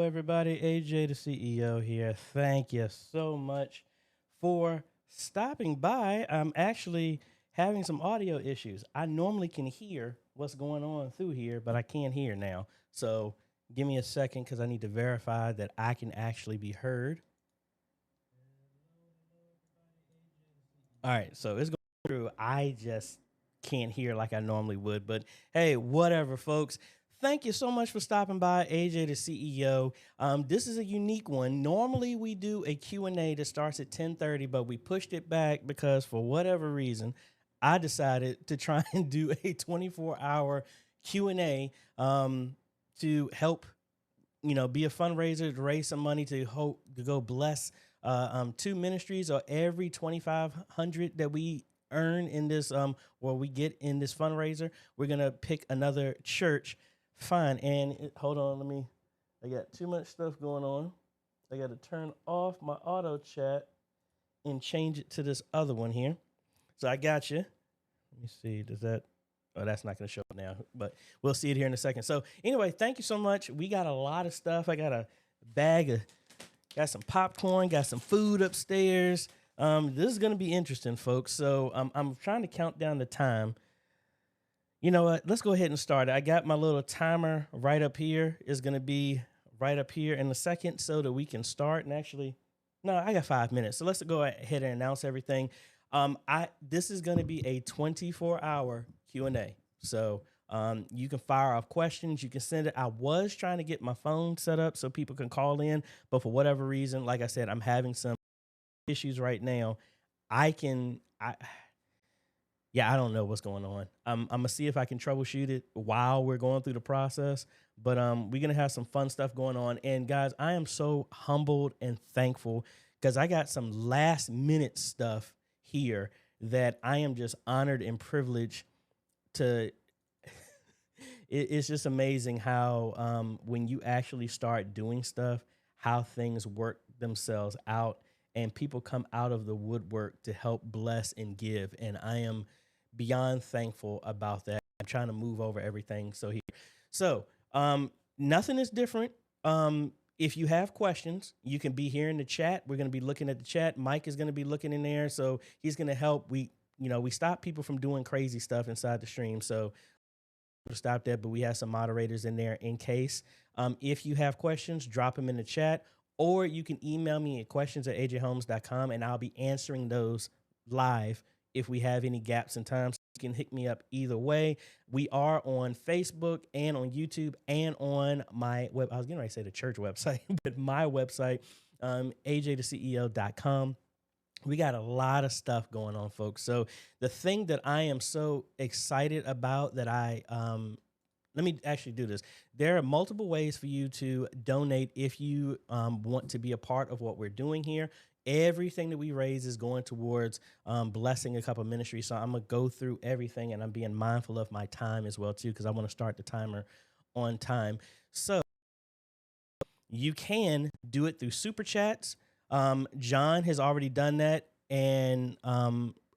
everybody. AJ, the CEO here. Thank you so much for stopping by. I'm actually having some audio issues. I normally can hear what's going on through here, but I can't hear now. So give me a second because I need to verify that I can actually be heard. All right, so it's going through. I just can't hear like I normally would, but hey, whatever, folks. Thank you so much for stopping by, AJ, the CEO. This is a unique one. Normally, we do a Q&A that starts at 10:30, but we pushed it back because for whatever reason, I decided to try and do a 24-hour Q&A to help, be a fundraiser to raise some money to go bless two ministries, or every 2,500 that we earn in this or we get in this fundraiser, we're gonna pick another church. Fine. And hold on, I got too much stuff going on. I got to turn off my auto chat and change it to this other one here. So I got you. Let me see. Oh, that's not going to show up now, but we'll see it here in a second. So anyway, thank you so much. We got a lot of stuff. I got a got some popcorn, got some food upstairs. This is going to be interesting, folks. So I'm trying to count down the time. You know what? Let's go ahead and start. I got my little timer right up here. It's going to be right up here in a second so that we can start. And actually, no, I got 5 minutes. So let's go ahead and announce everything. This is going to be a 24-hour Q&A. So you can fire off questions. You can send it. I was trying to get my phone set up so people can call in, but for whatever reason, like I said, I'm having some issues right now. I don't know what's going on. I'm gonna see if I can troubleshoot it while we're going through the process. But we're gonna have some fun stuff going on. And guys, I am so humbled and thankful because I got some last minute stuff here that I am just honored and privileged to. It's just amazing how when you actually start doing stuff, how things work themselves out, and people come out of the woodwork to help bless and give. And I am beyond thankful about that. I'm trying to move over everything. So nothing is different. If you have questions, you can be here in the chat. We're going to be looking at the chat. Mike is going to be looking in there. So he's going to help. We stop people from doing crazy stuff inside the stream. So we'll stop that, but we have some moderators in there in case. If you have questions, drop them in the chat, or you can email me at questions@ajhomes.com, and I'll be answering those live if we have any gaps in time. So you can hit me up either way. We are on Facebook and on YouTube and on my web. I was getting ready to say the church website, but my website, AJaytheCEO.com. We got a lot of stuff going on, folks. So the thing that I am so excited about that let me actually do this. There are multiple ways for you to donate if you want to be a part of what we're doing here. Everything that we raise is going towards blessing a couple of ministries. So I'm going to go through everything, and I'm being mindful of my time as well, too, because I want to start the timer on time. So you can do it through Super Chats. John has already done that. And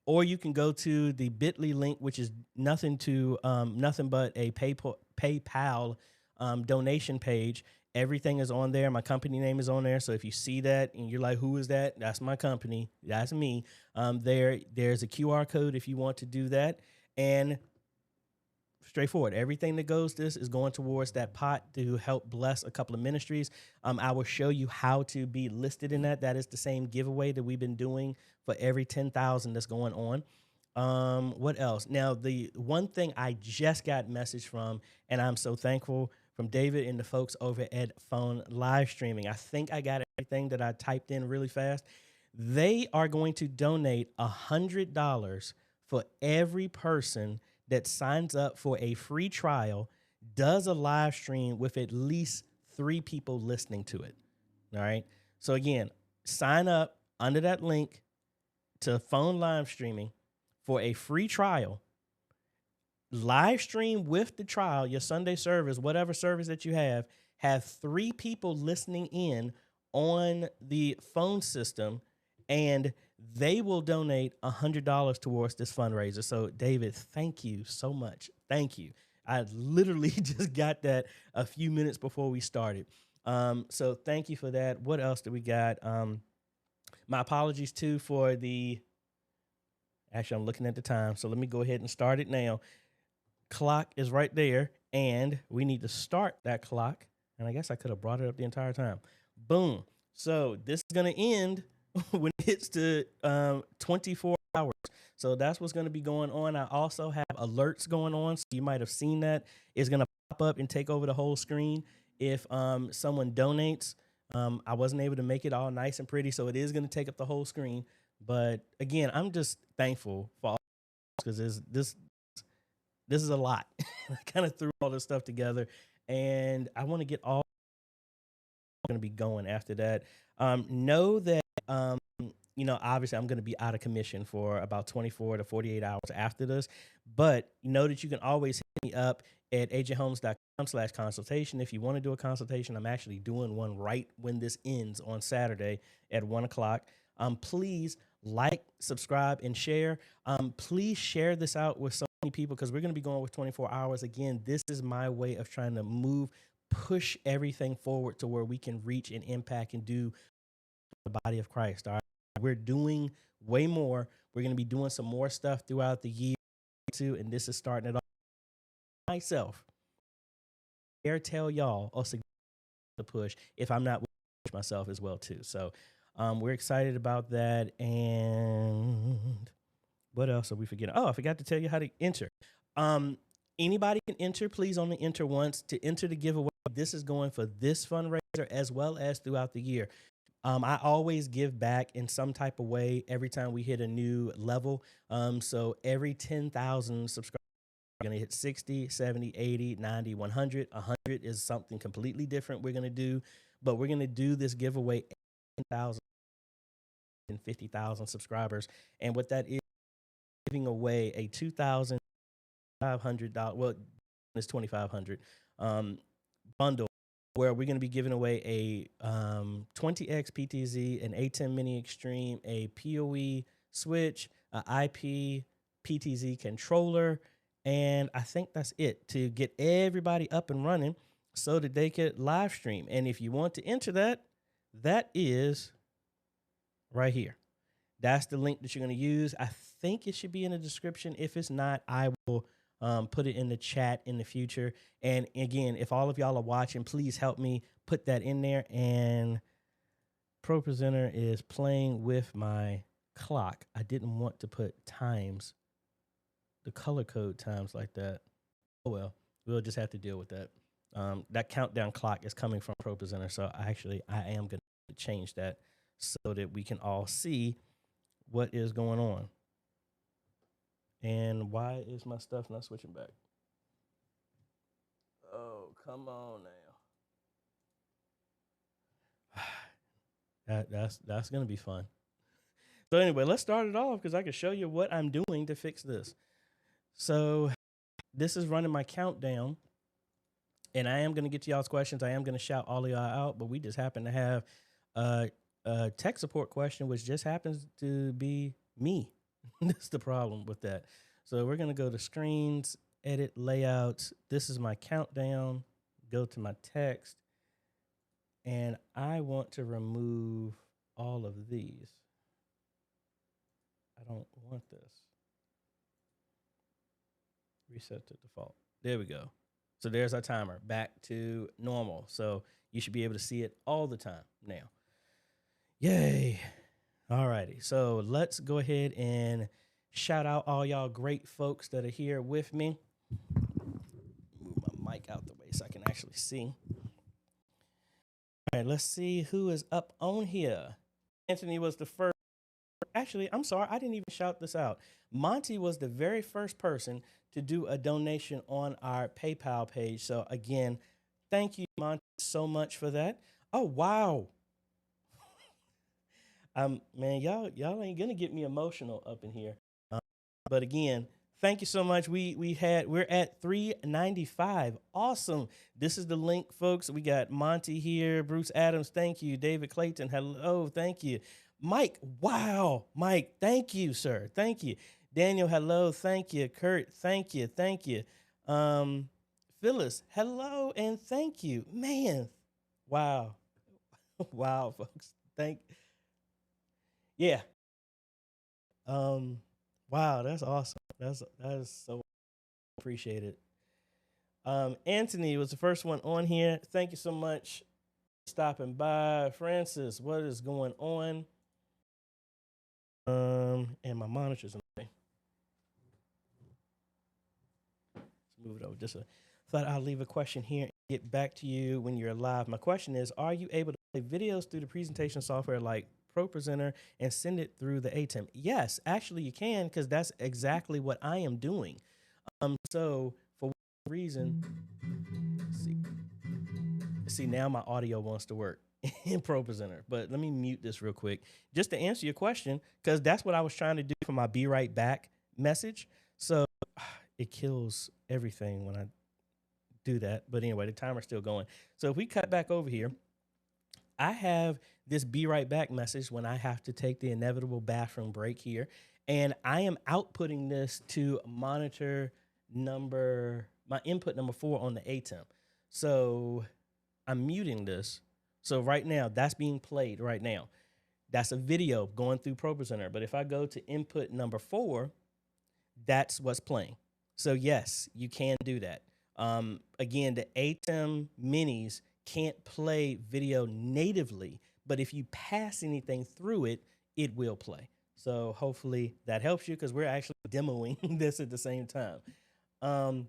or you can go to the bit.ly link, which is nothing but a PayPal donation page. Everything is on there. My company name is on there. So if you see that and you're like, who is that? That's my company. That's me. There's a QR code if you want to do that. And straightforward. Everything that goes this is going towards that pot to help bless a couple of ministries. I will show you how to be listed in that. That is the same giveaway that we've been doing for every 10,000 that's going on. What else? Now, the one thing I just got message from, and I'm so thankful, from David and the folks over at PhoneLiveStreaming. I think I got everything that I typed in really fast. They are going to donate $100 for every person that signs up for a free trial, does a live stream with at least 3 people listening to it. All right. So again, sign up under that link to PhoneLiveStreaming for a free trial. Live stream with the trial, your Sunday service, whatever service that you have 3 people listening in on the phone system, and they will donate $100 towards this fundraiser. So, David, thank you so much. Thank you. I literally just got that a few minutes before we started. So thank you for that. What else do we got? My apologies too for the, actually, I'm looking at the time. So let me go ahead and start it now. Clock is right there, and we need to start that clock. And I guess I could have brought it up the entire time. Boom. So this is going to end when it hits to 24 hours. So that's what's going to be going on. I also have alerts going on. So you might have seen that. It's going to pop up and take over the whole screen if someone donates. I wasn't able to make it all nice and pretty, so it is going to take up the whole screen. But again, I'm just thankful for all, because this is a lot. I kind of threw all this stuff together, and I want to get all going to be going after that. Know that obviously I'm going to be out of commission for about 24 to 48 hours after this, but know that you can always hit me up at ajhomes.com/consultation. If you want to do a consultation, I'm actually doing one right when this ends on Saturday at 1:00. Please like, subscribe, and share. Please share this out with so many people, because we're going to be going with 24 hours. Again, this is my way of trying to push everything forward to where we can reach and impact and do the body of Christ. All right. We're doing way more. We're going to be doing some more stuff throughout the year too. And this is starting it off myself. Dare tell y'all or suggest to push if I'm not push myself as well too. So we're excited about that. And what else are we forgetting? Oh, I forgot to tell you how to enter. Anybody can enter. Please only enter once. To enter the giveaway, this is going for this fundraiser as well as throughout the year. I always give back in some type of way every time we hit a new level. So every 10,000 subscribers, we're going to hit 60, 70, 80, 90, 100. 100 is something completely different we're going to do. But we're going to do this giveaway 10,000 and 50,000 subscribers. And what that is, giving away a $2,500, well, it's $2,500 bundle, where we're going to be giving away a 20X PTZ, an A10 Mini Extreme, a PoE switch, an IP PTZ controller, and I think that's it, to get everybody up and running so that they could live stream. And if you want to enter that, that is right here. That's the link that you're going to use. I think it should be in the description. If it's not, I will put it in the chat in the future. And again, if all of y'all are watching, please help me put that in there. And Pro Presenter is playing with my clock. I didn't want to put times, the color code times like that. Oh well, we'll just have to deal with that. That countdown clock is coming from Pro Presenter, so I am going to change that so that we can all see what is going on. And why is my stuff not switching back? Oh, come on now. That's going to be fun. So anyway, let's start it off, because I can show you what I'm doing to fix this. So this is running my countdown, and I am going to get to y'all's questions. I am going to shout all of y'all out, but we just happen to have a tech support question, which just happens to be me. That's the problem with that. So we're going to go to screens, edit layouts. This is my countdown. Go to my text. And I want to remove all of these. I don't want this. Reset to default. There we go. So there's our timer back to normal. So you should be able to see it all the time now. Yay. All righty. So let's go ahead and shout out all y'all great folks that are here with me. Move my mic out the way so I can actually see. All right, let's see who is up on here. Anthony was the first. Actually, I'm sorry, I didn't even shout this out. Monty was the very first person to do a donation on our PayPal page. So again, thank you, Monty, so much for that. Oh, wow. Man, y'all ain't gonna get me emotional up in here. But again, thank you so much. We're at 395. Awesome. This is the link, folks. We got Monty here, Bruce Adams. Thank you, David Clayton. Hello, thank you, Mike. Wow, Mike. Thank you, sir. Thank you, Daniel. Hello, thank you, Kurt. Thank you, thank you. Phyllis. Hello and thank you, man. Wow. Wow, folks. Yeah. Um, wow, that's awesome. That is so appreciated. Anthony was the first one on here. Thank you so much for stopping by. Francis, what is going on? And my monitor's in the way. Let's move it over just a thought I'll leave a question here and get back to you when you're live. My question is, are you able to play videos through the presentation software like ProPresenter and send it through the ATEM? Yes, actually you can, because that's exactly what I am doing. So for whatever reason, see now my audio wants to work in ProPresenter, but let me mute this real quick just to answer your question, because that's what I was trying to do for my be right back message. So it kills everything when I do that. But anyway, the timer's still going. So if we cut back over here, I have this be right back message when I have to take the inevitable bathroom break here. And I am outputting this to monitor my input number 4 on the ATEM. So I'm muting this. So right now, that's being played right now. That's a video going through ProPresenter. But if I go to input number 4, that's what's playing. So yes, you can do that. Again, the ATEM minis can't play video natively, but if you pass anything through it, it will play. So hopefully that helps you, because we're actually demoing this at the same time. And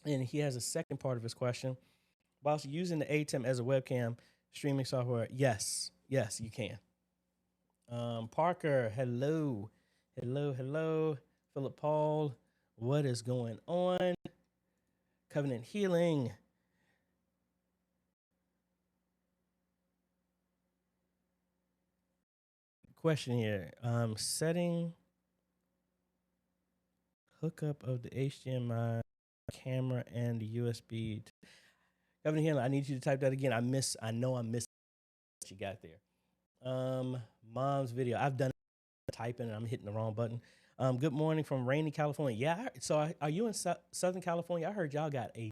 he has a second part of his question. Whilst using the ATEM as a webcam streaming software, yes, you can. Parker, hello. Philip Paul, what is going on? Covenant Healing. Question here. Setting hookup of the HDMI camera and the USB. Covenant Healing, I need you to type that again. I know I missed what you got there. Mom's video. I've done typing and I'm hitting the wrong button. Good morning from rainy California. Yeah, so are you in Southern California? I heard y'all got a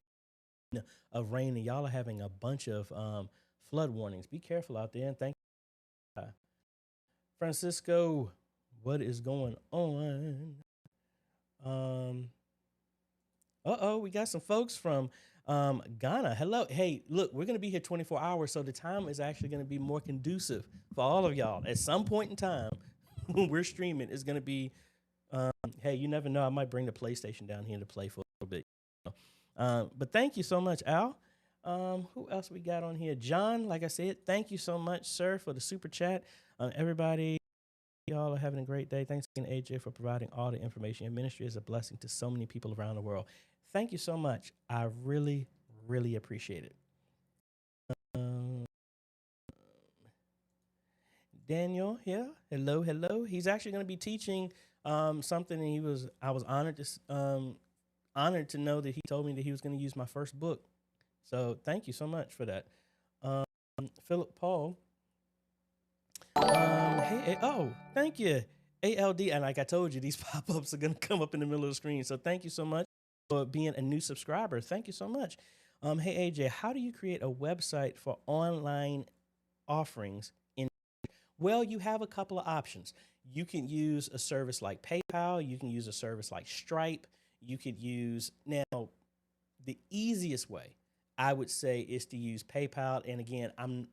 of rain and y'all are having a bunch of flood warnings. Be careful out there, and thank you. Francisco, what is going on? We got some folks from Ghana. Hello. Hey, look, we're going to be here 24 hours, so the time is actually going to be more conducive for all of y'all. At some point in time, when we're streaming, it's going to be, hey, you never know. I might bring the PlayStation down here to play for a little bit. But thank you so much, Al. Who else we got on here? John, like I said, thank you so much, sir, for the super chat. Everybody, y'all are having a great day. Thanks again, AJ, for providing all the information. Your ministry is a blessing to so many people around the world. Thank you so much. I really, really appreciate it. Daniel here. Hello. He's actually going to be teaching something, and I was honored to know that he told me that he was going to use my first book. So thank you so much for that. Philip Paul. Thank you. ALD, and like I told you, these pop-ups are going to come up in the middle of the screen. So thank you so much for being a new subscriber. Thank you so much. Hey, AJ, how do you create a website for online offerings? Well, you have a couple of options. You can use a service like PayPal. You can use a service like Stripe. You could use, now, the easiest way, I would say, is to use PayPal. And again, I'm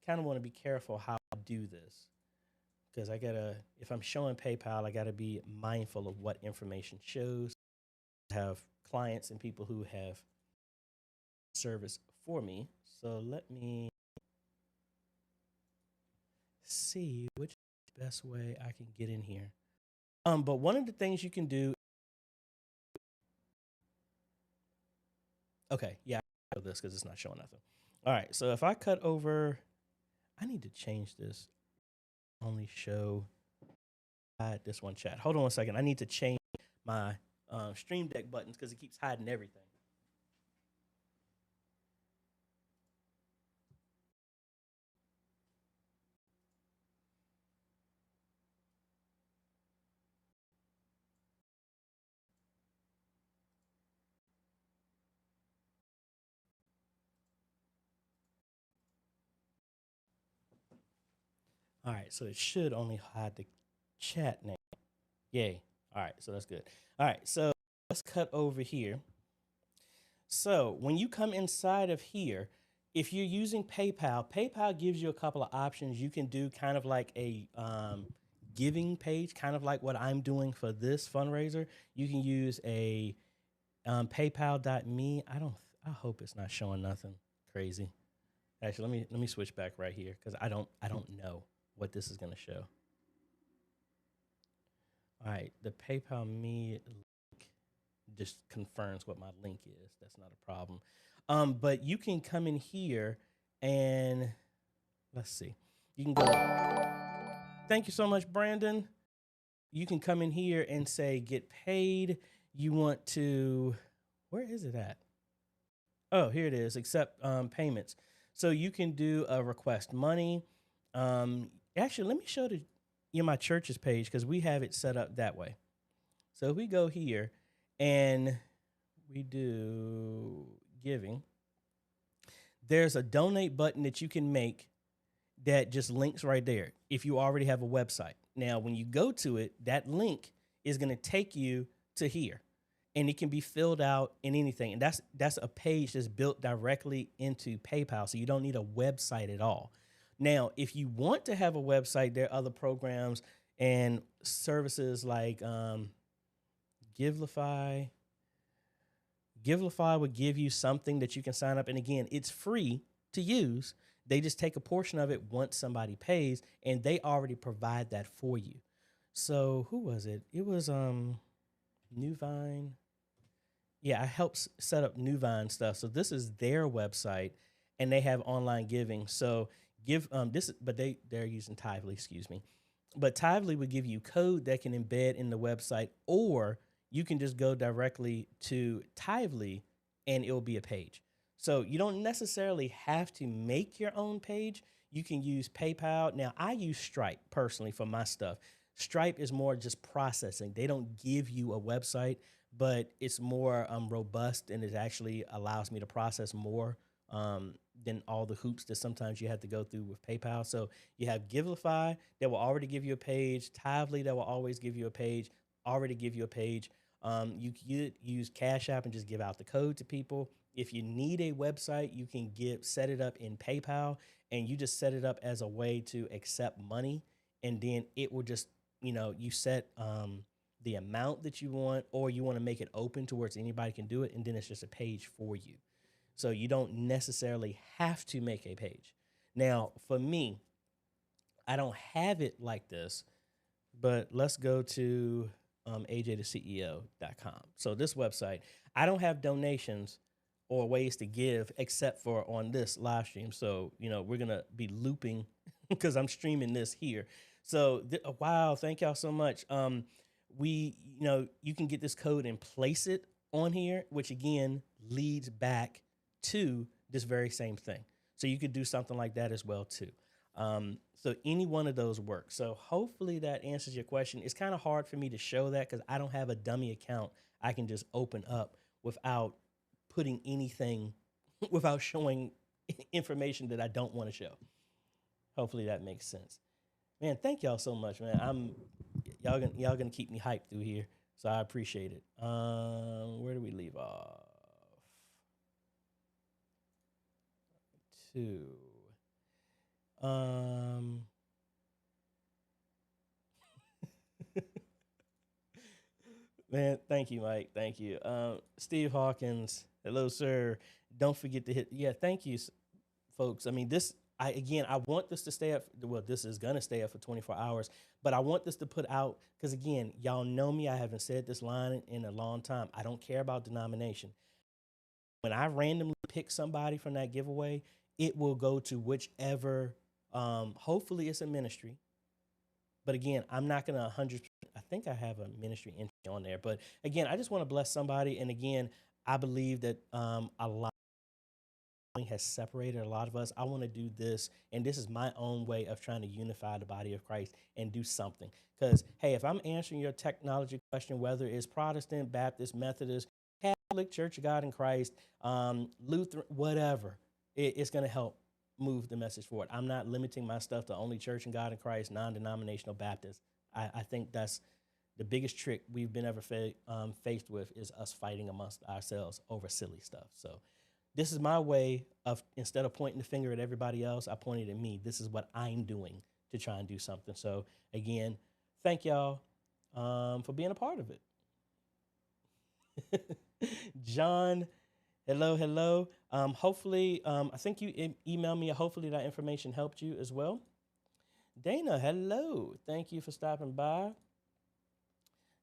kind of want to be careful how I do this, because if I'm showing PayPal, I gotta be mindful of what information shows. I have clients and people who have service for me. So let me see which is the best way I can get in here. But one of the things you can do. Okay, yeah, I know this because it's not showing nothing. All right, so if I cut over, I need to change this. Only show this one chat. Hold on 1 second. I need to change my Stream Deck buttons because it keeps hiding everything. All right, so it should only hide the chat name. Yay. All right, so that's good. All right, so let's cut over here. So when you come inside of here, if you're using PayPal, PayPal gives you a couple of options. You can do kind of like a giving page, kind of like what I'm doing for this fundraiser. You can use a PayPal.me. I hope it's not showing nothing crazy. Actually, let me switch back right here because I don't know what this is going to show. All right, the PayPal me link just confirms what my link is. That's not a problem. But you can come in here and let's see. You can go. Thank you so much, Brandon. You can come in here and say get paid. You want to, where is it at? Oh, here it is. Accept payments. So you can do a request money. Actually, let me show my church's page because we have it set up that way. So if we go here and we do giving, there's a donate button that you can make that just links right there if you already have a website. Now, when you go to it, that link is going to take you to here. And it can be filled out in anything. And that's a page that's built directly into PayPal. So you don't need a website at all. Now, if you want to have a website, there are other programs and services like Givelify. Givelify would give you something that you can sign up. And again, it's free to use. They just take a portion of it once somebody pays, and they already provide that for you. So who was it? It was Newvine. Yeah, I helped set up Newvine stuff. So this is their website, and they have online giving. So but they're using Tithely, excuse me. But Tithely would give you code that can embed in the website, or you can just go directly to Tithely, and it will be a page. So you don't necessarily have to make your own page. You can use PayPal. Now, I use Stripe personally for my stuff. Stripe is more just processing. They don't give you a website, but it's more robust, and it actually allows me to process more than all the hoops that sometimes you have to go through with PayPal. So you have Givelify that will already give you a page, Tithely that will always give you a page, already give you a page. You could use Cash App and just give out the code to people. If you need a website, you can set it up in PayPal, and you just set it up as a way to accept money, and then it will just, you set the amount that you want, or you want to make it open to where anybody can do it, and then it's just a page for you. So you don't necessarily have to make a page. Now, for me, I don't have it like this, but let's go to AJaytheCEO.com. So this website, I don't have donations or ways to give except for on this live stream. So, we're going to be looping because I'm streaming this here. So, wow, thank y'all so much. You can get this code and place it on here, which again leads back to this very same thing. So you could do something like that as well too. So any one of those works. So hopefully that answers your question. It's kind of hard for me to show that because I don't have a dummy account I can just open up without putting anything, without showing information that I don't want to show. Hopefully that makes sense. Man, thank y'all so much, man. Y'all gonna keep me hyped through here, so I appreciate it. Where do we leave off? Man, thank you, Mike. Thank you. Steve Hawkins, hello, sir. Don't forget to hit. Yeah, thank you, folks. I mean, I want this to stay up. Well, this is going to stay up for 24 hours, but I want this to put out because, again, y'all know me. I haven't said this line in a long time. I don't care about denomination. When I randomly pick somebody from that giveaway, it will go to whichever, hopefully it's a ministry. But again, I'm not going to 100%. I think I have a ministry entry on there. But again, I just want to bless somebody. And again, I believe that a lot has separated a lot of us. I want to do this. And this is my own way of trying to unify the body of Christ and do something. Because, hey, if I'm answering your technology question, whether it's Protestant, Baptist, Methodist, Catholic, Church of God in Christ, Lutheran, whatever, it's going to help move the message forward. I'm not limiting my stuff to only Church and God in Christ, non-denominational Baptist. I think that's the biggest trick we've been ever faced with, is us fighting amongst ourselves over silly stuff. So this is my way of, instead of pointing the finger at everybody else, I pointed at me. This is what I'm doing to try and do something. So again, thank y'all for being a part of it. John, hello, hello. Hopefully, I think you emailed me. Hopefully that information helped you as well. Dana, hello. Thank you for stopping by.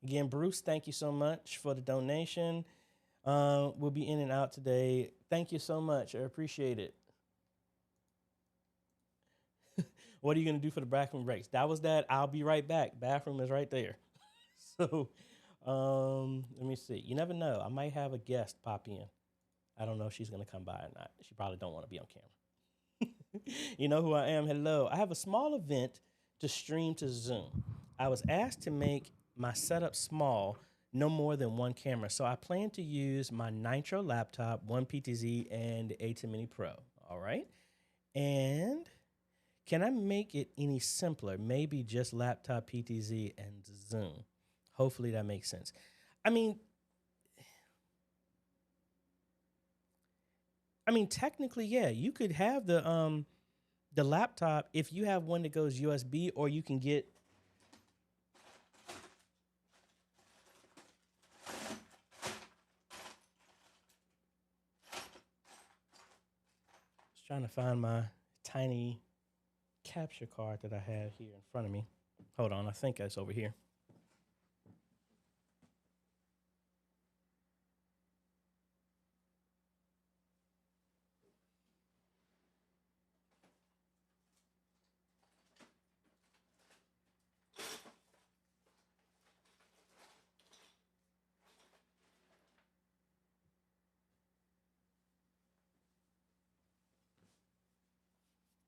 Again, Bruce, thank you so much for the donation. We'll be in and out today. Thank you so much. I appreciate it. What are you going to do for the bathroom breaks? That was that. I'll be right back. Bathroom is right there. So let me see. You never know. I might have a guest pop in. I don't know if she's going to come by or not. She probably don't want to be on camera. You know who I am. Hello. I have a small event to stream to Zoom. I was asked to make my setup small, no more than one camera. So I plan to use my Nitro laptop, one PTZ, and the A10 Mini Pro. All right. And can I make it any simpler? Maybe just laptop, PTZ, and Zoom. Hopefully that makes sense. I mean, technically, yeah, you could have the laptop if you have one that goes USB, or you can get. Just trying to find my tiny capture card that I have here in front of me. Hold on, I think it's over here.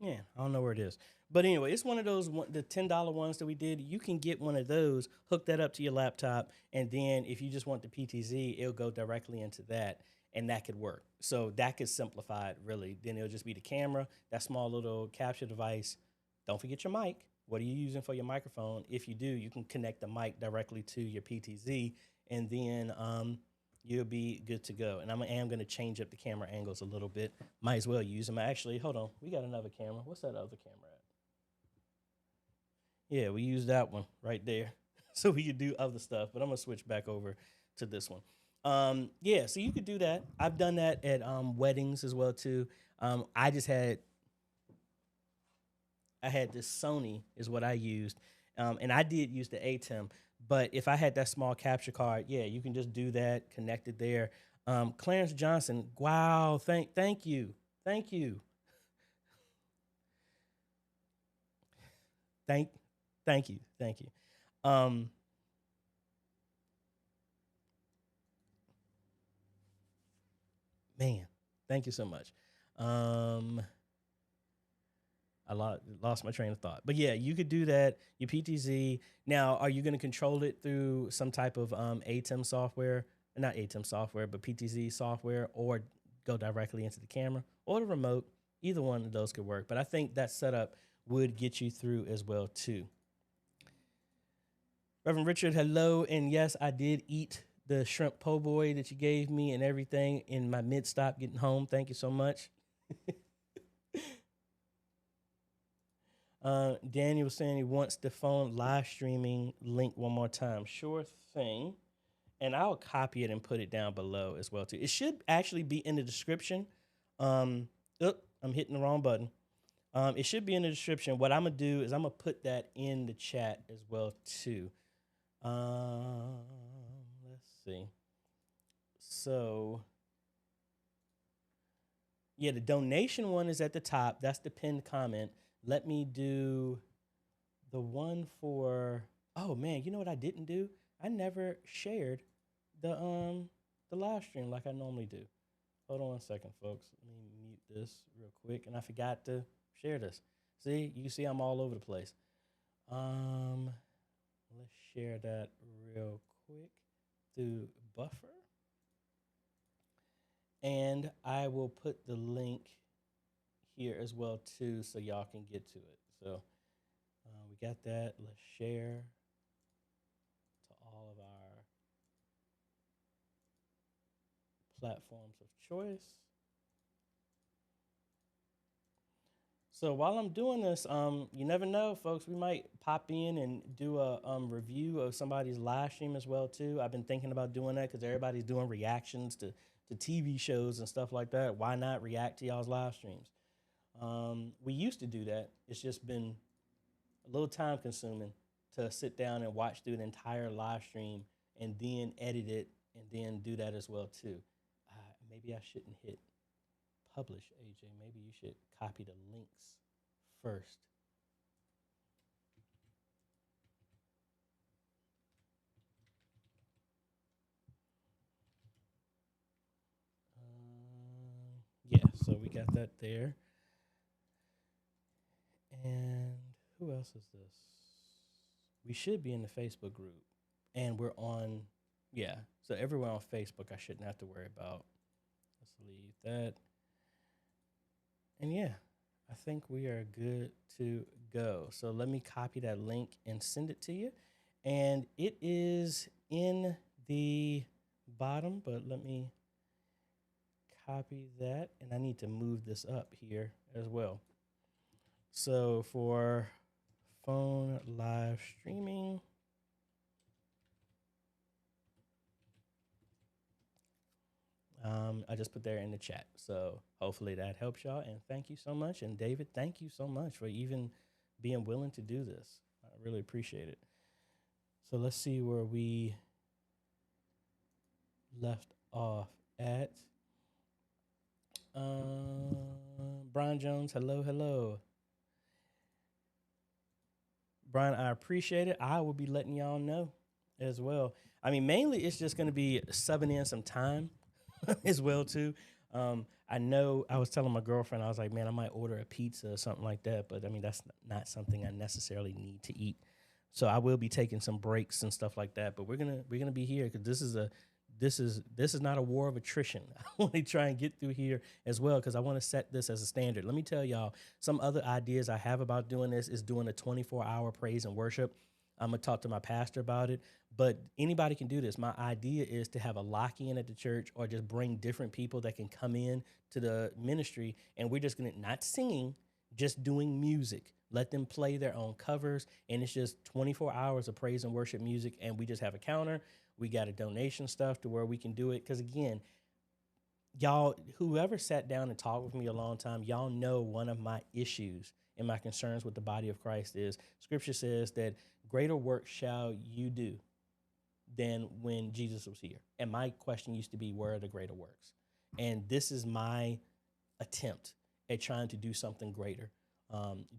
Yeah, I don't know where it is. But anyway, it's one of those, the $10 ones that we did. You can get one of those, hook that up to your laptop, and then if you just want the PTZ, it'll go directly into that, and that could work. So that could simplify it, really. Then it'll just be the camera, that small little capture device. Don't forget your mic. What are you using for your microphone? If you do, you can connect the mic directly to your PTZ, and then you'll be good to go. And I am going to change up the camera angles a little bit. Might as well use them. Actually, hold on. We got another camera. What's that other camera at? Yeah, we use that one right there. So we could do other stuff, but I'm going to switch back over to this one. Yeah, so you could do that. I've done that at weddings as well, too. I had this Sony is what I used. And I did use the ATEM. But if I had that small capture card, yeah, you can just do that, connect it there. Clarence Johnson, wow, thank you. Thank you. Thank you. Man, thank you so much. I lost my train of thought. But yeah, you could do that. Your PTZ. Now, are you going to control it through some type of ATEM software? Not ATEM software, but PTZ software, or go directly into the camera or the remote? Either one of those could work. But I think that setup would get you through as well, too. Reverend Richard, hello. And yes, I did eat the shrimp po' boy that you gave me and everything in my mid-stop getting home. Thank you so much. Daniel was saying he wants the phone live streaming link one more time. Sure thing. And I'll copy it and put it down below as well, too. It should actually be in the description. I'm hitting the wrong button. It should be in the description. What I'm going to do is I'm going to put that in the chat as well, too. Let's see. So, yeah, the donation one is at the top. That's the pinned comment. Let me do the one for, oh man, you know what I didn't do? I never shared the live stream like I normally do. Hold on 1 second, folks. Let me mute this real quick. And I forgot to share this. See, you can see I'm all over the place. Let's share that real quick through Buffer. And I will put the link here as well too, so y'all can get to it. So we got that. Let's share to all of our platforms of choice. So while I'm doing this, you never know, folks. We might pop in and do a review of somebody's live stream as well too. I've been thinking about doing that because everybody's doing reactions to TV shows and stuff like that. Why not react to y'all's live streams? We used to do that. It's just been a little time consuming to sit down and watch through an entire live stream and then edit it and then do that as well too. Maybe I shouldn't hit publish, AJ. Maybe you should copy the links first. Yeah, so we got that there. And who else is this? We should be in the Facebook group. And we're on, yeah, so everywhere on Facebook I shouldn't have to worry about. Let's leave that. And yeah, I think we are good to go. So let me copy that link and send it to you. And it is in the bottom, but let me copy that. And I need to move this up here as well. So for phone live streaming, I just put there in the chat. So hopefully that helps y'all. And thank you so much. And David, thank you so much for even being willing to do this. I really appreciate it. So let's see where we left off at. Brian Jones, hello, hello. Brian, I appreciate it. I will be letting y'all know as well. I mean, mainly it's just going to be subbing in some time as well too. I know I was telling my girlfriend, I was like, man, I might order a pizza or something like that. But I mean, that's not something I necessarily need to eat. So I will be taking some breaks and stuff like that. But we're gonna be here because this is not a war of attrition. I want to try and get through here as well because I want to set this as a standard. Let me tell y'all some other ideas I have about doing this is doing a 24-hour praise and worship. I'm going to talk to my pastor about it, but anybody can do this. My idea is to have a lock-in at the church or just bring different people that can come in to the ministry, and we're just going to, not singing, just doing music. Let them play their own covers, and it's just 24 hours of praise and worship music, and we just have a counter. We got a donation stuff to where we can do it, because again, y'all, whoever sat down and talked with me a long time, y'all know one of my issues and my concerns with the body of Christ is Scripture says that greater work shall you do than when Jesus was here. And my question used to be, where are the greater works? And this is my attempt at trying to do something greater,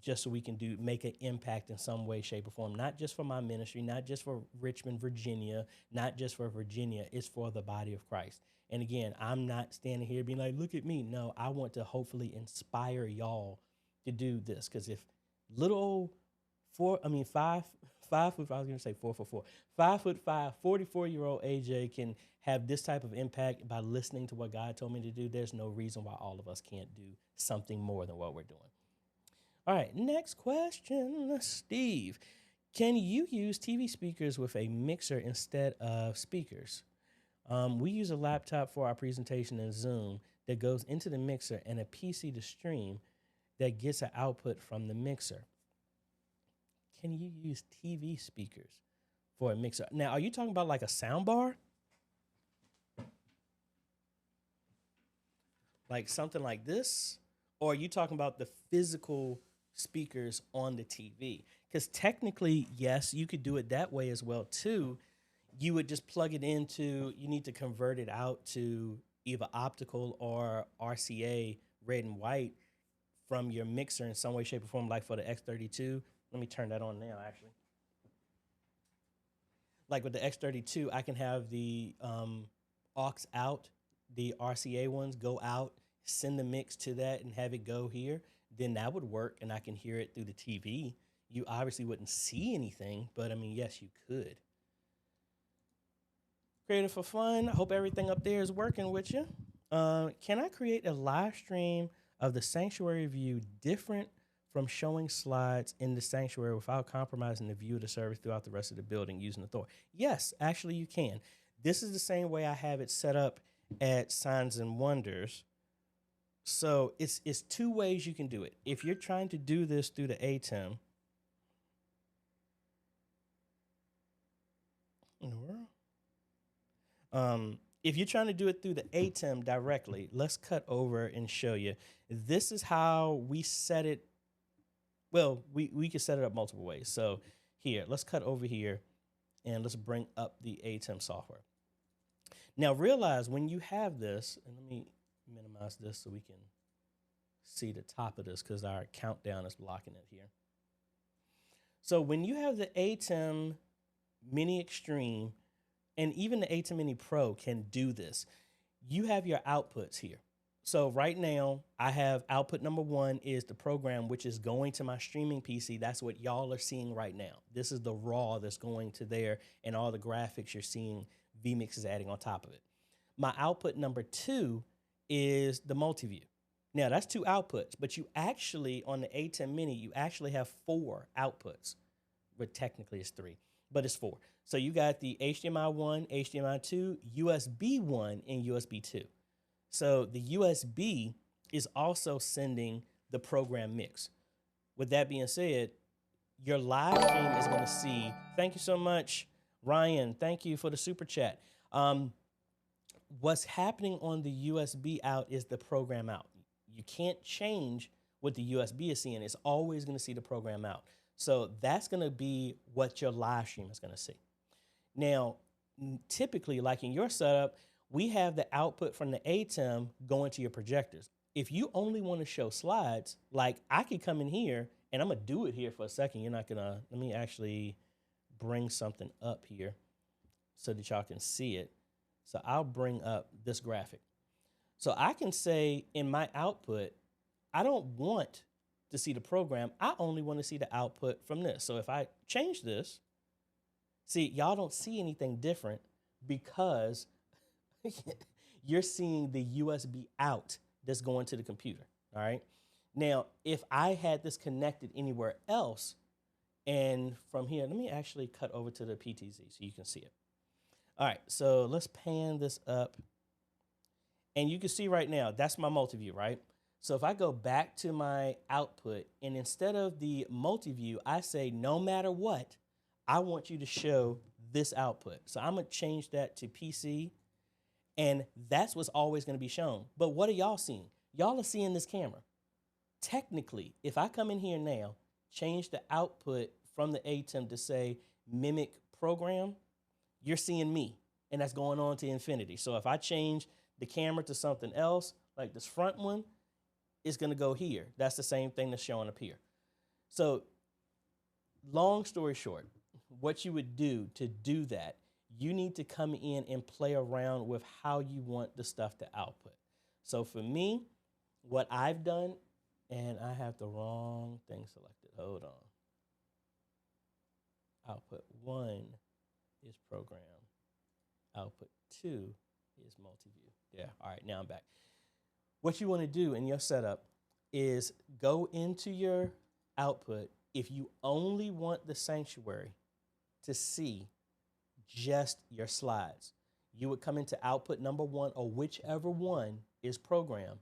just so we can make an impact in some way, shape, or form, not just for my ministry, not just for Richmond, Virginia, not just for Virginia, it's for the body of Christ. And again, I'm not standing here being like, look at me. No, I want to hopefully inspire y'all to do this. Because if little 5'4", I was going to say 4'4", 5'5", 44-year-old AJ can have this type of impact by listening to what God told me to do, there's no reason why all of us can't do something more than what we're doing. All right, next question. Steve, can you use TV speakers with a mixer instead of speakers? We use a laptop for our presentation in Zoom that goes into the mixer and a PC to stream that gets an output from the mixer. Can you use TV speakers for a mixer? Now, are you talking about like a sound bar? Like something like this? Or are you talking about the physical speakers on the TV? Because technically, yes, you could do it that way as well too. You would just plug it into, you need to convert it out to either optical or RCA, red and white, from your mixer in some way, shape, or form, like for the X32. Let me turn that on now, actually. Like with the X32, I can have the aux out, the RCA ones go out, send the mix to that and have it go here. Then that would work, and I can hear it through the TV. You obviously wouldn't see anything, but I mean, yes, you could. Creative for fun. I hope everything up there is working with you. Can I create a live stream of the sanctuary view different from showing slides in the sanctuary without compromising the view of the service throughout the rest of the building using the Thor? Yes, actually you can. This is the same way I have it set up at Signs and Wonders. So it's two ways you can do it. If you're trying to do this through the ATEM, in the world? If you're trying to do it through the ATEM directly, let's cut over and show you. This is how we set it. Well, we can set it up multiple ways. So here, let's cut over here and let's bring up the ATEM software. Now realize when you have this, and let me minimize this so we can see the top of this because our countdown is blocking it here. So when you have the ATEM Mini Extreme, and even the ATEM Mini Pro can do this, you have your outputs here. So right now, I have output number 1 is the program, which is going to my streaming PC. That's what y'all are seeing right now. This is the raw that's going to there, and all the graphics you're seeing vMix is adding on top of it. My output number 2 is the multi-view. Now, that's 2 outputs, but you actually, on the ATEM Mini, you actually have 4 outputs. But technically it's 3, but it's 4. So you got the HDMI 1, HDMI 2, USB 1, and USB 2. So the USB is also sending the program mix. With that being said, your live stream is going to see, thank you so much, Ryan. Thank you for the super chat. What's happening on the USB out is the program out. You can't change what the USB is seeing. It's always going to see the program out. So that's going to be what your live stream is going to see. Now, typically, like in your setup, we have the output from the ATEM going to your projectors. If you only want to show slides, like I could come in here, and I'm going to do it here for a second. You're not going to, let me actually bring something up here so that y'all can see it. So I'll bring up this graphic. So I can say in my output, I don't want to see the program. I only want to see the output from this. So if I change this, see, y'all don't see anything different because you're seeing the USB out that's going to the computer, all right? Now, if I had this connected anywhere else, and from here, let me actually cut over to the PTZ so you can see it. All right, so let's pan this up. And you can see right now, that's my multi-view, right? So if I go back to my output, and instead of the multi-view, I say, no matter what, I want you to show this output. So I'm gonna change that to PC, and that's what's always gonna be shown. But what are y'all seeing? Y'all are seeing this camera. Technically, if I come in here now, change the output from the ATEM to say mimic program, you're seeing me, and that's going on to infinity. So if I change the camera to something else, like this front one, it's gonna go here. That's the same thing that's showing up here. So long story short, what you would do to do that, you need to come in and play around with how you want the stuff to output. So for me, what I've done, and I have the wrong thing selected, hold on. Output 1 is program. Output 2 is multi-view. Yeah, all right, now I'm back. What you want to do in your setup is go into your output. If you only want the sanctuary to see just your slides, you would come into output number 1 or whichever one is program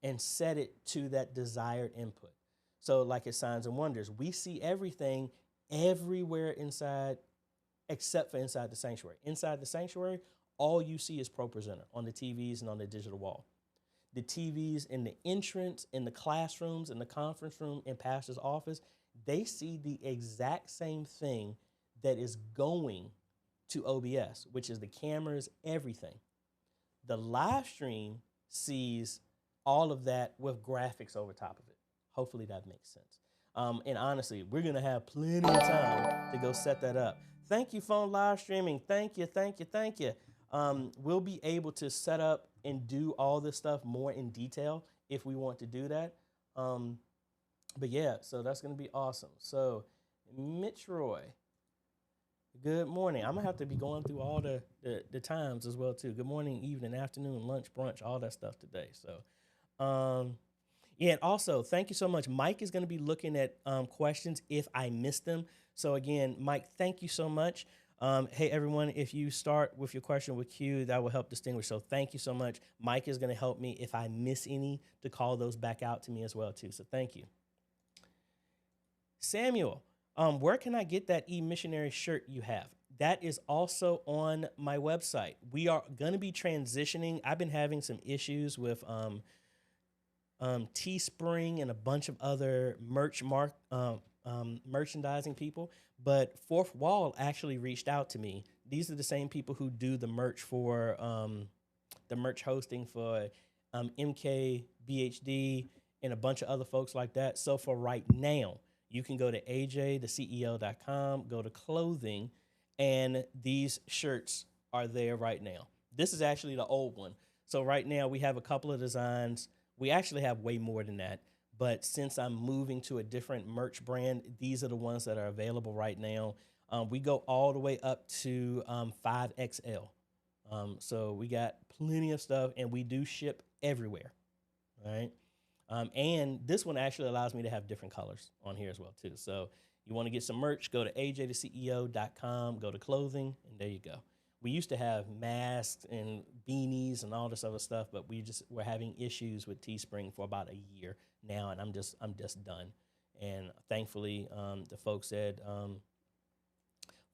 and set it to that desired input. So like at Signs and Wonders, we see everything everywhere inside except for inside the sanctuary. Inside the sanctuary, all you see is ProPresenter on the TVs and on the digital wall. The TVs in the entrance, in the classrooms, in the conference room, in pastor's office, they see the exact same thing that is going to OBS, which is the cameras, everything. The live stream sees all of that with graphics over top of it. Hopefully that makes sense. And honestly, we're gonna have plenty of time to go set that up. Thank you, PhoneLiveStreaming. Thank you, thank you, thank you. We'll be able to set up and do all this stuff more in detail if we want to do that. But yeah, so that's gonna be awesome. So Mitch Roy, good morning. I'm gonna have to be going through all the times as well too. Good morning, evening, afternoon, lunch, brunch, all that stuff today. So Yeah, and also thank you so much. Mike is going to be looking at questions if I miss them. So again, Mike, thank you so much. Hey everyone, if you start with your question with Q, that will help distinguish. So thank you so much. Mike is going to help me if I miss any to call those back out to me as well too. So thank you. Samuel, where can I get that e-missionary shirt you have? That is also on my website. We are going to be transitioning. I've been having some issues with Teespring and a bunch of other merchandising people, but Fourth Wall actually reached out to me. These are the same people who do the merch for the merch hosting for MK, BHD, and a bunch of other folks like that. So for right now, you can go to AJaytheCEO.com, go to clothing, and these shirts are there right now. This is actually the old one. So right now we have a couple of designs. We actually have way more than that. But since I'm moving to a different merch brand, these are the ones that are available right now. We go all the way up to 5XL. So we got plenty of stuff, and we do ship everywhere, right? And this one actually allows me to have different colors on here as well, too. So you want to get some merch, go to AJaytheCEO.com, go to clothing, and there you go. We used to have masks and beanies and all this other stuff, but we're having issues with Teespring for about a year now, and I'm just done. And thankfully, the folks at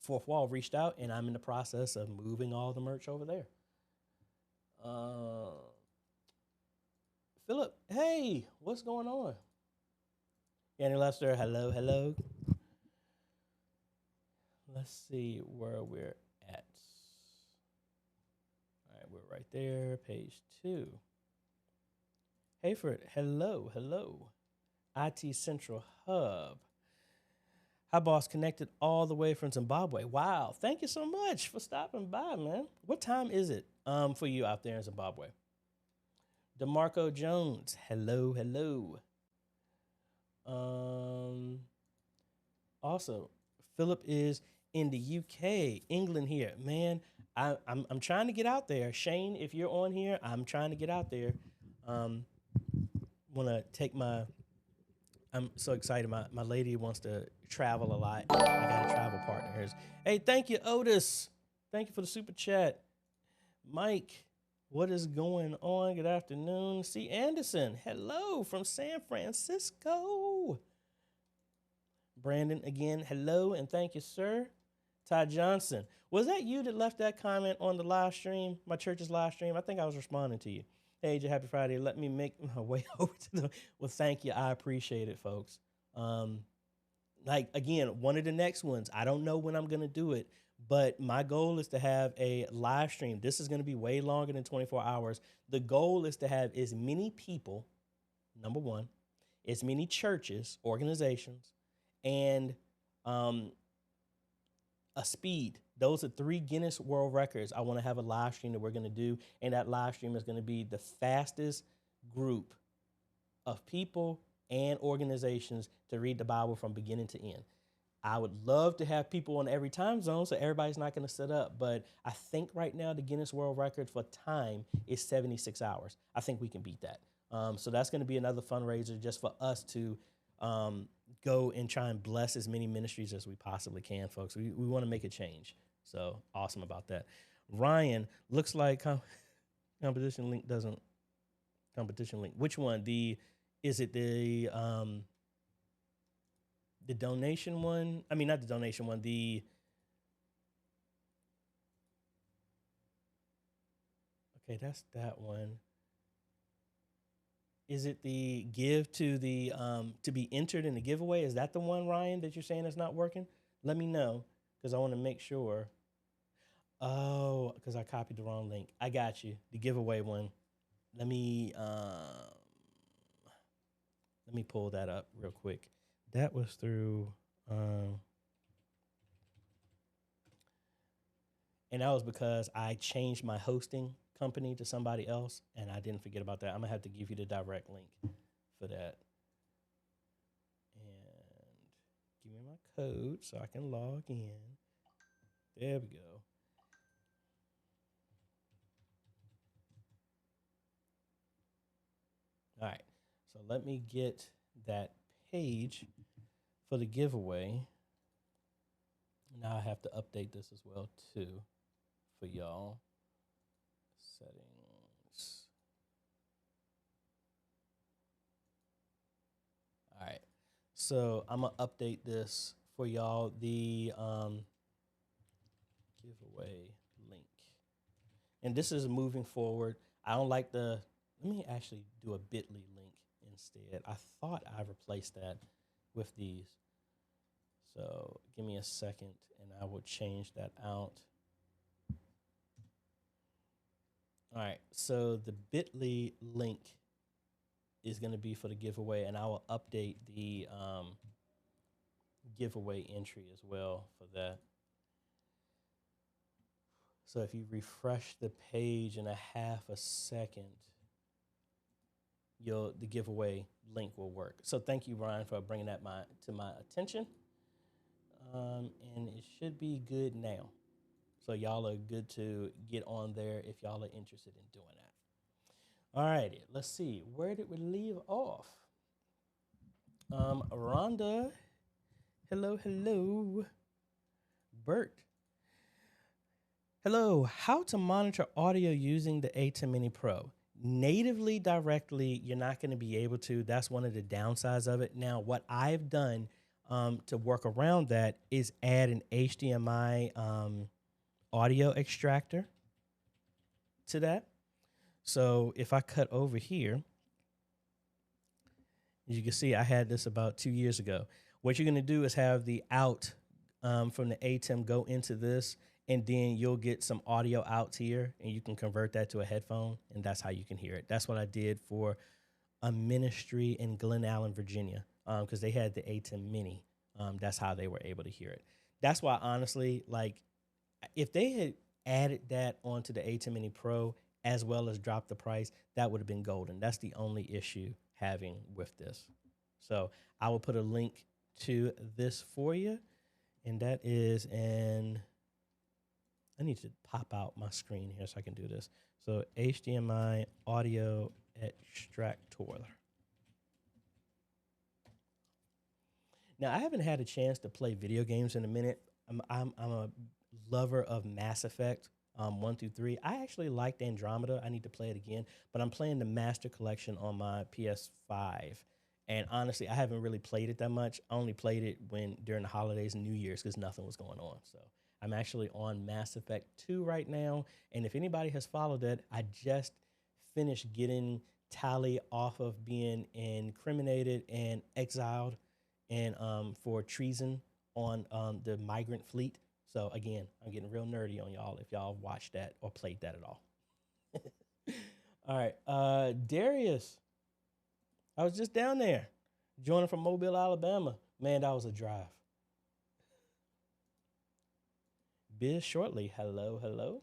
Fourth Wall reached out, and I'm in the process of moving all the merch over there. Philip, hey, what's going on? Annie Lester, hello, hello. Let's see where we're at. All right, we're right there, page 2. Hayford, hello, hello. IT Central Hub. Hi, boss, connected all the way from Zimbabwe. Wow, thank you so much for stopping by, man. What time is it for you out there in Zimbabwe? DeMarco Jones, hello, hello. Also, Philip is in the UK, England here. Man, I'm trying to get out there. Shane, if you're on here, I'm trying to get out there. Want to take I'm so excited. My lady wants to travel a lot. I got a travel partner. Hey, thank you, Otis. Thank you for the super chat. Mike, what is going on? Good afternoon. C. Anderson, hello from San Francisco. Brandon, again, hello and thank you, sir. Todd Johnson, was that you that left that comment on the live stream, my church's live stream? I think I was responding to you. Hey, AJ, happy Friday. Let me make my way over to the, well, thank you. I appreciate it, folks. Like, again, one of the next ones, I don't know when I'm going to do it, but my goal is to have a live stream. This is going to be way longer than 24 hours. The goal is to have as many people, number one, as many churches, organizations, and a speed. Those are 3 Guinness World Records. I want to have a live stream that we're going to do, and that live stream is going to be the fastest group of people and organizations to read the Bible from beginning to end. I would love to have people in every time zone, so everybody's not going to sit up, but I think right now the Guinness World Record for time is 76 hours. I think we can beat that. So that's going to be another fundraiser just for us to go and try and bless as many ministries as we possibly can, folks. We want to make a change. So awesome about that. Ryan, looks like competition link doesn't, competition link. Which one? Is it the donation one? I mean, not the donation one, okay, that's that one. Is it the give to the to be entered in the giveaway? Is that the one, Ryan, that you're saying is not working? Let me know, because I want to make sure. Oh, because I copied the wrong link. I got you. The giveaway one. Let me pull that up real quick. That was through and that was because I changed my hosting company to somebody else, and I didn't forget about that. I'm gonna have to give you the direct link for that. And give me my code so I can log in. There we go. All right. So let me get that page for the giveaway. Now I have to update this as well too for y'all. Settings. All right. So I'm gonna update this for y'all. The giveaway link. And this is moving forward. I don't like the, let me actually do a bit.ly link instead. I thought I replaced that with these. So give me a second and I will change that out. All right, so the bit.ly link is going to be for the giveaway, and I will update the giveaway entry as well for that. So if you refresh the page in a half a second, the giveaway link will work. So thank you, Ryan, for bringing that to my attention. And it should be good now. So y'all are good to get on there if y'all are interested in doing that. All righty, let's see. Where did we leave off? Rhonda, hello, hello. Bert, hello. How to monitor audio using the A10 Mini Pro? Natively, directly, you're not going to be able to. That's one of the downsides of it. Now, what I've done to work around that is add an HDMI audio extractor to that. So if I cut over here, as you can see, I had this about 2 years ago. What you're going to do is have the out from the ATEM go into this, and then you'll get some audio outs here, and you can convert that to a headphone, and that's how you can hear it. That's what I did for a ministry in Glen Allen, Virginia, because they had the ATEM Mini. That's how they were able to hear it. That's why, honestly, like, if they had added that onto the ATEM Mini Pro as well as dropped the price, that would have been golden. That's the only issue having with this. So I will put a link to this for you, and that is I need to pop out my screen here so I can do this. So HDMI audio extractor. Now, I haven't had a chance to play video games in a minute. I'm a lover of Mass Effect 1 through 3. I actually liked Andromeda. I need to play it again, but I'm playing the Master Collection on my PS5. And honestly, I haven't really played it that much. I only played it during the holidays and New Year's because nothing was going on. So I'm actually on Mass Effect 2 right now. And if anybody has followed it, I just finished getting Tali off of being incriminated and exiled and for treason on the migrant fleet. So again, I'm getting real nerdy on y'all if y'all watched that or played that at all. All right, Darius, I was just down there joining from Mobile, Alabama. Man, that was a drive. Biz Shortly, hello, hello.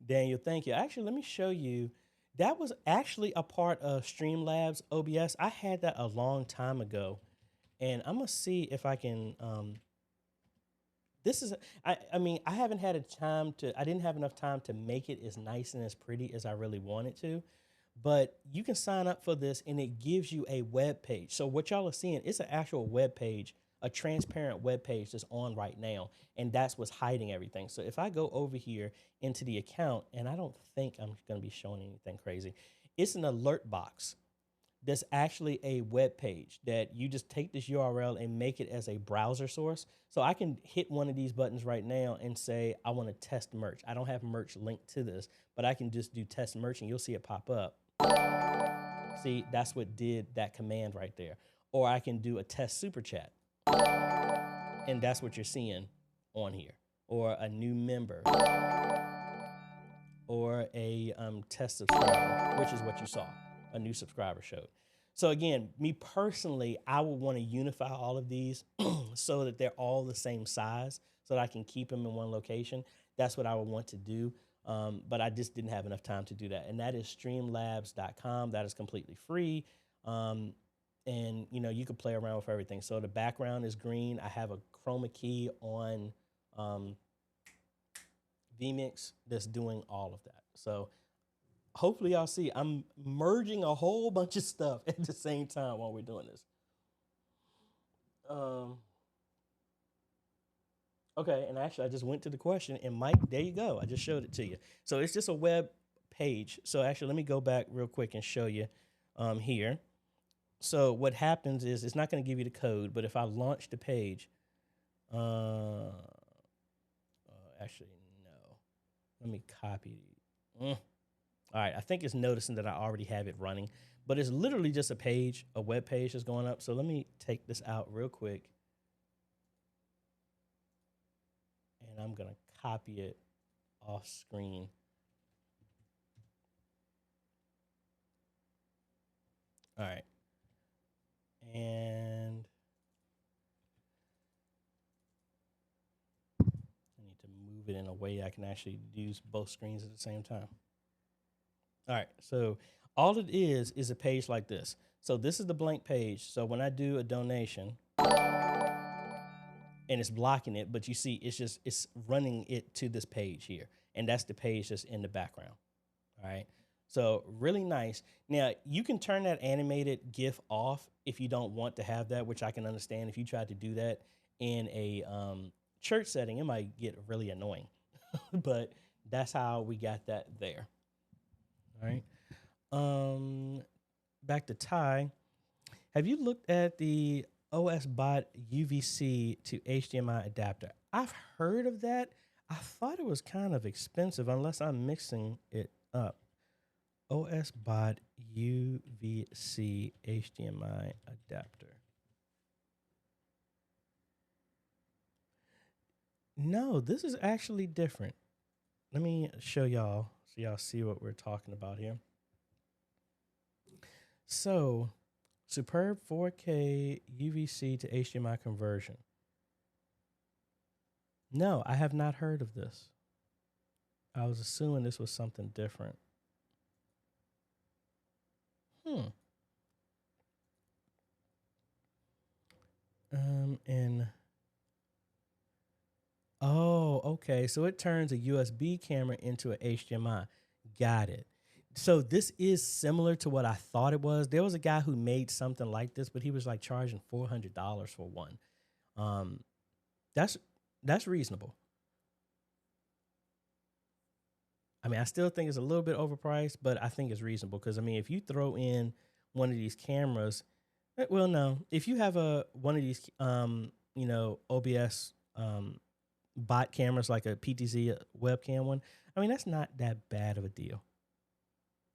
Daniel, thank you. Actually, let me show you. That was actually a part of Streamlabs OBS. I had that a long time ago, and I'm gonna see if I can. This is, I mean, I haven't had I didn't have enough time to make it as nice and as pretty as I really wanted to, but you can sign up for this and it gives you a web page. So what y'all are seeing, it's an actual web page, a transparent web page that's on right now, and that's what's hiding everything. So if I go over here into the account, and I don't think I'm going to be showing anything crazy, it's an alert box. There's actually a web page that you just take this URL and make it as a browser source. So I can hit one of these buttons right now and say, I want to test merch. I don't have merch linked to this, but I can just do test merch and you'll see it pop up. See, that's what did that command right there. Or I can do a test super chat. And that's what you're seeing on here. Or a new member. Or a test subscriber, which is what you saw. A new subscriber showed. So again, me personally, I would want to unify all of these so that they're all the same size so that I can keep them in one location. That's what I would want to do. But I just didn't have enough time to do that. And that is streamlabs.com. That is completely free. And you know, you can play around with everything. So the background is green. I have a chroma key on vMix that's doing all of that. So hopefully y'all see I'm merging a whole bunch of stuff at the same time while we're doing this. Okay, and actually I just went to the question, and Mike, there you go. I just showed it to you. So it's just a web page. So actually let me go back real quick and show you here. So what happens is it's not going to give you the code, but if I launch the page, actually, no. Let me copy. All right, I think it's noticing that I already have it running, but it's literally just a page, a web page that's going up. So let me take this out real quick. And I'm going to copy it off screen. All right. And I need to move it in a way I can actually use both screens at the same time. All right, so all it is a page like this. So this is the blank page. So when I do a donation and it's blocking it, but you see it's running it to this page here. And that's the page that's in the background. All right. So really nice. Now you can turn that animated GIF off if you don't want to have that, which I can understand. If you tried to do that in a church setting, it might get really annoying, but that's how we got that there. All right. Back to Ty. Have you looked at the OSBot UVC to HDMI adapter? I've heard of that. I thought it was kind of expensive unless I'm mixing it up. OSBot UVC HDMI adapter. No, this is actually different. Let me show y'all so y'all see what we're talking about here. So, superb 4K UVC to HDMI conversion. No, I have not heard of this. I was assuming this was something different. Oh, okay. So it turns a USB camera into an HDMI. Got it. So this is similar to what I thought it was. There was a guy who made something like this, but he was like charging $400 for one. That's reasonable. I mean, I still think it's a little bit overpriced, but I think it's reasonable because I mean, if you throw in one of these cameras, well, no, if you have one of these, OBS bot cameras like a PTZ webcam one, I mean, that's not that bad of a deal.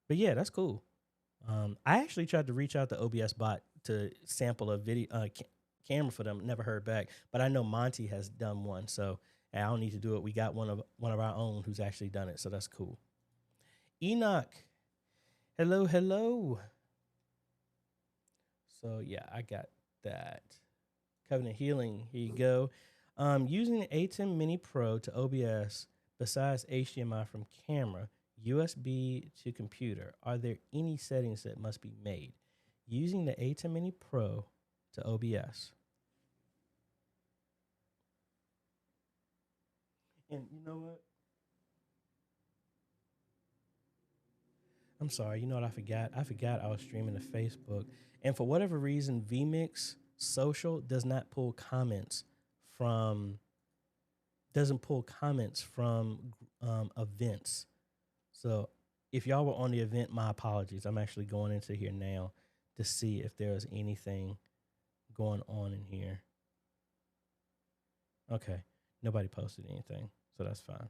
But yeah, that's cool. I actually tried to reach out to OBS bot to sample a video camera for them. Never heard back, but I know Monty has done one, so I don't need to do it. We got one of our own who's actually done it, so that's cool. Enoch, hello. So yeah, I got that. Covenant Healing, here you go. Using the ATEM Mini Pro to OBS besides HDMI from camera, USB to computer, are there any settings that must be made? Using the ATEM Mini Pro to OBS. And you know what? I'm sorry. You know what I forgot? I forgot I was streaming to Facebook. And for whatever reason, vMix Social doesn't pull comments from events. So if y'all were on the event, my apologies. I'm actually going into here now to see if there's anything going on in here. Okay. Nobody posted anything, so that's fine.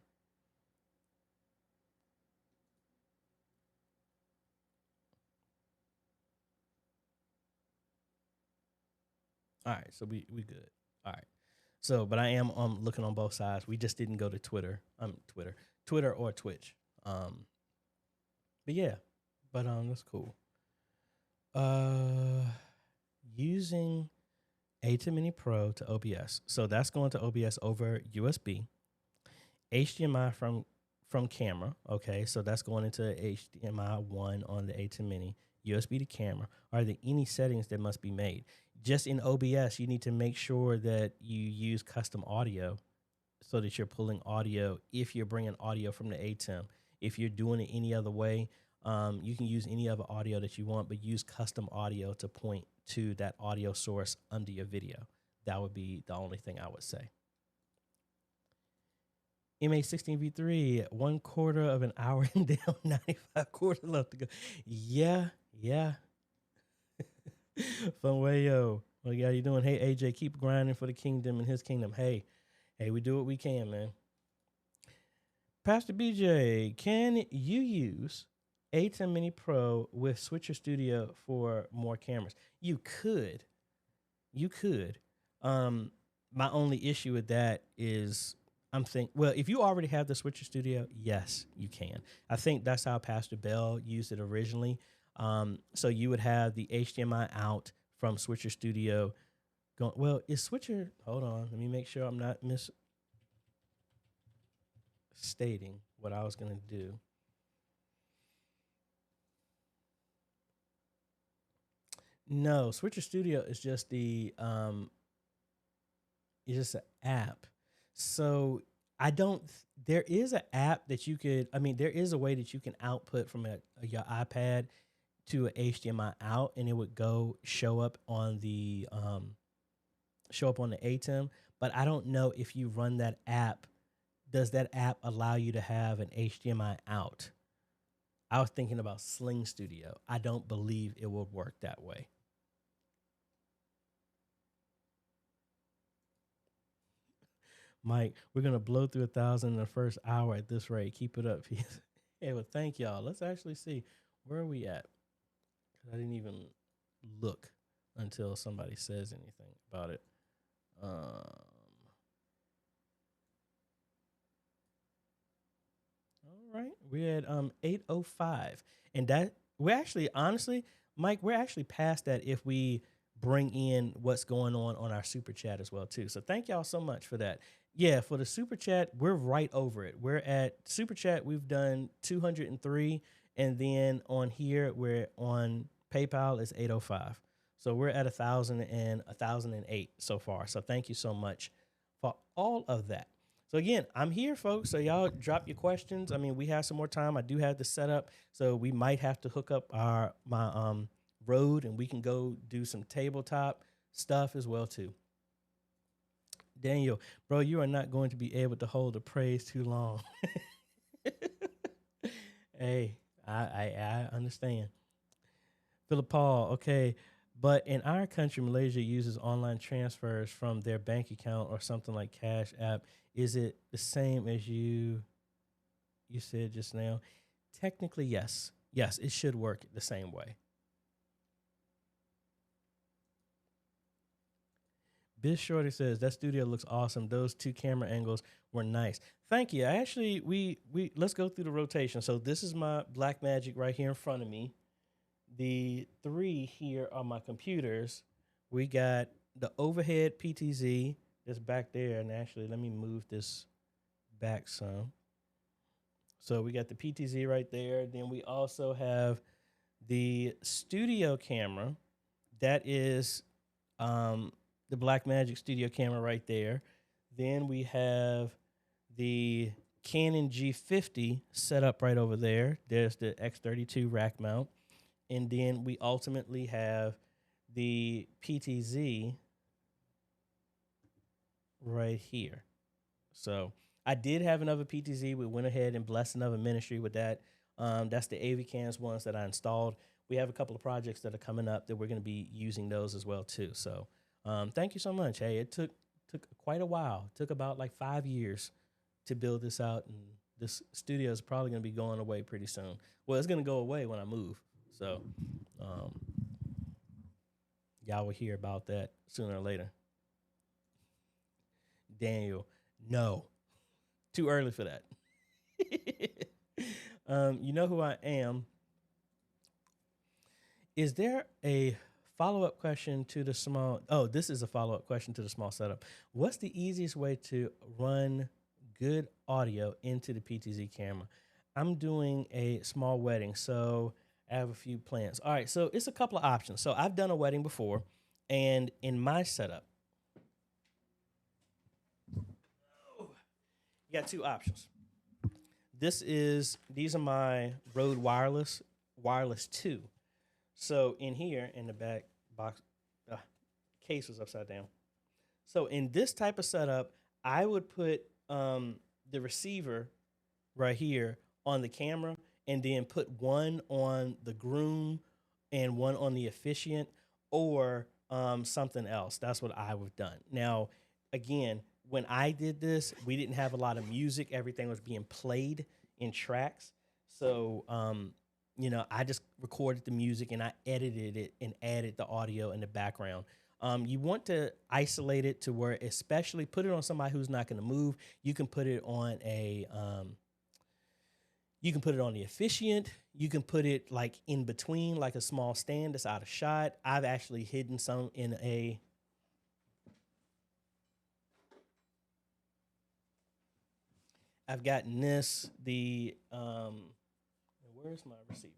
All right, so we good. All right. So, but I am looking on both sides. We just didn't go to Twitter or Twitch. But yeah, but that's cool. Using ATEM Mini Pro to OBS. So that's going to OBS over USB. HDMI from camera. Okay, so that's going into HDMI 1 on the ATEM Mini. USB to camera. Are there any settings that must be made? Just in OBS, you need to make sure that you use custom audio so that you're pulling audio if you're bringing audio from the ATEM. If you're doing it any other way, you can use any other audio that you want, but use custom audio to point to that audio source under your video. That would be the only thing I would say. MA16V3, 1/4 of an hour and down, 95 quarters left to go. Yeah. Funwayo. Well, how you doing? Hey, AJ, keep grinding for the kingdom and his kingdom. Hey, we do what we can, man. Pastor BJ, can you use ATEM Mini Pro with Switcher Studio for more cameras? You could. My only issue with that is well, if you already have the Switcher Studio, yes, you can. I think that's how Pastor Bell used it originally. So you would have the HDMI out from Switcher Studio going. Well, is Switcher, hold on, let me make sure I'm not misstating what I was going to do. No, Switcher Studio is just it's just an app. So there is an app that you could, there is a way that you can output from your iPad to an HDMI out, and it would show up on the ATEM. But I don't know if you run that app, does that app allow you to have an HDMI out? I was thinking about Sling Studio. I don't believe it will work that way. Mike, we're going to blow through 1,000 in the first hour at this rate. Keep it up. Hey, well, thank y'all. Let's actually see. Where are we at? I didn't even look until somebody says anything about it. All right. We're at 8:05. And that, we're actually, honestly, Mike, we're actually past that if we bring in what's going on our super chat as well, too. So thank y'all so much for that. Yeah, for the super chat, we're right over it. We're at super chat, we've done 203. And then on here, we're on PayPal is 805. So we're at 1,000 and 1,008 so far. So thank you so much for all of that. So again, I'm here, folks. So y'all drop your questions. We have some more time. I do have the setup, so we might have to hook up my Rode, and we can go do some tabletop stuff as well too. Daniel, bro, you are not going to be able to hold the praise too long. Hey, I understand. Philip Paul, okay. But in our country, Malaysia uses online transfers from their bank account or something like Cash App. Is it the same as you said just now? Technically, yes. Yes, it should work the same way. Biz Shorty says, that studio looks awesome. Those 2 camera angles were nice. Thank you. Actually, we let's go through the rotation. So this is my Blackmagic right here in front of me. The 3 here are my computers. We got the overhead PTZ that's back there. And actually, let me move this back some. So we got the PTZ right there. Then we also have the studio camera. That is the Blackmagic studio camera right there. Then we have the Canon G50 set up right over there. There's the X32 rack mount. And then we ultimately have the PTZ right here. So I did have another PTZ. We went ahead and blessed another ministry with that. That's the AVCams ones that I installed. We have a couple of projects that are coming up that we're going to be using those as well too. So thank you so much. Hey, it took quite a while. It took about like 5 years to build this out, and this studio is probably going to be going away pretty soon. Well, it's going to go away when I move. So y'all will hear about that sooner or later. Daniel, no. Too early for that. You know who I am. Is there a follow-up question to the small? Oh, this is a follow-up question to the small setup. What's the easiest way to run good audio into the PTZ camera? I'm doing a small wedding, so I have a few plans. All right, so it's a couple of options. So I've done a wedding before, and in my setup, You got two options. These are my Rode Wireless 2. So in here, in the back box, case was upside down. So in this type of setup, I would put the receiver right here on the camera and then put one on the groom and one on the officiant or something else. That's what I would have done. Now, again, when I did this, we didn't have a lot of music. Everything was being played in tracks. So, I just recorded the music and I edited it and added the audio in the background. You want to isolate it to where, especially put it on somebody who's not going to move. You can put it on the officiant. You can put it like in between, like a small stand that's out of shot. I've actually hidden some in I've gotten this, where's my receiver?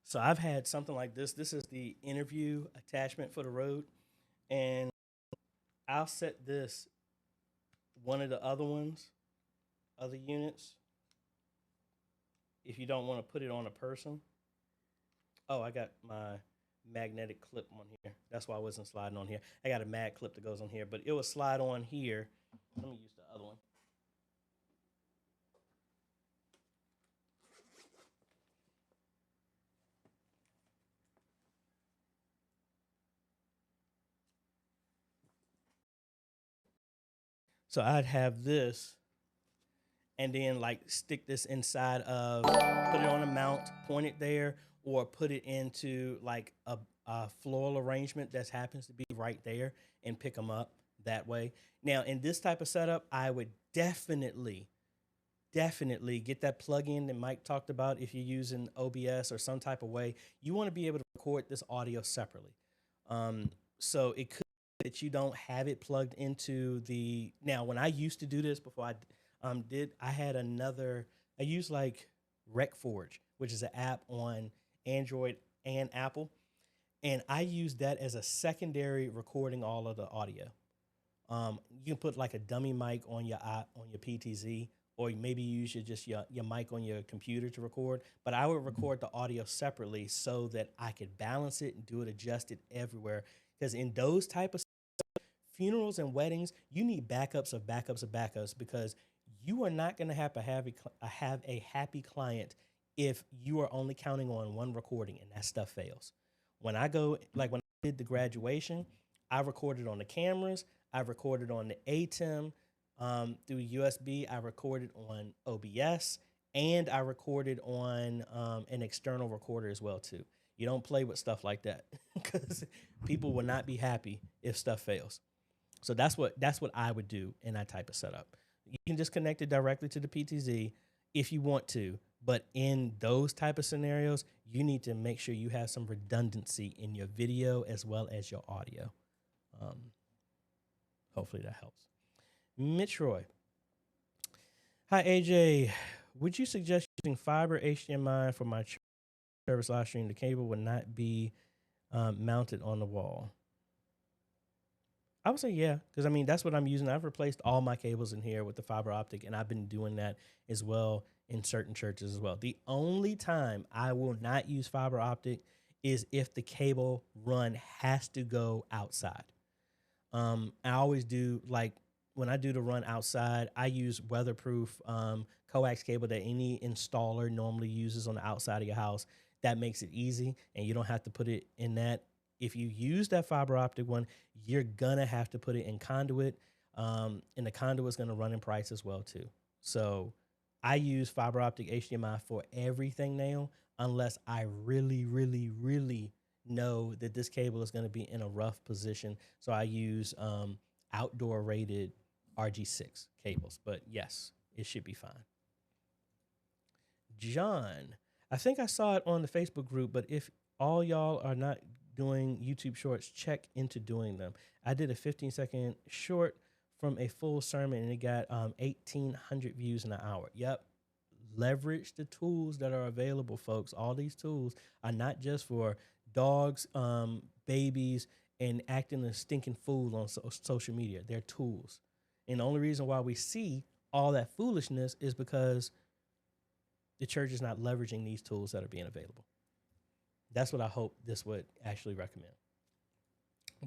So I've had something like this. This is the interview attachment for the Rode. And I'll set this, one of the other units, if you don't want to put it on a person. Oh, I got my magnetic clip on here. That's why I wasn't sliding on here. I got a mag clip that goes on here, but it will slide on here. Let me use the other one. So I'd have this and then like stick this inside of, put it on a mount, point it there, or put it into like a floral arrangement that happens to be right there and pick them up that way. Now, in this type of setup, I would definitely get that plug-in that Mike talked about. If you're using OBS or some type of way, you want to be able to record this audio separately. So it could be that you don't have it plugged into the, now when I used to do this before I used like RecForge, which is an app on Android and Apple. And I used that as a secondary recording all of the audio. You can put like a dummy mic on your PTZ, or maybe use your mic on your computer to record. But I would record the audio separately so that I could balance it and do it adjusted everywhere. Because in those type of funerals and weddings, you need backups of backups of backups, because you are not going to have a happy client if you are only counting on one recording and that stuff fails. When I did the graduation, I recorded on the cameras, I recorded on the ATEM through USB, I recorded on OBS, and I recorded on an external recorder as well too. You don't play with stuff like that because people will not be happy if stuff fails. So that's what I would do in that type of setup. You can just connect it directly to the PTZ if you want to, but in those type of scenarios, you need to make sure you have some redundancy in your video as well as your audio. Hopefully that helps. Mitch Roy. Hi, AJ. Would you suggest using fiber HDMI for my service live stream? The cable would not be mounted on the wall. I would say yeah, because I mean, that's what I'm using. I've replaced all my cables in here with the fiber optic, and I've been doing that as well in certain churches as well. The only time I will not use fiber optic is if the cable run has to go outside. I always do, like when I do the run outside, I use weatherproof coax cable that any installer normally uses on the outside of your house. That makes it easy, and you don't have to put it in that. If you use that fiber optic one, you're gonna have to put it in conduit, and the conduit's gonna run in price as well too. So I use fiber optic HDMI for everything now, unless I really, really, really know that this cable is gonna be in a rough position. So I use outdoor rated RG6 cables, but yes, it should be fine. John, I think I saw it on the Facebook group, but if all y'all are not doing YouTube shorts, check into doing them. I did a 15-second short from a full sermon, and it got 1,800 views in an hour. Yep. Leverage the tools that are available, folks. All these tools are not just for dogs, babies, and acting a stinking fool on social media. They're tools. And the only reason why we see all that foolishness is because the church is not leveraging these tools that are being available. That's what I hope this would actually recommend.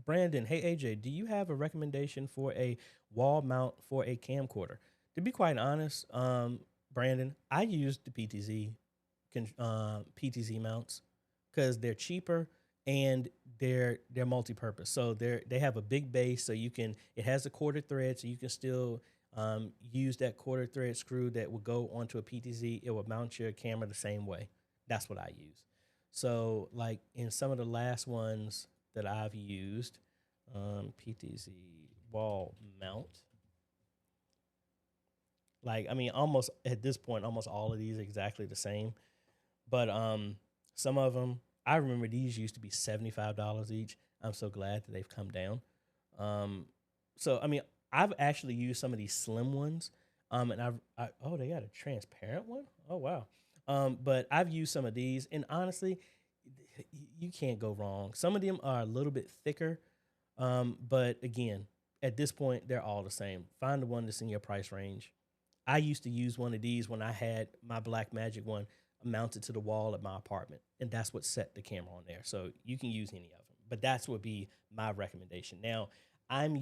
Brandon, hey AJ, do you have a recommendation for a wall mount for a camcorder? To be quite honest, Brandon, I use the PTZ mounts because they're cheaper and they're multi-purpose. So they have a big base, so it has a quarter thread, so you can still use that quarter thread screw that will go onto a PTZ. It will mount your camera the same way. That's what I use. So like in some of the last ones that I've used, PTZ wall mount. Like, I mean, almost at this point, almost all of these are exactly the same. But some of them, I remember these used to be $75 each. I'm so glad that they've come down. So, I mean, I've actually used some of these slim ones. And oh, they got a transparent one? Oh, wow. But I've used some of these. And honestly, you can't go wrong. Some of them are a little bit thicker. But again, at this point, they're all the same. Find the one that's in your price range. I used to use one of these when I had my Blackmagic one mounted to the wall at my apartment, and that's what set the camera on there. So you can use any of them, but that's would be my recommendation. Now, I'm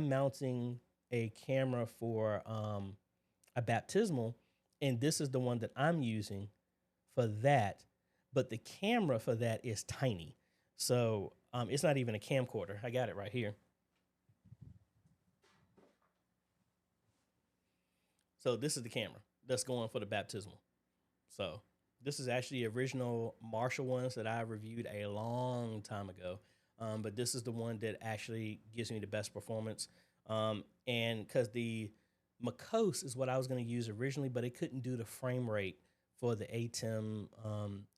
mounting a camera for a baptismal, and this is the one that I'm using for that, but the camera for that is tiny. So it's not even a camcorder. I got it right here. So this is the camera that's going for the baptismal. So this is actually the original Marshall ones that I reviewed a long time ago. But this is the one that actually gives me the best performance. And because the Makos is what I was going to use originally, but it couldn't do the frame rate for the ATEM.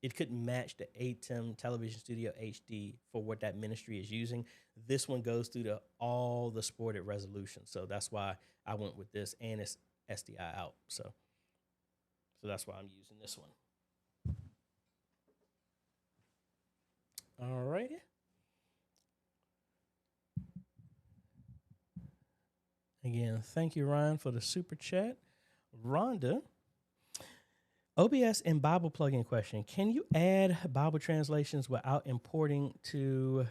It couldn't match the ATEM Television Studio HD for what that ministry is using. This one goes through all the supported resolution. So that's why I went with this, and it's SDI out. So that's why I'm using this one. All righty. Again, thank you, Ryan, for the super chat. Rhonda, OBS and Bible plugin question. Can you add Bible translations without importing to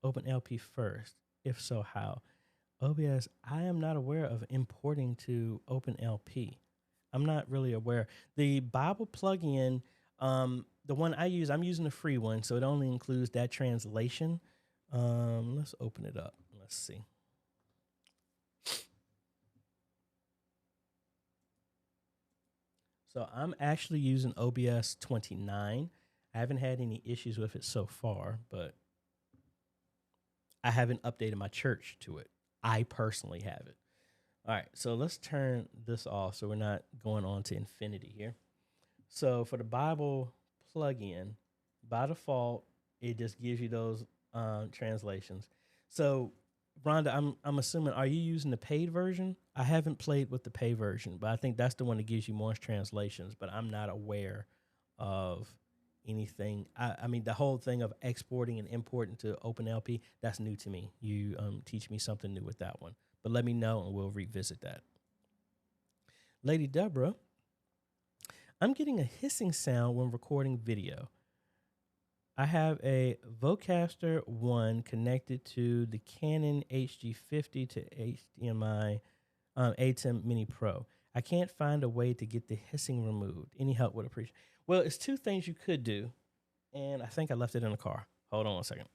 OpenLP first? If so, how? OBS, I am not aware of importing to OpenLP. I'm not really aware. The Bible plugin, the one I use, I'm using the free one, so it only includes that translation. Let's open it up. Let's see. So I'm actually using OBS 29. I haven't had any issues with it so far, but I haven't updated my church to it. I personally have it. All right, so let's turn this off so we're not going on to infinity here. So for the Bible plugin, by default, it just gives you those translations. So Rhonda, I'm assuming, are you using the paid version? I haven't played with the paid version, but I think that's the one that gives you more translations, but I'm not aware of anything. I mean, the whole thing of exporting and importing to OpenLP, that's new to me. You teach me something new with that one, but let me know and we'll revisit that. Lady Deborah, I'm getting a hissing sound when recording video. I have a Vocaster 1 connected to the Canon HG50 to HDMI ATEM Mini Pro. I can't find a way to get the hissing removed. Any help would appreciate. Well, it's two things you could do, and I think I left it in the car. Hold on a second.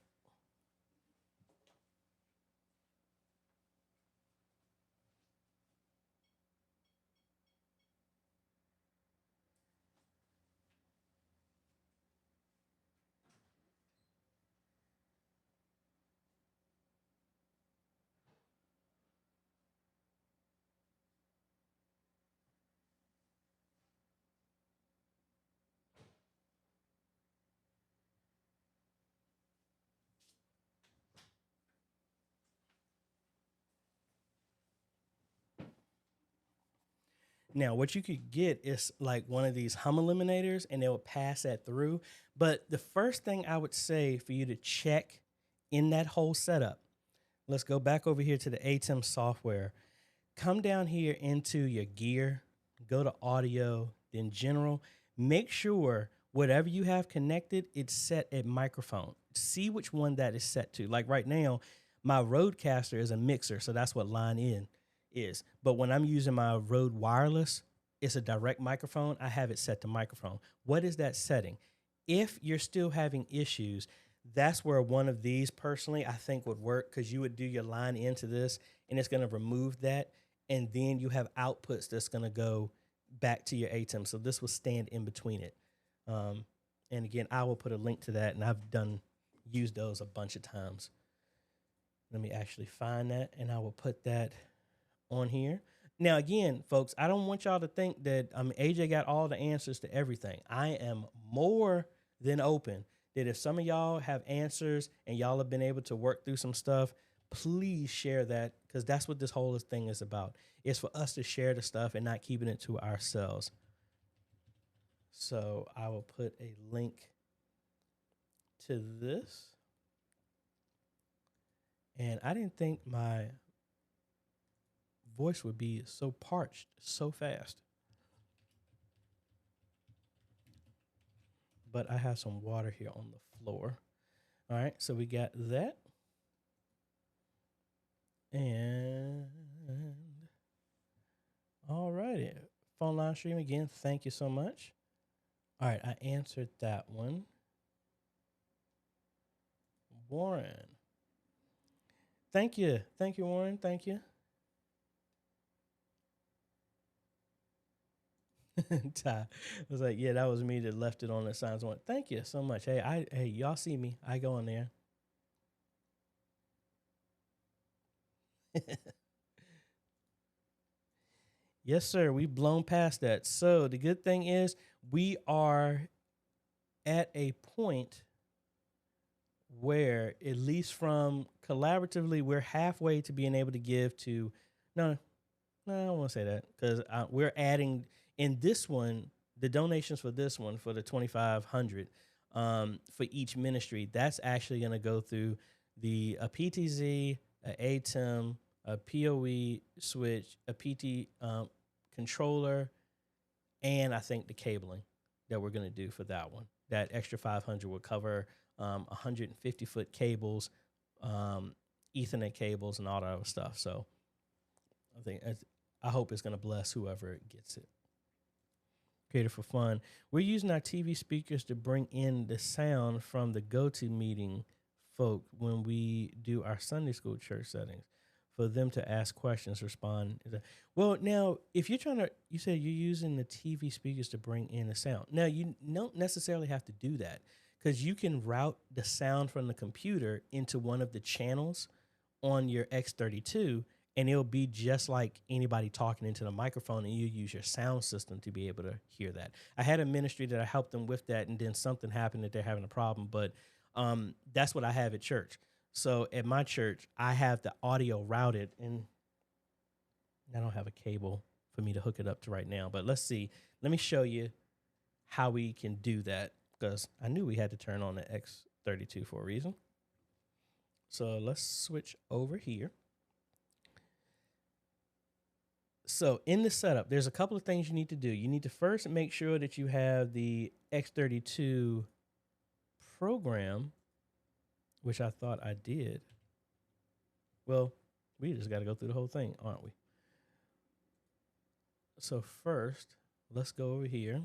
Now, what you could get is like one of these hum eliminators and they will pass that through. But the first thing I would say for you to check in that whole setup, let's go back over here to the ATEM software. Come down here into your gear, go to audio, then general. Make sure whatever you have connected, it's set at microphone. See which one that is set to. Like right now, my Rodecaster is a mixer, so that's what line in is. But when I'm using my Rode wireless, it's a direct microphone. I have it set to microphone. What is that setting? If you're still having issues, that's where one of these personally I think would work, because you would do your line into this and it's going to remove that. And then you have outputs that's going to go back to your ATEM. So this will stand in between it. And again, I will put a link to that, and I've used those a bunch of times. Let me actually find that, and I will put that on here. Now, again, folks, I don't want y'all to think that AJ got all the answers to everything. I am more than open that if some of y'all have answers and y'all have been able to work through some stuff, please share that, because that's what this whole thing is about. It's for us to share the stuff and not keeping it to ourselves. So I will put a link to this. And I didn't think my voice would be so parched so fast. But I have some water here on the floor. All right, so we got that. And all righty. Phone live stream again. Thank you so much. All right, I answered that one. Warren. Thank you. Thank you, Warren. Thank you. Ty was like, yeah, that was me that left it on the signs. One. Thank you so much. Hey, y'all see me. I go in there. Yes, sir. We've blown past that. So the good thing is we are at a point where, at least from collaboratively, we're halfway to being able to give to, no, I don't want to say that, because we're adding in this one, the donations for this one, for the 2,500 for each ministry, that's actually going to go through a PTZ, a ATEM, a PoE switch, a PT controller, and I think the cabling that we're going to do for that one. That extra 500 will cover 150-foot cables, Ethernet cables, and all that other stuff. So I hope it's going to bless whoever gets it. Created for fun. We're using our TV speakers to bring in the sound from the GoToMeeting folk when we do our Sunday school church settings, for them to ask questions, respond. Well, now, if you said you're using the TV speakers to bring in the sound. Now, you don't necessarily have to do that, because you can route the sound from the computer into one of the channels on your X32, and it'll be just like anybody talking into the microphone, and you use your sound system to be able to hear that. I had a ministry that I helped them with that, and then something happened that they're having a problem, but that's what I have at church. So at my church, I have the audio routed, and I don't have a cable for me to hook it up to right now, but let's see. Let me show you how we can do that, because I knew we had to turn on the X32 for a reason. So let's switch over here. So in the setup, there's a couple of things you need to do. You need to first make sure that you have the X32 program, which I thought I did. Well, we just got to go through the whole thing, aren't we? So first, let's go over here.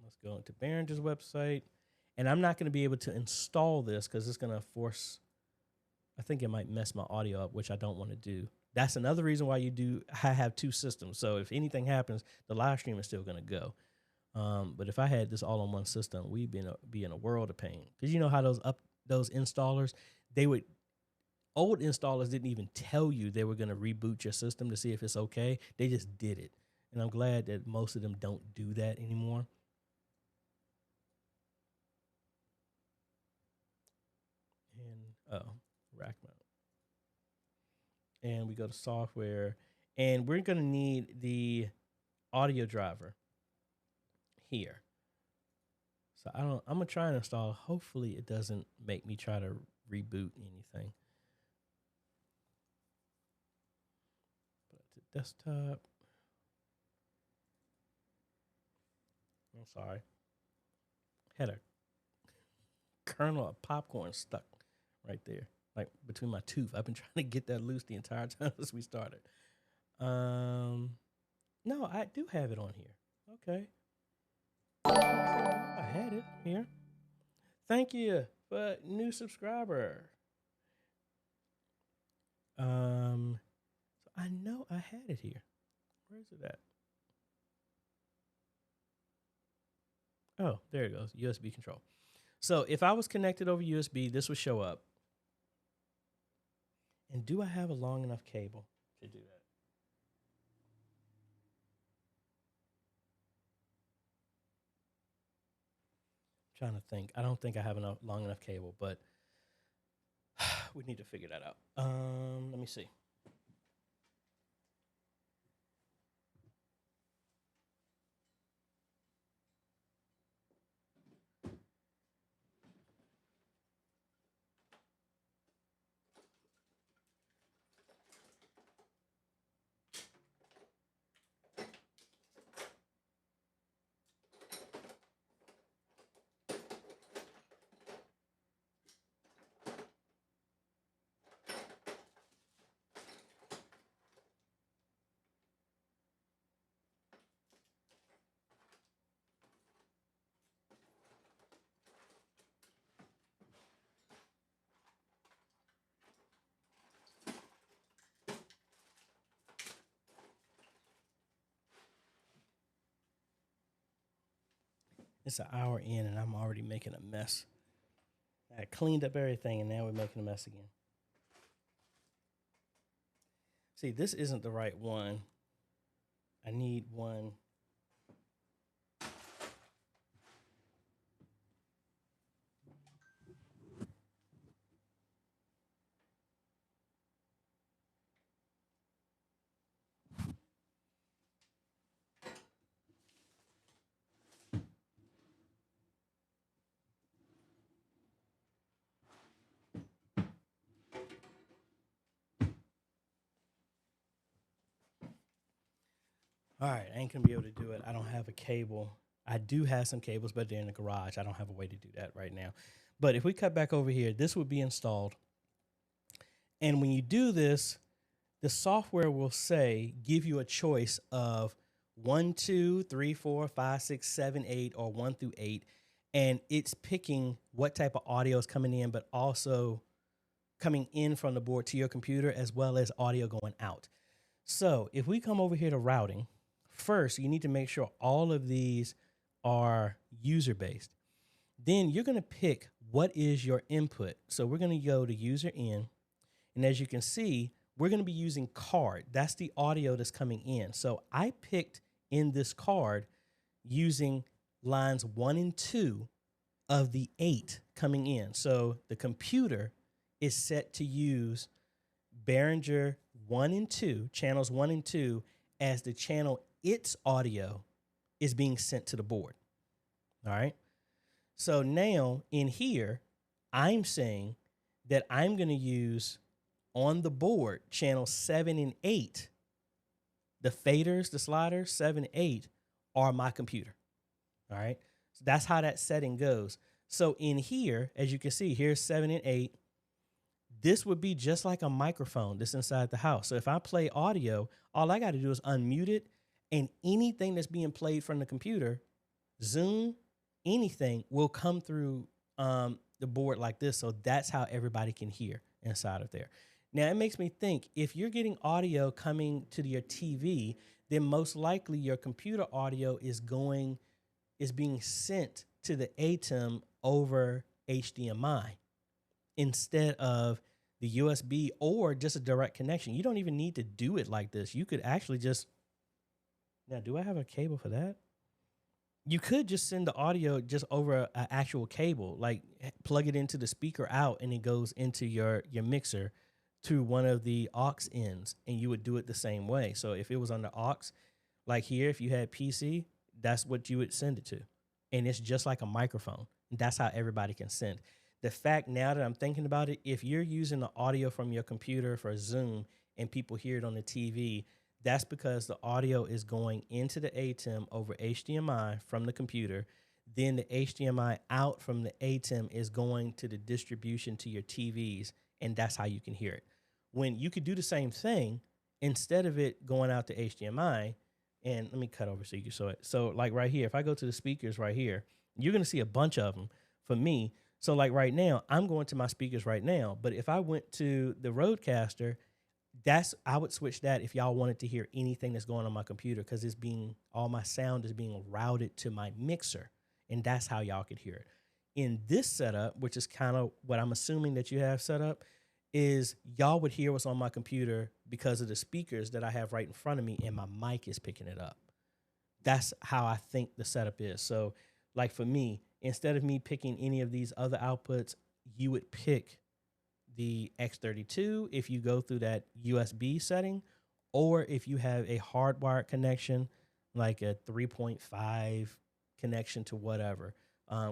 Let's go into Behringer's website. And I'm not going to be able to install this because it's going to force, I think it might mess my audio up, which I don't want to do. That's another reason why I have two systems. So if anything happens, the live stream is still going to go. But if I had this all on one system, we'd be in a world of pain. Because you know how those installers, old installers didn't even tell you they were going to reboot your system to see if it's okay. They just did it. And I'm glad that most of them don't do that anymore. And rack mount. And we go to software, And we're going to need the audio driver here. So I'm going to try and install. Hopefully it doesn't make me try to reboot anything. But to desktop. I'm sorry. Had a kernel of popcorn stuck right there, like between my tooth. I've been trying to get that loose the entire time since we started. No, I do have it on here. Okay. I had it here. Thank you for new subscriber. So I know I had it here. Where is it at? Oh, there it goes. USB control. So if I was connected over USB, this would show up. And do I have a long enough cable to do that? I'm trying to think. I don't think I have enough long enough cable, but we need to figure that out. Let me see. It's an hour in and I'm already making a mess. I cleaned up everything and now we're making a mess again. See, this isn't the right one. I need one. All right, I ain't gonna be able to do it. I don't have a cable. I do have some cables, but they're in the garage. I don't have a way to do that right now. But if we cut back over here, this would be installed. And when you do this, the software will say, give you a choice of 1, 2, 3, 4, 5, 6, 7, 8, or 1 through 8. And it's picking what type of audio is coming in, but also coming in from the board to your computer, as well as audio going out. So if we come over here to routing, first, you need to make sure all of these are user-based. Then you're going to pick what is your input. So we're going to go to user in. And as you can see, we're going to be using card. That's the audio that's coming in. So I picked in this card using lines 1 and 2 of the 8 coming in. So the computer is set to use Behringer 1 and 2, channels 1 and 2, as the channel its audio is being sent to the board. All right. So now in here, I'm saying that I'm going to use on the board channel 7 and 8. The faders, the sliders, 7 and 8 are my computer. All right. So that's how that setting goes. So in here, as you can see, here's 7 and 8. This would be just like a microphone that's inside the house. So if I play audio, all I got to do is unmute it, and anything that's being played from the computer, Zoom, anything will come through the board like this. So that's how everybody can hear inside of there. Now, it makes me think, if you're getting audio coming to your TV, then most likely your computer audio is being sent to the ATEM over HDMI instead of the USB or just a direct connection. You don't even need to do it like this. You could actually just, now, do I have a cable for that? You could just send the audio just over an actual cable, like plug it into the speaker out and it goes into your mixer to one of the aux ends, and you would do it the same way. So if it was on the aux, like here, if you had PC, that's what you would send it to. And it's just like a microphone. That's how everybody can send. The fact now that I'm thinking about it, if you're using the audio from your computer for Zoom and people hear it on the TV, that's because the audio is going into the ATEM over HDMI from the computer. Then the HDMI out from the ATEM is going to the distribution to your TVs, and that's how you can hear it. When you could do the same thing, instead of it going out to HDMI, and let me cut over so you can show it. So like right here, if I go to the speakers right here, you're going to see a bunch of them for me. So like right now, I'm going to my speakers right now. But if I went to the Rodecaster, I would switch that if y'all wanted to hear anything that's going on my computer, because all my sound is being routed to my mixer. And that's how y'all could hear it. In this setup, which is kind of what I'm assuming that you have set up, is y'all would hear what's on my computer because of the speakers that I have right in front of me, and my mic is picking it up. That's how I think the setup is. So like for me, instead of me picking any of these other outputs, you would pick the X32 if you go through that USB setting, or if you have a hardwired connection, like a 3.5 connection to whatever,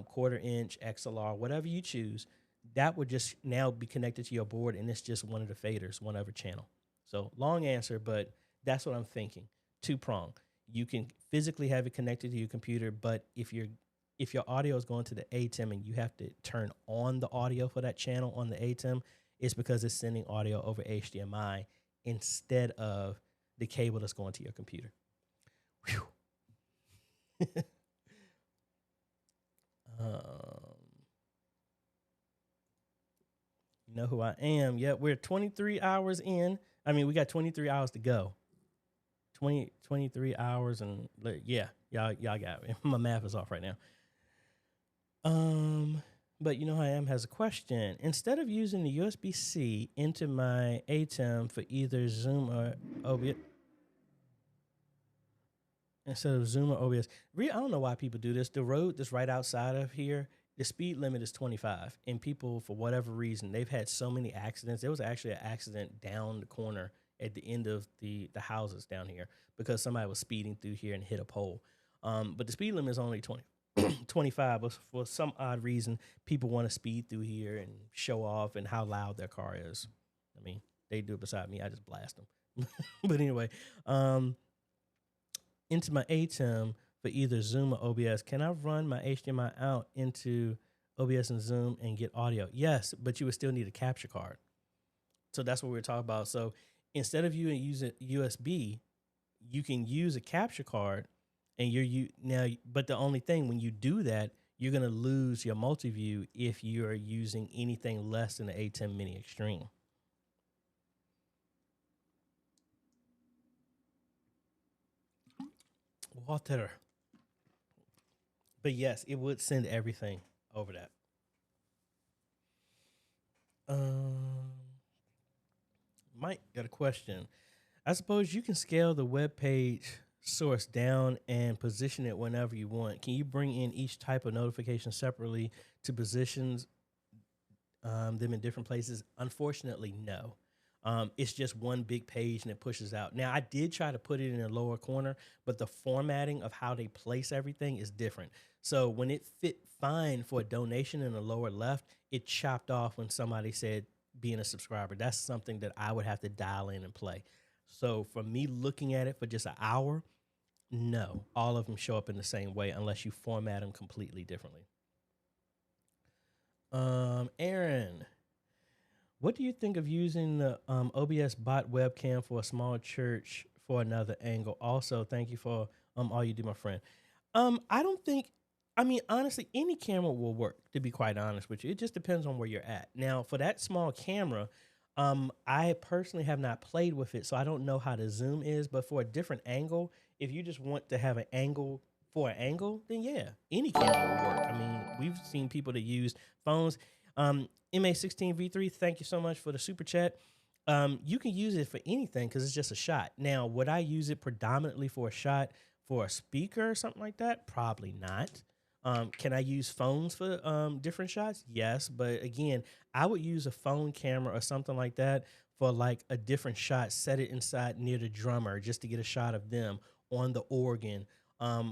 quarter-inch XLR, whatever you choose, that would just now be connected to your board, and it's just one of the faders, one other channel. So long answer, but that's what I'm thinking. Two-prong. You can physically have it connected to your computer, but if your audio is going to the ATEM and you have to turn on the audio for that channel on the ATEM, it's because it's sending audio over HDMI instead of the cable that's going to your computer. Whew. You know who I am. Yep, we're 23 hours in. I mean, we got 23 hours to go. 23 hours, and yeah, y'all got me. My math is off right now. But you know who I am has a question. Instead of using the USB-C into my ATEM for either Zoom or OBS, instead of Zoom or OBS, I don't know why people do this. The road that's right outside of here, the speed limit is 25, and people, for whatever reason, they've had so many accidents. There was actually an accident down the corner at the end of the houses down here because somebody was speeding through here and hit a pole. But the speed limit is only 25, but for some odd reason, people want to speed through here and show off and how loud their car is. I mean, they do it beside me. I just blast them. But anyway, into my ATEM for either Zoom or OBS, can I run my HDMI out into OBS and Zoom and get audio? Yes, but you would still need a capture card. So that's what we're talking about. So instead of you using USB, you can use a capture card, and but the only thing, when you do that, you're going to lose your multi-view if you're using anything less than the A10 Mini Extreme. Water. But yes, it would send everything over that. Mike got a question. I suppose you can scale the web page source down and position it whenever you want. Can you bring in each type of notification separately to positions them in different places? Unfortunately, no. It's just one big page and it pushes out. Now, I did try to put it in the lower corner, but the formatting of how they place everything is different. So when it fit fine for a donation in the lower left, it chopped off when somebody said being a subscriber. That's something that I would have to dial in and play. So for me looking at it for just an hour, no, all of them show up in the same way unless you format them completely differently. Aaron, what do you think of using the OBS bot webcam for a small church for another angle? Also, thank you for all you do, my friend. I mean, honestly, any camera will work, to be quite honest with you. It just depends on where you're at. Now, for that small camera, I personally have not played with it, so I don't know how the zoom is. But for a different angle, if you just want to have an angle for an angle, then yeah, any camera will work. I mean, we've seen people that use phones. MA16V3, thank you so much for the super chat. You can use it for anything because it's just a shot. Now, would I use it predominantly for a shot for a speaker or something like that? Probably not. Can I use phones for different shots? Yes, but again, I would use a phone camera or something like that for like a different shot. Set it inside near the drummer just to get a shot of them on the organ.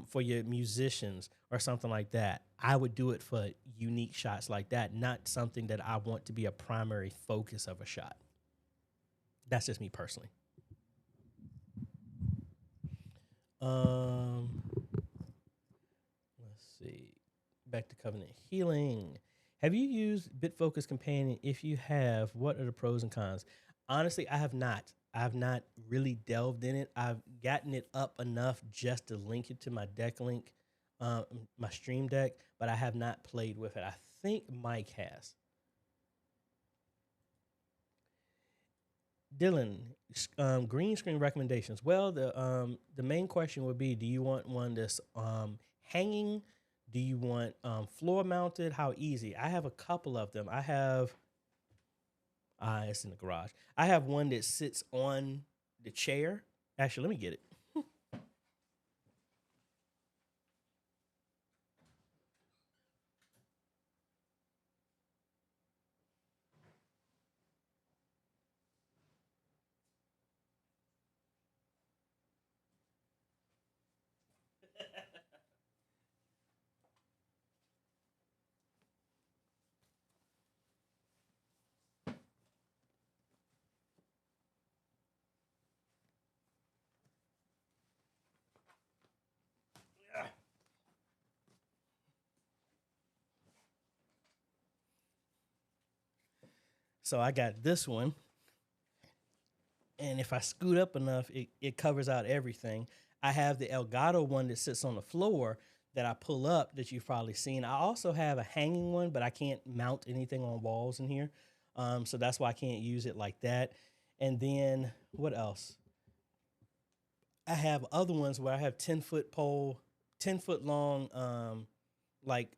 For your musicians or something like that, I would do it for unique shots like that, not something that I want to be a primary focus of a shot. That's just me personally. Um, let's see. Back to Covenant Healing. Have you used BitFocus Companion? If you have, what are the pros and cons? Honestly, I have not. I have not really delved in it. I've gotten it up enough just to link it to my deck link, my stream deck, but I have not played with it. I think Mike has. Dylan, green screen recommendations. Well, the main question would be: do you want one that's hanging? Do you want floor mounted? How easy? I have a couple of them. I have. It's in the garage. I have one that sits on the chair. Actually, let me get it. So I got this one, and if I scoot up enough, it covers out everything. I have the Elgato one that sits on the floor that I pull up that you've probably seen. I also have a hanging one, but I can't mount anything on walls in here. So that's why I can't use it like that. And then what else? I have other ones where I have 10-foot pole, 10-foot long, like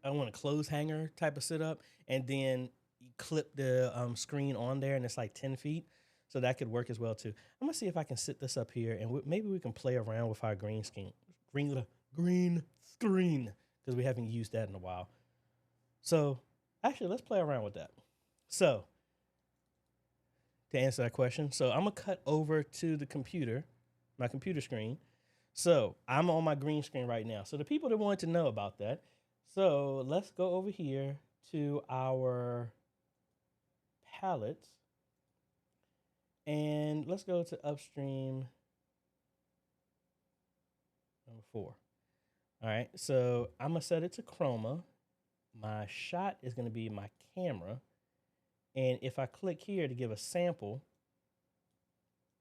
I want a clothes hanger type of setup, and then you clip the screen on there, and it's like 10 feet. So that could work as well too. I'm gonna see if I can sit this up here, and maybe we can play around with our green screen, because we haven't used that in a while. So actually, let's play around with that. So to answer that question, so I'm gonna cut over to the computer, my computer screen. So I'm on my green screen right now. So the people that wanted to know about that, so let's go over here to our palettes, and let's go to upstream number 4. All right, so I'm gonna set it to chroma. My shot is gonna be my camera. And if I click here to give a sample,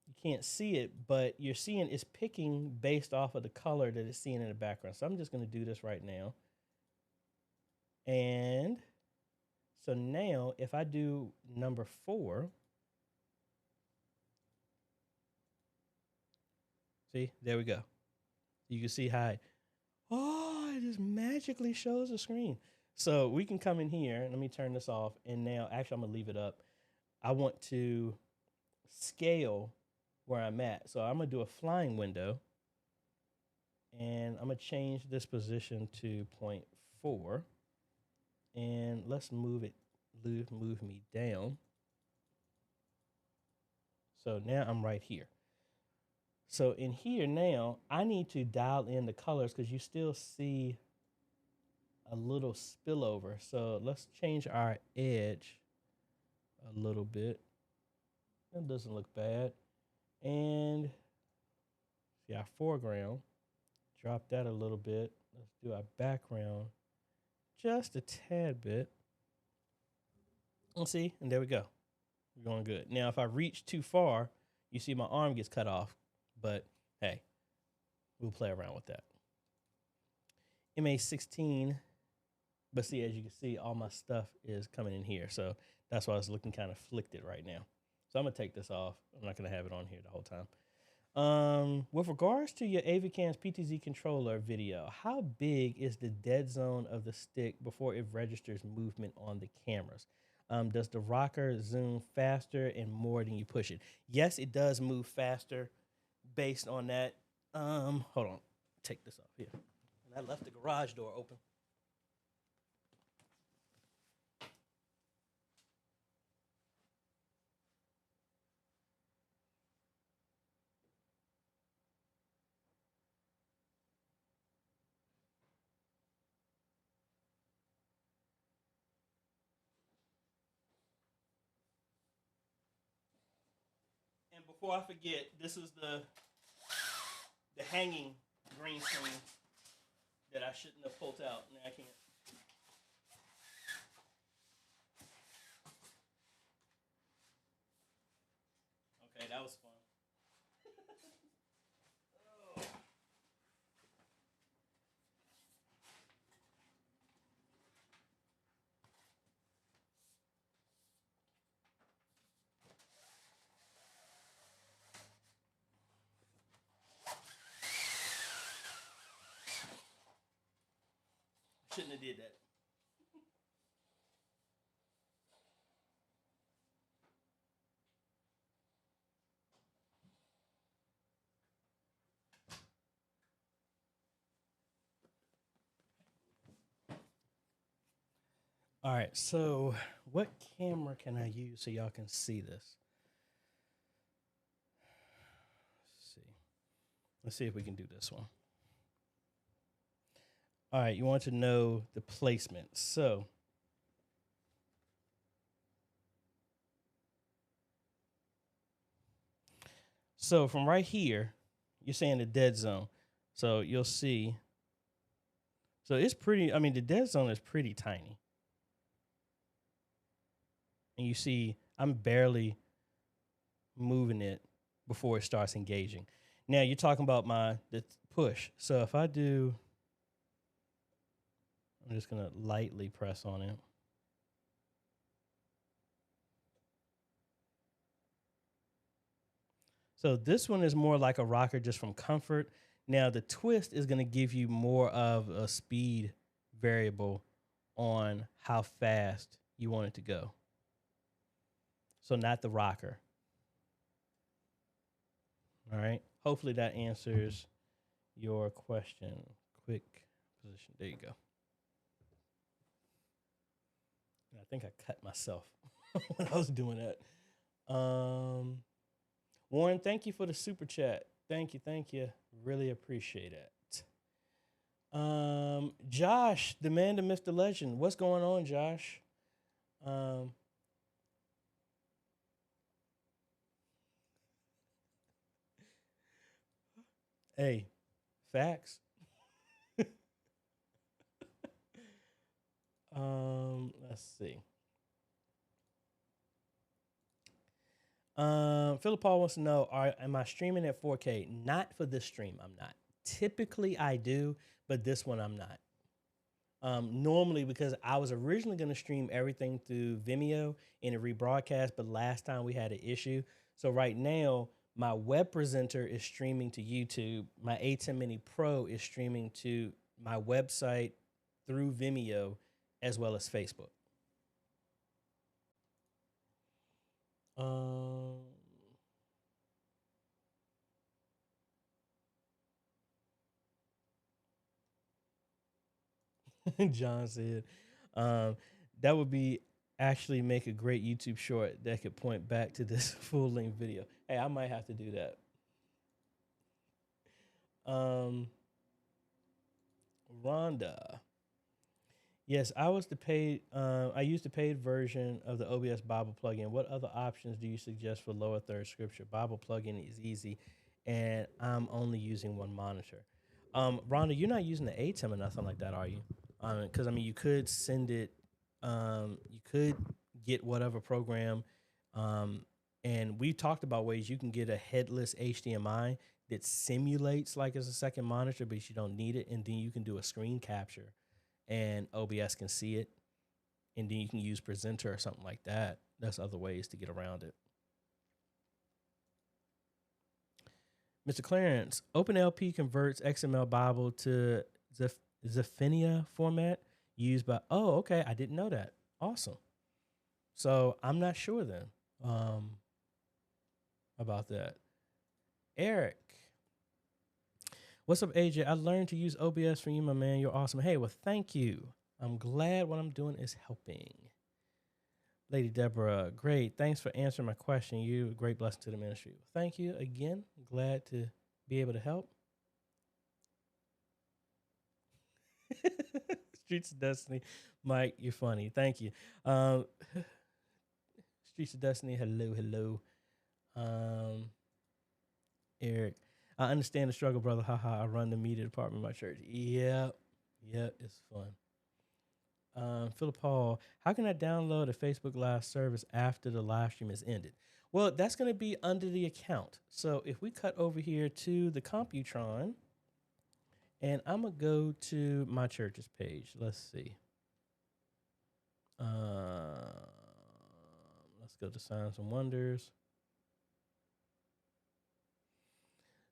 you can't see it, but you're seeing it's picking based off of the color that it's seeing in the background. So I'm just gonna do this right now. And so now if I do number 4, see, there we go. You can see how it just magically shows the screen. So we can come in here, let me turn this off, and now actually I'm gonna leave it up. I want to scale where I'm at. So I'm gonna do a flying window, and I'm gonna change this position to 0.4, and let's move me down. So now I'm right here. So in here now, I need to dial in the colors because you still see a little spillover. So let's change our edge a little bit. That doesn't look bad. And see our foreground, drop that a little bit. Let's do our background just a tad bit. And see, and there we go. We're going good. Now, if I reach too far, you see my arm gets cut off. But hey, we'll play around with that. MA16. But see, as you can see, all my stuff is coming in here. So that's why it's looking kind of flicked right now. So I'm going to take this off. I'm not going to have it on here the whole time. With regards to your AVCAM's PTZ controller video, how big is the dead zone of the stick before it registers movement on the cameras? Does the rocker zoom faster and more than you push it? Yes, it does move faster based on that. Hold on. Take this off here. And I left the garage door open. And before I forget, this is the hanging green screen that I shouldn't have pulled out. Now I can't. Okay, that was fun. Oh. Shouldn't have did that. All right, so what camera can I use so y'all can see this? Let's see if we can do this one. All right, you want to know the placement. So from right here, you're saying the dead zone. So you'll see. So it's pretty, I mean, the dead zone is pretty tiny. And you see, I'm barely moving it before it starts engaging. Now you're talking about the push. So if I do, I'm just gonna lightly press on it. So this one is more like a rocker just from comfort. Now the twist is gonna give you more of a speed variable on how fast you want it to go. So not the rocker. All right. Hopefully that answers your question. Quick position. There you go. I think I cut myself when I was doing that. Warren, thank you for the super chat. Thank you. Really appreciate it. Josh, the man, the myth, the legend. What's going on, Josh? Hey, facts. Let's see. Philip Paul wants to know, am I streaming at 4K? Not for this stream, I'm not. Typically I do, but this one I'm not. Normally, because I was originally going to stream everything through Vimeo in a rebroadcast, but last time we had an issue. So right now, my web presenter is streaming to YouTube. My A10 Mini Pro is streaming to my website through Vimeo as well as Facebook. John said, that would be actually make a great YouTube short that could point back to this full length video. Hey, I might have to do that. Rhonda. Yes, I used the paid version of the OBS Bible plugin. What other options do you suggest for lower third scripture? Bible plugin is easy, and I'm only using one monitor. Rhonda, you're not using the ATEM or nothing like that, are you? Because I mean, you could send it. You could get whatever program, and we talked about ways you can get a headless HDMI that simulates like it's a second monitor, but you don't need it, and then you can do a screen capture and OBS can see it, and then you can use Presenter or something like that. That's other ways to get around it. Mr. Clarence, OpenLP converts XML Bible to Zephania format used by, oh, okay, I didn't know that. Awesome. So I'm not sure then about that. Eric, What's up, AJ? I learned to use OBS from you, my man. You're awesome. Hey, well, thank you. I'm glad what I'm doing is helping. Lady Deborah, great. Thanks for answering my question. You a great blessing to the ministry. Thank you again. Glad to be able to help. Streets of Destiny. Mike, you're funny. Thank you. Um, Streets of Destiny, hello, hello. Eric, I understand the struggle, brother. Haha, I run the media department of my church. Yep, it's fun. Philip Paul, how can I download a Facebook Live service after the live stream is ended? Well, that's going to be under the account. So if we cut over here to the Computron, and I'm going to go to my church's page. Let's see. Let's go to Signs and Wonders.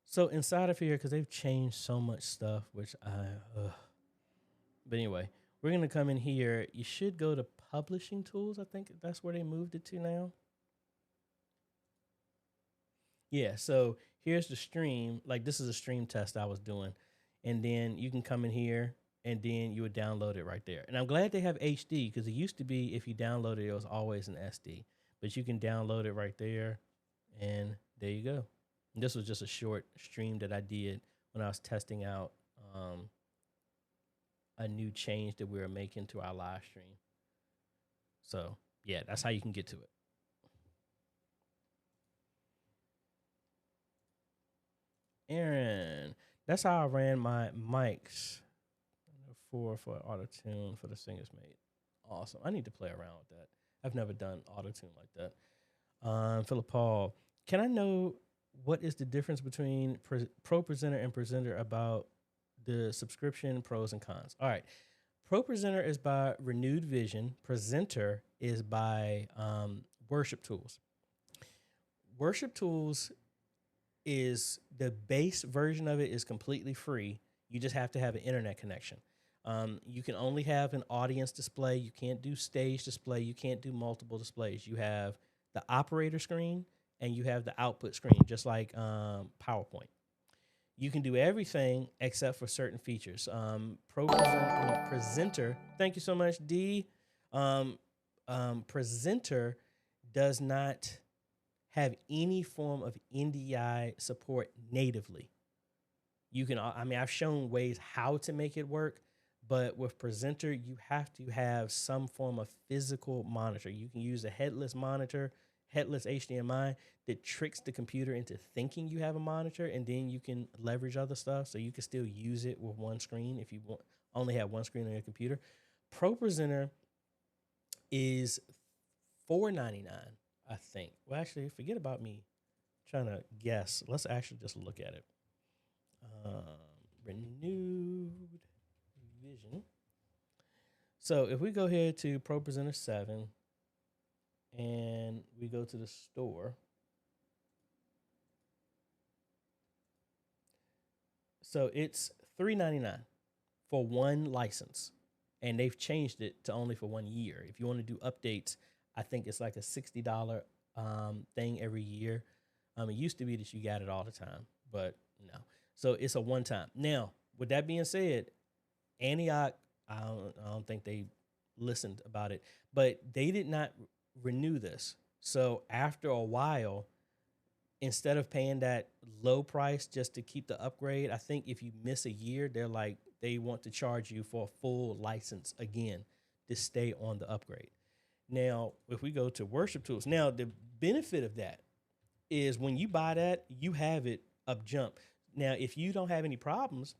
So inside of here, because they've changed so much stuff, which but anyway, we're going to come in here. You should go to Publishing Tools. I think that's where they moved it to now. Yeah, so here's the stream. Like, this is a stream test I was doing. And then you can come in here, and then you would download it right there. And I'm glad they have HD, because it used to be if you downloaded it, it was always an SD. But you can download it right there, and there you go. And this was just a short stream that I did when I was testing out a new change that we were making to our live stream. So, yeah, that's how you can get to it. Aaron, that's how I ran my mics for auto-tune for the Singers Mate. Awesome. I need to play around with that. I've never done auto-tune like that. Philip Paul, can I know what is the difference between Pro Presenter and Presenter about the subscription pros and cons? All right. Pro Presenter is by Renewed Vision. Presenter is by Worship Tools. Worship Tools is the base version of it is completely free. You just have to have an internet connection. You can only have an audience display. You can't do stage display. You can't do multiple displays. You have the operator screen and you have the output screen, just like PowerPoint. You can do everything except for certain features. Presenter, thank you so much, D. Presenter does not have any form of NDI support natively. You can, I've shown ways how to make it work, but with Presenter, you have to have some form of physical monitor. You can use a headless monitor, headless HDMI that tricks the computer into thinking you have a monitor, and then you can leverage other stuff so you can still use it with one screen if you only have one screen on your computer. Pro Presenter is $4.99, I think. Well, actually, forget about me trying to guess. Let's actually just look at it. Renewed Vision. So if we go here to Pro Presenter 7 and we go to the store, so it's $3.99 for one license, and they've changed it to only for 1 year. If you want to do updates, I think it's like a $60 thing every year. It used to be that you got it all the time, but no. So it's a one-time. Now, with that being said, Antioch, I don't think they listened about it, but they did not renew this. So after a while, instead of paying that low price just to keep the upgrade, I think if you miss a year, they want to charge you for a full license again to stay on the upgrade. Now, if we go to Worship Tools, now the benefit of that is when you buy that, you have it up jump. Now, if you don't have any problems,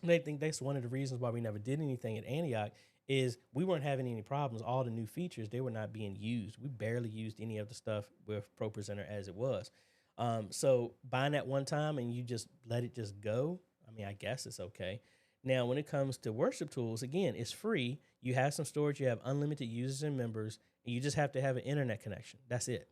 they think that's one of the reasons why we never did anything at Antioch is we weren't having any problems. All the new features, they were not being used. We barely used any of the stuff with Pro Presenter as it was. So buying that one time and you just let it just go, I guess it's okay. Now, when it comes to Worship Tools, again, it's free. You have some storage. You have unlimited users and members, and you just have to have an internet connection. That's it.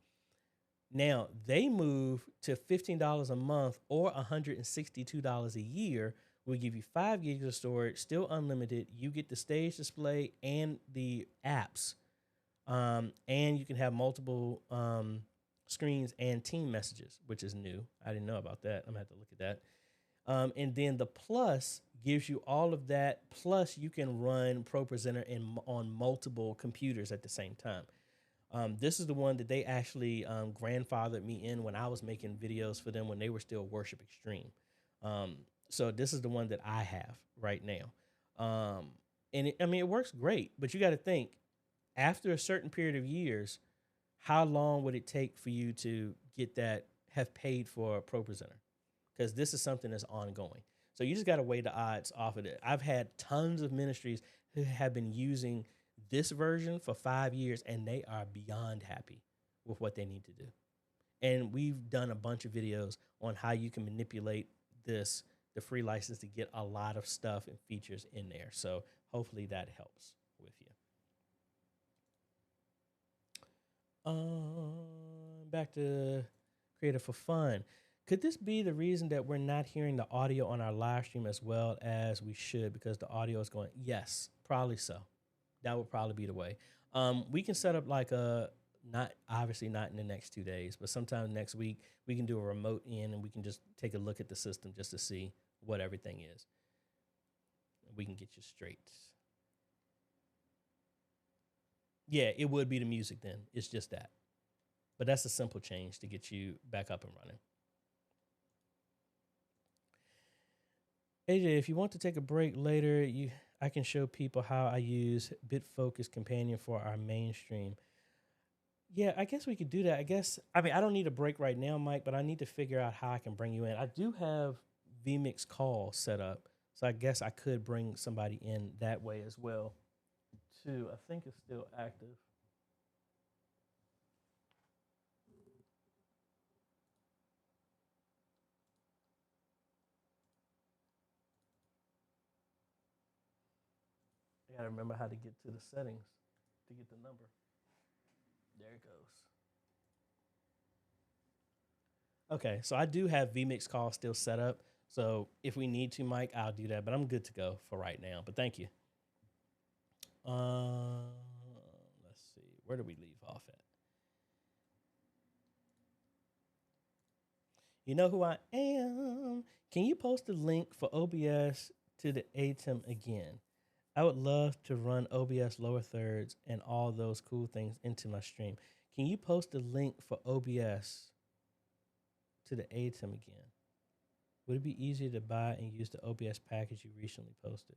Now, they move to $15 a month or $162 a year. We'll give you 5 gigs of storage, still unlimited. You get the stage display and the apps. And you can have multiple screens and team messages, which is new. I didn't know about that. I'm going to have to look at that. And then the plus gives you all of that. Plus, you can run ProPresenter on multiple computers at the same time. This is the one that they actually grandfathered me in when I was making videos for them when they were still Worship Extreme. So this is the one that I have right now. And I mean, it works great, but you got to think after a certain period of years, how long would it take for you to get that, have paid for a ProPresenter? Because this is something that's ongoing. So you just got to weigh the odds off of it. I've had tons of ministries who have been using this version for 5 years, and they are beyond happy with what they need to do. And we've done a bunch of videos on how you can manipulate the free license to get a lot of stuff and features in there. So hopefully that helps with you. Back to Creative for Fun. Could this be the reason that we're not hearing the audio on our live stream as well as we should because the audio is going? Yes, probably so. That would probably be the way. We can set up like obviously not in the next 2 days, but sometime next week we can do a remote in and we can just take a look at the system just to see what everything is. We can get you straight. Yeah, it would be the music then. It's just that. But that's a simple change to get you back up and running. AJ, if you want to take a break later, I can show people how I use BitFocus Companion for our mainstream. Yeah, I guess we could do that. I mean, I don't need a break right now, Mike, but I need to figure out how I can bring you in. I do have vMix call set up, so I guess I could bring somebody in that way as well, too. I think it's still active. I gotta remember how to get to the settings to get the number. There it goes. Okay, so I do have vMix call still set up. So if we need to, Mike, I'll do that. But I'm good to go for right now. But thank you. Let's see. Where do we leave off at? You know who I am. Can you post a link for OBS to the ATEM again? I would love to run OBS lower thirds and all those cool things into my stream. Can you post a link for OBS to the ATEM again? Would it be easier to buy and use the OBS package you recently posted?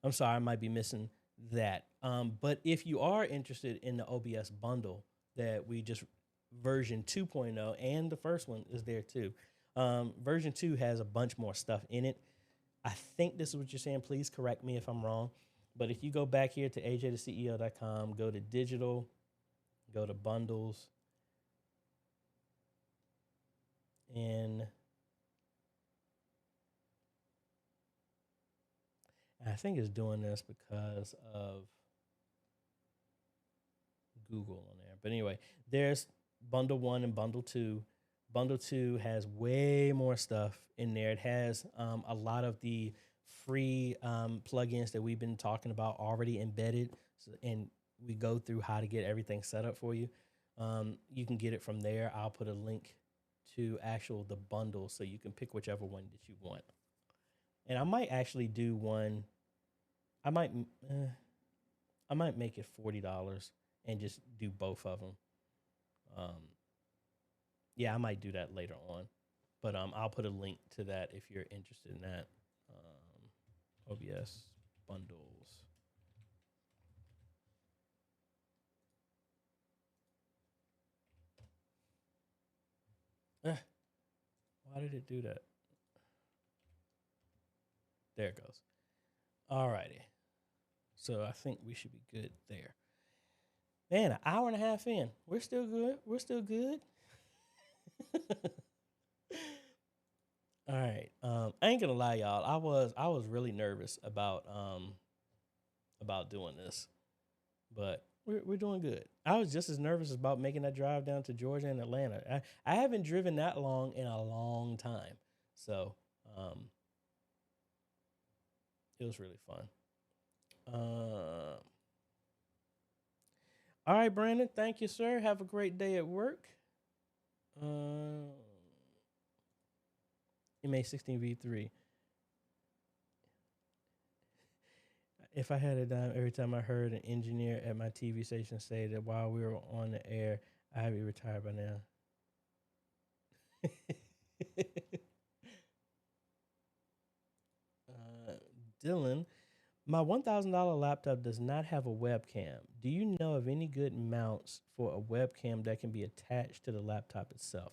I'm sorry, I might be missing that. But if you are interested in the OBS bundle that we just version 2.0, and the first one is there too. Version 2 has a bunch more stuff in it. I think this is what you're saying. Please correct me if I'm wrong. But if you go back here to AJaytheCEO.com, go to digital, go to bundles, and I think it's doing this because of Google on there. But anyway, there's bundle 1 and bundle 2. Bundle 2 has way more stuff in there. It has a lot of the free plugins that we've been talking about already embedded. And we go through how to get everything set up for you. You can get it from there. I'll put a link to the bundle so you can pick whichever one that you want. And I might actually do one. I might make it $40 and just do both of them. Yeah, I might do that later on, but I'll put a link to that if you're interested in that. OBS bundles. Why did it do that? There it goes. All righty. So I think we should be good there. Man, an hour and a half in. We're still good. We're still good. All right. I ain't gonna lie, y'all. I was really nervous about doing this, but we're doing good. I was just as nervous about making that drive down to Georgia and Atlanta. I haven't driven that long in a long time, so it was really fun. All right, Brandon. Thank you, sir. Have a great day at work. MA16V3. If I had a dime every time I heard an engineer at my TV station say that while we were on the air, I'd be retired by now. Dylan, my $1,000 laptop does not have a webcam. Do you know of any good mounts for a webcam that can be attached to the laptop itself?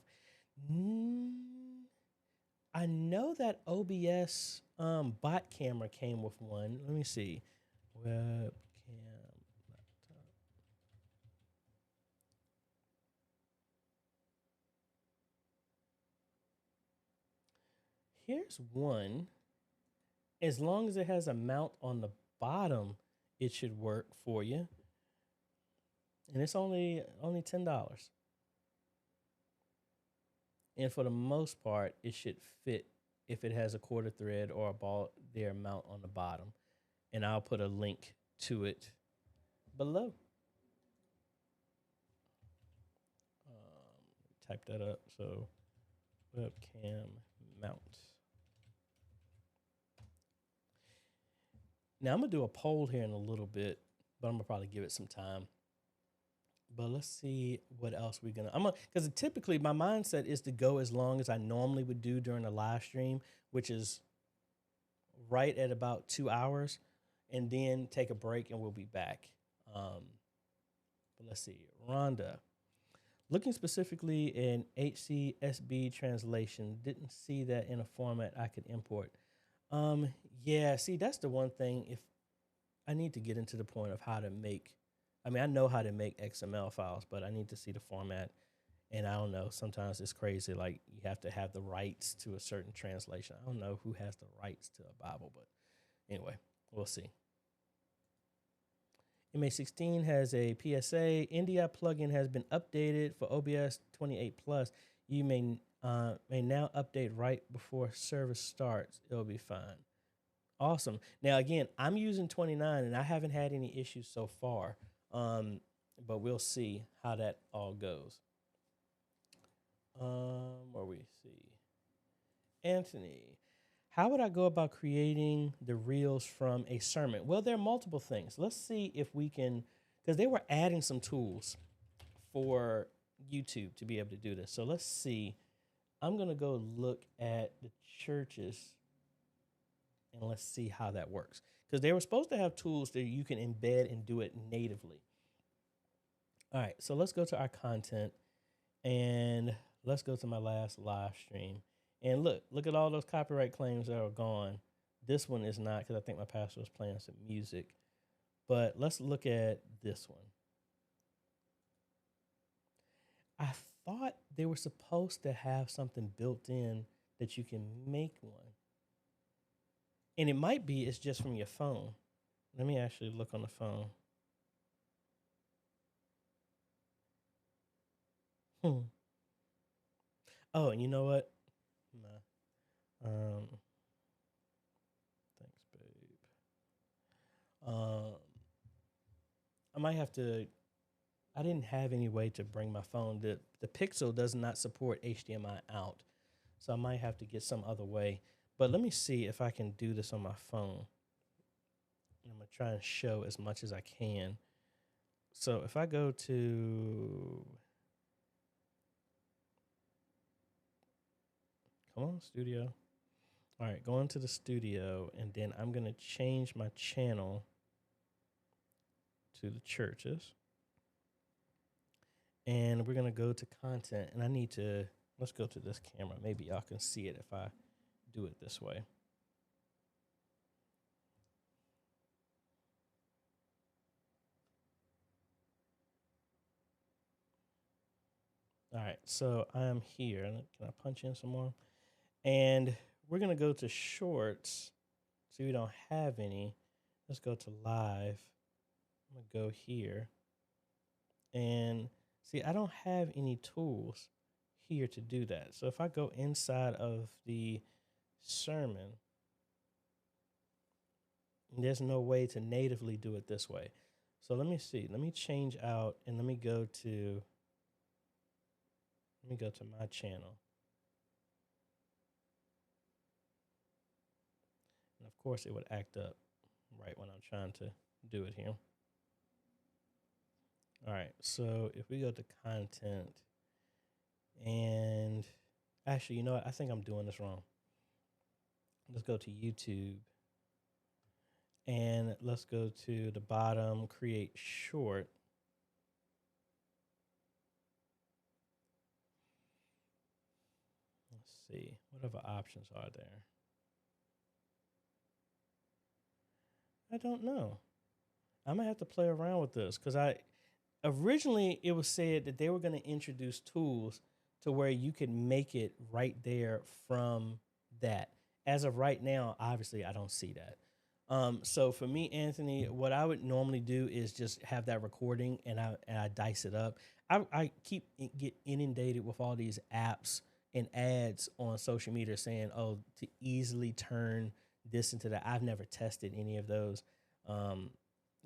I know that OBS bot camera came with one. Let me see. Webcam laptop. Here's one. As long as it has a mount on the bottom, it should work for you. And it's only $10. And for the most part, it should fit if it has a quarter thread or a ball there mount on the bottom. And I'll put a link to it below. Type that up. So webcam mount. Now I'm gonna do a poll here in a little bit, but I'm gonna probably give it some time. But let's see what else we're gonna. Because typically my mindset is to go as long as I normally would do during a live stream, which is right at about 2 hours, and then take a break and we'll be back. But let's see, Rhonda. Looking specifically in HCSB translation, didn't see that in a format I could import. Yeah, see, that's the one thing. If I need to get into the point of how to make, I know how to make XML files, but I need to see the format. And I don't know, sometimes it's crazy. Like you have to have the rights to a certain translation. I don't know who has the rights to a Bible, but anyway, we'll see. MA16 has a PSA. NDI plugin has been updated for OBS 28 plus. You may now update right before service starts. It'll be fine. Awesome. Now, again, I'm using 29 and I haven't had any issues so far, but we'll see how that all goes. Where we see. Anthony, how would I go about creating the reels from a sermon? Well, there are multiple things. Let's see if we can, because they were adding some tools for YouTube to be able to do this. So let's see. I'm going to go look at the churches and let's see how that works. Because they were supposed to have tools that you can embed and do it natively. All right, so let's go to our content and let's go to my last live stream. And look at all those copyright claims that are gone. This one is not, because I think my pastor was playing some music. But let's look at this one. I thought they were supposed to have something built in that you can make one. And it might be it's just from your phone. Let me actually look on the phone. Oh, and you know what? Thanks, babe. I might have to. I didn't have any way to bring my phone. The Pixel does not support HDMI out, so I might have to get some other way. But let me see if I can do this on my phone. I'm gonna try and show as much as I can. So if I go to, come on, studio. All right, go into the studio, and then I'm going to change my channel to the churches. And we're going to go to content, and I need to, let's go to this camera. Maybe y'all can see it if I do it this way. All right, so I'm here. Can I punch in some more? And we're going to go to shorts. See, we don't have any. Let's go to live. I'm going to go here. And see, I don't have any tools here to do that. So if I go inside of the sermon, there's no way to natively do it this way. So let me see. Let me change out and let me go to my channel. And of course, it would act up right when I'm trying to do it here. All right, so if we go to content and actually, you know what? I think I'm doing this wrong. Let's go to YouTube and let's go to the bottom, create short. Let's see, what other options are there? I don't know. I'm gonna have to play around with this because originally it was said that they were going to introduce tools to where you could make it right there from that. As of right now, obviously I don't see that. So for me, Anthony, what I would normally do is just have that recording and I dice it up. I get inundated with all these apps and ads on social media saying, oh, to easily turn this into that. I've never tested any of those.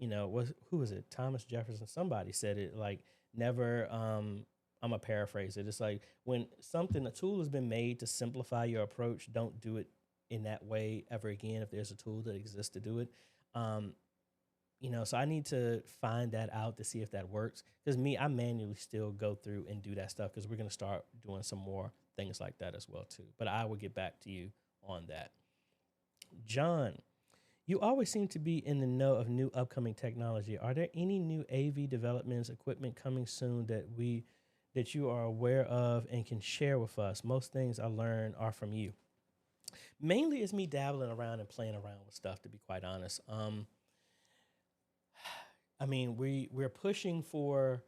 You know, who was it? Thomas Jefferson. Somebody said it like never. I'm gonna paraphrase it. It's like when a tool has been made to simplify your approach, don't do it in that way ever again. If there's a tool that exists to do it, you know, so I need to find that out to see if that works. Because I manually still go through and do that stuff because we're gonna start doing some more things like that as well too. But I will get back to you on that. John. You always seem to be in the know of new upcoming technology. Are there any new AV developments, equipment coming soon that you are aware of and can share with us? Most things I learn are from you. Mainly it's me dabbling around and playing around with stuff, to be quite honest. I mean, we're pushing for,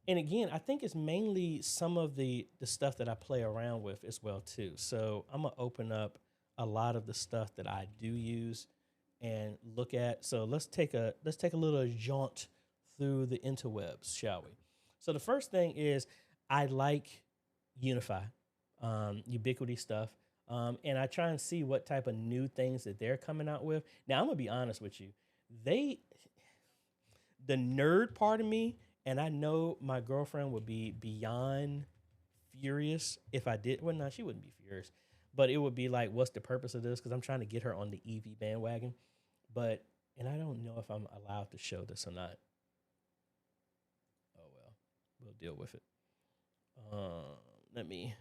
and again, I think it's mainly some of the stuff that I play around with as well too. So I'm gonna open up a lot of the stuff that I do use and look at. So let's take a little jaunt through the interwebs, shall we? So the first thing is I like Unify, Ubiquity stuff, and I try and see what type of new things that they're coming out with. Now I'm gonna be honest with you, the nerd part of me, and I know my girlfriend would be beyond furious if I did. Well, no, she wouldn't be furious, but it would be like, what's the purpose of this? Because I'm trying to get her on the EV bandwagon. And I don't know if I'm allowed to show this or not. Oh well, we'll deal with it. Let me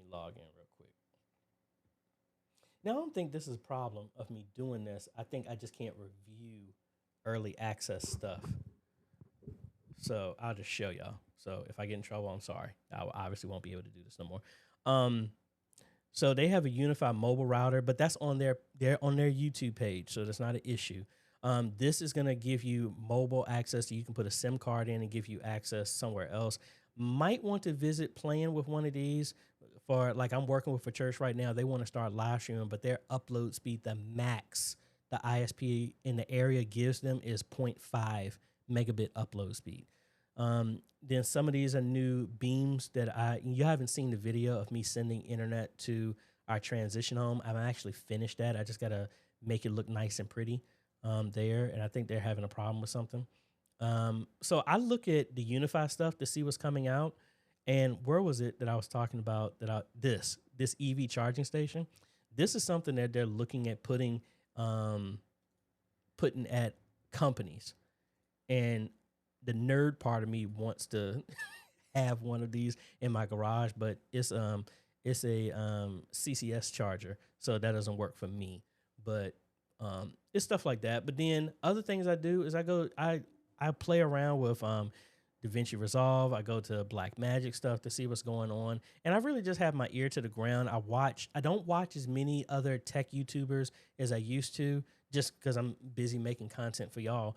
log in real quick. Now I don't think this is a problem of me doing this. I think I just can't review early access stuff. So I'll just show y'all. So if I get in trouble, I'm sorry. I obviously won't be able to do this no more. So they have a unified mobile router, but that's on their YouTube page, so that's not an issue. This is going to give you mobile access. So you can put a SIM card in and give you access somewhere else. Might want to visit playing with one of these. For like I'm working with a church right now. They want to start live streaming, but their upload speed, the max the ISP in the area gives them is 0.5 megabit upload speed. Then some of these are new beams that you haven't seen the video of me sending internet to our transition home. I've actually finished that. I just got to make it look nice and pretty there. And I think they're having a problem with something. So I look at the Unify stuff to see what's coming out. And where was it that I was talking about this EV charging station? This is something that they're looking at putting at companies. And the nerd part of me wants to have one of these in my garage, but it's a CCS charger, so that doesn't work for me. But it's stuff like that. But then other things I do is I play around with DaVinci Resolve. I go to Black Magic stuff to see what's going on, and I really just have my ear to the ground. I don't watch as many other tech YouTubers as I used to, just because I'm busy making content for y'all.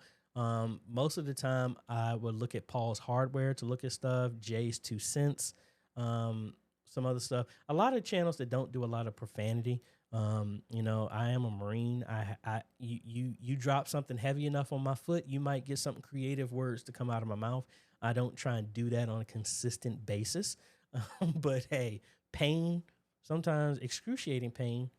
Most of the time I would look at Paul's Hardware to look at stuff, Jay's 2 Cents, some other stuff. A lot of channels that don't do a lot of profanity. You know, I am a Marine. You drop something heavy enough on my foot, you might get something creative words to come out of my mouth. I don't try and do that on a consistent basis. But hey, pain, sometimes excruciating pain,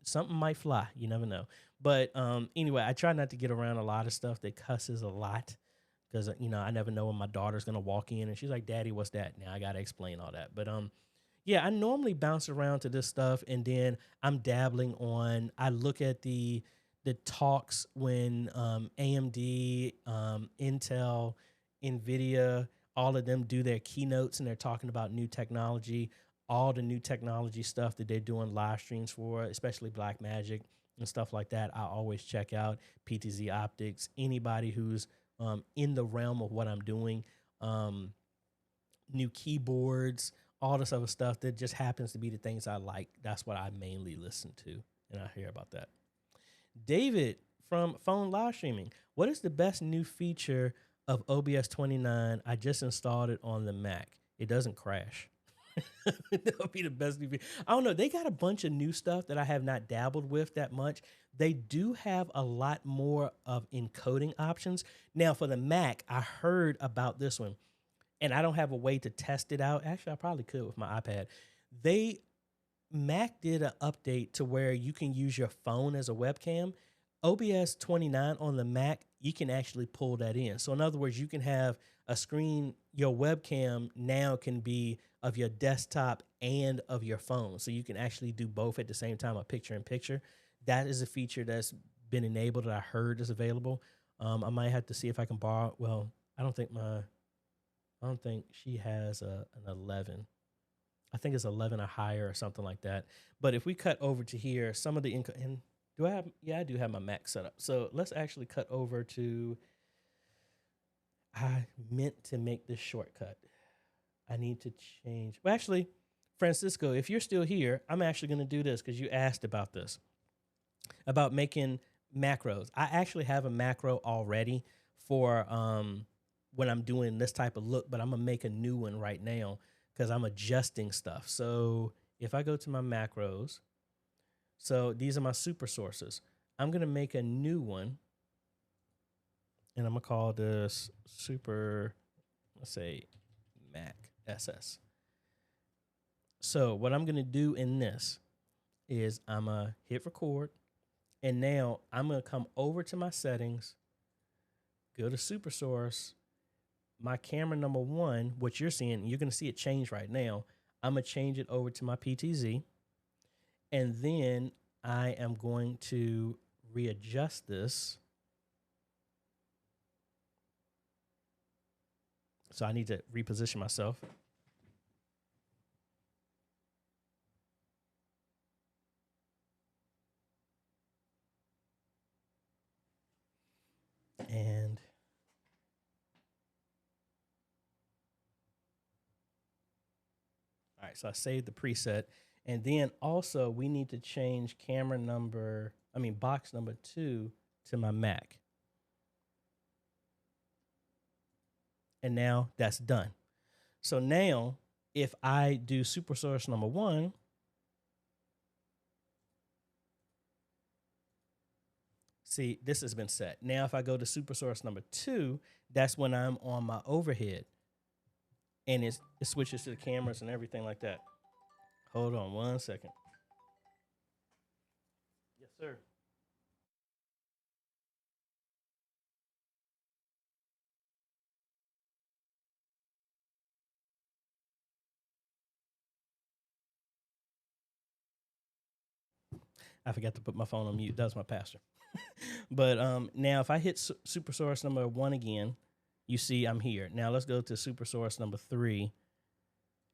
something might fly. You never know. But anyway, I try not to get around a lot of stuff that cusses a lot because, you know, I never know when my daughter's going to walk in and she's like, Daddy, what's that? Now I got to explain all that. But Yeah, I normally bounce around to this stuff, and then I'm dabbling on. I look at the talks when AMD, Intel, Nvidia, all of them do their keynotes, and they're talking about new technology, all the new technology stuff that they're doing live streams for, especially Black Magic and stuff like that. I always check out PTZ Optics. Anybody who's in the realm of what I'm doing. New keyboards, all this other stuff that just happens to be the things I like. That's what I mainly listen to, and I hear about that. David from Phone Live Streaming. What is the best new feature of OBS 29? I just installed it on the Mac. It doesn't crash. That would be the best new feature. I don't know. They got a bunch of new stuff that I have not dabbled with that much. They do have a lot more of encoding options. Now, for the Mac, I heard about this one, and I don't have a way to test it out. Actually, I probably could with my iPad. Mac did an update to where you can use your phone as a webcam. OBS 29 on the Mac, you can actually pull that in. So in other words, you can have a screen, your webcam now can be of your desktop and of your phone. So you can actually do both at the same time, a picture in picture. That is a feature that's been enabled that I heard is available. I might have to see if I can borrow. Well, I don't think she has an 11. I think it's 11 or higher or something like that. But if we cut over to here, some of the and do I have? Yeah, I do have my Mac set up. So let's actually cut over to. I meant to make this shortcut. I need to change. Well, actually, Francisco, if you're still here, I'm actually going to do this because you asked about this, about making macros. I actually have a macro already for when I'm doing this type of look, but I'm gonna make a new one right now because I'm adjusting stuff. So if I go to my macros, so these are my super sources. I'm gonna make a new one, and I'm gonna call this super, let's say Mac SS. So what I'm gonna do in this is I'm gonna hit record, and now I'm gonna come over to my settings, go to super source, my camera number 1, what you're seeing, you're going to see it change right now. I'm going to change it over to my PTZ. And then I am going to readjust this. So I need to reposition myself. And all right, so I saved the preset. And then also we need to change box number 2 to my Mac. And now that's done. So now if I do super source number 1, see, this has been set. Now if I go to super source number 2, that's when I'm on my overhead. And it switches to the cameras and everything like that. Hold on 1 second. Yes, sir. I forgot to put my phone on mute. That was my pastor. But now if I hit super source number 1 again, you see I'm here. Now let's go to super source number 3.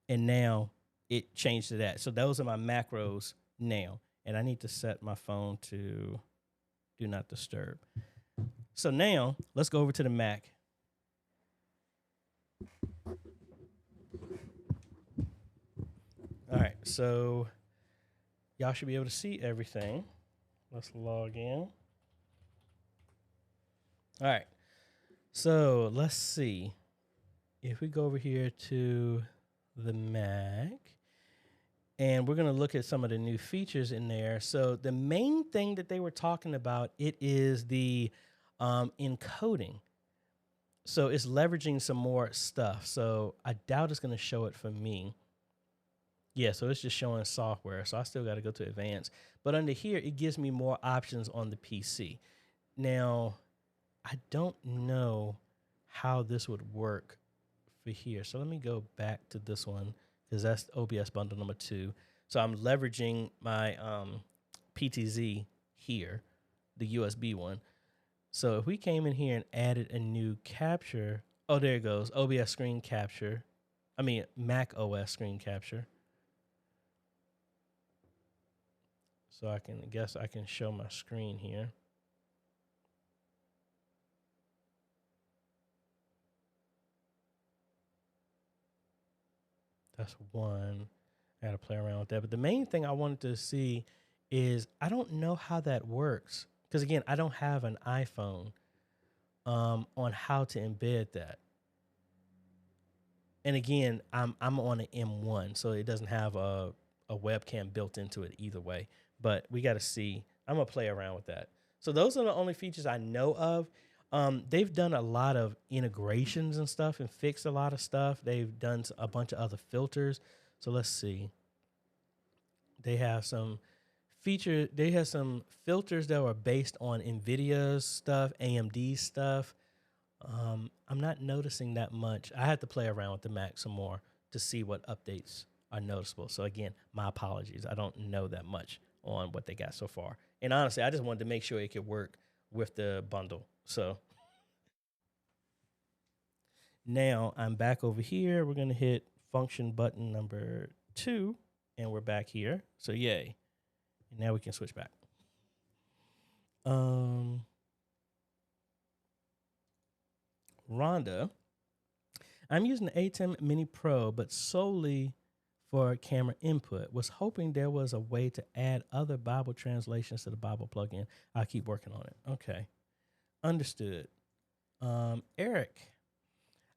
And now it changed to that. So those are my macros now. And I need to set my phone to do not disturb. So now let's go over to the Mac. All right, so y'all should be able to see everything. Let's log in. All right, so let's see. If we go over here to the Mac, and we're going to look at some of the new features in there. So the main thing that they were talking about, it is the encoding. So it's leveraging some more stuff. So I doubt it's going to show it for me. Yeah, so it's just showing software. So I still got to go to advanced. But under here, it gives me more options on the PC. Now, I don't know how this would work for here. So let me go back to this one because that's OBS bundle number 2. So I'm leveraging my PTZ here, the USB one. So if we came in here and added a new capture, oh, there it goes, OBS screen capture. I mean, Mac OS screen capture. So I can show my screen here. That's one. I got to play around with that. But the main thing I wanted to see is I don't know how that works. Because, again, I don't have an iPhone on how to embed that. And, again, I'm on an M1, so it doesn't have a webcam built into it either way. But we got to see. I'm going to play around with that. So those are the only features I know of. They've done a lot of integrations and stuff and fixed a lot of stuff. They've done a bunch of other filters. So let's see. They have some filters that were based on NVIDIA's stuff, AMD's stuff. I'm not noticing that much. I had to play around with the Mac some more to see what updates are noticeable. So again, my apologies. I don't know that much on what they got so far. And honestly, I just wanted to make sure it could work with the bundle. So now I'm back over here. We're going to hit function button number 2, and we're back here. So yay. And now we can switch back. Rhonda, I'm using the A10 Mini Pro, but solely for camera input. Was hoping there was a way to add other Bible translations to the Bible plugin. I'll keep working on it. Okay. Understood. Eric,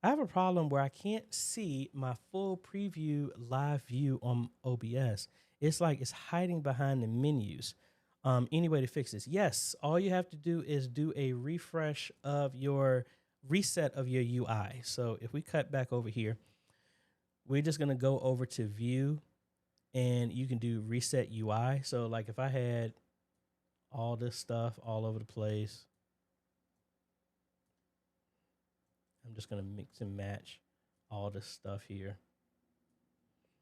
I have a problem where I can't see my full preview live view on OBS. It's like it's hiding behind the menus. Any way to fix this? Yes, all you have to do is do a reset of your UI. So if we cut back over here, we're just going to go over to view, and you can do reset UI. So like if I had all this stuff all over the place, I'm just going to mix and match all this stuff here.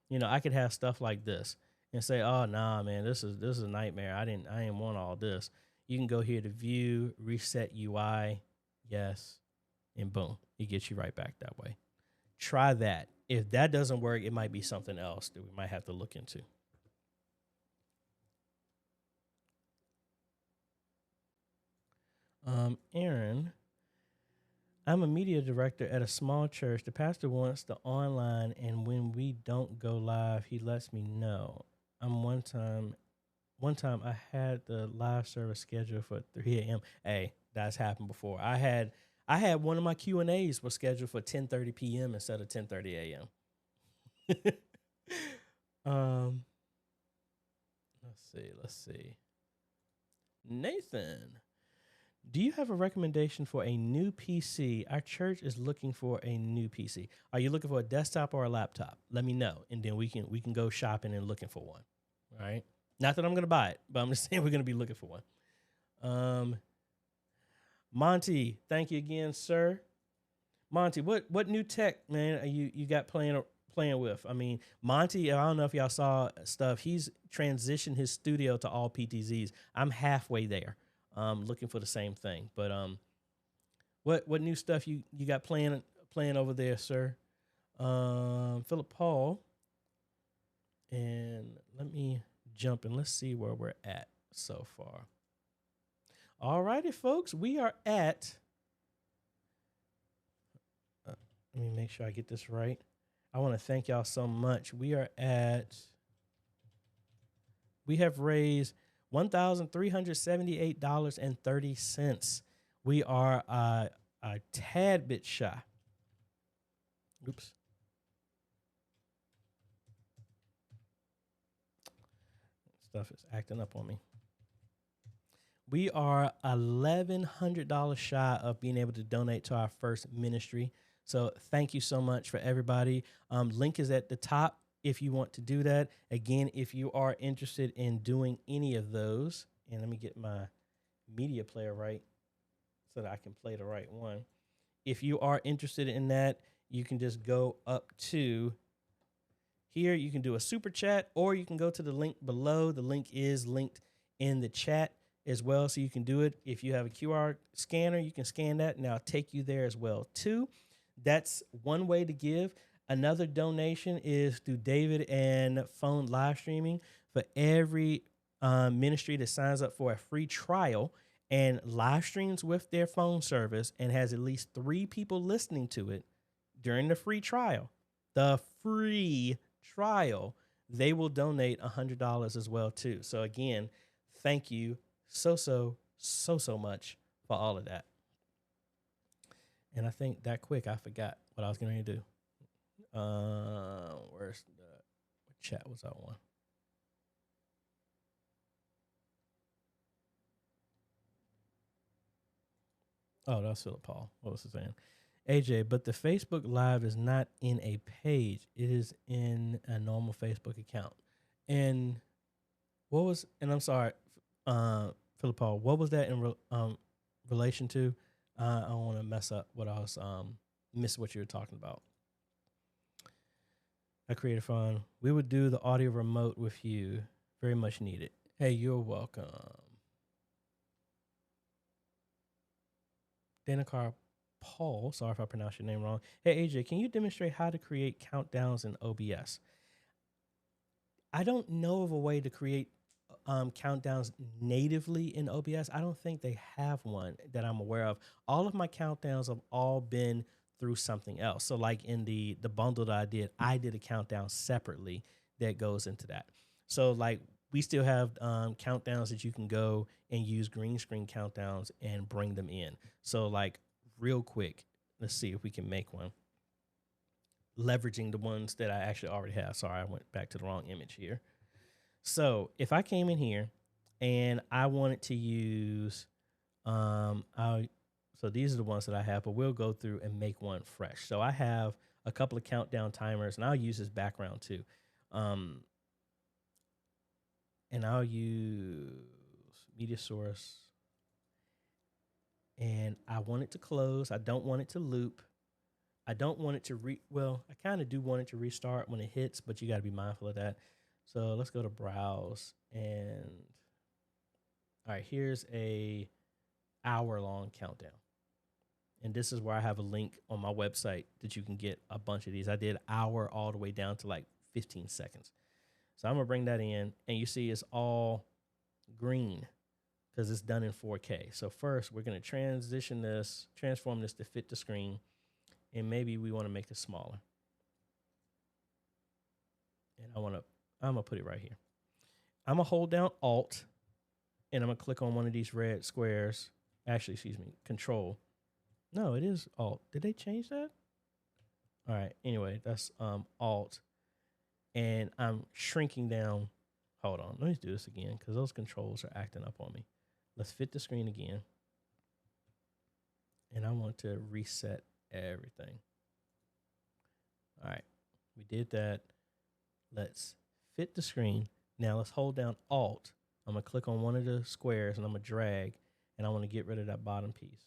You know, I could have stuff like this and say, oh, nah, man, this is a nightmare. I didn't want all this. You can go here to view, reset UI, yes, and boom, it gets you right back that way. Try that. If that doesn't work, it might be something else that we might have to look into. Aaron, I'm a media director at a small church. The pastor wants the online, and when we don't go live, he lets me know. One time I had the live service scheduled for 3 a.m. Hey, that's happened before. I had one of my Q&As was scheduled for 10:30 p.m. instead of 10:30 a.m. Let's see. Nathan, do you have a recommendation for a new PC? Our church is looking for a new PC. Are you looking for a desktop or a laptop? Let me know, and then we can go shopping and looking for one. All right. Not that I'm going to buy it, but I'm just saying we're going to be looking for one. Monty, thank you again, sir. Monty, what new tech, man, are you got playing with? I mean, Monty, I don't know if y'all saw stuff. He's transitioned his studio to all PTZs. I'm halfway there, looking for the same thing. But what new stuff you got playing over there, sir? Philip Paul, and let me jump and let's see where we're at so far. All righty, folks, we are at. Let me make sure I get this right. I want to thank y'all so much. We have raised $1,378.30. We are a tad bit shy. Oops. Stuff is acting up on me. We are $1,100 shy of being able to donate to our first ministry. So thank you so much for everybody. Link is at the top if you want to do that. Again, if you are interested in doing any of those, and let me get my media player right so that I can play the right one. If you are interested in that, you can just go up to Here you can do a super chat, or you can go to the link below. The link is linked in the chat as well, so you can do it. If you have a QR scanner, you can scan that, and I'll take you there as well too. That's one way to give. Another donation is through David and PhoneLiveStreaming. For every ministry that signs up for a free trial and live streams with their phone service and has at least 3 people listening to it during the free trial, they will donate $100 as well too. So again, thank you so much for all of that. And I think that quick, I forgot what I was going to do. Where's the what chat was I on? Oh, that was Philip Paul. What was he saying? AJ, but the Facebook Live is not in a page. It is in a normal Facebook account. And what was, and I'm sorry, Philip Paul, what was that in relation to? I don't want to mess up what I was, miss what you were talking about. I created fun. We would do the audio remote with you. Very much needed. Hey, you're welcome. Danikar Paul, sorry if I pronounced your name wrong. Hey, AJ, can you demonstrate how to create countdowns in OBS? I don't know of a way to create countdowns natively in OBS. I don't think they have one that I'm aware of. All of my countdowns have all been through something else. So like in the bundle that I did a countdown separately that goes into that. So like we still have countdowns that you can go and use green screen countdowns and bring them in. So like real quick, let's see if we can make one. Leveraging the ones that I actually already have. Sorry, I went back to the wrong image here. So if I came in here and I wanted to use, so these are the ones that I have, but we'll go through and make one fresh. So I have a couple of countdown timers, and I'll use this background too. And I'll use media source. And I want it to close. I don't want it to loop. I don't want it to well, I kind of do want it to restart when it hits, but you got to be mindful of that. So let's go to browse, and all right, here's a hour-long countdown. And this is where I have a link on my website that you can get a bunch of these. I did hour all the way down to like 15 seconds. So I'm gonna bring that in, and you see it's all green because it's done in 4K. So first we're gonna transform this to fit the screen, and maybe we wanna make it smaller. And I'm gonna put it right here. I'm gonna hold down Alt, and I'm gonna click on one of these red squares. Actually, excuse me, Control. No, it is Alt. Did they change that? All right. Anyway, that's Alt, and I'm shrinking down. Hold on. Let me do this again because those controls are acting up on me. Let's fit the screen again, and I want to reset everything. All right, we did that. Let's fit the screen. Now let's hold down Alt. I'm gonna click on one of the squares and I'm gonna drag, and I want to get rid of that bottom piece.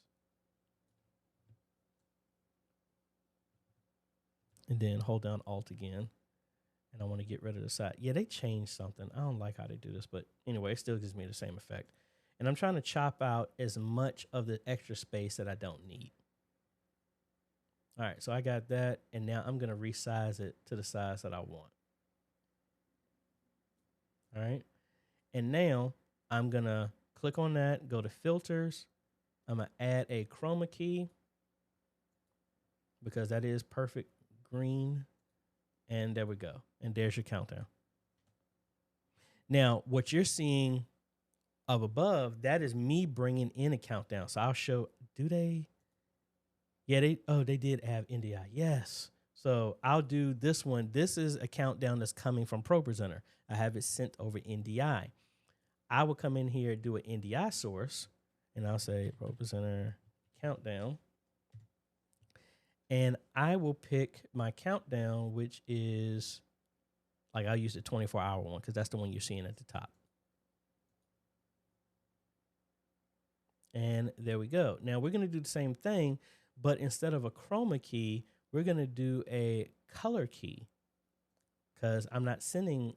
And then hold down Alt again, and I want to get rid of the side. Yeah, they changed something. I don't like how they do this, but anyway, it still gives me the same effect. And I'm trying to chop out as much of the extra space that I don't need. All right, so I got that, and now I'm gonna resize it to the size that I want. All right, and now I'm gonna click on that, go to filters. I'm gonna add a chroma key because that is perfect green, and there we go. And there's your countdown. Now, what you're seeing up above, that is me bringing in a countdown. So I'll show, do they? Yeah, they did have NDI. Yes. So I'll do this one. This is a countdown that's coming from ProPresenter. I have it sent over NDI. I will come in here, do an NDI source, and I'll say ProPresenter countdown. And I will pick my countdown, which is, like, I'll use the 24-hour one because that's the one you're seeing at the top. And there we go. Now we're going to do the same thing, but instead of a chroma key, we're going to do a color key because I'm not sending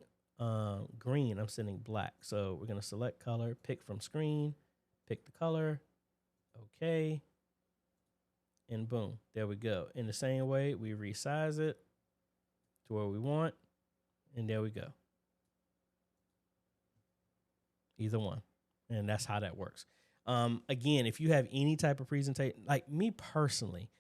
green, I'm sending black. So we're going to select color, pick from screen, pick the color. Okay. And boom, there we go. In the same way, we resize it to where we want. And there we go. Either one. And that's how that works. Again, if you have any type of presentation, like me personally,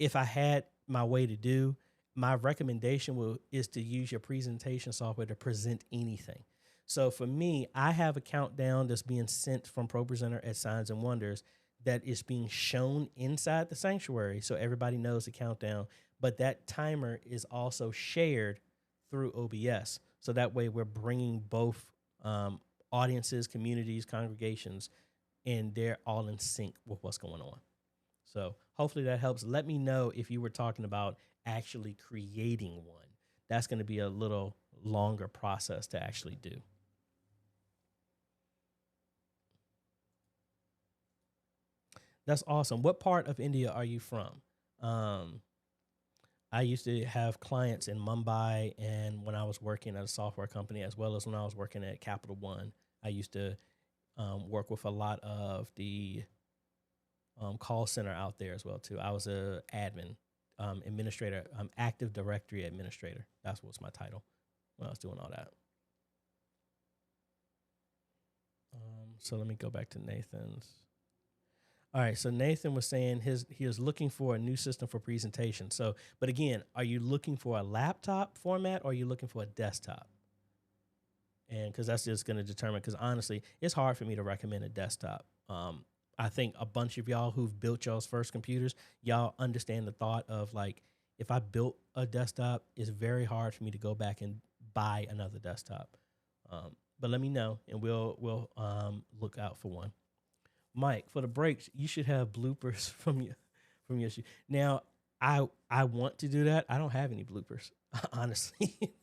if I had my way to do, my recommendation is to use your presentation software to present anything. So for me, I have a countdown that's being sent from ProPresenter at Signs and Wonders that is being shown inside the sanctuary, so everybody knows the countdown. But that timer is also shared through OBS, so that way we're bringing both audiences, communities, congregations, and they're all in sync with what's going on. So hopefully that helps. Let me know if you were talking about actually creating one. That's going to be a little longer process to actually do. That's awesome. What part of India are you from? I used to have clients in Mumbai, and when I was working at a software company, as well as when I was working at Capital One, I used to work with a lot of the call center out there as well too. I was a admin, administrator, Active Directory administrator. That's what's my title when I was doing all that. So let me go back to Nathan's. All right, so Nathan was saying he was looking for a new system for presentation. So, but again, are you looking for a laptop format or are you looking for a desktop? And because that's just going to determine, because honestly, it's hard for me to recommend a desktop. I think a bunch of y'all who've built y'all's first computers, y'all understand the thought of like, if I built a desktop, it's very hard for me to go back and buy another desktop. But let me know and we'll look out for one. Mike, for the breaks, you should have bloopers from your shoot. Now, I want to do that. I don't have any bloopers, honestly.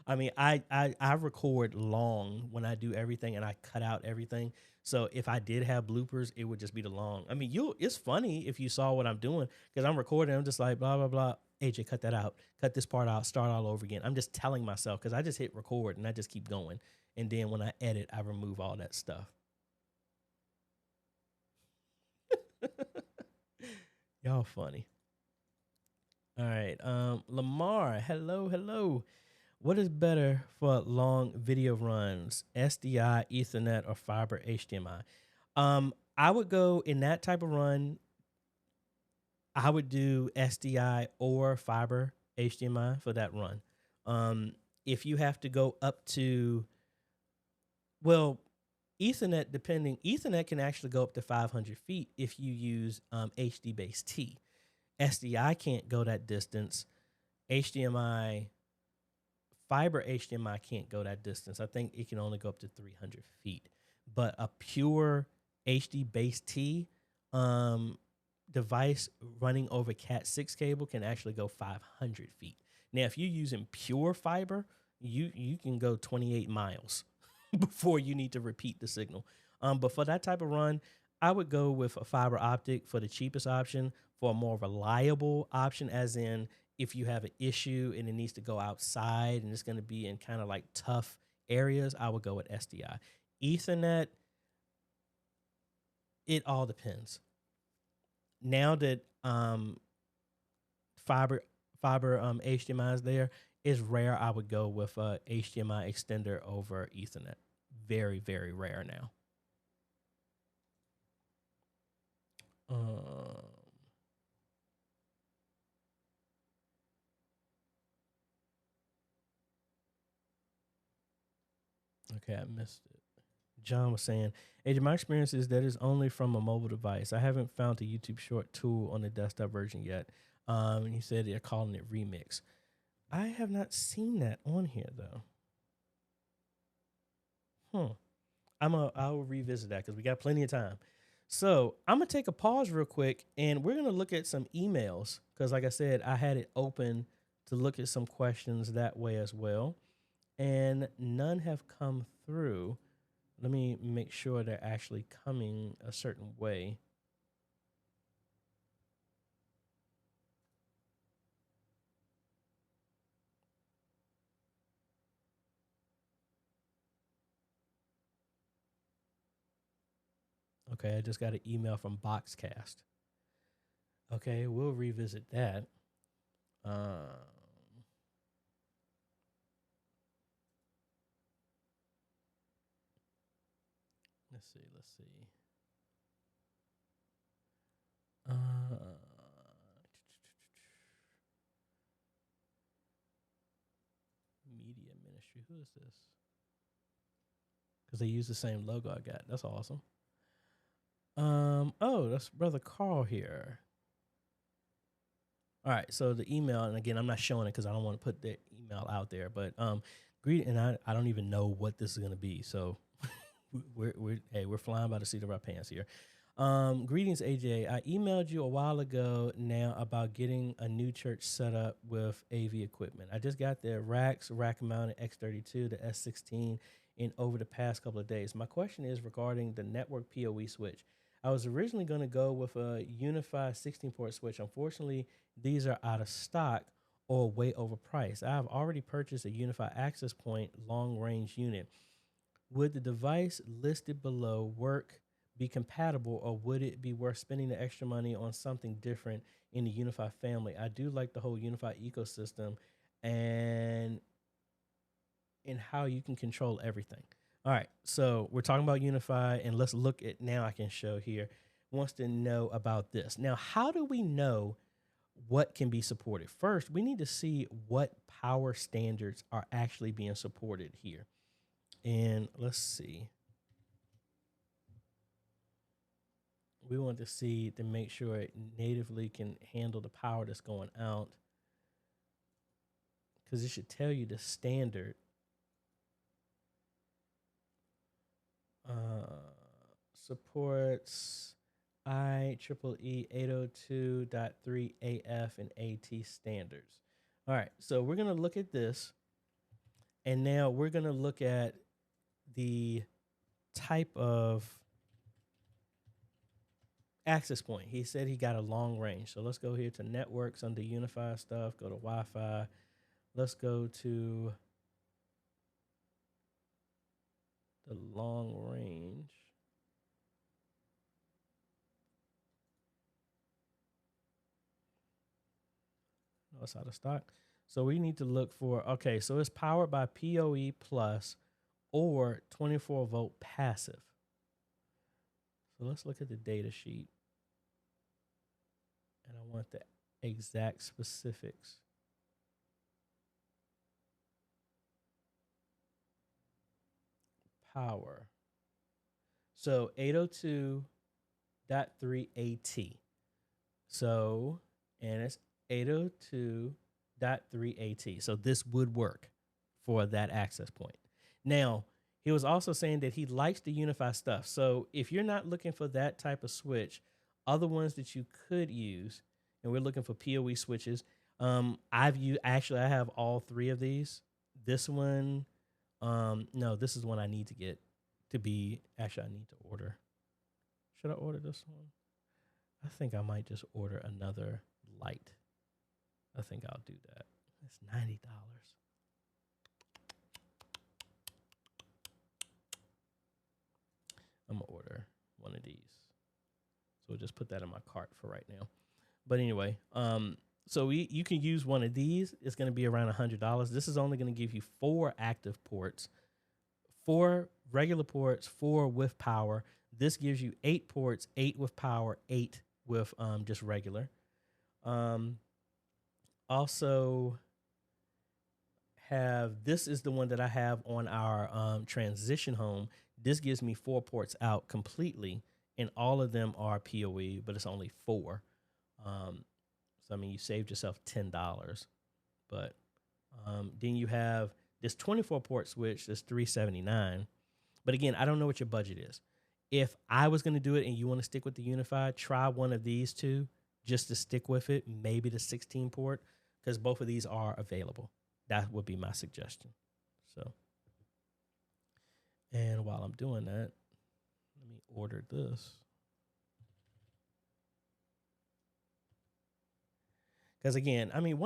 I mean, I record long when I do everything and I cut out everything. So if I did have bloopers, it would just be the long. I mean, it's funny if you saw what I'm doing because I'm recording. I'm just like, blah, blah, blah. AJ, cut that out. Cut this part out. Start all over again. I'm just telling myself because I just hit record and I just keep going. And then when I edit, I remove all that stuff. Y'all funny. All right. Lamar, hello. What is better for long video runs, SDI, Ethernet, or fiber HDMI? I would go in that type of run. I would do SDI or fiber HDMI for that run. If you have to go up to, well, Ethernet can actually go up to 500 feet if you use HD base T. SDI can't go that distance. HDMI, fiber HDMI can't go that distance. I think it can only go up to 300 feet. But a pure HD base T device running over Cat 6 cable can actually go 500 feet. Now, if you're using pure fiber, you can go 28 miles before you need to repeat the signal. But for that type of run, I would go with a fiber optic for the cheapest option, for a more reliable option, as in if you have an issue and it needs to go outside and it's going to be in kind of like tough areas, I would go with SDI. Ethernet, it all depends. Now that fiber HDMI is there, it's rare I would go with a HDMI extender over Ethernet. Very, very rare now. Okay, I missed it. John was saying, AJ, my experience is that it's only from a mobile device. I haven't found the YouTube short tool on the desktop version yet. And he said they're calling it Remix. I have not seen that on here though. I'll revisit that because we got plenty of time. So I'm gonna take a pause real quick and we're gonna look at some emails because, like I said, I had it open to look at some questions that way as well, and none have come through. Let me make sure they're actually coming a certain way. Okay, I just got an email from Boxcast. Okay, we'll revisit that. Let's see. Media Ministry. Who is this? Because they use the same logo I got. That's awesome. Oh, that's Brother Carl here. All right, so the email, and again, I'm not showing it because I don't want to put the email out there, but and I don't even know what this is going to be, so we're flying by the seat of our pants here. Greetings, AJ. I emailed you a while ago now about getting a new church set up with AV equipment. I just got the rack-mounted X32, the S16, in over the past couple of days. My question is regarding the network PoE switch. I was originally going to go with a unified 16-port switch. Unfortunately, these are out of stock or way overpriced. I have already purchased a unified access point long-range unit. Would the device listed below be compatible, or would it be worth spending the extra money on something different in the unified family? I do like the whole unified ecosystem and how you can control everything. All right, so we're talking about Unify, and let's look at now. I can show here. Wants to know about this. Now, how do we know what can be supported? First, we need to see what power standards are actually being supported here. And let's see. We want to see to make sure it natively can handle the power that's going out, because it should tell you the standard. Supports IEEE 802.3 AF and AT standards. All right, so we're going to look at this, and now we're going to look at the type of access point. He said he got a long range. So let's go here to networks under Unify stuff, go to Wi-Fi. Let's go to the long range. No, it's out of stock. So we need to look for, okay, so it's powered by PoE Plus or 24-volt passive. So let's look at the data sheet. And I want the exact specifics. Power. So 802.3 AT. So, and it's 802.3 AT. So this would work for that access point. Now, he was also saying that he likes the Unify stuff. So if you're not looking for that type of switch, other ones that you could use, and we're looking for PoE switches. I have all three of these. This one, no, this is one I need to get to be. Actually, I need to order. Should I order this one? I think I might just order another light. I think I'll do that. It's $90. I'm gonna order one of these. So we'll just put that in my cart for right now. But anyway, so you can use one of these. It's going to be around $100. This is only going to give you 4 active ports, 4 regular ports, 4 with power. This gives you 8 ports, 8 with power, 8 with just regular. Also this is the one that I have on our transition home. This gives me 4 ports out completely, and all of them are PoE, but it's only 4. So, I mean, you saved yourself $10. But then you have this 24-port switch that's $379. But again, I don't know what your budget is. If I was going to do it and you want to stick with the Unified, try one of these two just to stick with it, maybe the 16-port, because both of these are available. That would be my suggestion. So, and while I'm doing that, let me order this. Because again, I mean,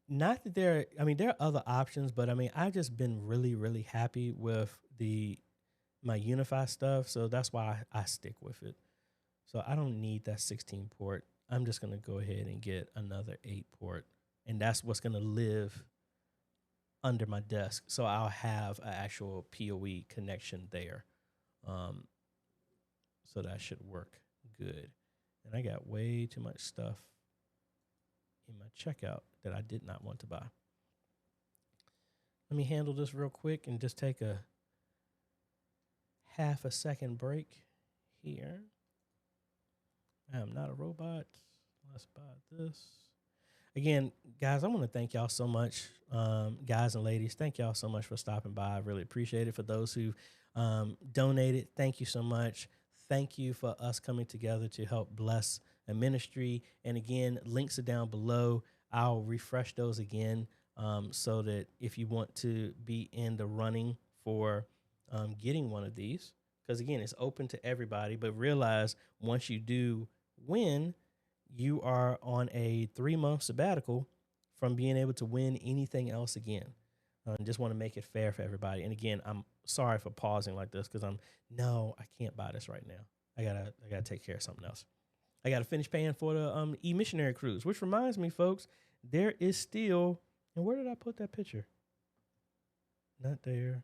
not that there are other options, but I mean, I've just been really, really happy with my Unify stuff. So that's why I stick with it. So I don't need that 16 port. I'm just going to go ahead and get another 8 port. And that's what's going to live under my desk. So I'll have an actual PoE connection there. So that should work good. And I got way too much stuff in my checkout that I did not want to buy. Let me handle this real quick and just take a half a second break here. I am not a robot. Let's buy this. Again, guys, I want to thank y'all so much. Guys and ladies, thank y'all so much for stopping by. I really appreciate it. For those who donated, thank you so much. Thank you for us coming together to help bless a ministry. And again, links are down below. I'll refresh those again so that if you want to be in the running for getting one of these, because again, it's open to everybody, but realize once you do win, you are on a 3-month sabbatical from being able to win anything else again. Just want to make it fair for everybody. And again, I'm sorry for pausing like this because I can't buy this right now. I gotta take care of something else. I gotta finish paying for the e-missionary cruise, which reminds me, folks, there is still, and where did I put that picture? Not there.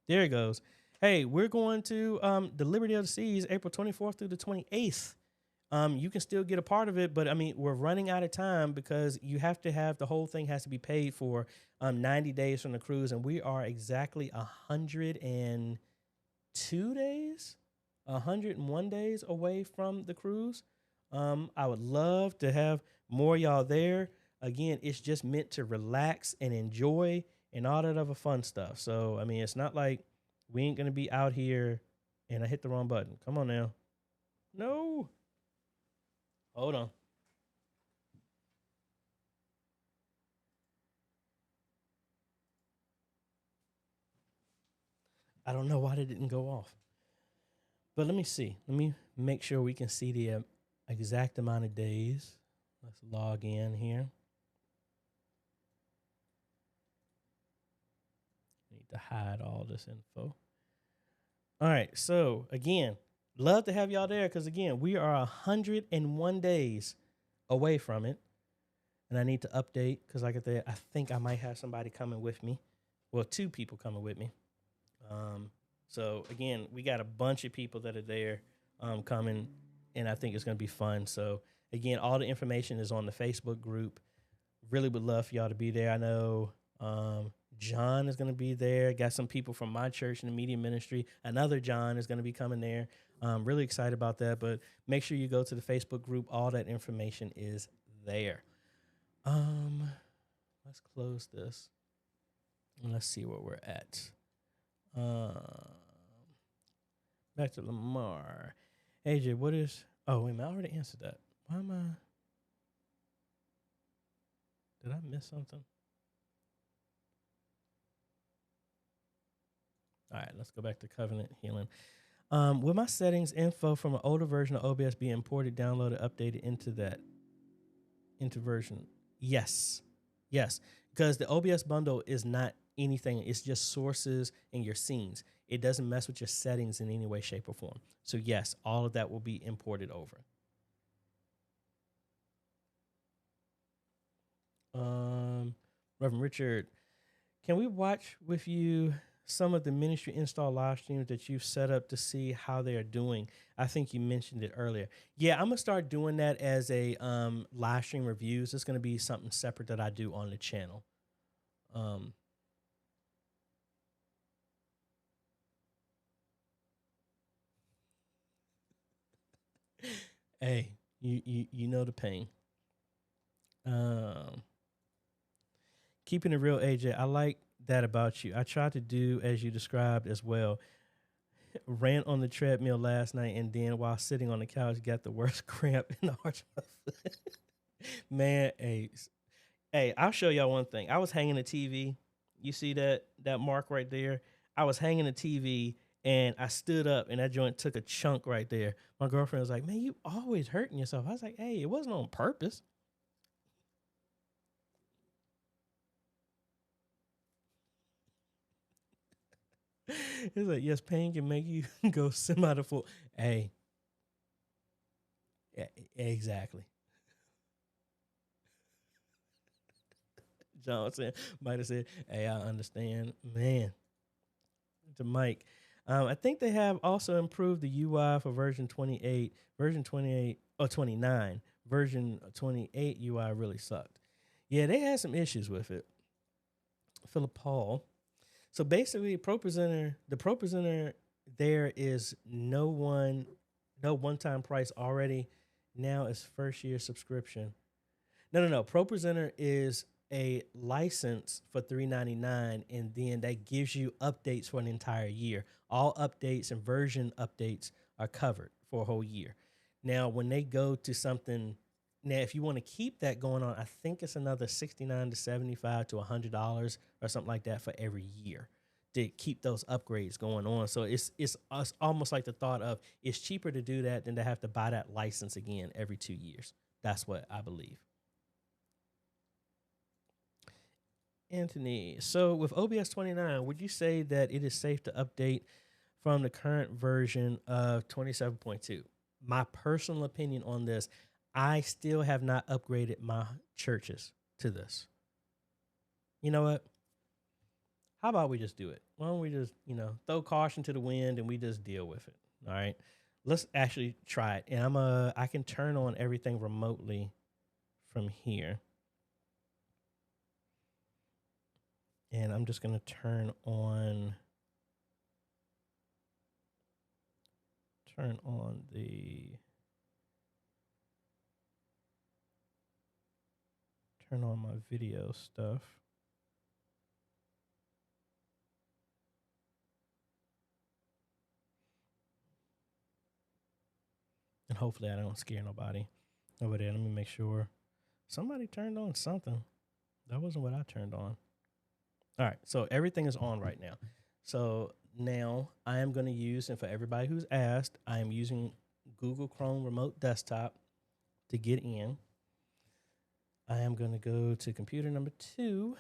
There it goes. Hey, we're going to the Liberty of the Seas, April 24th through the 28th. You can still get a part of it, but I mean, we're running out of time because you have to have the whole thing has to be paid for 90 days from the cruise. And we are exactly 102 days, 101 days away from the cruise. I would love to have more y'all there. Again, it's just meant to relax and enjoy and all that other fun stuff. So, I mean, it's not like we ain't going to be out here and I hit the wrong button. Come on now. No. Hold on. I don't know why it didn't go off. But let me see. Let me make sure we can see the exact amount of days. Let's log in here. Need to hide all this info. All right. So, again, love to have y'all there because, again, we are 101 days away from it. And I need to update because, like I said, I think I might have somebody coming with me. Well, 2 people coming with me. So, again, we got a bunch of people that are there coming, and I think it's going to be fun. So, again, all the information is on the Facebook group. Really would love for y'all to be there. I know John is going to be there. Got some people from my church in the media ministry. Another John is going to be coming there. Really excited about that. But make sure you go to the Facebook group. All that information is there. Let's close this. And let's see where we're at. Back to Lamar. AJ, what is... Oh, wait a minute. I already answered that. Why am I... Did I miss something? All right, let's go back to Covenant Healing. Will my settings info from an older version of OBS be imported, downloaded, updated into version? Yes. Yes. Because the OBS bundle is not anything. It's just sources and your scenes. It doesn't mess with your settings in any way, shape, or form. So, yes, all of that will be imported over. Reverend Richard, can we watch with you some of the ministry install live streams that you've set up to see how they are doing? I think you mentioned it earlier. Yeah, I'm going to start doing that as a live stream reviews. It's going to be something separate that I do on the channel. Hey, you know the pain. Keeping it real, AJ, I like that about you. I tried to do as you described as well. Ran on the treadmill last night, and then while sitting on the couch, got the worst cramp in the arch of my foot. Man, hey, I'll show y'all one thing. I was hanging the TV. You see that mark right there? I was hanging the TV, and I stood up, and that joint took a chunk right there. My girlfriend was like, man, you always hurting yourself. I was like, hey, it wasn't on purpose. It's like, yes, pain can make you go semi to full. Hey, exactly. Johnson might have said, hey, I understand. Man, to Mike. I think they have also improved the UI for version 28. Version 28 or 29. Version 28 UI really sucked. Yeah, they had some issues with it. Philip Paul. So basically, the Pro Presenter there is no one-time price already. Now it's first year subscription. No. Pro Presenter is a license for $3.99, and then that gives you updates for an entire year. All updates and version updates are covered for a whole year. Now, when they go to something, now if you want to keep that going on, I think it's another $69 to $75 to $100 or something like that for every year to keep those upgrades going on. So it's almost like the thought of it's cheaper to do that than to have to buy that license again every 2 years. That's what I believe. Anthony, so with OBS 29, would you say that it is safe to update from the current version of 27.2? My personal opinion on this, I still have not upgraded my churches to this. You know what? How about we just do it? Why don't we just, throw caution to the wind and we just deal with it? All right. Let's actually try it. And I can turn on everything remotely from here. And I'm just going to turn on my video stuff. And hopefully I don't scare nobody over there. Let me make sure. Somebody turned on something. That wasn't what I turned on. All right, so everything is on right now. So now I am going to use, and for everybody who's asked, I am using Google Chrome Remote Desktop to get in. I am going to go to computer number 2.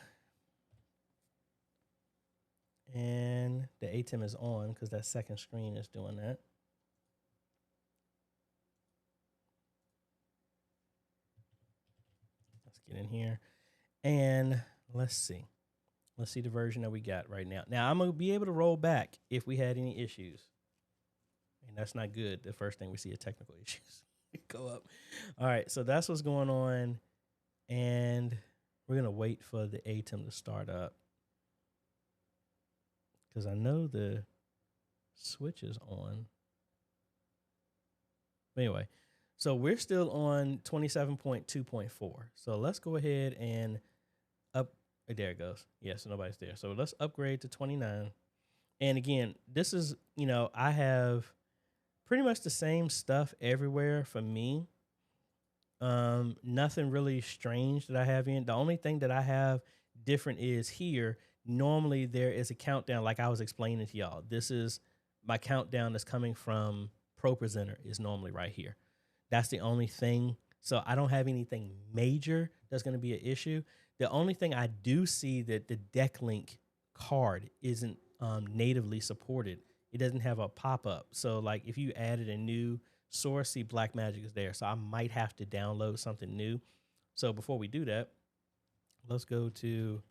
And the ATEM is on because that second screen is doing that. Let's get in here. And let's see. Let's see the version that we got right now. Now, I'm going to be able to roll back if we had any issues. And that's not good. The first thing we see are technical issues. Go up. All right, so that's what's going on. And we're going to wait for the ATEM to start up. Because I know the switch is on. But anyway, so we're still on 27.2.4. So let's go ahead and there it goes. Yes, nobody's there. So let's upgrade to 29. And again, this is, I have pretty much the same stuff everywhere for me. Nothing really strange that I have in. The only thing that I have different is here. Normally there is a countdown like I was explaining to y'all. This is my countdown that's coming from Pro Presenter is normally right here. That's the only thing. So I don't have anything major that's going to be an issue. The only thing I do see that the DeckLink card isn't natively supported. It doesn't have a pop-up. So like if you added a new source, see Blackmagic is there. So I might have to download something new. So before we do that, let's go to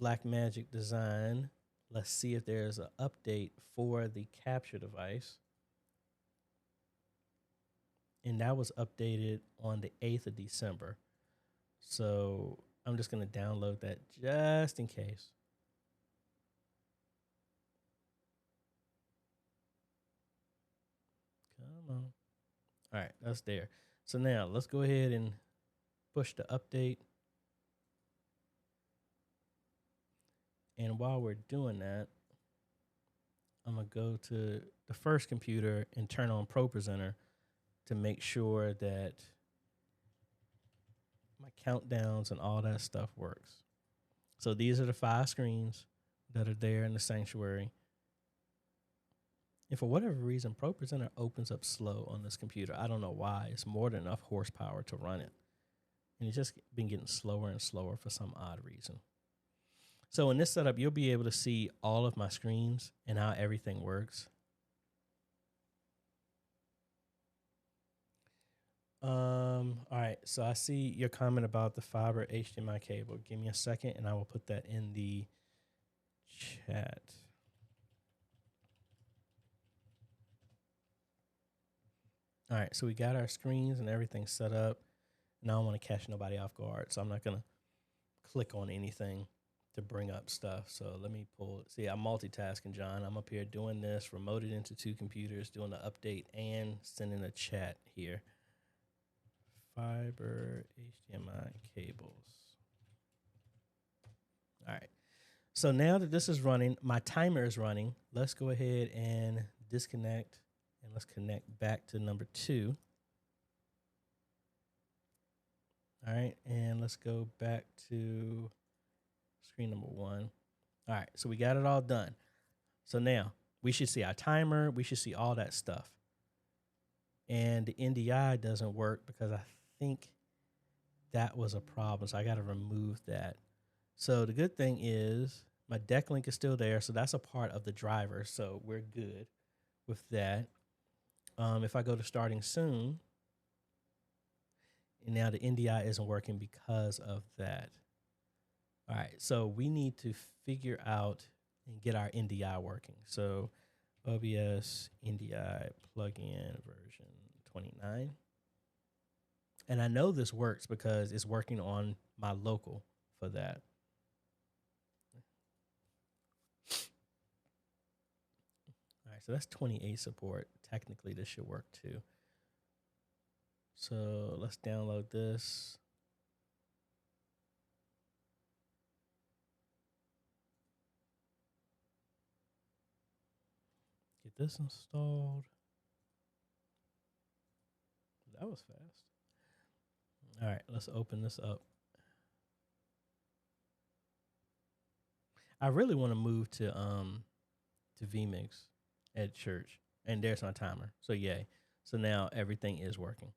Blackmagic Design. Let's see if there's an update for the capture device. And that was updated on the 8th of December. So I'm just going to download that just in case. Come on. All right, that's there. So now let's go ahead and push the update. And while we're doing that, I'm going to go to the first computer and turn on Pro Presenter to make sure that my countdowns and all that stuff works. So these are the 5 screens that are there in the sanctuary. And for whatever reason, Pro Presenter opens up slow on this computer. I don't know why. It's more than enough horsepower to run it. And it's just been getting slower and slower for some odd reason. So in this setup, you'll be able to see all of my screens and how everything works. All right, so I see your comment about the fiber HDMI cable. Give me a second and I will put that in the chat. All right, so we got our screens and everything set up. Now I don't want to catch nobody off guard, so I'm not going to click on anything to bring up stuff. So let me pull. See, I'm multitasking, John. I'm up here doing this, remoted into 2 computers, doing the update and sending a chat here. Fiber HDMI cables. All right. So now that this is running, my timer is running. Let's go ahead and disconnect and let's connect back to number 2. All right. And let's go back to screen number 1. All right. So we got it all done. So now we should see our timer. We should see all that stuff. And the NDI doesn't work because I think that was a problem. So I got to remove that. So the good thing is my deck link is still there. So that's a part of the driver. So we're good with that. If I go to starting soon, and now the NDI isn't working because of that. All right. So we need to figure out and get our NDI working. So OBS NDI plugin version 29. And I know this works because it's working on my local for that. All right, so that's 28 support. Technically, this should work too. So let's download this. Get this installed. That was fast. All right, let's open this up. I really want to move to vMix at church, and there's my timer. So yay! So now everything is working.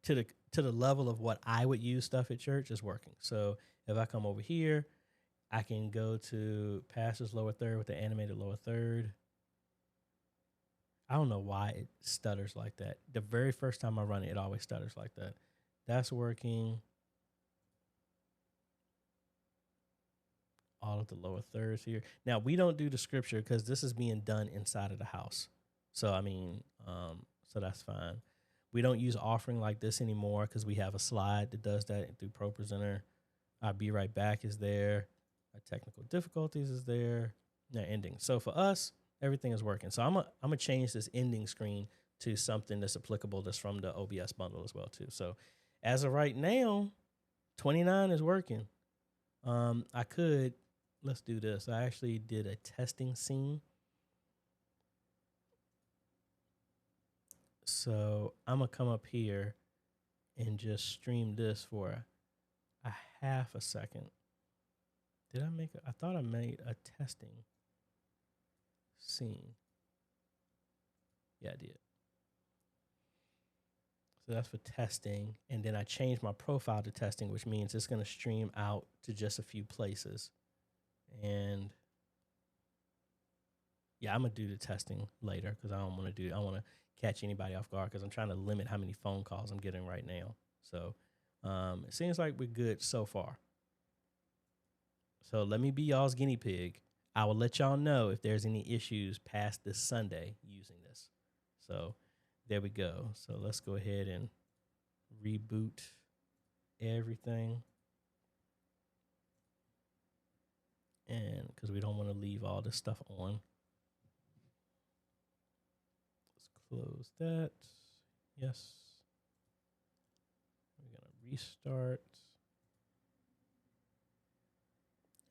To the level of what I would use stuff at church is working. So if I come over here, I can go to pastor's lower third with the animated lower third. I don't know why it stutters like that. The very first time I run it, it always stutters like that. That's working. All of the lower thirds here. Now, we don't do the scripture because this is being done inside of the house. So, I mean, so that's fine. We don't use offering like this anymore because we have a slide that does that through Pro Presenter. Our Be Right Back is there. Our technical difficulties is there. Now, ending. So for us, everything is working. So I'm gonna change this ending screen to something that's applicable that's from the OBS bundle as well too. So as of right now, 29 is working. Let's do this. I actually did a testing scene. So I'm gonna come up here and just stream this for a half a second. Did I make I thought I made a testing scene. Yeah, I did. So that's for testing. And then I changed my profile to testing, which means it's going to stream out to just a few places. And yeah, I'm going to do the testing later because I don't want to catch anybody off guard because I'm trying to limit how many phone calls I'm getting right now. So it seems like we're good so far. So let me be y'all's guinea pig. I will let y'all know if there's any issues past this Sunday using this. So there we go. So let's go ahead and reboot everything. And because we don't want to leave all this stuff on. Let's close that. Yes. We're going to restart.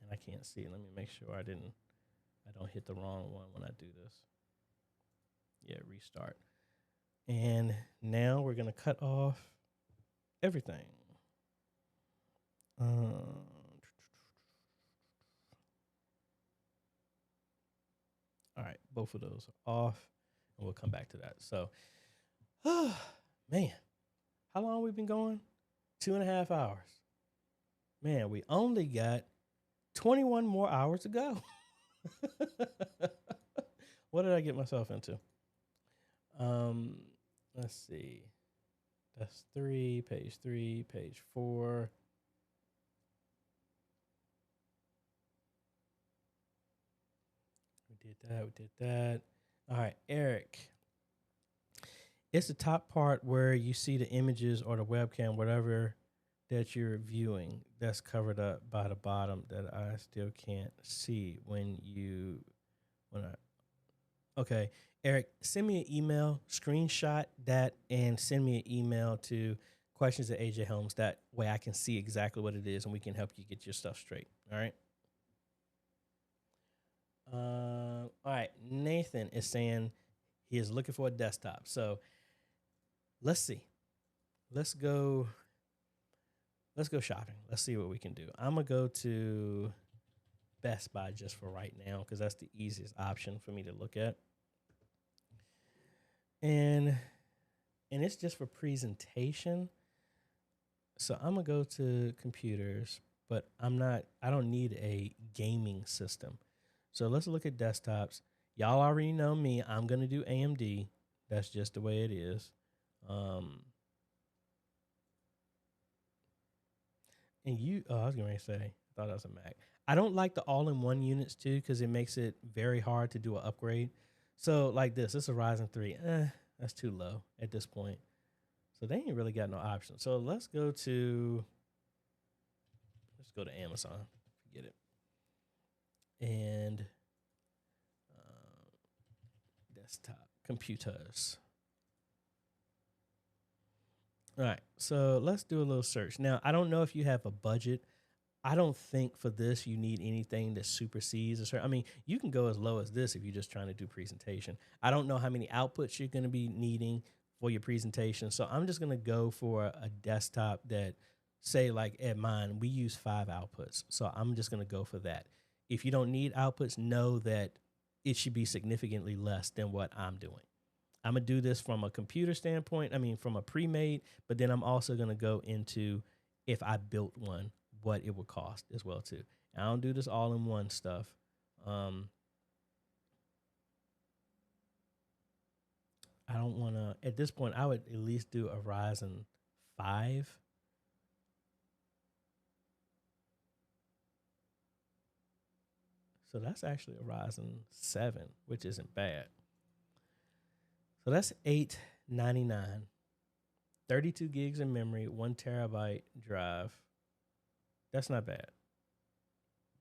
And I can't see. Let me make sure I don't hit the wrong one when I do this. Yeah, restart. And now we're going to cut off everything. All right, both of those are off, and we'll come back to that. So, man, how long we been going? 2.5 hours. Man, we only got 21 more hours to go. What did I get myself into? Let's see. That's page 4. We did that. All right, Eric. It's the top part where you see the images or the webcam, whatever that you're viewing, that's covered up by the bottom that I still can't see okay. Eric, send me an email, screenshot that, and send me an email to questions at AJ Homes. That way I can see exactly what it is and we can help you get your stuff straight. All right. All right. Nathan is saying he is looking for a desktop. So let's see. Let's go shopping. Let's see what we can do. I'm going to go to Best Buy just for right now because that's the easiest option for me to look at. And it's just for presentation. So I'm going to go to computers, but I don't need a gaming system. So let's look at desktops. Y'all already know me. I'm going to do AMD. That's just the way it is. And I was going to say, I thought that was a Mac. I don't like the all-in-one units too because it makes it very hard to do an upgrade. So like this is a Ryzen 3. That's too low at this point. So they ain't really got no options. So let's go to Amazon. Forget it. And desktop computers. All right, so let's do a little search. Now, I don't know if you have a budget. I don't think for this you need anything that supersedes a certain. I mean, you can go as low as this if you're just trying to do presentation. I don't know how many outputs you're going to be needing for your presentation, so I'm just going to go for a desktop that, say, like at mine, we use 5 outputs. So I'm just going to go for that. If you don't need outputs, know that it should be significantly less than what I'm doing. I'm going to do this from a computer standpoint, from a pre-made, but then I'm also going to go into if I built one, what it would cost as well too. And I don't do this all-in-one stuff. I don't want to, at this point, I would at least do a Ryzen 5. So that's actually a Ryzen 7, which isn't bad. So that's $899, 32 gigs of memory, 1 terabyte drive. That's not bad.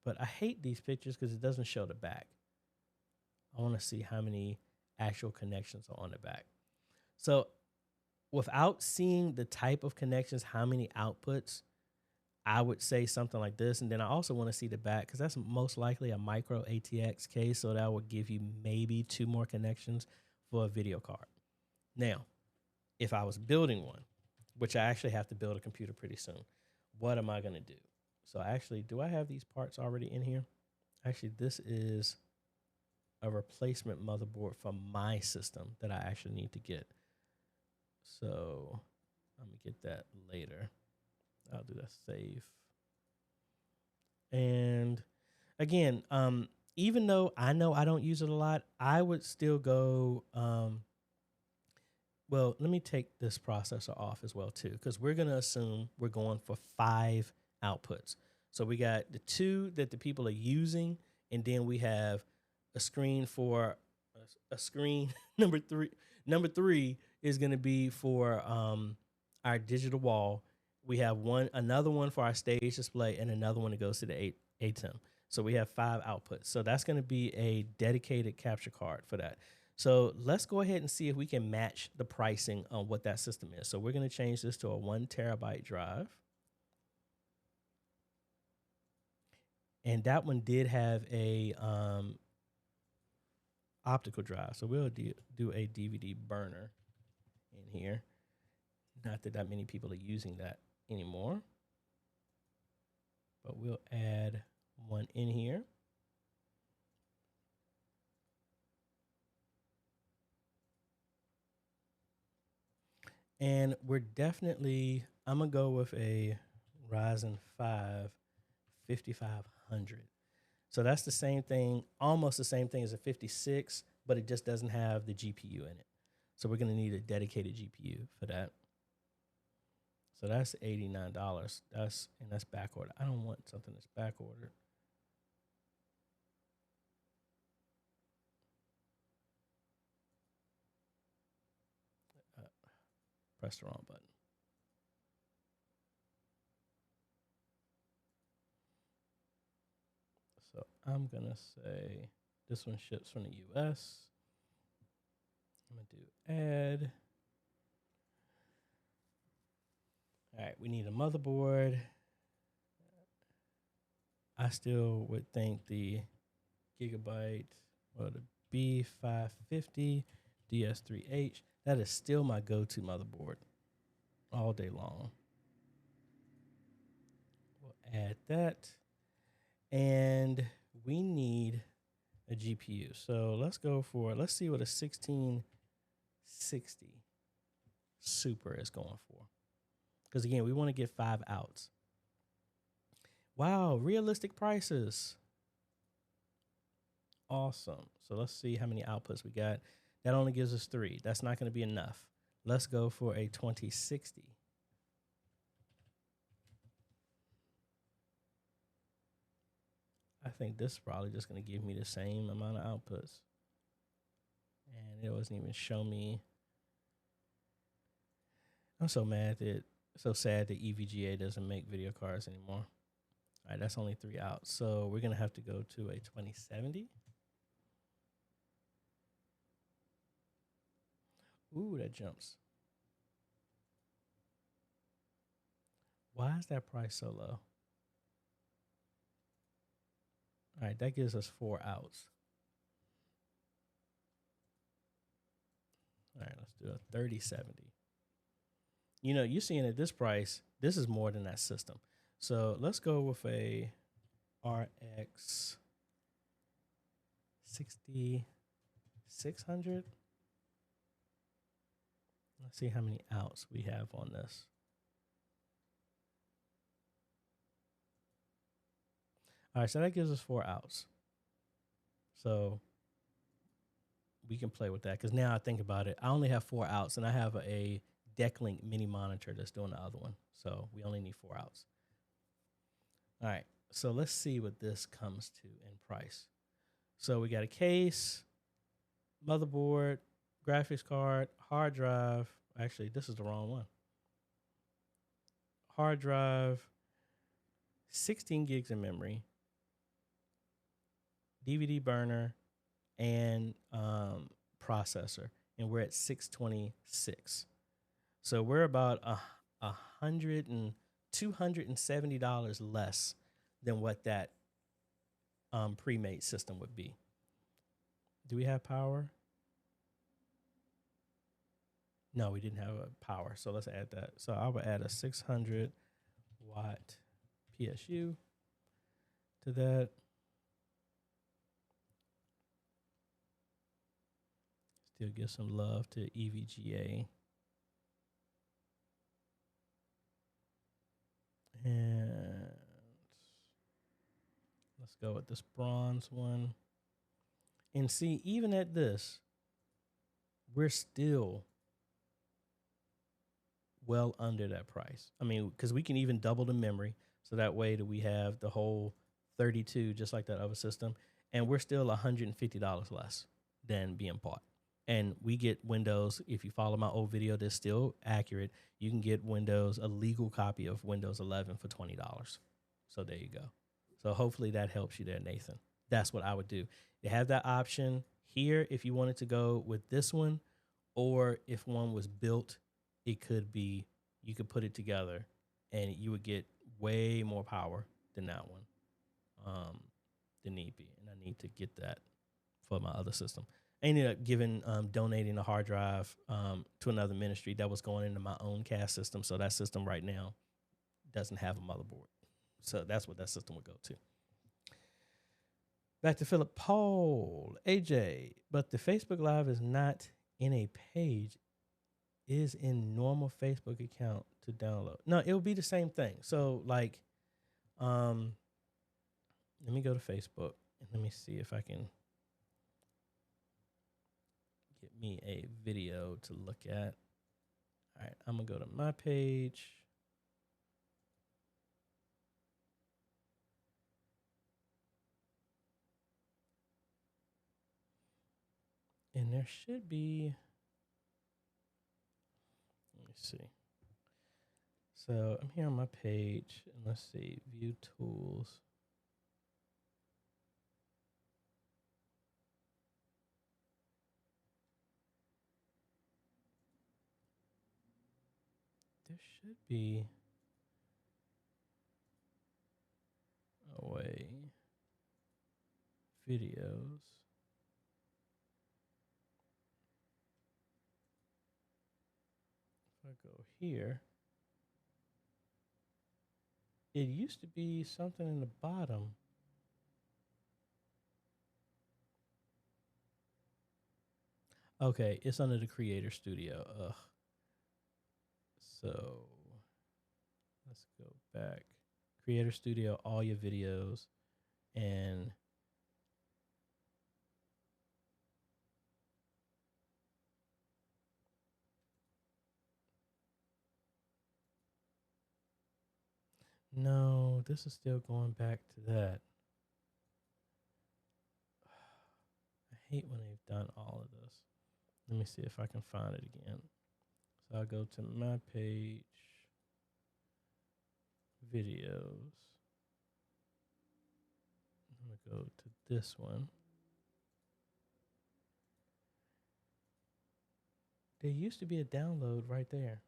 But I hate these pictures because it doesn't show the back. I want to see how many actual connections are on the back. So without seeing the type of connections, how many outputs, I would say something like this. And then I also want to see the back because that's most likely a micro ATX case. So that would give you maybe 2 more connections for a video card. Now, if I was building one, which I actually have to build a computer pretty soon, what am I going to do? So actually, do I have these parts already in here? Actually, this is a replacement motherboard for my system that I actually need to get. So I'm going to get that later. I'll do that save. And again, even though I know I don't use it a lot, I would still go, well, let me take this processor off as well too, because we're going to assume we're going for 5 outputs. So we got the 2 that the people are using, and then we have a screen for a screen. Number 3 is going to be for our digital wall. We have another one for our stage display, and another one that goes to the ATEM. So we have 5 outputs. So that's going to be a dedicated capture card for that. So let's go ahead and see if we can match the pricing on what that system is. So we're going to change this to a 1 terabyte drive. And that one did have a optical drive. So we'll do a DVD burner in here. Not that many people are using that anymore, but we'll add one in here. And we're definitely, I'm going to go with a Ryzen 5 5500. 500. So that's the same thing, almost the same thing as a 56, but it just doesn't have the GPU in it. So we're going to need a dedicated GPU for that. So that's $89. That's back ordered. I don't want something that's back ordered. Press the wrong button. So I'm going to say this one ships from the US. I'm going to do add. All right, we need a motherboard. I still would think the Gigabyte or the B550 DS3H, that is still my go-to motherboard all day long. We'll add that. And we need a GPU. So let's go for, let's see what a 1660 Super is going for. Because again, we want to get 5 outs. Wow, realistic prices. Awesome. So let's see how many outputs we got. That only gives us 3. That's not going to be enough. Let's go for a 2060. I think this is probably just going to give me the same amount of outputs. And it doesn't even show me. I'm so mad that, so sad that EVGA doesn't make video cards anymore. All right, that's only 3 outs. So we're going to have to go to a 2070. Ooh, that jumps. Why is that price so low? All right, that gives us 4 outs. All right, let's do a 3070. You know, you're seeing at this price, this is more than that system. So let's go with a RX 6600. Let's see how many outs we have on this. All right, so that gives us 4 outs. So we can play with that because now I think about it, I only have 4 outs and I have a Decklink mini monitor that's doing the other one. So we only need 4 outs. All right, so let's see what this comes to in price. So we got a case, motherboard, graphics card, hard drive. Actually, this is the wrong one. Hard drive, 16 gigs of memory, DVD burner, and processor. And we're at 626. So we're about $270 less than what that pre-made system would be. Do we have power? No, we didn't have a power. So let's add that. So I would add a 600 watt PSU to that. Still give some love to EVGA. And let's go with this bronze one. And see, even at this, we're still well under that price. I mean, because we can even double the memory. So that way that we have the whole 32, just like that other system. And we're still $150 less than being bought. And we get Windows, if you follow my old video, that's still accurate. You can get Windows, a legal copy of Windows 11 for $20. So there you go. So hopefully that helps you there, Nathan. That's what I would do. You have that option here if you wanted to go with this one, or if one was built, it could be, you could put it together and you would get way more power than that one, than need be. And I need to get that for my other system. I ended up donating a hard drive to another ministry that was going into my own CAS system. So that system right now doesn't have a motherboard. So that's what that system would go to. Back to Philip Paul, AJ, but the Facebook Live is not in a page, is in normal Facebook account to download. No, it will be the same thing. So like, Let me go to Facebook and let me see if I can get me a video to look at. All right, I'm gonna go to my page. And there should be, let me see. So I'm here on my page, and let's see, view tools. There should be a way, videos. If I go here, it used to be something in the bottom. Okay, it's under the Creator Studio. Ugh. So let's go back. Creator Studio, all your videos, and no, this is still going back to that. I hate when they've done all of this. Let me see if I can find it again. So I'll go to my page, videos. I'm going to go to this one. There used to be a download right there.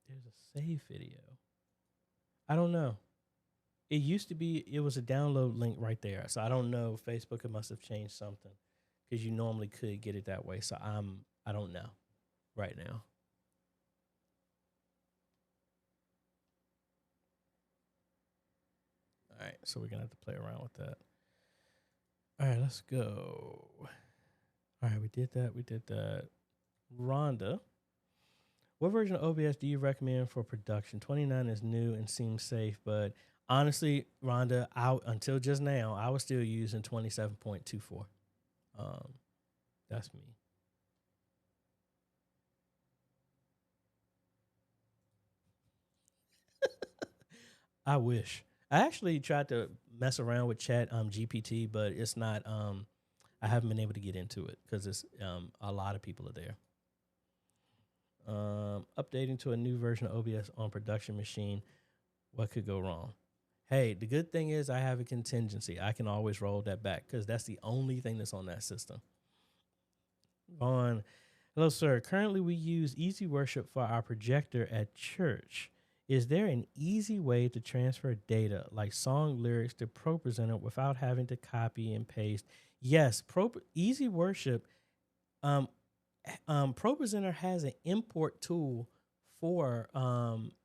There's a save video. I don't know. It used to be, it was a download link right there. So I don't know. Facebook must have changed something because you normally could get it that way. So I don't know right now. All right. So we're going to have to play around with that. All right. Let's go. All right. We did that. We did that. Rhonda. What version of OBS do you recommend for production? 29 is new and seems safe, but honestly, Rhonda, until just now, I was still using 27.24. That's me. I wish. I actually tried to mess around with Chat GPT, but it's not. I haven't been able to get into it because it's a lot of people are there. Updating to a new version of OBS on production machine. What could go wrong? Hey, the good thing is I have a contingency. I can always roll that back because that's the only thing that's on that system. Hello, sir. Currently, we use Easy Worship for our projector at church. Is there an easy way to transfer data like song lyrics to ProPresenter without having to copy and paste? Yes, Easy Worship. ProPresenter has an import tool for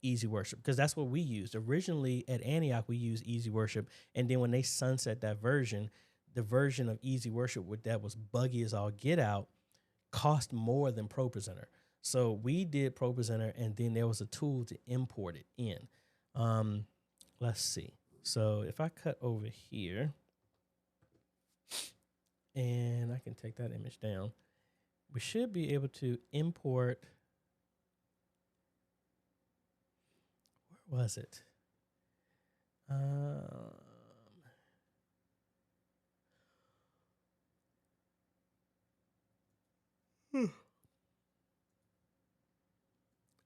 Easy Worship because that's what we used. Originally at Antioch, we used Easy Worship. And then when they sunset that version, the version of Easy Worship that was buggy as all get out cost more than ProPresenter. So we did ProPresenter, and then there was a tool to import it in. Let's see. So if I cut over here, and I can take that image down, we should be able to import. Where was it?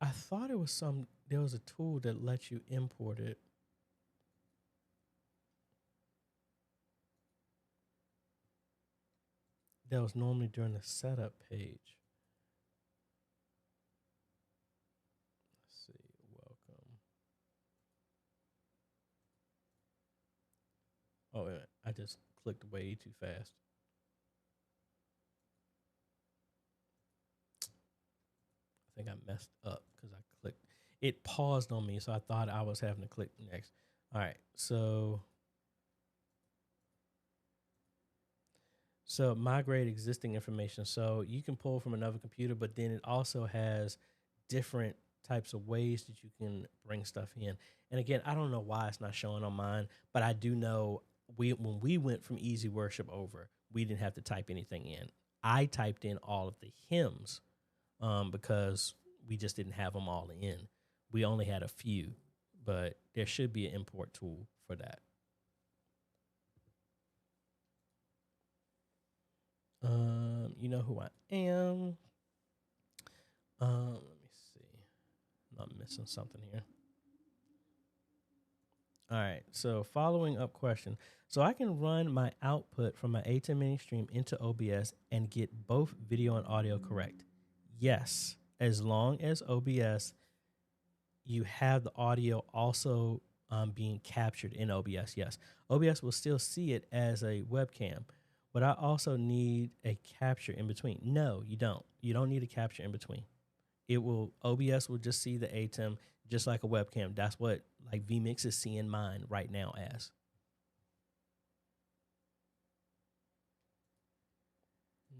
I thought it was there was a tool that lets you import it. That was normally during the setup page. Let's see, welcome. Oh, wait, I just clicked way too fast. I think I messed up because I clicked. It paused on me, so I thought I was having to click next. All right, so migrate existing information. So you can pull from another computer, but then it also has different types of ways that you can bring stuff in. And again, I don't know why it's not showing on mine, but I do know when we went from Easy Worship over, we didn't have to type anything in. I typed in all of the hymns because we just didn't have them all in. We only had a few, but there should be an import tool for that. You know who I am. Let me see. I'm not missing something here. All right. So following up question. So I can run my output from my A10 mini stream into OBS and get both video and audio correct. Yes, as long as OBS, you have the audio also being captured in OBS. Yes, OBS will still see it as a webcam, but I also need a capture in between. No, you don't. You don't need a capture in between. OBS will just see the ATEM just like a webcam. That's what like vMix is seeing mine right now as.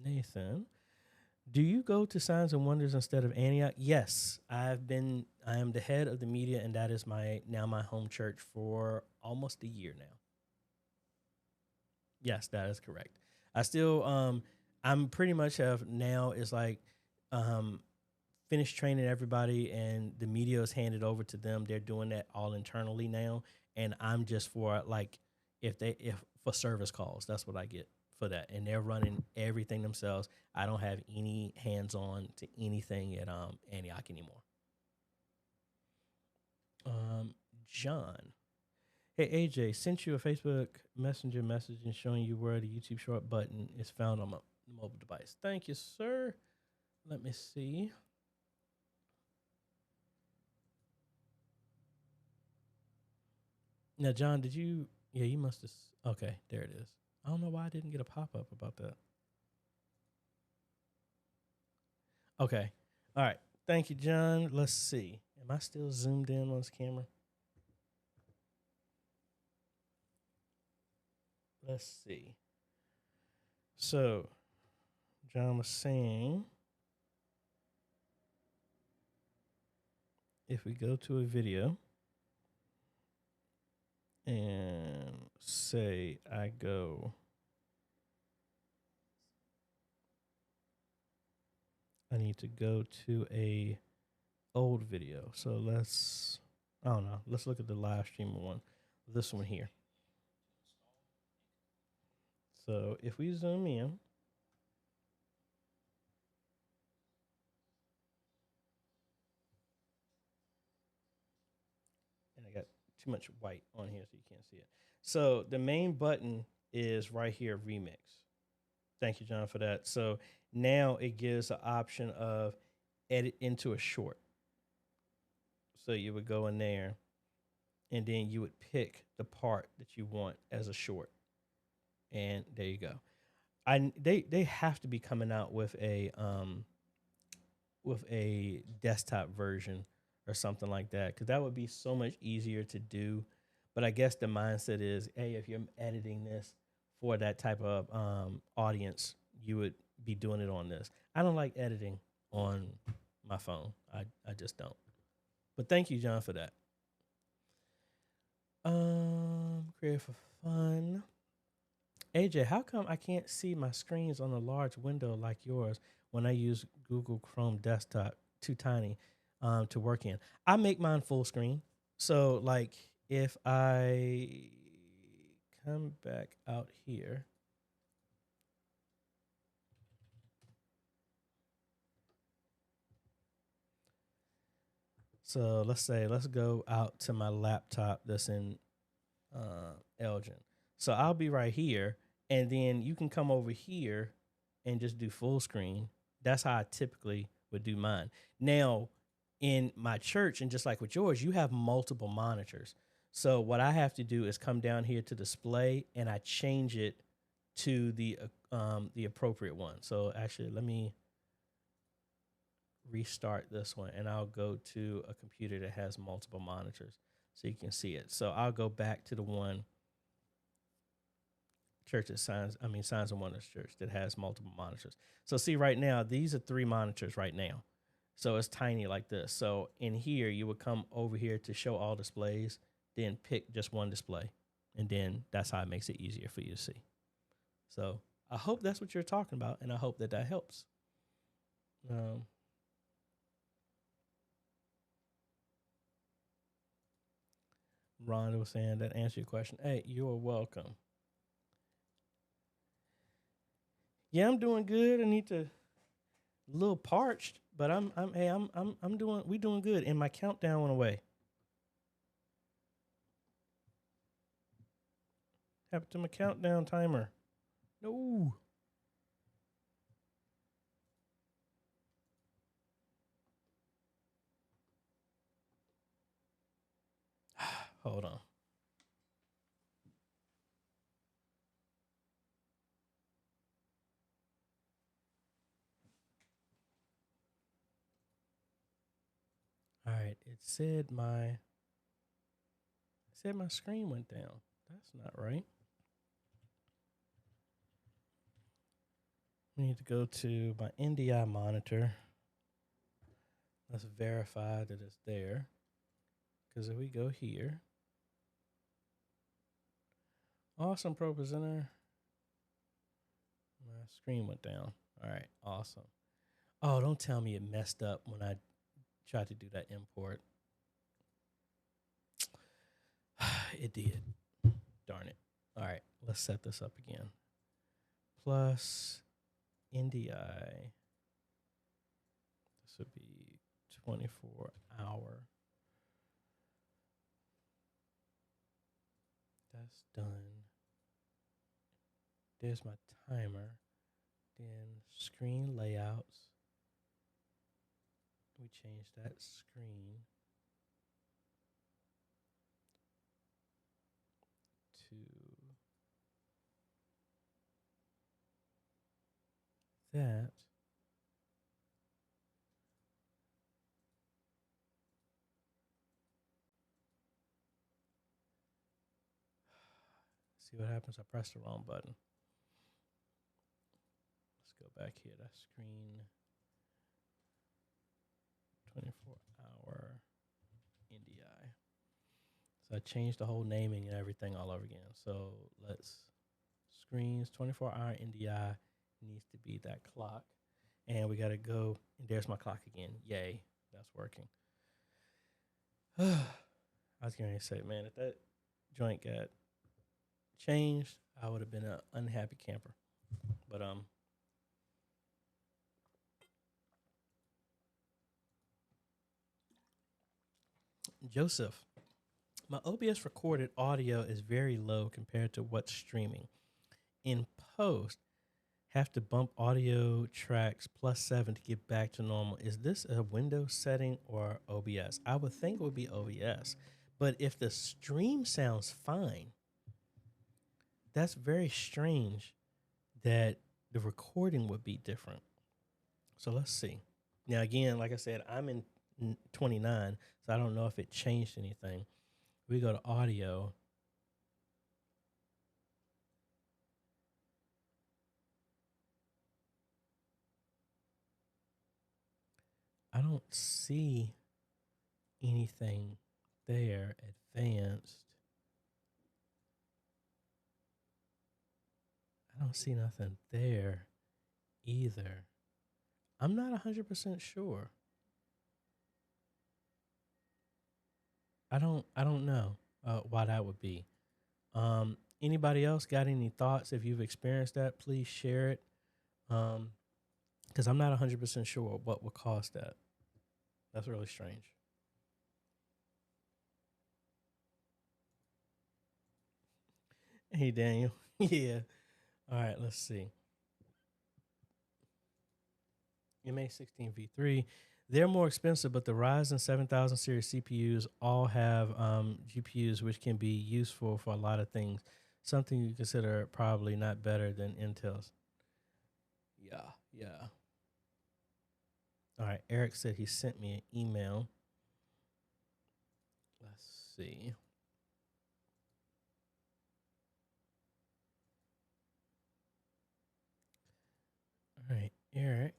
Nathan, do you go to Signs and Wonders instead of Antioch? Yes, I am the head of the media, and that is my home church for almost a year now. Yes, that is correct. I still I'm pretty much have now is like finished training everybody, and the media is handed over to them. They're doing that all internally now, and I'm just for like if for service calls, that's what I get for that, and they're running everything themselves. I don't have any hands on to anything at Antioch anymore. John, hey AJ, sent you a Facebook Messenger message and showing you where the YouTube short button is found on my mobile device. Thank you, sir. Let me see. Now, John, did you? Yeah, you must have. Okay, there it is. I don't know why I didn't get a pop up about that. Okay. All right. Thank you, John. Let's see. Am I still zoomed in on this camera? Let's see. So, John was saying if we go to a video and say I need to go to a old video. So I don't know. Let's look at the live stream one. This one here. So if we zoom in, and I got too much white on here so you can't see it. So the main button is right here, Remix. Thank you, John, for that. So now it gives the option of edit into a short. So you would go in there, and then you would pick the part that you want as a short. And there you go. They have to be coming out with a desktop version or something like that, because that would be so much easier to do. But I guess the mindset is, hey, if you're editing this for that type of audience, you would be doing it on this. I don't like editing on my phone. I just don't. But thank you, John, for that. Create for fun. AJ, how come I can't see my screens on a large window like yours when I use Google Chrome desktop? Too tiny to work in. I make mine full screen. So like if I come back out here, so let's go out to my laptop that's in Elgin. So I'll be right here, and then you can come over here and just do full screen. That's how I typically would do mine. Now, in my church, and just like with yours, you have multiple monitors. So what I have to do is come down here to display, and I change it to the appropriate one. So actually, let me restart this one, and I'll go to a computer that has multiple monitors so you can see it. So I'll go back to the one church that Signs and Wonders Church that has multiple monitors. So see right now, these are 3 monitors right now. So it's tiny like this. So in here, you would come over here to show all displays, then pick just one display. And then that's how it makes it easier for you to see. So I hope that's what you're talking about, and I hope that that helps. Rhonda was saying that answer your question. Hey, you're welcome. Yeah, I'm doing good. I need to a little parched, but I'm doing we doing good. And my countdown went away. Happened to my countdown timer. No. Hold on. All right. It said my screen went down. That's not right. We need to go to my NDI monitor. Let's verify that it's there. Because if we go here, awesome Pro Presenter. My screen went down. All right, awesome. Oh, don't tell me it messed up when I tried to do that import. It did. Darn it. All right, let's set this up again. Plus NDI. This would be 24-hour. That's done. There's my timer. Then screen layouts. We change that screen to that. See what happens. I pressed the wrong button. Let's go back here. That screen 24-hour NDI. So I changed the whole naming and everything all over again. So let's screens 24-hour NDI needs to be that clock. And we got to go. And there's my clock again. Yay. That's working. I was going to say, man, if that joint got changed, I would have been an unhappy camper. But Joseph, my OBS recorded audio is very low compared to what's streaming. In post, have to bump audio tracks +7 to get back to normal. Is this a Windows setting or OBS? I would think it would be OBS. But if the stream sounds fine, that's very strange that the recording would be different. So let's see. Now, again, like I said, I'm in 29, so I don't know if it changed anything. We go to audio. I don't see anything there. Advanced. I don't see nothing there either. I'm not 100% sure. I don't know why that would be. Anybody else got any thoughts? If you've experienced that, please share it. Because I'm not 100% sure what would cause that. That's really strange. Hey, Daniel. Yeah. All right, let's see. MA16 V3. They're more expensive, but the Ryzen 7000 series CPUs all have GPUs which can be useful for a lot of things. Something you consider probably not better than Intel's. Yeah. All right, Eric said he sent me an email. Let's see. All right, Eric.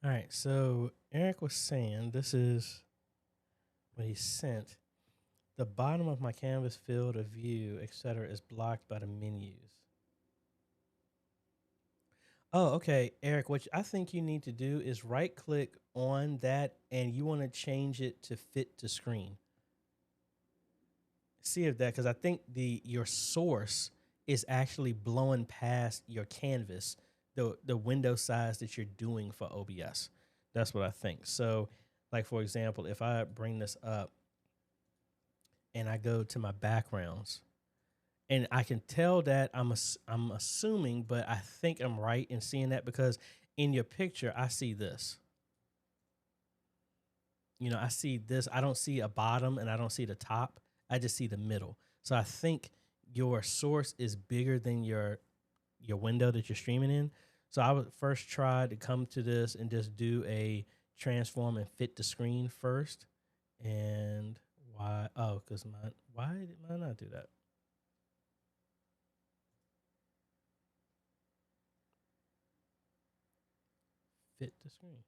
All right. So Eric was saying this is what he sent. The bottom of my canvas field of view, etc., is blocked by the menus. Oh, okay, Eric. What I think you need to do is right click on that, and you want to change it to fit to screen. See if that, because I think your source is actually blowing past your canvas, the window size that you're doing for OBS. That's what I think. So, like for example, if I bring this up and I go to my backgrounds, and I can tell that I'm assuming, but I think I'm right in seeing that because in your picture I see this. You know, I see this. I don't see a bottom and I don't see the top. I just see the middle. So I think your source is bigger than your window that you're streaming in. So I would first try to come to this and just do a transform and fit the screen first. And why? Oh, because why did mine not do that? Fit the screen.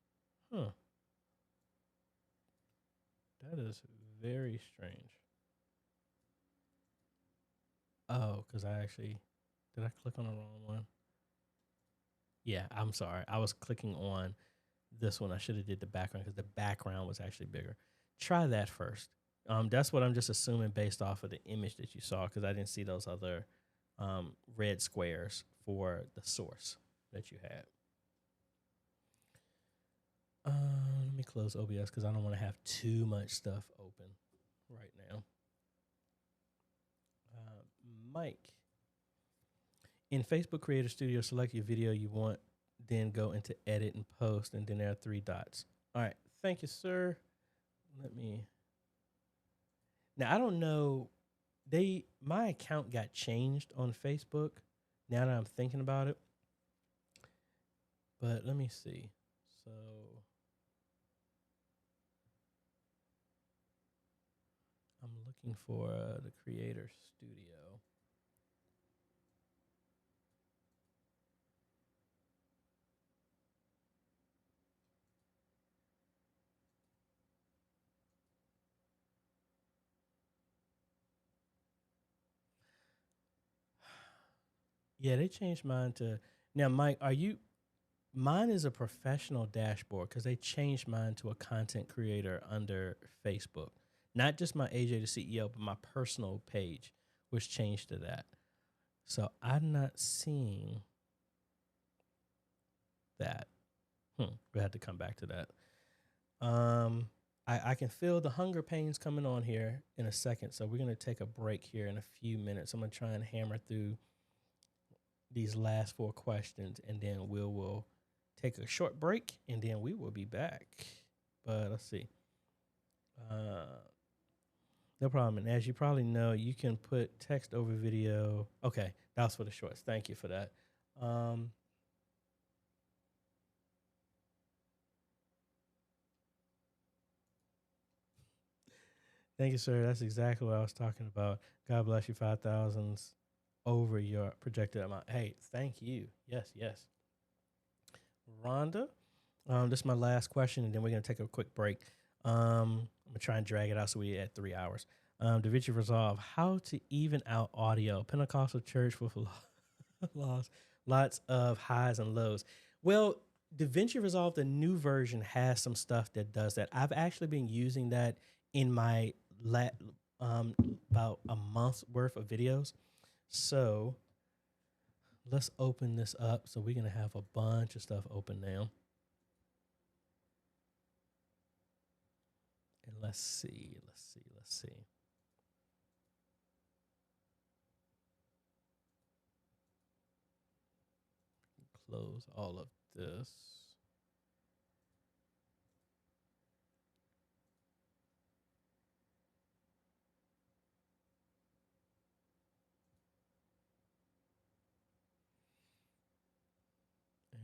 Huh. That is very strange. Oh, because did I click on the wrong one? Yeah, I'm sorry. I was clicking on this one. I should have did the background because the background was actually bigger. Try that first. That's what I'm just assuming based off of the image that you saw because I didn't see those other red squares for the source that you had. Let me close OBS because I don't want to have too much stuff open right now. Mike, in Facebook Creator Studio, select your video you want, then go into edit and post, and then there are 3 dots. All right. Thank you, sir. Now, I don't know. My account got changed on Facebook now that I'm thinking about it. But let me see. So I'm looking for the Creator Studio. Yeah, they changed mine to now. Mike, mine is a professional dashboard because they changed mine to a content creator under Facebook. Not just my AJ the CEO, but my personal page was changed to that. So I'm not seeing that. We have to come back to that. I can feel the hunger pains coming on here in a second. So we're going to take a break here in a few minutes. I'm going to try and hammer through these last 4 questions, and then we'll take a short break, and then we will be back. But let's see. No problem. And as you probably know, you can put text over video. Okay, that was for the shorts. Thank you for that. Thank you, sir. That's exactly what I was talking about. God bless you. 5,000's over your projected amount. Hey, thank you. Yes, yes. Rhonda, this is my last question, and then we're going to take a quick break. I'm going to try and drag it out so we're at 3 hours. DaVinci Resolve, how to even out audio. Pentecostal church with lots of highs and lows. Well, DaVinci Resolve, the new version, has some stuff that does that. I've actually been using that in my about a month's worth of videos. So let's open this up. So we're going to have a bunch of stuff open now. And let's see. Close all of this. And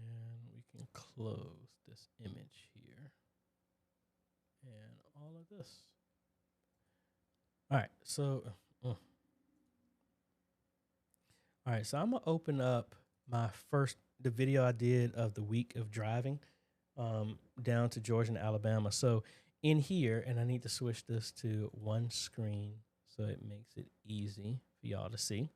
we can close this image here. And all of this. All right, so all right, so I'm gonna open up the video I did of the week of driving. down to Georgia and Alabama. So in here, and I need to switch this to one screen so it makes it easy for y'all to see.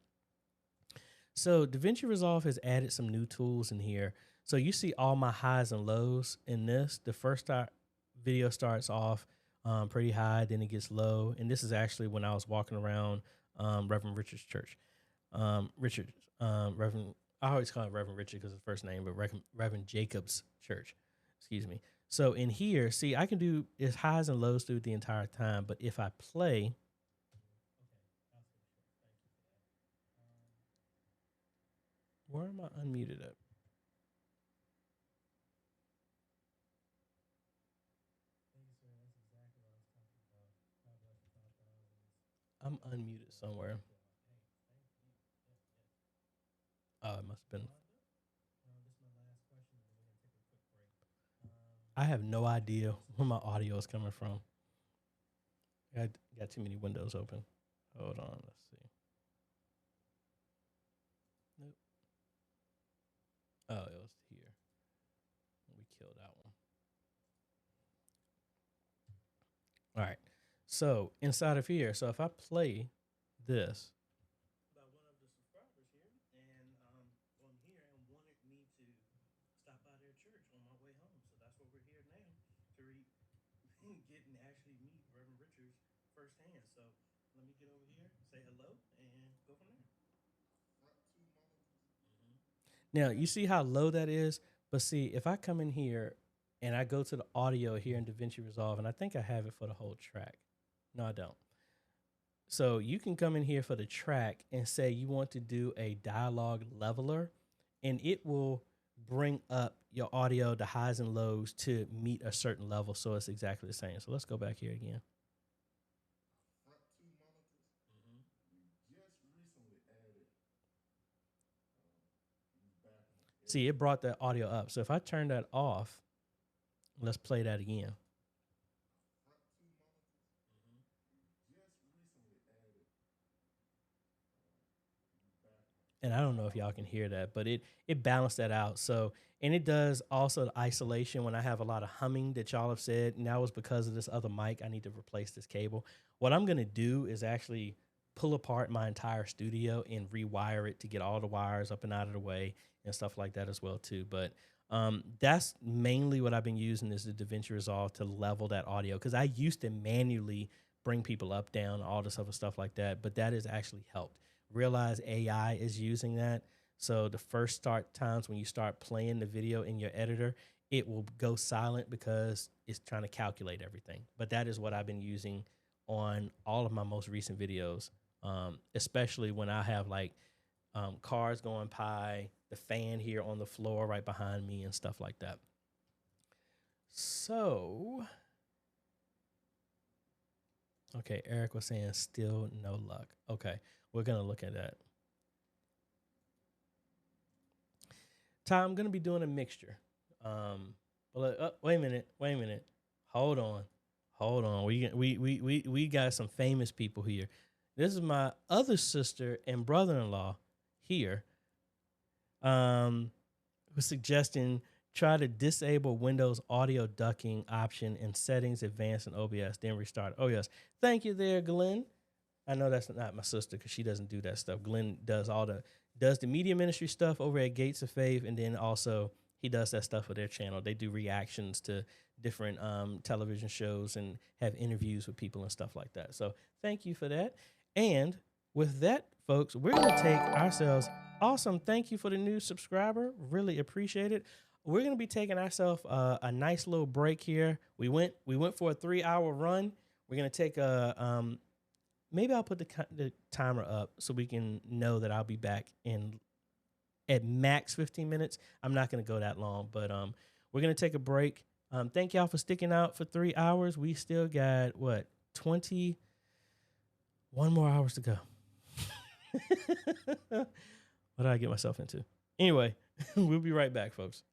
So DaVinci Resolve has added some new tools in here. So you see all my highs and lows in this. The first video starts off pretty high, then it gets low. And this is actually when I was walking around Reverend Richard's church. Reverend, I always call it Reverend Richard because it's first name, but Reverend Jacob's church, excuse me. So in here, see, I can do its highs and lows through the entire time. But if I play, where am I unmuted at? I'm unmuted somewhere. Oh, it must have been. I have no idea where my audio is coming from. I got too many windows open. Hold on, let's see. Nope. Oh, it was here. We killed that one. All right. So inside of here, so if I play this, by one of the subscribers here, and on here, and wanted me to stop by their church on my way home. So that's what we're here now to get and actually meet Reverend Richards firsthand. So let me get over here, say hello, and go from there. Now you see how low that is, but see if I come in here and I go to the audio here in DaVinci Resolve, and I think I have it for the whole track. No, I don't. So you can come in here for the track and say you want to do a dialogue leveler, and it will bring up your audio, the highs and lows, to meet a certain level. So it's exactly the same. So let's go back here again. See, it brought that audio up. So if I turn that off, let's play that again. And I don't know if y'all can hear that, but it balanced that out. So, and it does also the isolation when I have a lot of humming that y'all have said, and that was because of this other mic. I need to replace this cable. What I'm going to do is actually pull apart my entire studio and rewire it to get all the wires up and out of the way and stuff like that as well too. But that's mainly what I've been using is the DaVinci Resolve to level that audio, because I used to manually bring people up, down, all this other stuff like that, but that has actually helped. Realize AI is using that. So the first start times when you start playing the video in your editor, it will go silent because it's trying to calculate everything. But that is what I've been using on all of my most recent videos, especially when I have like cars going by, the fan here on the floor right behind me and stuff like that. So, okay, Eric was saying still no luck. Okay. We're going to look at that. Ty, I'm going to be doing a mixture. Wait a minute. Hold on. We got some famous people here. This is my other sister and brother-in-law here. Was suggesting try to disable Windows audio ducking option in settings, advanced in OBS, then restart. Oh, yes. Thank you there, Glenn. I know that's not my sister because she doesn't do that stuff. Glenn does the media ministry stuff over at Gates of Faith, and then also he does that stuff for their channel. They do reactions to different television shows and have interviews with people and stuff like that. So thank you for that. And with that, folks, we're going to take ourselves. Awesome. Thank you for the new subscriber. Really appreciate it. We're going to be taking ourselves a nice little break here. We went for a 3-hour run. We're going to take a maybe I'll put the timer up so we can know that I'll be back in at max 15 minutes. I'm not going to go that long, but we're going to take a break. Thank y'all for sticking out for 3 hours. We still got, 21 more hours to go. What did I get myself into? Anyway, we'll be right back, folks.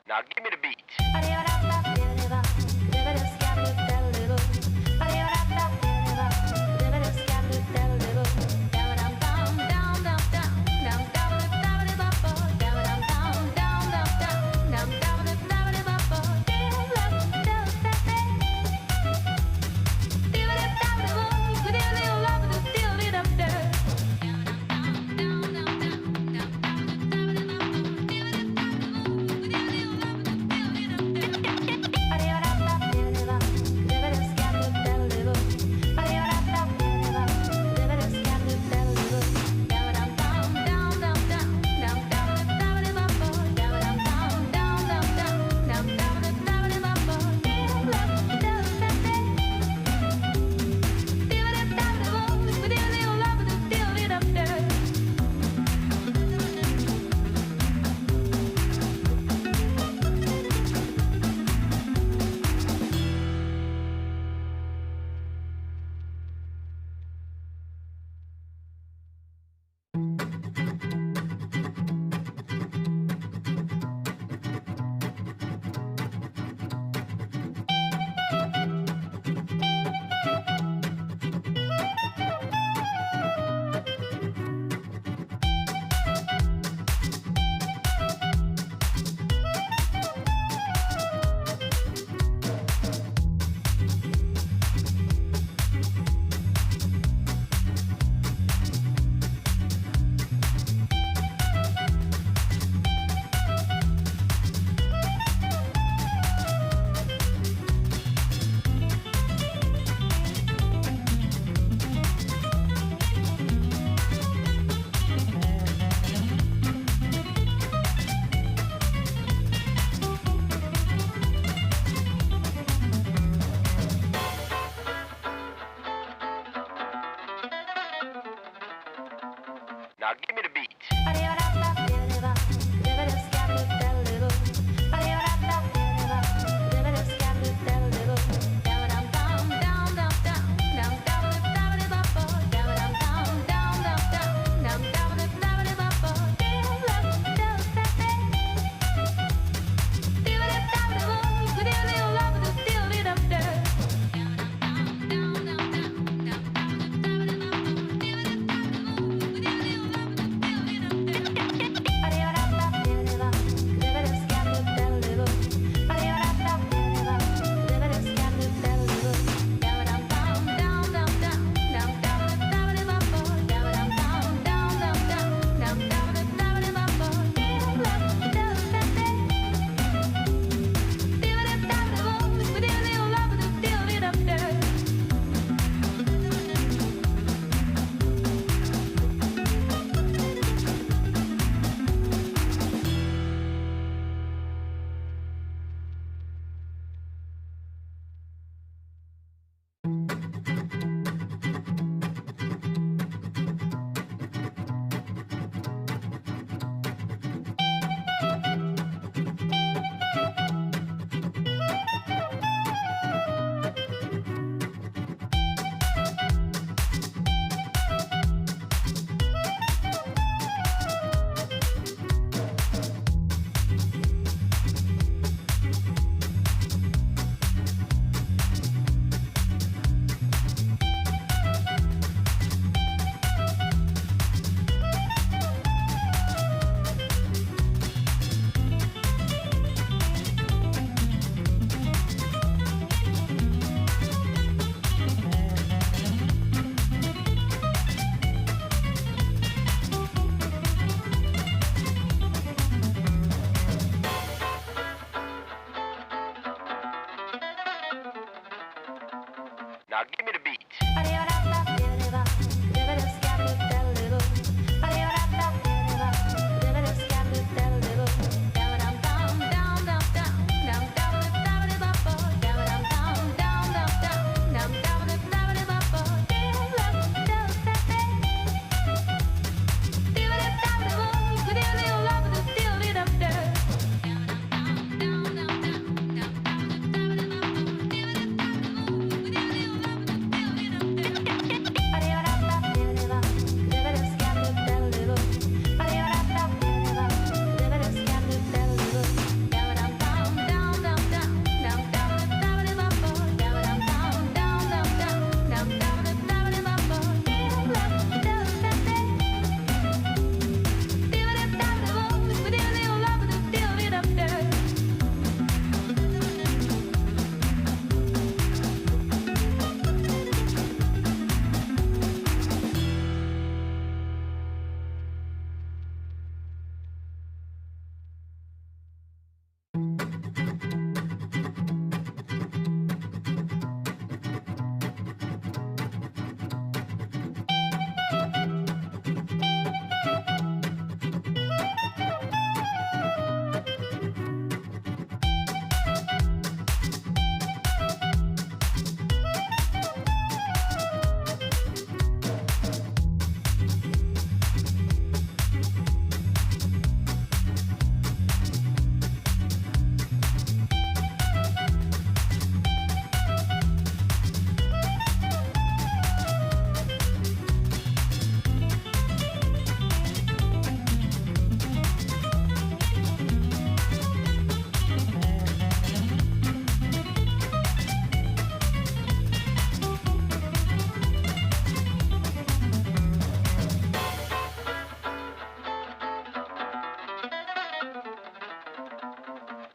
Now give me the beat.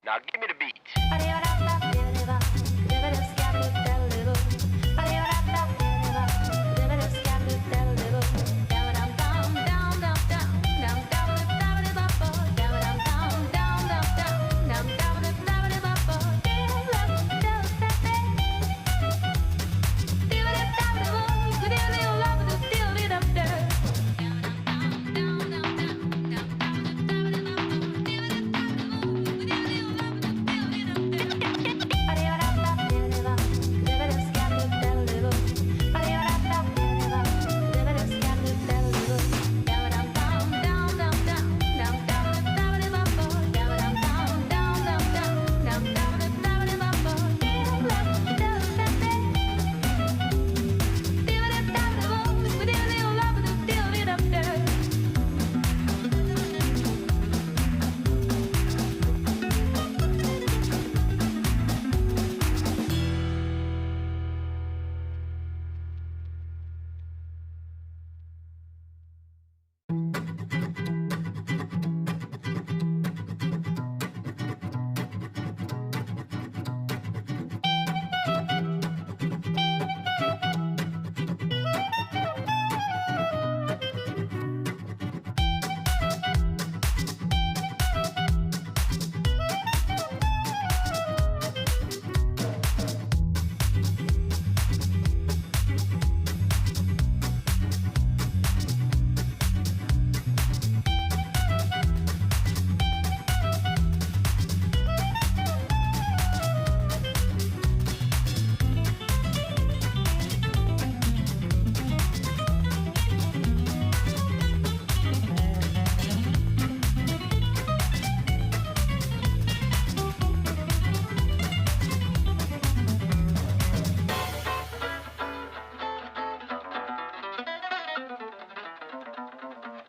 Now give me the beat.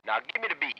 Now give me the beat.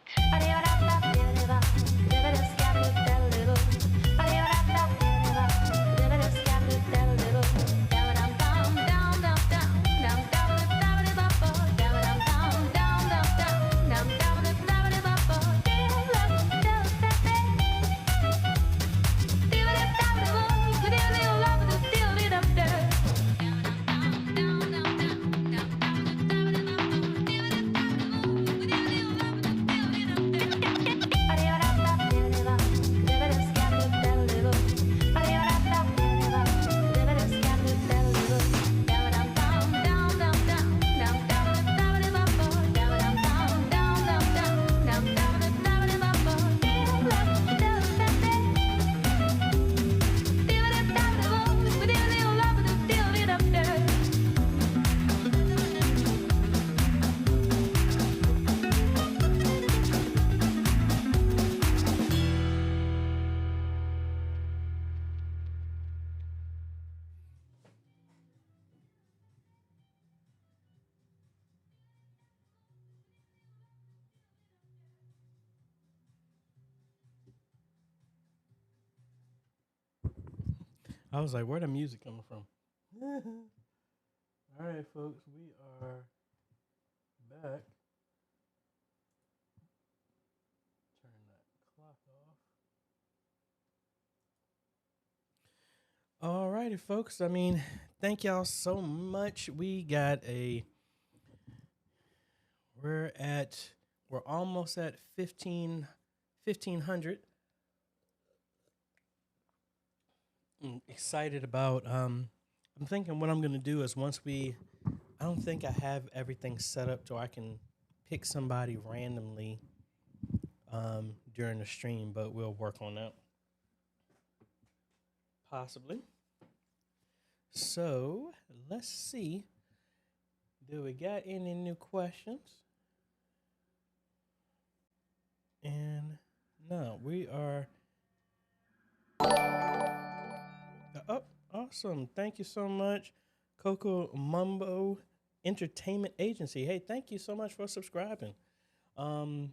I was like, where the music coming from? All right, folks, we are back. Turn that clock off. All righty, folks. I mean, thank y'all so much. We're almost at 1,500. I'm excited about, I'm thinking what I'm going to do is I don't think I have everything set up so I can pick somebody randomly during the stream, but we'll work on that. Possibly. So let's see. Do we got any new questions? And no, we are. Oh, awesome. Thank you so much, Coco Mumbo Entertainment Agency. Hey, thank you so much for subscribing. Like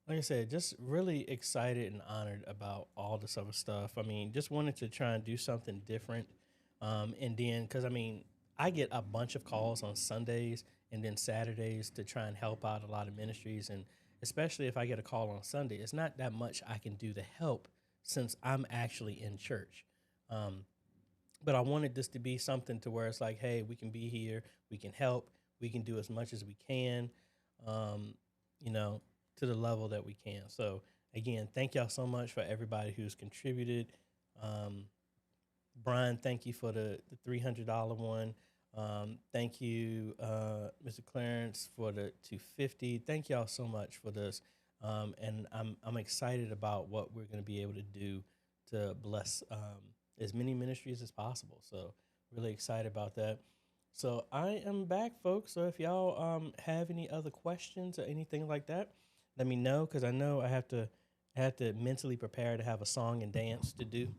I said, just really excited and honored about all this other stuff. I mean, just wanted to try and do something different. And then, because I mean, I get a bunch of calls on Sundays and then Saturdays to try and help out a lot of ministries. And especially if I get a call on Sunday, it's not that much I can do to help since I'm actually in church. Um, but I wanted this to be something to where it's like, hey, we can be here, we can help, we can do as much as we can, um, you know, to the level that we can. So again, thank y'all so much for everybody who's contributed. Um, Brian, thank you for the $300 one. Thank you, Mr. Clarence, for the 250. Thank y'all so much for this, and I'm excited about what we're going to be able to do to bless as many ministries as possible. So really excited about that. So I am back, folks. So if y'all have any other questions or anything like that, let me know, because I know I have to mentally prepare to have a song and dance to do.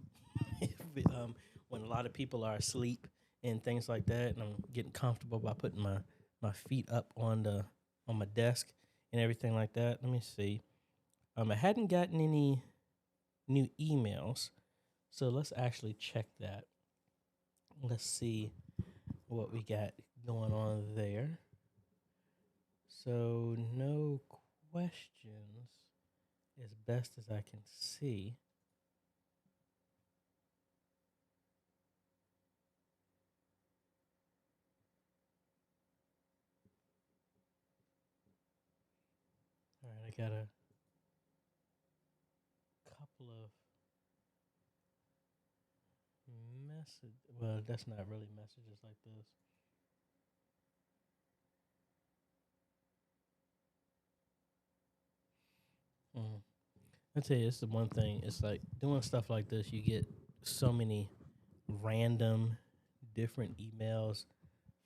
When a lot of people are asleep and things like that, and I'm getting comfortable by putting my feet up on my desk and everything like that. Let me see. I hadn't gotten any new emails, so let's actually check that. Let's see what we got going on there. So no questions, as best as I can see. All right, I got a couple of message. Well, that's not really messages like this. Mm. I tell you, it's the one thing. It's like doing stuff like this. You get so many random, different emails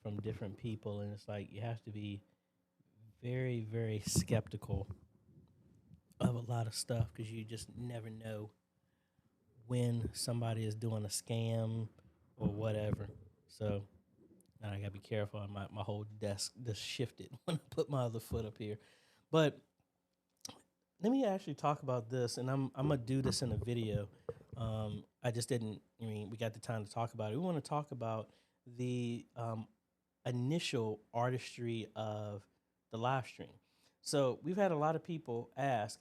from different people, and it's like you have to be very, very skeptical of a lot of stuff, because you just never know when somebody is doing a scam or whatever. So I gotta be careful. My whole desk just shifted when I put my other foot up here. But let me actually talk about this, and I'm gonna do this in a video. I just didn't. I mean, we got the time to talk about it. We want to talk about the initial artistry of the live stream. So we've had a lot of people ask,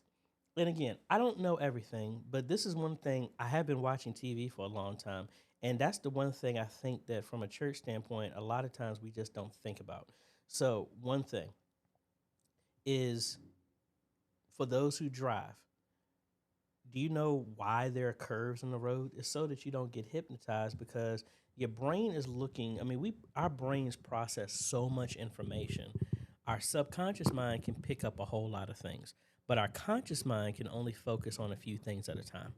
and again, I don't know everything, but this is one thing. I have been watching TV for a long time, and that's the one thing I think that from a church standpoint, a lot of times we just don't think about. So one thing is, for those who drive, do you know why there are curves in the road? It's so that you don't get hypnotized, because your brain is looking. I mean, our brains process so much information. Our subconscious mind can pick up a whole lot of things, but our conscious mind can only focus on a few things at a time.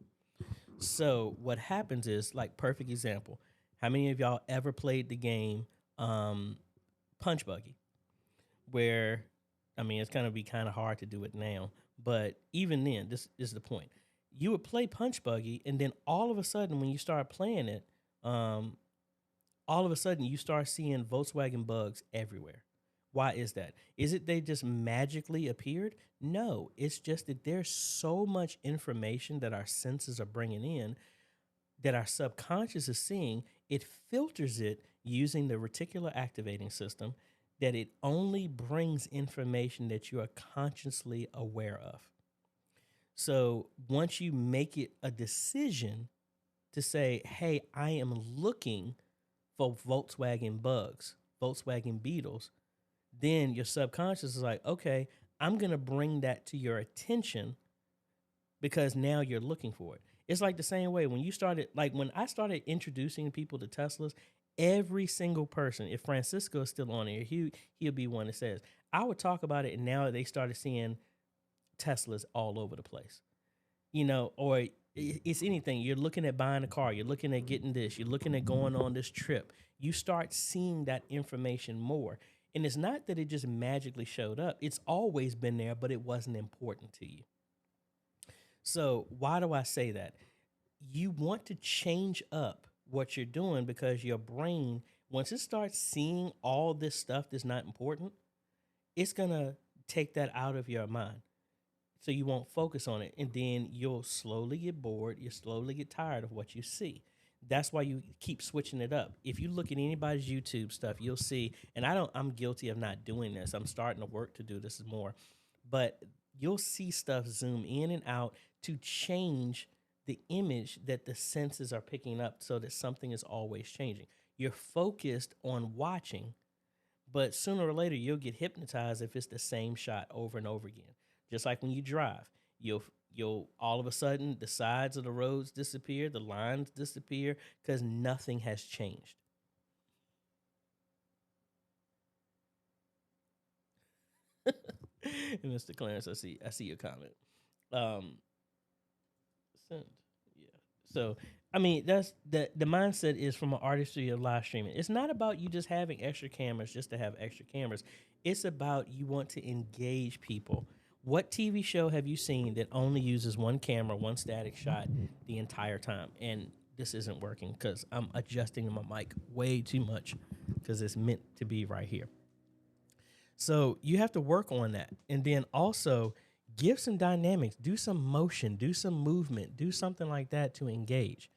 So what happens is, like, perfect example. How many of y'all ever played the game Punch Buggy? Where, I mean, it's gonna be kind of hard to do it now, but even then, this is the point. You would play Punch Buggy, and then all of a sudden, when you start playing it, um, all of a sudden you start seeing Volkswagen bugs everywhere. Why is that? Is it they just magically appeared? No, it's just that there's so much information that our senses are bringing in, that our subconscious is seeing. It filters it using the reticular activating system, that it only brings information that you are consciously aware of. So once you make it a decision to say, hey, I am looking for Volkswagen bugs, Volkswagen Beetles, then your subconscious is like, okay, I'm going to bring that to your attention, because now you're looking for it. It's like the same way when you started, like when I started introducing people to Teslas, every single person, if Francisco is still on here, he'll be one that says, I would talk about it, and now they started seeing Teslas all over the place. Or it's anything. You're looking at buying a car, you're looking at getting this, you're looking at going on this trip. You start seeing that information more. And it's not that it just magically showed up. It's always been there, but it wasn't important to you. So why do I say that? You want to change up what you're doing, because your brain, once it starts seeing all this stuff that's not important, it's going to take that out of your mind. So you won't focus on it. And then you'll slowly get bored. You slowly get tired of what you see. That's why you keep switching it up. If you look at anybody's YouTube stuff, you'll see, and I'm guilty of not doing this. I'm starting to work to do this more, but you'll see stuff zoom in and out to change the image that the senses are picking up so that something is always changing. You're focused on watching, but sooner or later you'll get hypnotized if it's the same shot over and over again. Just like when you drive, you'll all of a sudden the sides of the roads disappear, the lines disappear because nothing has changed. Mr. Clarence, I see your comment. Um, send. Yeah. So I mean, that's the mindset is from an artistry of live streaming. It's not about you just having extra cameras just to have extra cameras. It's about you want to engage people. What TV show have you seen that only uses one camera, one static shot the entire time? And this isn't working because I'm adjusting my mic way too much because it's meant to be right here. So you have to work on that. And then also give some dynamics, do some motion, do some movement, do something like that to engage,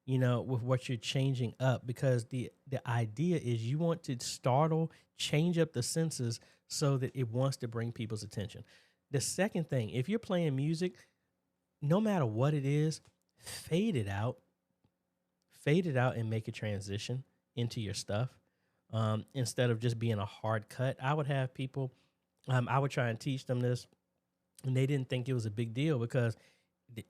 with what you're changing up, because the idea is you want to startle, change up the senses so that it wants to bring people's attention. The second thing, if you're playing music, no matter what it is, fade it out and make a transition into your stuff. Instead of just being a hard cut. I would have people, I would try and teach them this, and they didn't think it was a big deal because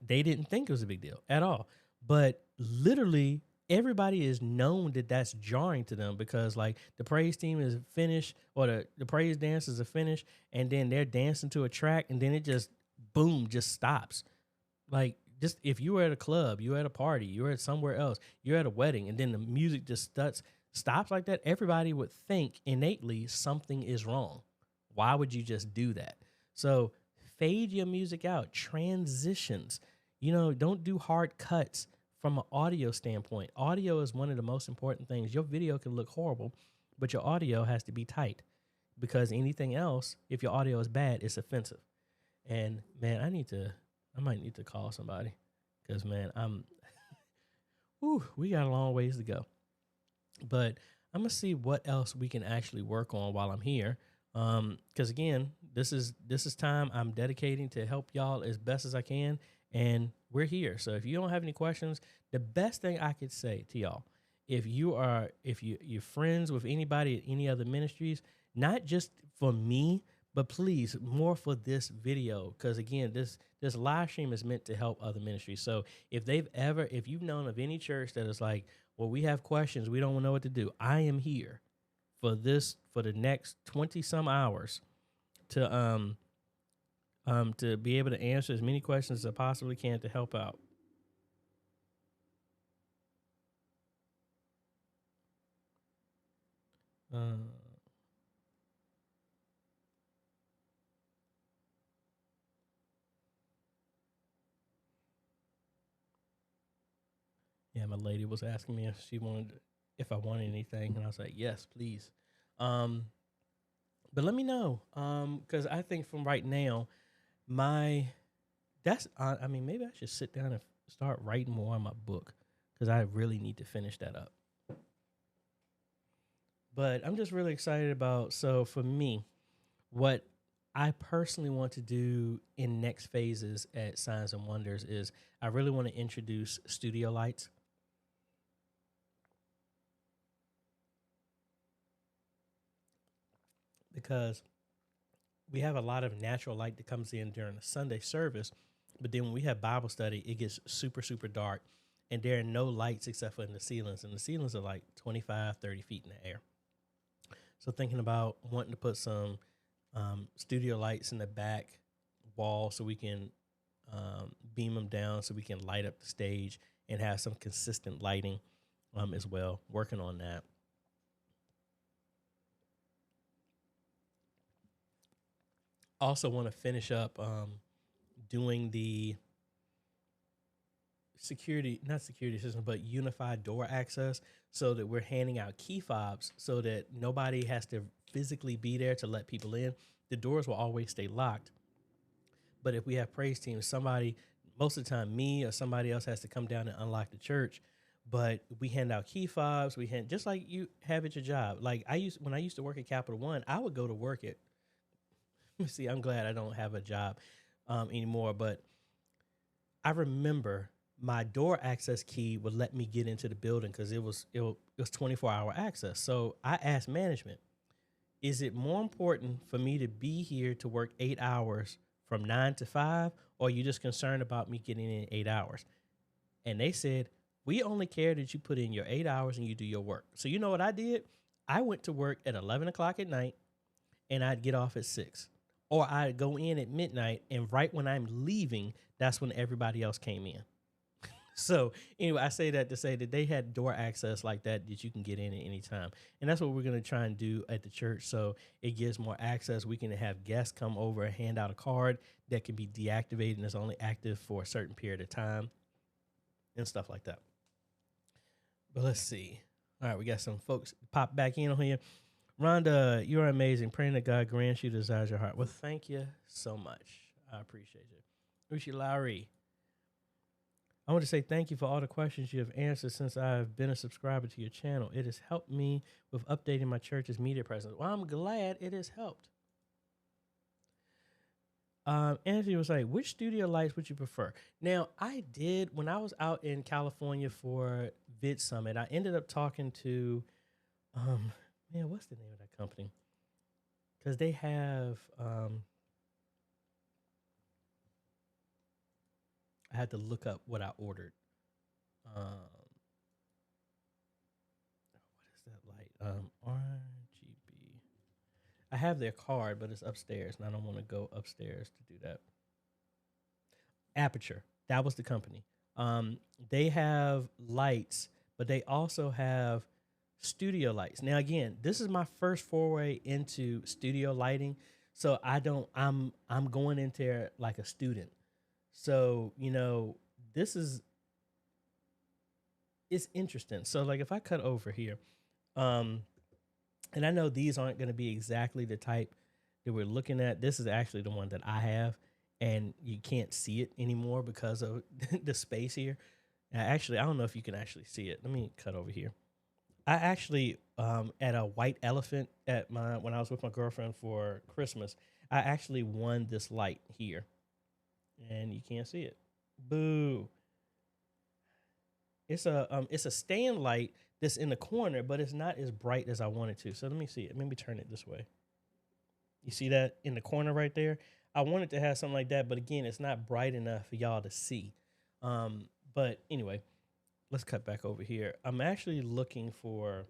they didn't think it was a big deal at all. But literally, everybody is known that that's jarring to them because, like, the praise team is finished or the praise dancers are finished, and then they're dancing to a track, and then it just, boom, just stops. Like, just if you were at a club, you were at a party, you were at somewhere else, you're at a wedding, and then the music just stops like that, everybody would think innately something is wrong. Why would you just do that? So fade your music out, transitions. Don't do hard cuts from an audio standpoint. Audio is one of the most important things. Your video can look horrible, but your audio has to be tight, because anything else, if your audio is bad, it's offensive. And man, I might need to call somebody because, man, we got a long ways to go. But I'm gonna see what else we can actually work on while I'm here. Because again, this is time I'm dedicating to help y'all as best as I can, and we're here. So if you don't have any questions, the best thing I could say to y'all, if you're friends with anybody at any other ministries, not just for me, but please more for this video, because again, this live stream is meant to help other ministries. So if you've known of any church that is like, well, we have questions, we don't know what to do, I am here for the next 20 some hours to be able to answer as many questions as I possibly can to help out. Yeah, my lady was asking me if I wanted anything, and I was like, yes, please. But let me know, because I think from right now, maybe I should sit down and start writing more on my book, because I really need to finish that up. But I'm just really excited so for me, what I personally want to do in next phases at Signs and Wonders is I really want to introduce studio lights. Because we have a lot of natural light that comes in during the Sunday service, but then when we have Bible study, it gets super, super dark, and there are no lights except for in the ceilings, and the ceilings are like 25, 30 feet in the air. So thinking about wanting to put some studio lights in the back wall so we can beam them down so we can light up the stage and have some consistent lighting as well, working on that. Also want to finish up doing the not security system, but unified door access, so that we're handing out key fobs so that nobody has to physically be there to let people in. The doors will always stay locked. But if we have praise teams, most of the time me or somebody else has to come down and unlock the church. But we hand out key fobs. Just like you have at your job. Like when I used to work at Capital One, I would go to work at, see, I'm glad I don't have a job anymore, but I remember my door access key would let me get into the building because it was 24-hour access. So I asked management, is it more important for me to be here to work 8 hours from 9 to 5, or are you just concerned about me getting in 8 hours? And they said, we only care that you put in your 8 hours and you do your work. So you know what I did? I went to work at 11 o'clock at night and I'd get off at 6. Or I'd go in at midnight, and right when I'm leaving, that's when everybody else came in. So anyway, I say that to say that they had door access like that you can get in at any time. And that's what we're going to try and do at the church. So it gives more access. We can have guests come over and hand out a card that can be deactivated and is only active for a certain period of time and stuff like that. But let's see. All right, we got some folks pop back in on here. Rhonda, you're amazing. Praying that God grants you the desires of your heart. Well, thank you so much. I appreciate it. Ushi Lowry, I want to say thank you for all the questions you have answered since I've been a subscriber to your channel. It has helped me with updating my church's media presence. Well, I'm glad it has helped. Anthony was like, which studio lights would you prefer? Now, I did, when I was out in California for Vid Summit, I ended up talking to, man, what's the name of that company? Because they have, I had to look up what I ordered. What is that light? RGB. I have their card, but it's upstairs, and I don't want to go upstairs to do that. Aperture. That was the company. They have lights, but they also have studio lights. Now, again, this is my first foray into studio lighting, so I'm going into there like a student. So, you know, it's interesting. So like if I cut over here, and I know these aren't going to be exactly the type that we're looking at. This is actually the one that I have, and you can't see it anymore because of the space here. Actually, I don't know if you can actually see it. Let me cut over here. I actually, at a white elephant when I was with my girlfriend for Christmas, I actually won this light here. And you can't see it. Boo. It's a stand light that's in the corner, but it's not as bright as I want it to. So let me see it. Let me turn it this way. You see that in the corner right there? I wanted to have something like that, but again, it's not bright enough for y'all to see. But anyway, let's cut back over here. I'm actually looking for,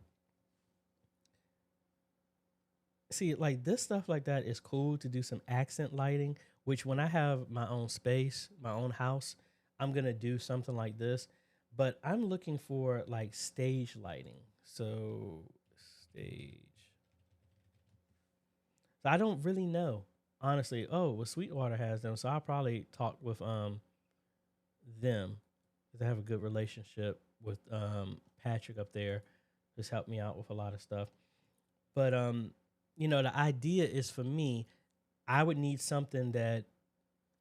see, like this stuff like that is cool to do some accent lighting, which when I have my own space, my own house, I'm going to do something like this. But I'm looking for like stage lighting. So stage. So I don't really know, honestly. Oh, well, Sweetwater has them. So I'll probably talk with them. They have a good relationship with Patrick up there. Just helped me out with a lot of stuff. But, you know, the idea is for me, I would need something that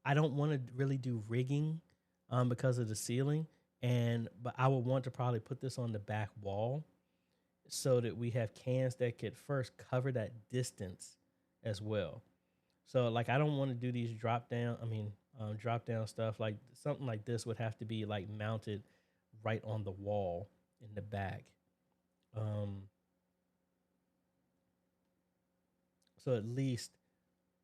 I don't want to really do rigging because of the ceiling. But I would want to probably put this on the back wall so that we have cans that could first cover that distance as well. So like, I don't want to do these drop down stuff. Like something like this would have to be like mounted right on the wall in the back. So at least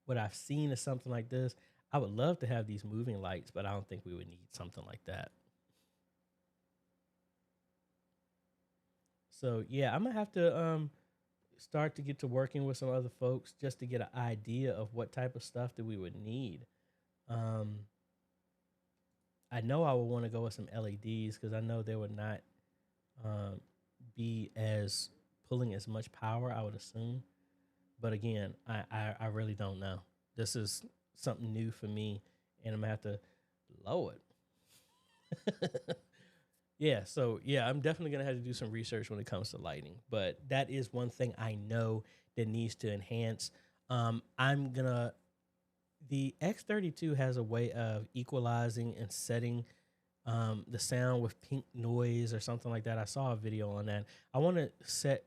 what I've seen is something like this. I would love to have these moving lights, but I don't think we would need something like that. So yeah, I'm gonna have to start to get to working with some other folks just to get an idea of what type of stuff that we would need. I know I would want to go with some LEDs because I know they would not be as pulling as much power, I would assume. But again, I really don't know. This is something new for me, and I'm gonna have to lower it. Yeah, so yeah, I'm definitely gonna have to do some research when it comes to lighting. But that is one thing I know that needs to enhance. The X32 has a way of equalizing and setting the sound with pink noise or something like that. I saw a video on that. I want to set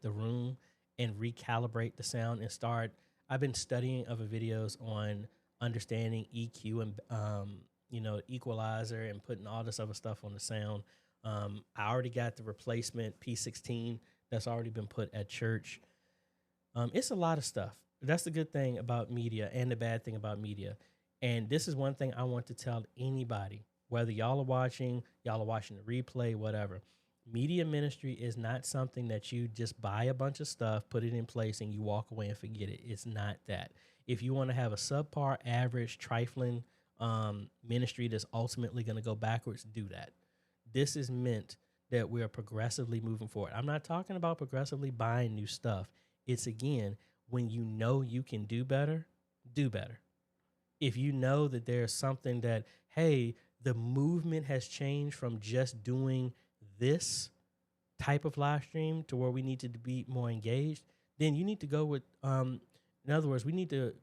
the room and recalibrate the sound and start. I've been studying other videos on understanding EQ and equalizer and putting all this other stuff on the sound. I already got the replacement P16 that's already been put at church. It's a lot of stuff. That's the good thing about media and the bad thing about media. And this is one thing I want to tell anybody, whether y'all are watching the replay, whatever. Media ministry is not something that you just buy a bunch of stuff, put it in place, and you walk away and forget it. It's not that. If you want to have a subpar, average, trifling ministry that's ultimately going to go backwards, do that. This is meant that we're progressively moving forward. I'm not talking about progressively buying new stuff. It's, again, when you know you can do better, do better. If you know that there's something that, hey, the movement has changed from just doing this type of live stream to where we need to be more engaged, then you need to go with, in other words, we need to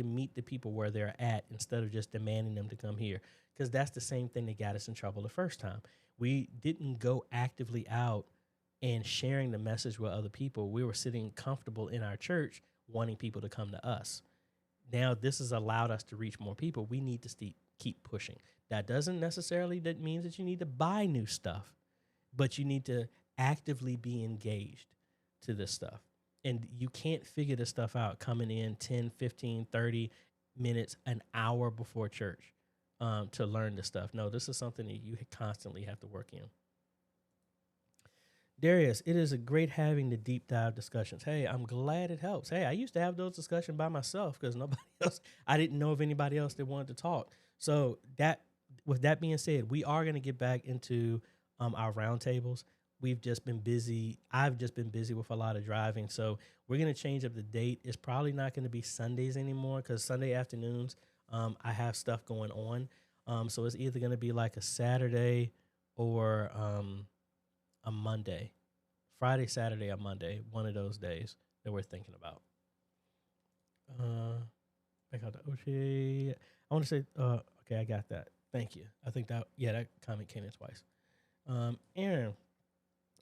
meet the people where they're at instead of just demanding them to come here, because that's the same thing that got us in trouble the first time. We didn't go actively out and sharing the message with other people. We were sitting comfortable in our church wanting people to come to us. Now this has allowed us to reach more people. We need to keep pushing. That doesn't necessarily that means that you need to buy new stuff, but you need to actively be engaged to this stuff. And you can't figure this stuff out coming in 10, 15, 30 minutes, an hour before church to learn this stuff. No, this is something that you constantly have to work in. Darius, it is a great having the deep dive discussions. Hey, I'm glad it helps. Hey, I used to have those discussions by myself because nobody else, I didn't know of anybody else that wanted to talk. So with that being said, we are going to get back into our roundtables. We've just been busy. I've just been busy with a lot of driving. So we're going to change up the date. It's probably not going to be Sundays anymore because Sunday afternoons, I have stuff going on. So it's either going to be like a Saturday or a Monday, Friday, Saturday, or Monday, one of those days that we're thinking about. Back out to Oche. I want to say, okay, I got that. Thank you. I think that comment came in twice. Aaron,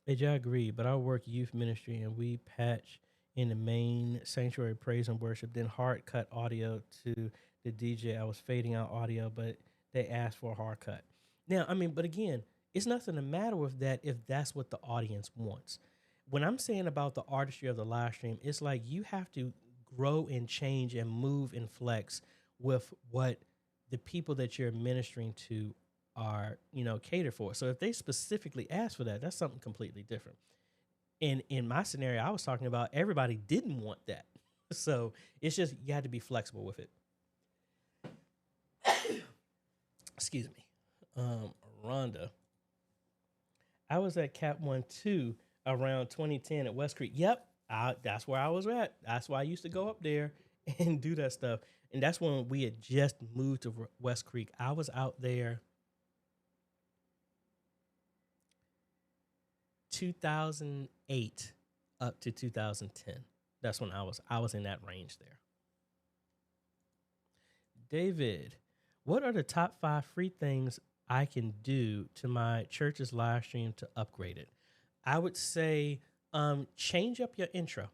I agree, but I work youth ministry and we patch in the main sanctuary praise and worship, then hard cut audio to the DJ. I was fading out audio, but they asked for a hard cut. Now, but again, it's nothing the matter with that if that's what the audience wants. When I'm saying about the artistry of the live stream, it's like you have to grow and change and move and flex with what the people that you're ministering to are, catered for. So if they specifically ask for that, that's something completely different. And in my scenario, I was talking about everybody didn't want that. So it's just, you had to be flexible with it. Excuse me. Rhonda. I was at Cap 1-2 around 2010 at West Creek. Yep, that's where I was at. That's why I used to go up there and do that stuff. And that's when we had just moved to West Creek. I was out there 2008 up to 2010. That's when I was in that range there. David, what are the top 5 free things I can do to my church's live stream to upgrade it? I would say change up your intro.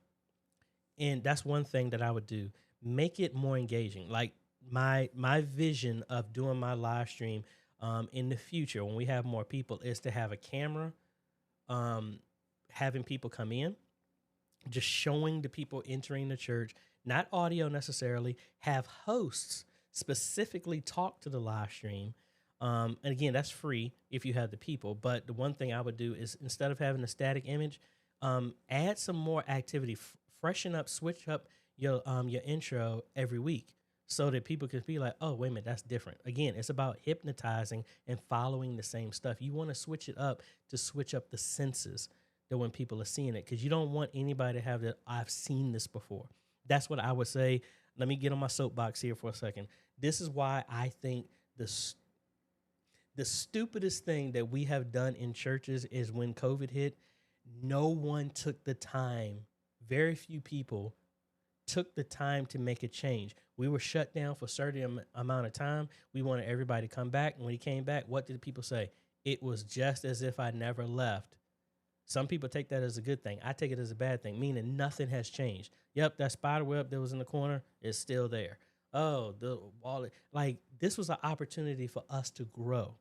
And that's one thing that I would do. Make it more engaging. Like my vision of doing my live stream in the future when we have more people is to have a camera, having people come in, just showing the people entering the church, not audio necessarily, have hosts specifically talk to the live stream. And again, that's free if you have the people. But the one thing I would do is instead of having a static image, add some more activity, freshen up, switch up your intro every week so that people can be like, oh, wait a minute, that's different. Again, it's about hypnotizing and following the same stuff. You want to switch it up to switch up the senses that when people are seeing it, because you don't want anybody to have that, I've seen this before. That's what I would say. Let me get on my soapbox here for a second. This is why I think the stupidest thing that we have done in churches is when COVID hit, no one took the time, very few people took the time to make a change. We were shut down for a certain amount of time. We wanted everybody to come back. And when he came back, what did people say? It was just as if I never left. Some people take that as a good thing. I take it as a bad thing, meaning nothing has changed. Yep, that spider web that was in the corner is still there. Oh, the wallet. Like this was an opportunity for us to grow.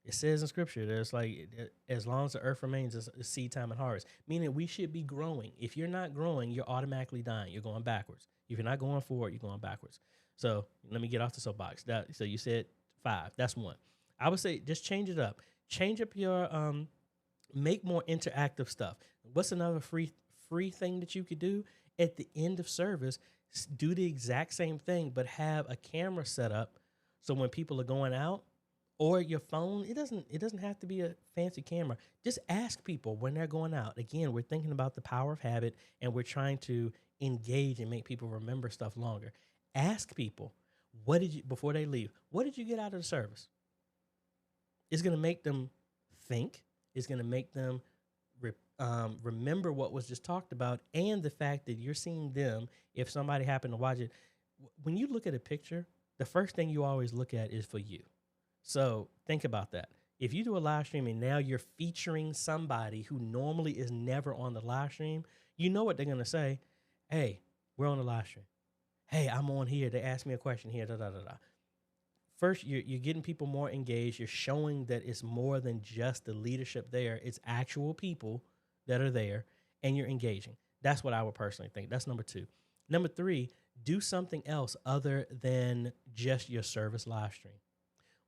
It says in scripture, there's like, as long as the earth remains, it's seed time and harvest, meaning we should be growing. If you're not growing, you're automatically dying. You're going backwards. If you're not going forward, you're going backwards. So let me get off the soapbox. So you said 5. That's 1. I would say just change it up. Change up your, make more interactive stuff. What's another free thing that you could do at the end of service? Do the exact same thing, but have a camera set up so when people are going out, or your phone, it doesn't have to be a fancy camera. Just ask people when they're going out. Again, we're thinking about the power of habit, and we're trying to engage and make people remember stuff longer. Ask people, what did you, before they leave, what did you get out of the service? It's going to make them think. It's going to make them remember what was just talked about, and the fact that you're seeing them. If somebody happened to watch it, when you look at a picture, the first thing you always look at is for you. So think about that. If you do a live stream and now you're featuring somebody who normally is never on the live stream, you know what they're going to say. Hey, we're on the live stream. Hey, I'm on here. They asked me a question here. Da, da, da, da. First, you're getting people more engaged. You're showing that it's more than just the leadership there. It's actual people that are there, and you're engaging. That's what I would personally think. That's number 2. Number 3, do something else other than just your service live stream.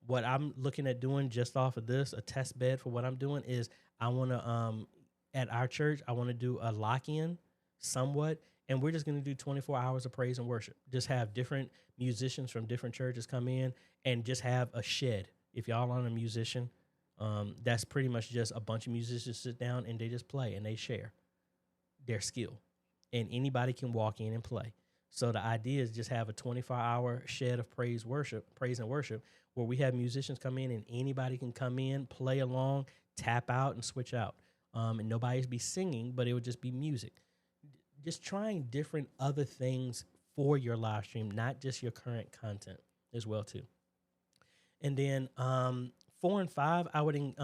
What I'm looking at doing just off of this, a test bed for what I'm doing, is I want to, at our church, I want to do a lock-in somewhat, and we're just going to do 24 hours of praise and worship. Just have different musicians from different churches come in and just have a shed. If y'all aren't a musician, that's pretty much just a bunch of musicians sit down and they just play and they share their skill. And anybody can walk in and play. So the idea is just have a 24-hour shed of praise and worship, where we have musicians come in and anybody can come in, play along, tap out, and switch out. And nobody's be singing, but it would just be music. Just trying different other things for your live stream, not just your current content as well too. And then 4 and 5, I would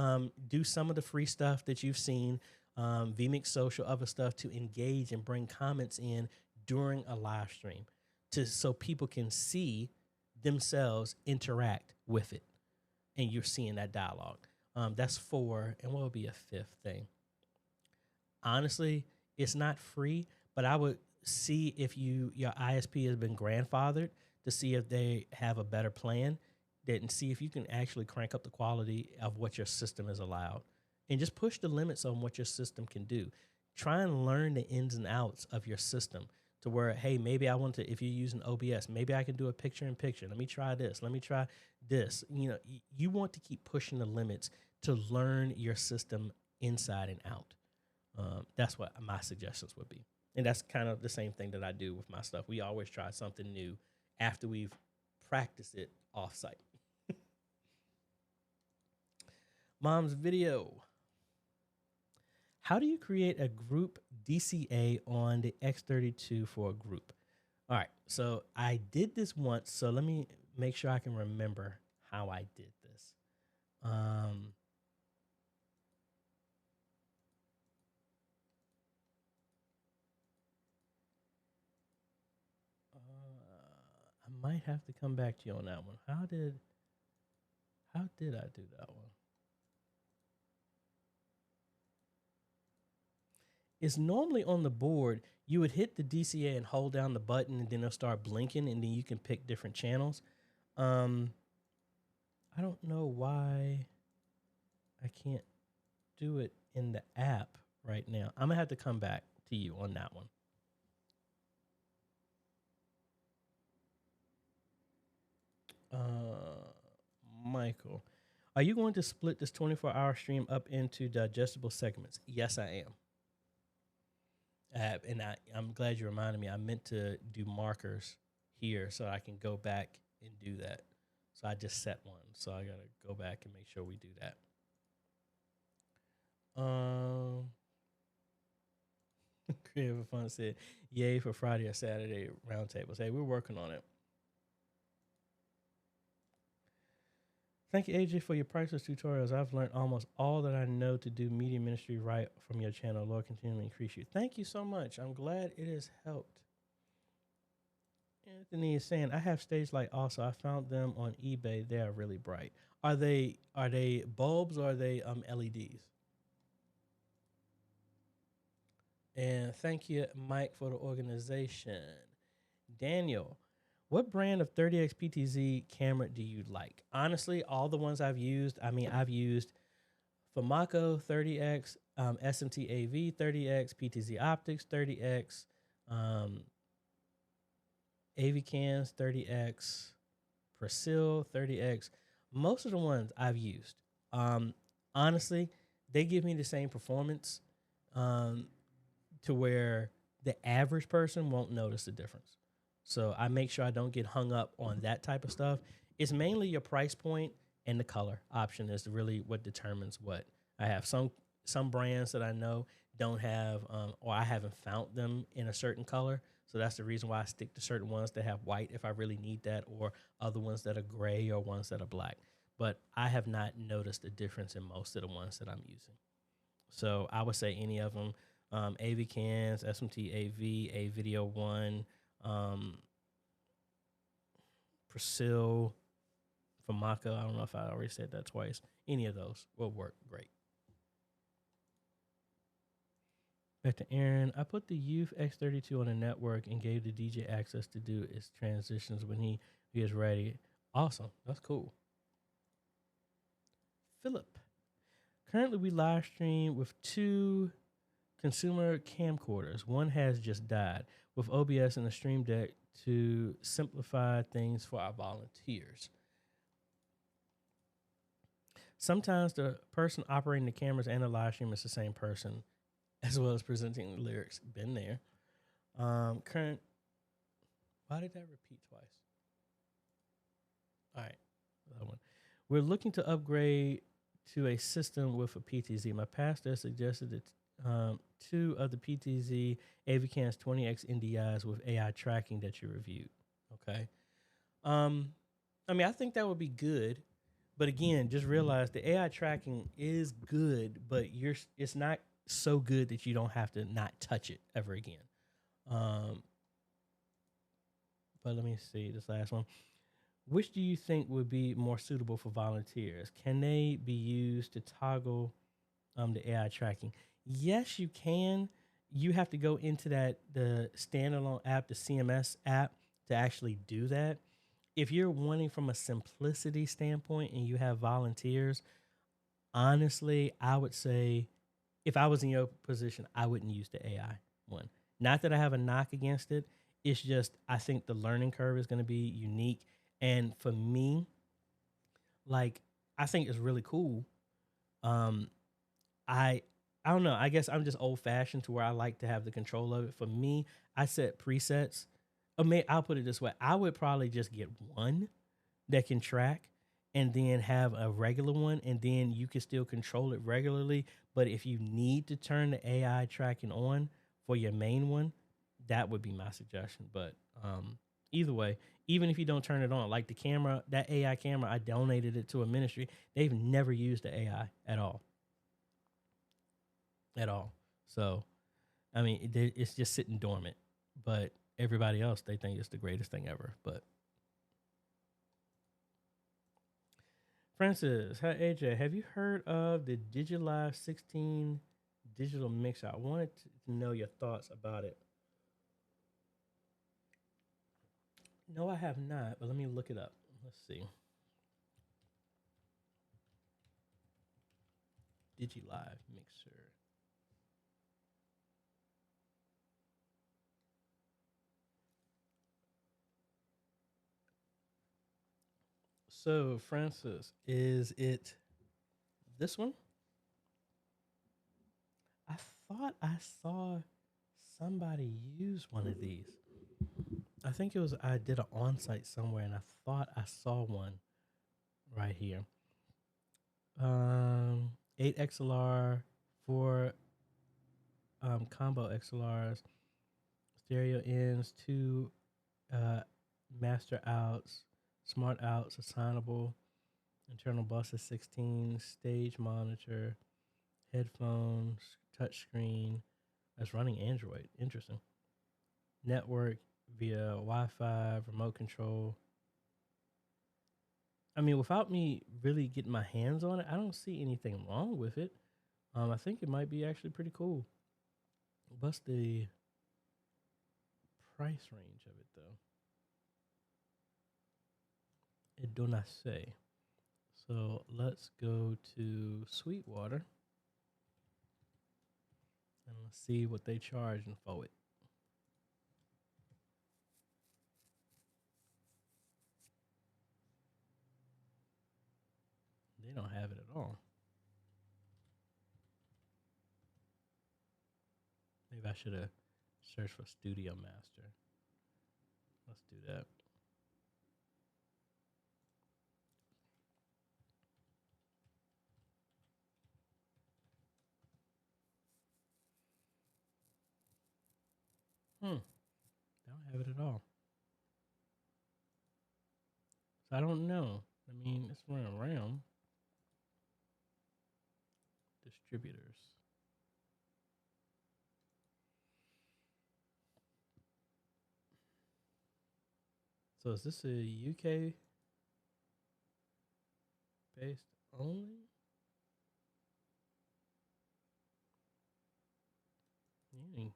do some of the free stuff that you've seen, vMix Social, other stuff, to engage and bring comments in during a live stream, so people can see themselves interact with it, and you're seeing that dialogue. That's 4, and what would be a 5th thing? Honestly, it's not free, but I would see if your ISP has been grandfathered, to see if they have a better plan, and see if you can actually crank up the quality of what your system is allowed, and just push the limits on what your system can do. Try and learn the ins and outs of your system, to where, hey, maybe I want to, if you're using OBS, maybe I can do a picture-in-picture. Let me try this. Let me try this. You want to keep pushing the limits to learn your system inside and out. That's what my suggestions would be. And that's kind of the same thing that I do with my stuff. We always try something new after we've practiced it off-site. Mom's video. How do you create a group DCA on the X32 for a group? All right, so I did this once, so let me make sure I can remember how I did this. I might have to come back to you on that one. How did I do that one? It's normally on the board. You would hit the DCA and hold down the button, and then it'll start blinking, and then you can pick different channels. I don't know why I can't do it in the app right now. I'm going to have to come back to you on that one. Michael, are you going to split this 24-hour stream up into digestible segments? Yes, I am. And I'm glad you reminded me. I meant to do markers here so I can go back and do that. So I just set one. So I got to go back and make sure we do that. Creative Fun said, yay for Friday or Saturday roundtables. Hey, we're working on it. Thank you, AJ, for your priceless tutorials. I've learned almost all that I know to do media ministry right from your channel. Lord, continue to increase you. Thank you so much. I'm glad it has helped. Anthony is saying, I have stage light also. I found them on eBay. They are really bright. Are they bulbs or are they LEDs? And thank you, Mike, for the organization. Daniel, what brand of 30x PTZ camera do you like? Honestly, all the ones I've used, I've used Famaco 30x, SMT AV 30x, PTZ Optics 30x, AVCans 30x, Persil 30x. Most of the ones I've used, honestly, they give me the same performance to where the average person won't notice the difference. So I make sure I don't get hung up on that type of stuff. It's mainly your price point and the color option is really what determines what I have. Some brands that I know don't have, or I haven't found them in a certain color. So that's the reason why I stick to certain ones that have white if I really need that, or other ones that are gray or ones that are black. But I have not noticed a difference in most of the ones that I'm using. So I would say any of them, AV cans, SMT AV, A Video One, Persil, Famaca. I don't know if I already said that twice. Any of those will work great. Back to Aaron. I put the Youth X32 on the network and gave the DJ access to do its transitions when he is ready. Awesome. That's cool. Philip. Currently, we live stream with 2 consumer camcorders. One has just died with OBS and a Stream Deck to simplify things for our volunteers. Sometimes the person operating the cameras and the live stream is the same person, as well as presenting the lyrics. Been there. Current. Why did that repeat twice? All right, that one. We're looking to upgrade to a system with a PTZ. My pastor suggested that 2 of the PTZ AVCans 20x NDIs with AI tracking that you reviewed. Okay. I think that would be good. But again, just realize the AI tracking is good, but it's not so good that you don't have to not touch it ever again. But let me see this last one. Which do you think would be more suitable for volunteers? Can they be used to toggle the AI tracking? Yes, you can. You have to go into the standalone app, the CMS app, to actually do that. If you're wanting from a simplicity standpoint and you have volunteers, honestly, I would say if I was in your position, I wouldn't use the AI one. Not that I have a knock against it. It's just I think the learning curve is going to be unique. And for me, like, I think it's really cool. I don't know. I guess I'm just old fashioned to where I like to have the control of it. For me, I set presets. I'll put it this way. I would probably just get one that can track and then have a regular one, and then you can still control it regularly. But if you need to turn the AI tracking on for your main one, that would be my suggestion. But either way, even if you don't turn it on, like the camera, that AI camera, I donated it to a ministry. They've never used the AI at all. At all. So, it's just sitting dormant. But everybody else, they think it's the greatest thing ever. But Francis, hi AJ, have you heard of the DigiLive 16 digital mixer? I wanted to know your thoughts about it. No, I have not, but let me look it up. Let's see. DigiLive mixer. So, Francis, is it this one? I thought I saw somebody use one of these. I think I did an on-site somewhere, and I thought I saw one right here. 8 XLR, 4 combo XLRs, stereo ins, 2 master outs, smart outs, assignable, internal buses 16, stage monitor, headphones, touchscreen. That's running Android. Interesting. Network, via Wi-Fi, remote control. I mean, without me really getting my hands on it, I don't see anything wrong with it. I think it might be actually pretty cool. What's the price range of it though? It do not say. So let's go to Sweetwater and let's see what they charging for it. They don't have it at all. Maybe I should have searched for Studio Master. Let's do that. They don't have it at all. So I don't know. I mean, it's running around. Distributors. So is this a UK based only? You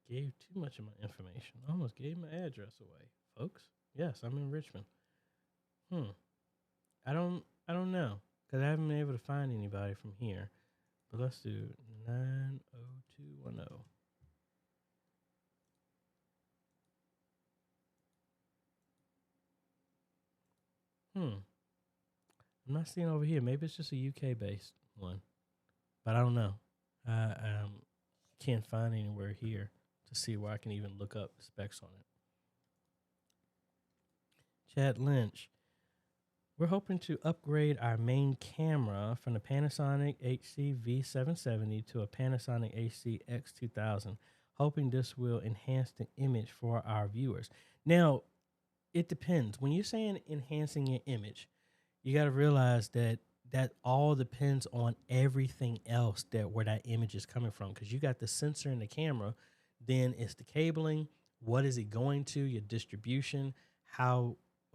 gave too much of my information. I almost gave my address away, folks. Yes, I'm in Richmond. I don't know because I haven't been able to find anybody from here. But let's do 90210. I'm not seeing over here. Maybe it's just a UK based one, but I don't know. I can't find anywhere here to see where I can even look up the specs on it. Chad Lynch. We're hoping to upgrade our main camera from the Panasonic HC V770 to a Panasonic HC X2000, hoping this will enhance the image for our viewers. Now, it depends. When you're saying enhancing your image, you got to realize that all depends on everything else where that image is coming from, because you got the sensor in the camera, then it's the cabling, what is it going to, your distribution,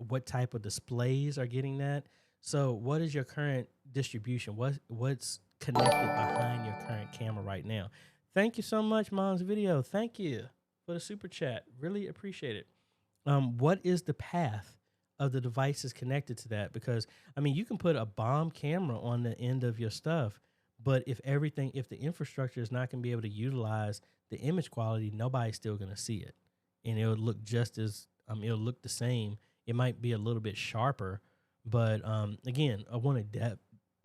what type of displays are getting that. So what is your current distribution? What's connected behind your current camera right now? Thank you so much, Mom's Video. Thank you for the super chat. Really appreciate it. What is the path of the devices connected to that? Because I mean, you can put a bomb camera on the end of your stuff, but if the infrastructure is not going to be able to utilize the image quality, nobody's still going to see it, and it'll look it'll look the same. It might be a little bit sharper, but again, I want to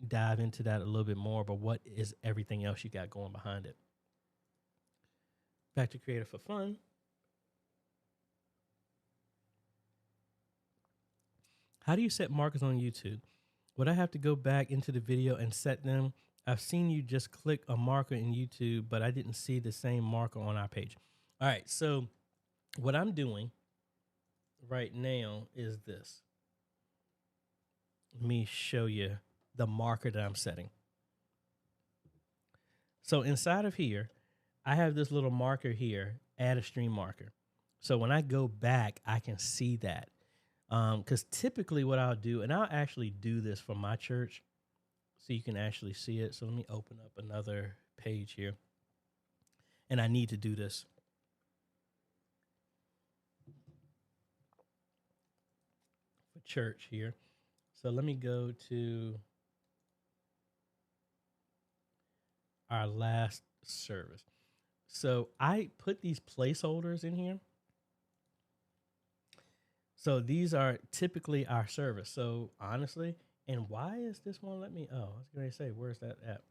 dive into that a little bit more. But what is everything else you got going behind it? Back to Creative for Fun. How do you set markers on YouTube? Would I have to go back into the video and set them? I've seen you just click a marker in YouTube, but I didn't see the same marker on our page. All right, so what I'm doing right now is this. Let me show you the marker that I'm setting. So inside of here, I have this little marker here, add a stream marker. So when I go back, I can see that. Because typically what I'll do, and I'll actually do this for my church so you can actually see it. So let me open up another page here. And I need to do this. For church here. So let me go to our last service. So I put these placeholders in here. So these are typically our service. So honestly, and why is this one let me? Oh, I was going to say, where's that at?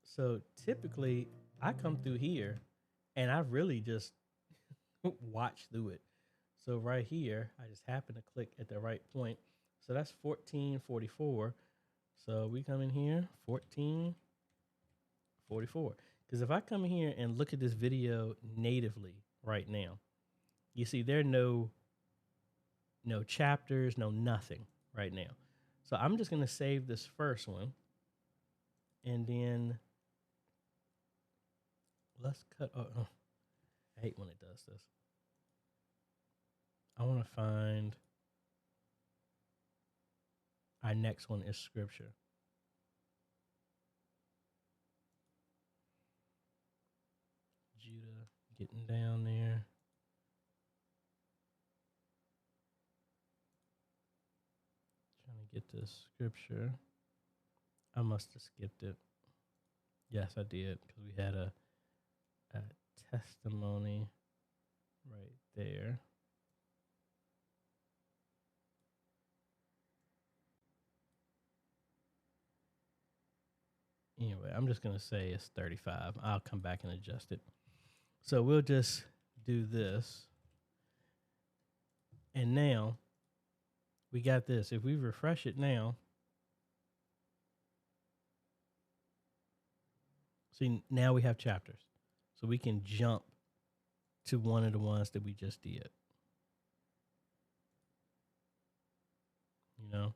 So typically I come through here and I really just watch through it. So right here, I just happen to click at the right point. So that's 1444. So we come in here, 1444. Because if I come in here and look at this video natively right now, you see there are no chapters, no nothing right now. So I'm just going to save this first one. And then let's cut. I hate when it does this. I want to find our next one is scripture. Judah getting down there. Trying to get this scripture. I must have skipped it. Yes, I did, because we had a testimony right there. Anyway, I'm just going to say it's 35. I'll come back and adjust it. So we'll just do this. And now we got this. If we refresh it now, see, now we have chapters. So we can jump to one of the ones that we just did. You know?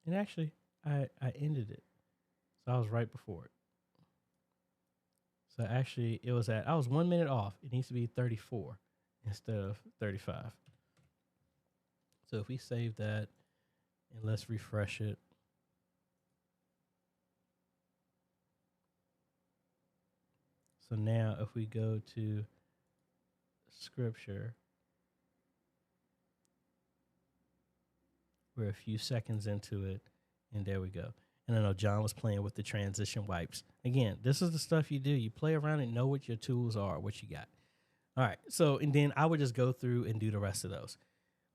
And actually, I ended it. So I was right before it. So actually, I was 1 minute off. It needs to be 34 instead of 35. So if we save that and let's refresh it. So now if we go to scripture, we're a few seconds into it, and there we go. And I know John was playing with the transition wipes. Again, this is the stuff you do. You play around and know what your tools are, what you got. All right. So, and then I would just go through and do the rest of those.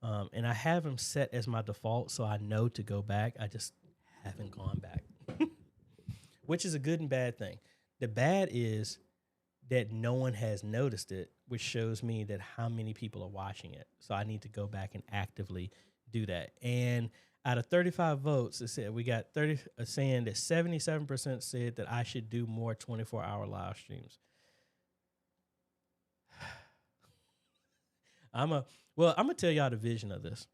And I have them set as my default, so I know to go back. I just haven't gone back, which is a good and bad thing. The bad is that no one has noticed it, which shows me that how many people are watching it. So I need to go back and actively do that. And out of 35 votes, it said we got 30 saying that 77% said that I should do more 24-hour live streams. I'm gonna tell y'all the vision of this.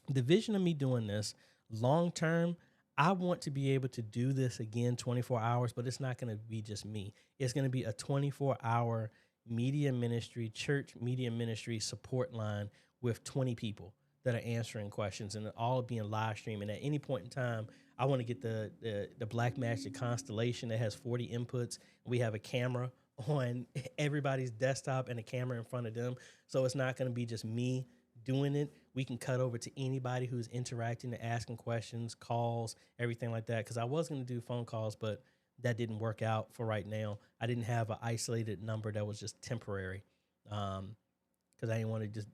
The vision of me doing this long term, I want to be able to do this again 24 hours, but it's not going to be just me. It's going to be a 24-hour media ministry, church media ministry support line with 20 people that are answering questions, and all being live stream. And at any point in time, I want to get the Black Magic Constellation that has 40 inputs. We have a camera on everybody's desktop and a camera in front of them. So it's not going to be just me doing it. We can cut over to anybody who's interacting and asking questions, calls, everything like that. Because I was going to do phone calls, but that didn't work out for right now. I didn't have an isolated number that was just temporary, because I didn't want to just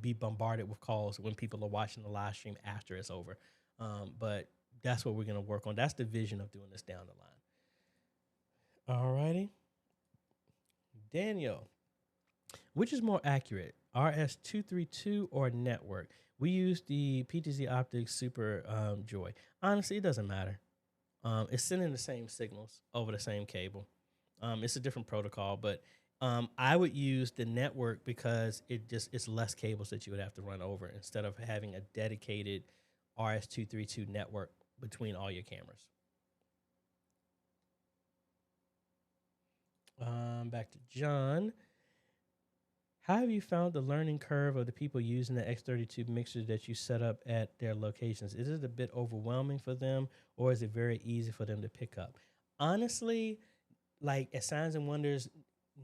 be bombarded with calls when people are watching the live stream after it's over. But that's what we're going to work on. That's the vision of doing this down the line. All righty. Daniel, which is more accurate, RS-232 or network? We use the PTZ Optics Super Joy. Honestly, it doesn't matter. It's sending the same signals over the same cable. It's a different protocol, but I would use the network because it's less cables that you would have to run over instead of having a dedicated RS-232 network between all your cameras. Back to John. How have you found the learning curve of the people using the X32 mixers that you set up at their locations? Is it a bit overwhelming for them, or is it very easy for them to pick up? Honestly, like at Signs and Wonders,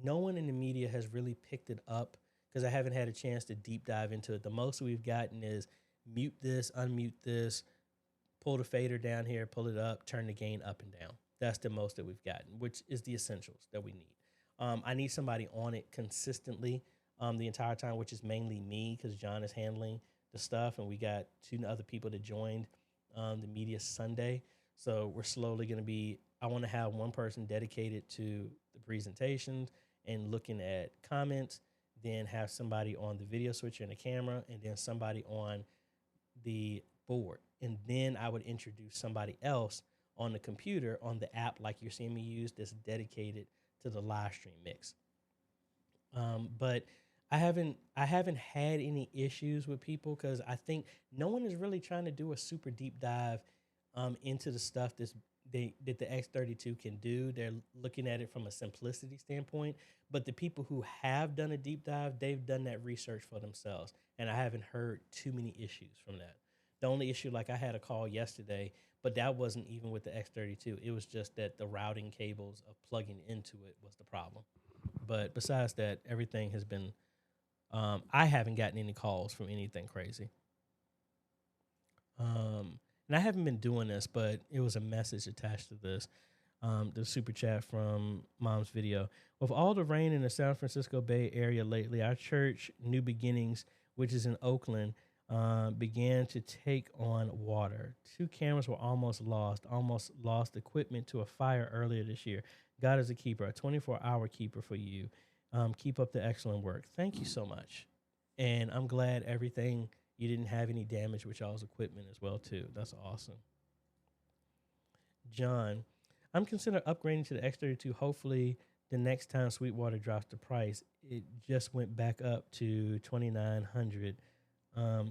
no one in the media has really picked it up because I haven't had a chance to deep dive into it. The most we've gotten is mute this, unmute this, pull the fader down here, pull it up, turn the gain up and down. That's the most that we've gotten, which is the essentials that we need. I need somebody on it consistently the entire time, which is mainly me because John is handling the stuff, and we got 2 other people that joined the Media Sunday. So we're slowly going to be, I want to have one person dedicated to the presentations and looking at comments, then have somebody on the video switcher and the camera, and then somebody on the board. And then I would introduce somebody else on the computer, on the app like you're seeing me use, that's dedicated to the live stream mix. But I haven't had any issues with people because I think no one is really trying to do a super deep dive into the stuff that the X32 can do. They're looking at it from a simplicity standpoint. But the people who have done a deep dive, they've done that research for themselves. And I haven't heard too many issues from that. The only issue, like I had a call yesterday, but that wasn't even with the X32. It was just that the routing cables of plugging into it was the problem. But besides that, everything has been, I haven't gotten any calls from anything crazy. And I haven't been doing this, but it was a message attached to this. The super chat from Mom's video. With all the rain in the San Francisco Bay Area lately, our church, New Beginnings, which is in Oakland, began to take on water. 2 cameras were almost lost equipment to a fire earlier this year. God is a keeper, a 24-hour keeper for you. Keep up the excellent work. Thank you so much. And I'm glad you didn't have any damage with y'all's equipment as well, too. That's awesome. John, I'm considering upgrading to the X32. Hopefully, the next time Sweetwater drops the price, it just went back up to $2,900,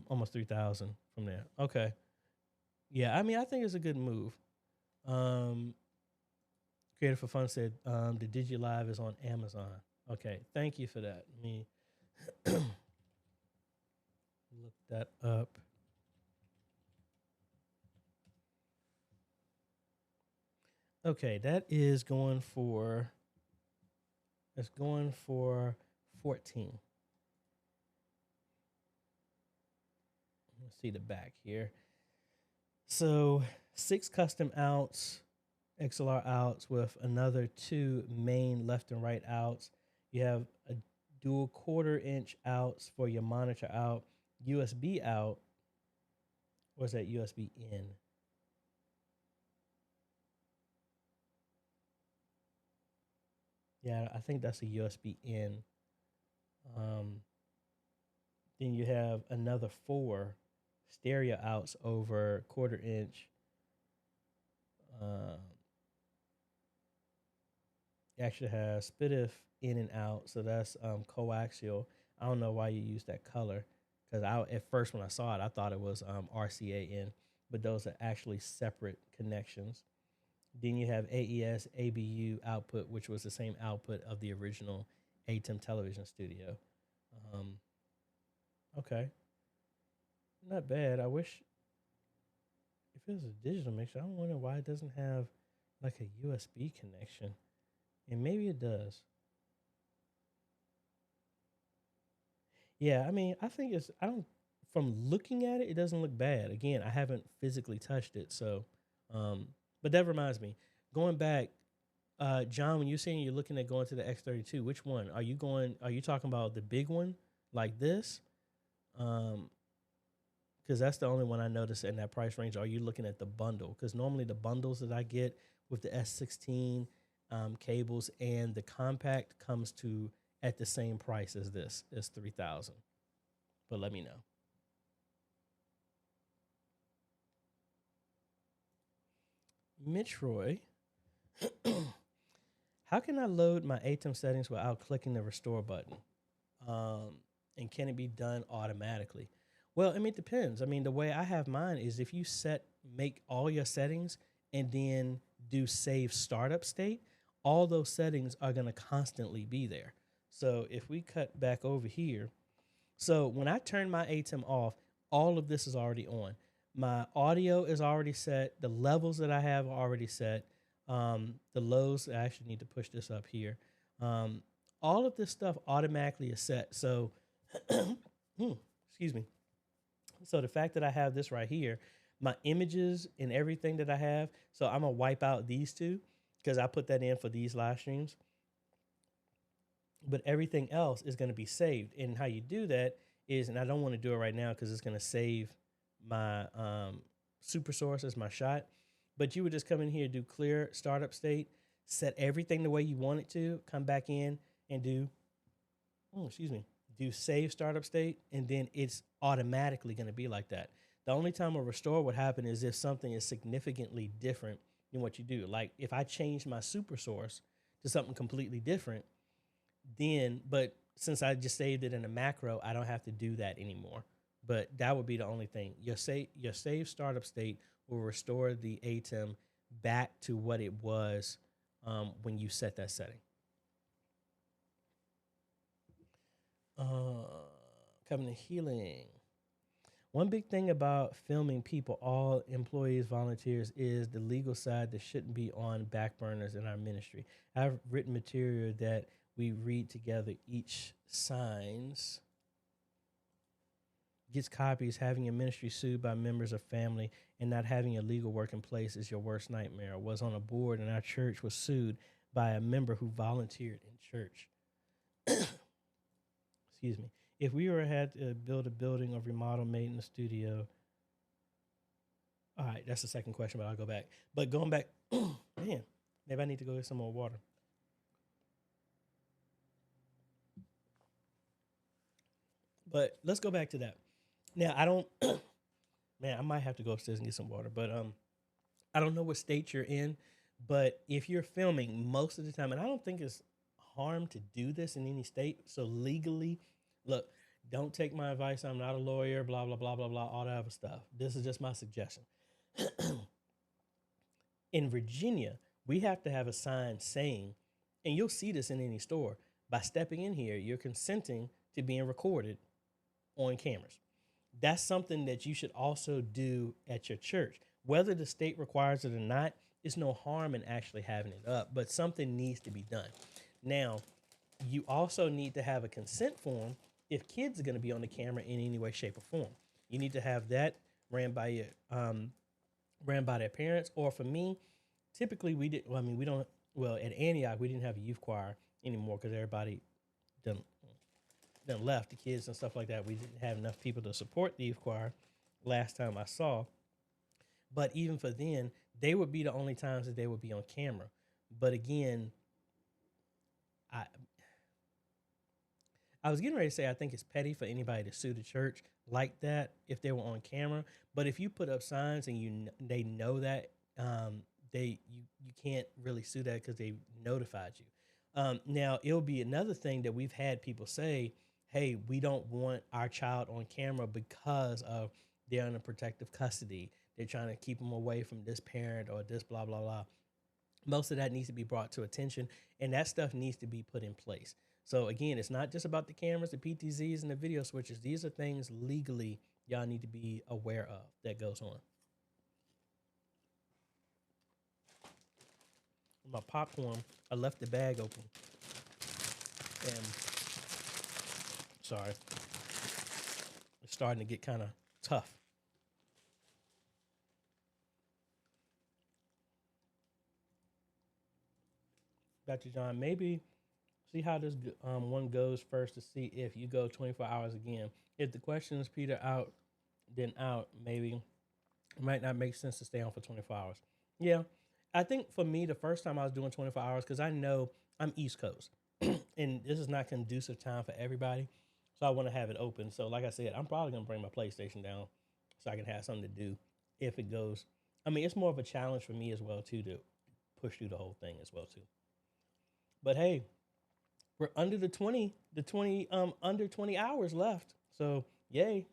almost $3,000 from there. Okay. Yeah, I mean, I think it's a good move. Creator for Fun said the DigiLive is on Amazon. Okay, thank you for that. Let me look that up. Okay, it's going for 14. Let's see the back here. So 6 custom outs, XLR outs with another 2 main left and right outs. You have a dual 1/4-inch outs for your monitor out, USB out. Where's that USB in? Yeah, I think that's a USB in. Then you have another 4 stereo outs over 1/4-inch. It actually has SPDIF in and out, so that's coaxial. I don't know why you use that color, because at first when I saw it, I thought it was RCA in, but those are actually separate connections. Then you have AES ABU output, which was the same output of the original ATEM television studio. Okay. Not bad. I wish if it was a digital mixer, I wonder why it doesn't have like a USB connection. And maybe it does. Yeah, I mean, from looking at it, it doesn't look bad. Again, I haven't physically touched it. So, but that reminds me, going back, John, when you're saying you're looking at going to the X32, which one are you talking about the big one like this? Because that's the only one I noticed in that price range. Are you looking at the bundle? Because normally the bundles that I get with the S16 cables and the compact comes to at the same price as this. It's $3,000. But let me know. Mitroy, how can I load my ATEM settings without clicking the restore button? And can it be done automatically? Well, I mean, it depends. I mean, the way I have mine is if you make all your settings and then do save startup state, all those settings are going to constantly be there. So if we cut back over here, so when I turn my ATEM off, all of this is already on. My audio is already set. The levels that I have are already set. The lows, I actually need to push this up here. All of this stuff automatically is set. So, excuse me. So the fact that I have this right here, my images and everything that I have, so I'm going to wipe out these two because I put that in for these live streams. But everything else is going to be saved. And how you do that is, and I don't want to do it right now because it's going to save my super source as my shot. But you would just come in here, do clear startup state, set everything the way you want it to, come back in and do save startup state, and then it's automatically going to be like that. The only time a restore would happen is if something is significantly different than what you do. Like if I change my super source to something completely different, but since I just saved it in a macro, I don't have to do that anymore. but that would be the only thing. Your save startup state will restore the ATEM back to what it was when you set that setting. Covenant healing. One big thing about filming people, all employees, volunteers, is the legal side that shouldn't be on back burners in our ministry. I've written material that we read together. Each signs, gets copies. Having your ministry sued by members of family and not having a legal work in place is your worst nightmare. I was on a board and our church was sued by a member who volunteered in church. Excuse me. If we were had to build a building or remodel maintenance studio, all right, that's the second question, but I'll go back. But going back, man, maybe I need to go get some more water. But let's go back to that. Now, I don't, man, I might have to go upstairs and get some water, but I don't know what state you're in, but if you're filming most of the time, and I don't think it's harm to do this in any state, so legally, look, don't take my advice. I'm not a lawyer, blah, blah, blah, blah, blah, all that other stuff. This is just my suggestion. In Virginia, we have to have a sign saying, and you'll see this in any store, by stepping in here, you're consenting to being recorded on cameras. That's something that you should also do at your church. Whether the state requires it or not, there's no harm in actually having it up, but something needs to be done. Now, you also need to have a consent form if kids are going to be on the camera in any way, shape, or form. You need to have that ran by your ran by their parents, or for me, typically we did. Well, I mean, we don't. Well, at Antioch, we didn't have a youth choir anymore because everybody done left, the kids and stuff like that. We didn't have enough people to support the youth choir last time I saw. But even for then, they would be the only times that they would be on camera. But again, I was getting ready to say I think it's petty for anybody to sue the church like that if they were on camera. But if you put up signs and they know that, you can't really sue that because they notified you. Now, it'll be another thing that we've had people say, hey, we don't want our child on camera because of they're under protective custody. They're trying to keep them away from this parent or this blah, blah, blah. Most of that needs to be brought to attention, and that stuff needs to be put in place. So again, it's not just about the cameras, the PTZs, and the video switches. These are things legally y'all need to be aware of that goes on. My popcorn, I left the bag open. And sorry, it's starting to get kind of tough. Dr. John, maybe see how this one goes first to see if you go 24 hours again. If the questions peter out, then out, maybe it might not make sense to stay on for 24 hours. Yeah, I think for me, the first time I was doing 24 hours, because I know I'm East Coast, and this is not conducive time for everybody, so I want to have it open. So like I said, I'm probably going to bring my PlayStation down so I can have something to do if it goes. I mean, it's more of a challenge for me as well, too, to push through the whole thing as well, too. But hey, we're under the 20, under 20 hours left. So yay.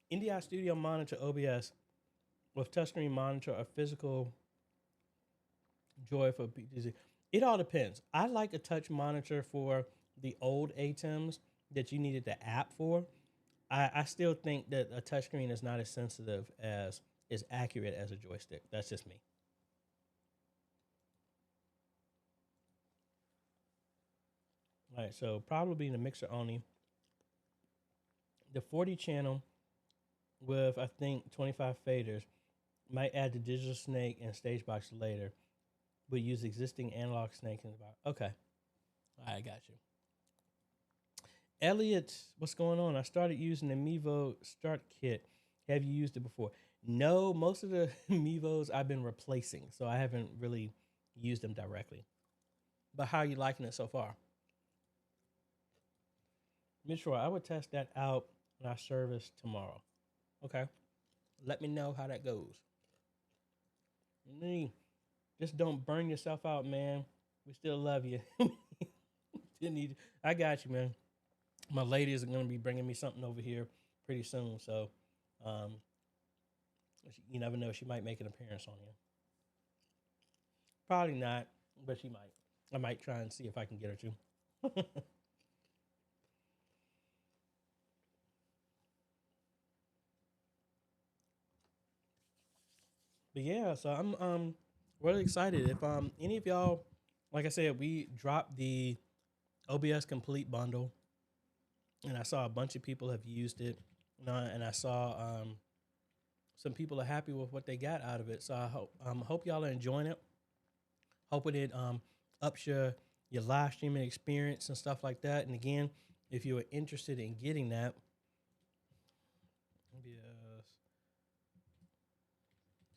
NDI Studio Monitor OBS with touchscreen monitor or physical joy for PTZ. It all depends. I like a touch monitor for the old ATEMs that you needed the app for. I still think that a touchscreen is not as sensitive as accurate as a joystick. That's just me. All right, so probably in the mixer only. The 40 channel with, I think, 25 faders might add the digital snake and stage box later, but use existing analog snake in the box. Okay. All right, got you. Elliot, what's going on? I started using the Mevo Start Kit. Have you used it before? No, most of the Mevos I've been replacing, so I haven't really used them directly. But how are you liking it so far? Mitchell, I would test that out in our service tomorrow. Okay. Let me know how that goes. Just don't burn yourself out, man. We still love you. Didn't need. I got you, man. My lady is going to be bringing me something over here pretty soon, so um, you never know. She might make an appearance on here. Probably not, but she might. I might try and see if I can get her to. But yeah, so I'm really excited. If any of y'all, like I said, we dropped the OBS Complete bundle, and I saw a bunch of people have used it, and I saw some people are happy with what they got out of it. So I hope y'all are enjoying it. Hoping it ups your live streaming experience and stuff like that. And again, if you are interested in getting that, OBS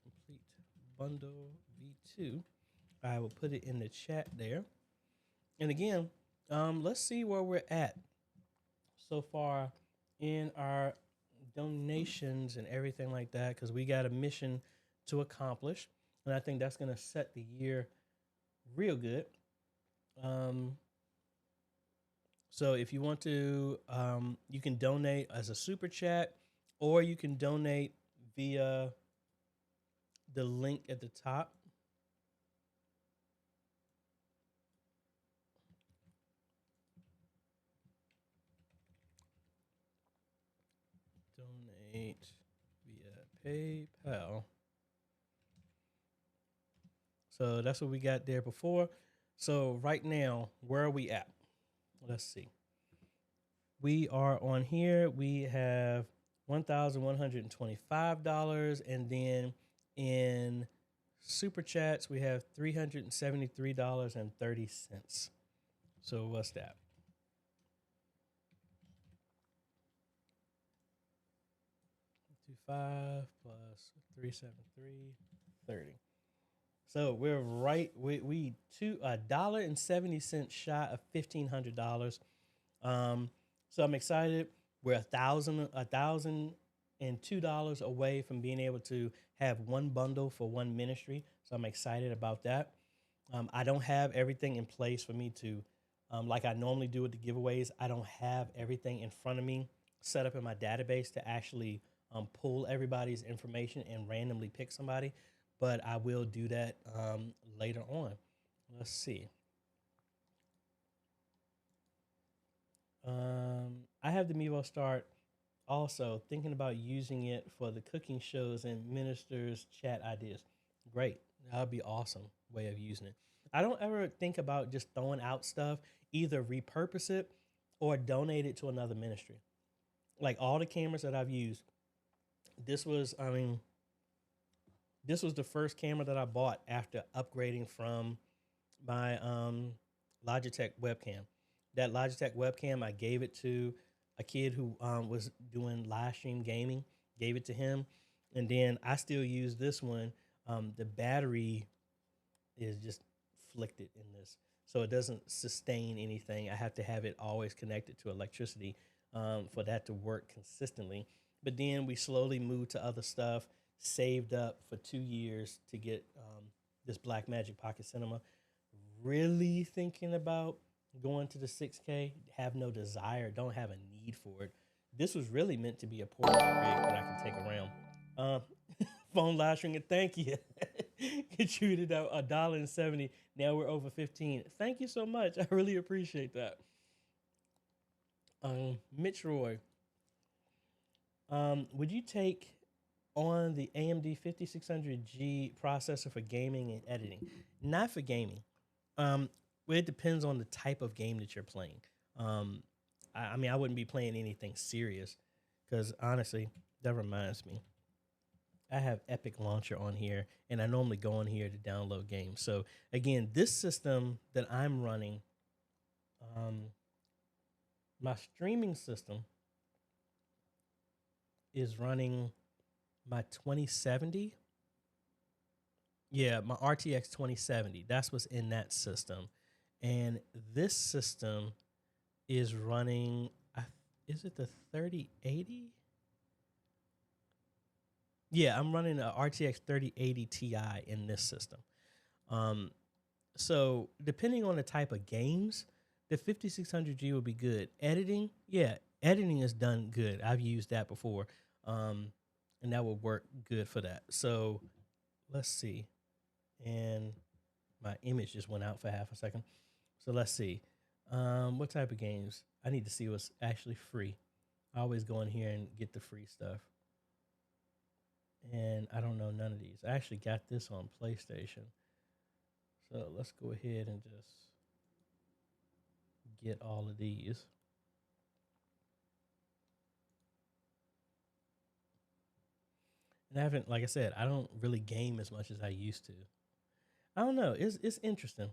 Complete Bundle V2, I will put it in the chat there. And again, let's see where we're at so far in our donations and everything like that, because we got a mission to accomplish, and I think that's going to set the year real good. So if you want to, you can donate as a super chat, or you can donate via the link at the top. Donate via PayPal. So that's what we got there before. So right now, where are we at? Let's see. We are on here. We have $1,125. And then in super chats, we have $373.30. So what's that? $5 plus 373.30. So we're right. We $1.70 shy of $1,500. So I'm excited. We're $1,002 away from being able to have one bundle for one ministry. So I'm excited about that. I don't have everything in place for me to, like I normally do with the giveaways. I don't have everything in front of me set up in my database to actually pull everybody's information and randomly pick somebody. But I will do that later on. Let's see. I have the Mevo Start also thinking about using it for the cooking shows and ministers chat ideas. Great. That would be awesome way of using it. I don't ever think about just throwing out stuff, either repurpose it or donate it to another ministry. Like all the cameras that I've used, this was the first camera that I bought after upgrading from my Logitech webcam. That Logitech webcam, I gave it to a kid who was doing live stream gaming, gave it to him. And then I still use this one. The battery is just flicked in this, so it doesn't sustain anything. I have to have it always connected to electricity for that to work consistently. But then we slowly moved to other stuff, saved up for 2 years to get this Blackmagic Pocket Cinema. Really thinking about going to the 6K, have no desire, don't have a need for it. This was really meant to be a portable rig that I can take around. PhoneLiveStreaming, thank you. Contributed $1.70. Now we're over 15. Thank you so much. I really appreciate that. Mitch Roy, would you take on the AMD 5600G processor for gaming and editing? Not for gaming. It depends on the type of game that you're playing. I mean, I wouldn't be playing anything serious because honestly, that reminds me, I have Epic Launcher on here, and I normally go on here to download games. So again, this system that I'm running, my streaming system is running my 2070. Yeah, my RTX 2070. That's what's in that system. And this system is running, is it the 3080? Yeah, I'm running a RTX 3080 Ti in this system. So depending on the type of games The 5600G would be good. Editing, yeah, editing is done good. I've used that before, and that would work good for that. So let's see. And my image just went out for half a second. So let's see. What type of games? I need to see what's actually free. I always go in here and get the free stuff. And I don't know none of these. I actually got this on PlayStation. So let's go ahead and just get all of these. And I haven't, like I said, I don't really game as much as I used to. I don't know. It's interesting.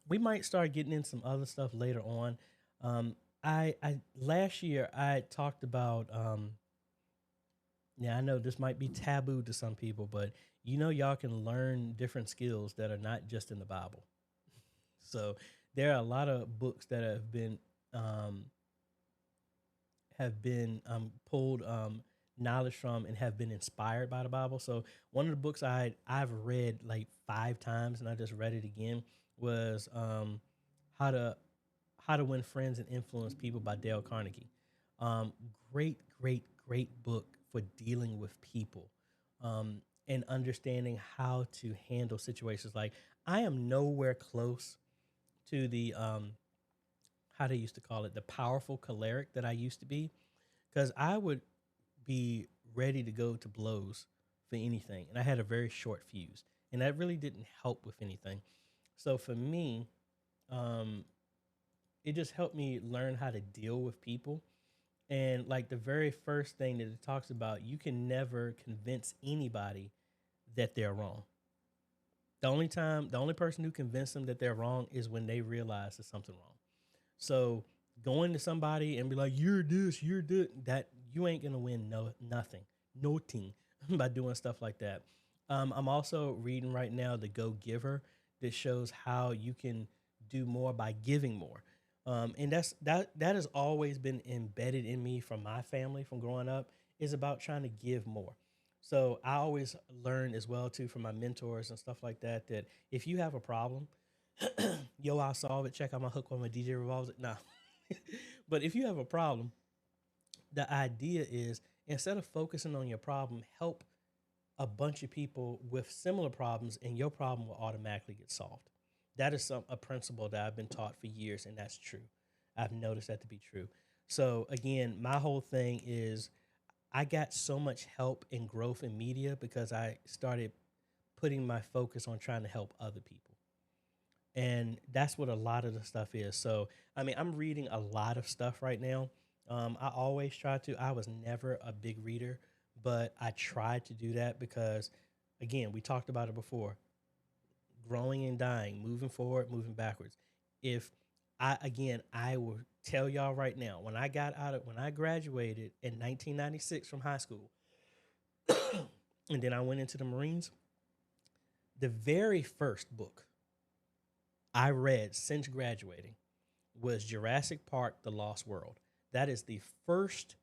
We might start getting in some other stuff later on. I last year I talked about yeah, I know this might be taboo to some people, but y'all can learn different skills that are not just in the Bible. So there are a lot of books that um, have been pulled knowledge from and have been inspired by the Bible. So one of the books I've read like 5 times and I just read it again was how to How to Win Friends and Influence People by Dale Carnegie. Um, great, great, great book for dealing with people and understanding how to handle situations. Like I am nowhere close to the how they used to call it, the powerful choleric that I used to be, because I would be ready to go to blows for anything, and I had a very short fuse, and that really didn't help with anything. So for me, um, it just helped me learn how to deal with people. And like the very first thing that it talks about, you can never convince anybody that they're wrong. The only person who convinced them that they're wrong is when they realize there's something wrong. So going to somebody and be like, "You're this, you're that," you ain't gonna win nothing, nothing by doing stuff like that. I'm also reading right now The Go Giver that shows how you can do more by giving more. And that has always been embedded in me from my family from growing up is about trying to give more. So I always learn as well too from my mentors and stuff like that that if you have a problem, yo, I'll solve it. Check out my hook while my DJ revolves it. Nah. But if you have a problem, the idea is instead of focusing on your problem, help a bunch of people with similar problems, and your problem will automatically get solved. That is a principle that I've been taught for years, and that's true. I've noticed that to be true. So again, my whole thing is I got so much help and growth in media because I started putting my focus on trying to help other people. And that's what a lot of the stuff is. So, I mean, I'm reading a lot of stuff right now. I always try to. I was never a big reader, but I tried to do that because, again, we talked about it before, growing and dying, moving forward, moving backwards. If I will tell y'all right now, when I graduated in 1996 from high school, and then I went into the Marines, the very first book I read since graduating was Jurassic Park: The Lost World. That is the first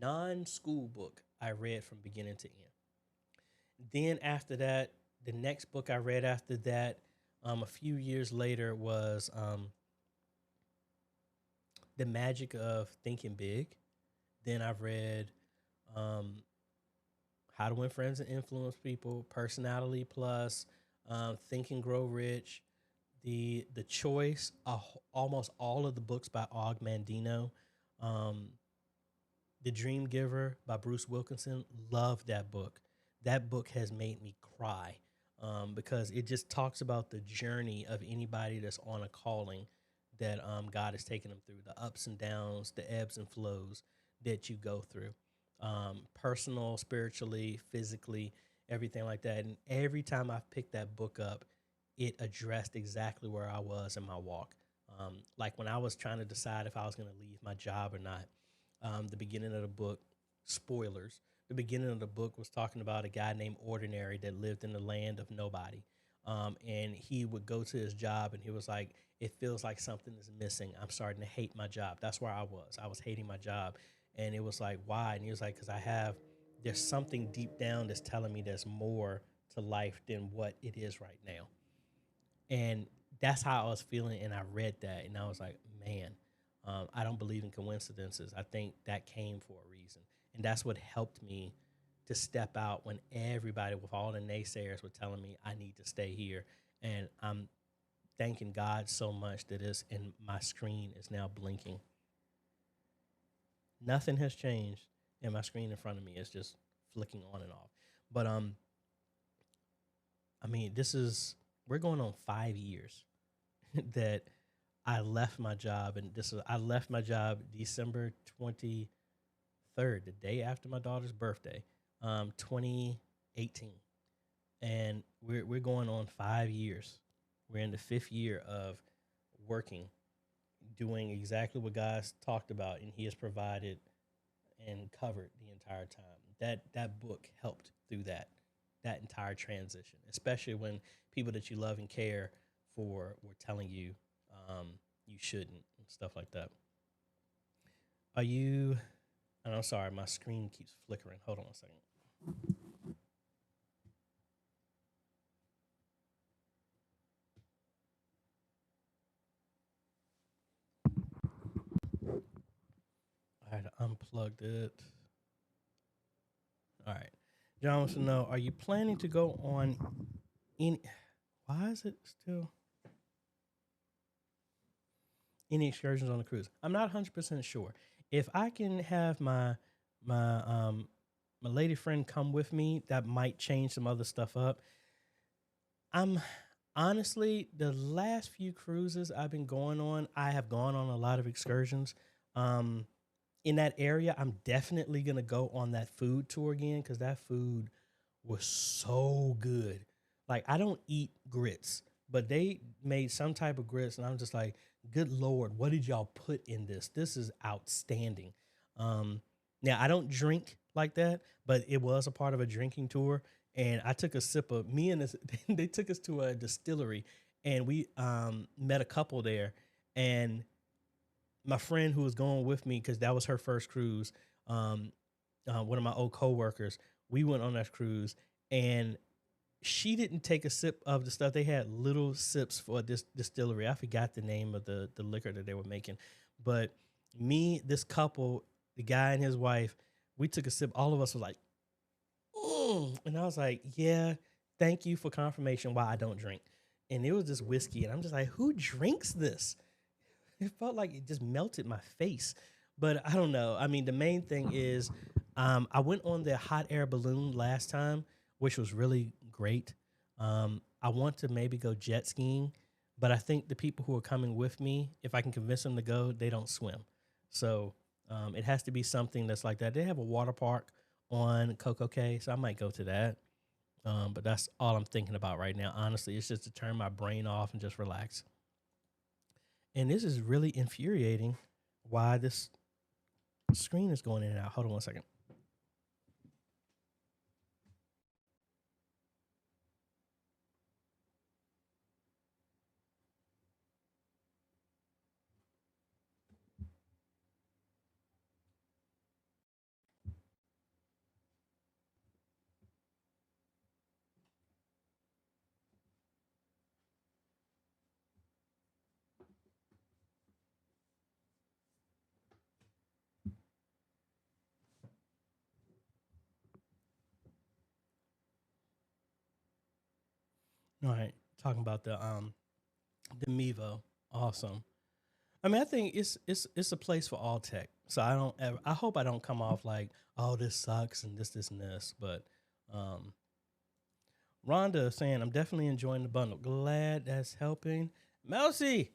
non-school book I read from beginning to end. Then after that, the next book I read after that, a few years later, was The Magic of Thinking Big. Then I've read um, How to Win Friends and Influence People, Personality Plus, Think and Grow Rich, the Choice, almost all of the books by Og Mandino, um, The Dream Giver by Bruce Wilkinson. Love that book. That book has made me cry because it just talks about the journey of anybody that's on a calling that God has taken them through, the ups and downs, the ebbs and flows that you go through, personal, spiritually, physically, everything like that. And every time I've picked that book up, it addressed exactly where I was in my walk. Like when I was trying to decide if I was going to leave my job or not, the beginning of the book, spoilers, the beginning of the book was talking about a guy named Ordinary that lived in the land of nobody. And he would go to his job and he was like, it feels like something is missing. I'm starting to hate my job. That's where I was. I was hating my job. And it was like, why? And he was like, because there's something deep down that's telling me there's more to life than what it is right now. And that's how I was feeling. And I read that and I was like, man, I don't believe in coincidences. I think that came for a reason. And that's what helped me to step out when everybody, with all the naysayers, were telling me I need to stay here. And I'm thanking God so much that and my screen is now blinking. Nothing has changed, and my screen in front of me is just flicking on and off. But I mean, we're going on 5 years that I left my job, and I left my job December 23rd, the day after my daughter's birthday, 2018, and we're going on 5 years. We're in the 5th year of working, doing exactly what God's talked about, and He has provided and covered the entire time. That book helped through that entire transition, especially when people that you love and care for were telling you you shouldn't and stuff like that. Are you? And I'm sorry, my screen keeps flickering. Hold on a second. I had to unplug it. All right. John wants to know, are you planning to go on any? Why is it still? Any excursions on the cruise? I'm not 100% sure. If I can have my lady friend come with me, that might change some other stuff up. I'm honestly, the last few cruises I've been going on, I have gone on a lot of excursions. In that area, I'm definitely gonna go on that food tour again because that food was so good. Like, I don't eat grits, but they made some type of grits, and I'm just like, good Lord, what did y'all put in this? This is outstanding. Now, I don't drink like that, but it was a part of a drinking tour, and I took a sip of me and this, they took us to a distillery, and we met a couple there, and my friend who was going with me, because that was her first cruise, one of my old coworkers, we went on that cruise, and she didn't take a sip of the stuff. They had little sips for this distillery. I forgot the name of the liquor that they were making. But me, this couple, the guy and his wife, we took a sip. All of us were like, and I was like, yeah, thank you for confirmation why I don't drink. And it was this whiskey. And I'm just like, who drinks this? It felt like it just melted my face. But I don't know. I mean, the main thing is I went on the hot air balloon last time, which was really great. I want to maybe go jet skiing, but I think the people who are coming with me, if I can convince them to go, they don't swim. So it has to be something that's like that. They have a water park on Coco Cay, so I might go to that. But that's all I'm thinking about right now. Honestly, it's just to turn my brain off and just relax. And this is really infuriating why this screen is going in and out. Hold on one second. All right, talking about the Mevo, awesome. I mean, I think it's a place for all tech. So I hope I don't come off like, oh, this sucks and this and this. But um, Rhonda saying, I'm definitely enjoying the bundle. Glad that's helping. Melcy,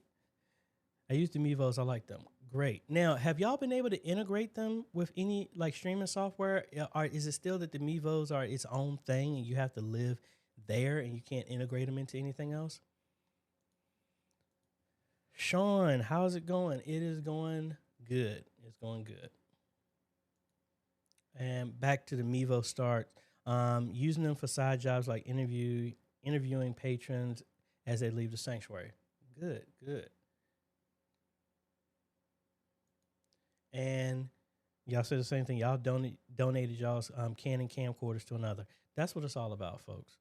I use the Mevos. I like them. Great. Now, have y'all been able to integrate them with any like streaming software? Or is it still that the Mevos are its own thing and you have to live there and you can't integrate them into anything else? Sean, how's it going? It is going good. It's going good. And back to the Mevo start. Using them for side jobs like interviewing patrons as they leave the sanctuary. Good, good. And y'all said the same thing. Y'all donated y'all's Canon camcorders to another. That's what it's all about, folks.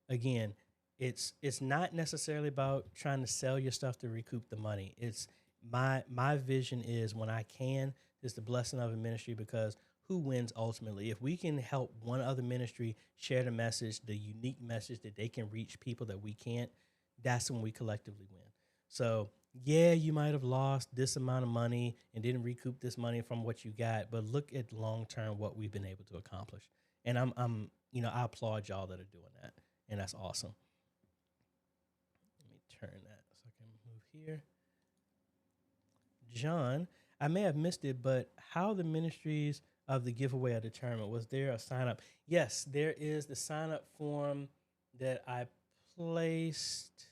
Again, it's not necessarily about trying to sell your stuff to recoup the money. It's my vision is when I can, is the blessing of a ministry, because who wins ultimately? If we can help one other ministry share the message, the unique message that they can reach people that we can't, that's when we collectively win. So yeah, you might have lost this amount of money and didn't recoup this money from what you got, but look at long term what we've been able to accomplish. And I applaud y'all that are doing that, and that's awesome. Let me turn that so I can move here. John, I may have missed it, but how the ministries of the giveaway are determined? Was there a sign up? Yes, there is the sign up form that I placed,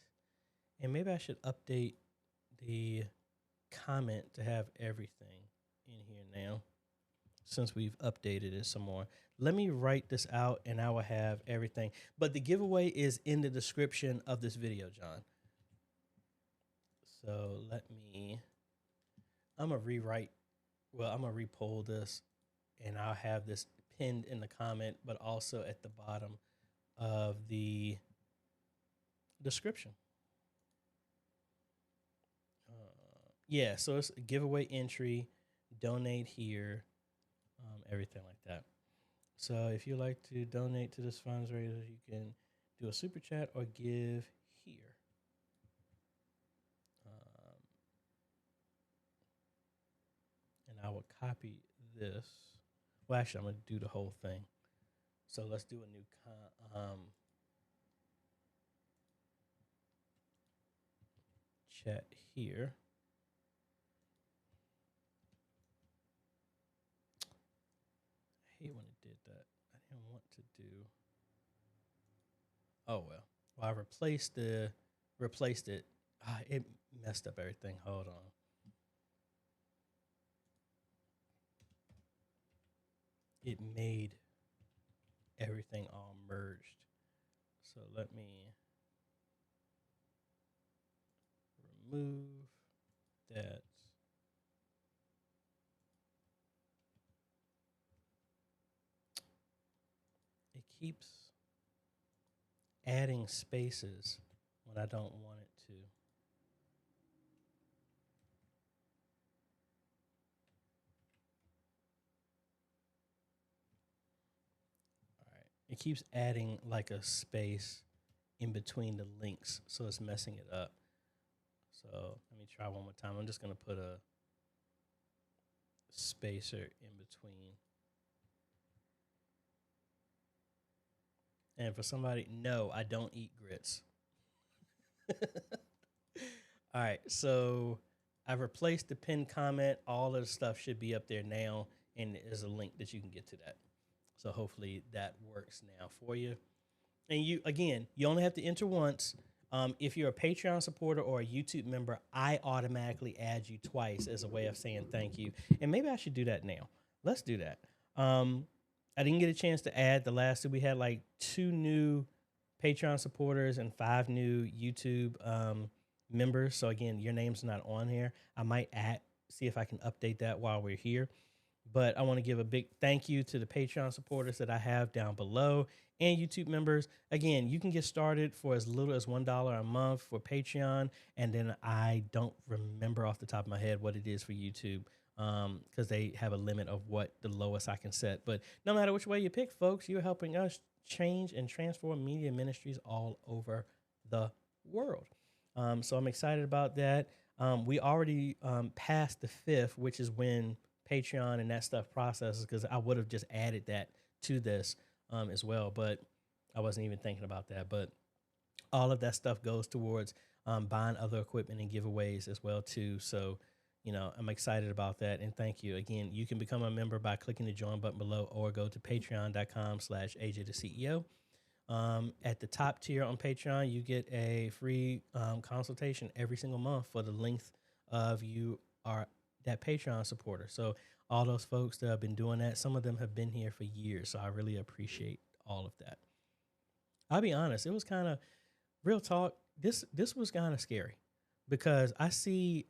and maybe I should update the comment to have everything in here now since we've updated it some more. Let me write this out and I will have everything. But the giveaway is in the description of this video, John. So I'm going to repoll this and I'll have this pinned in the comment, but also at the bottom of the description. Yeah, so it's a giveaway entry, donate here, everything like that. So if you like to donate to this fundraiser, you can do a super chat or give here. And I will copy this. Well, actually, I'm going to do the whole thing. So let's do a new chat here. I hate when it did that. I didn't want to do. Oh well. Well, I replaced it. It messed up everything. Hold on. It made everything all merged. So let me remove that. It keeps adding spaces when I don't want it to. All right. It keeps adding like a space in between the links, so it's messing it up. So let me try one more time. I'm just going to put a spacer in between. And for somebody, no, I don't eat grits. All right, so I've replaced the pinned comment. All of the stuff should be up there now, and there's a link that you can get to that. So hopefully that works now for you. And you only have to enter once. If you're a Patreon supporter or a YouTube member, I automatically add you twice as a way of saying thank you. And maybe I should do that now. Let's do that. I didn't get a chance to add the last two. We had like 2 new Patreon supporters and 5 new YouTube members. So again, your name's not on here. I might see if I can update that while we're here. But I want to give a big thank you to the Patreon supporters that I have down below and YouTube members. Again, you can get started for as little as $1 a month for Patreon. And then I don't remember off the top of my head what it is for YouTube, because they have a limit of what the lowest I can set. But no matter which way you pick, folks, you're helping us change and transform media ministries all over the world. So I'm excited about that. We already passed the 5th, which is when Patreon and that stuff processes, because I would have just added that to this as well, but I wasn't even thinking about that. But all of that stuff goes towards buying other equipment and giveaways as well too. So, I'm excited about that. And thank you. Again, you can become a member by clicking the join button below or go to patreon.com/AJaytheCEO. At the top tier on Patreon, you get a free consultation every single month for the length of you are that Patreon supporter. So all those folks that have been doing that, some of them have been here for years. So I really appreciate all of that. I'll be honest, it was kind of real talk. This was kind of scary because I see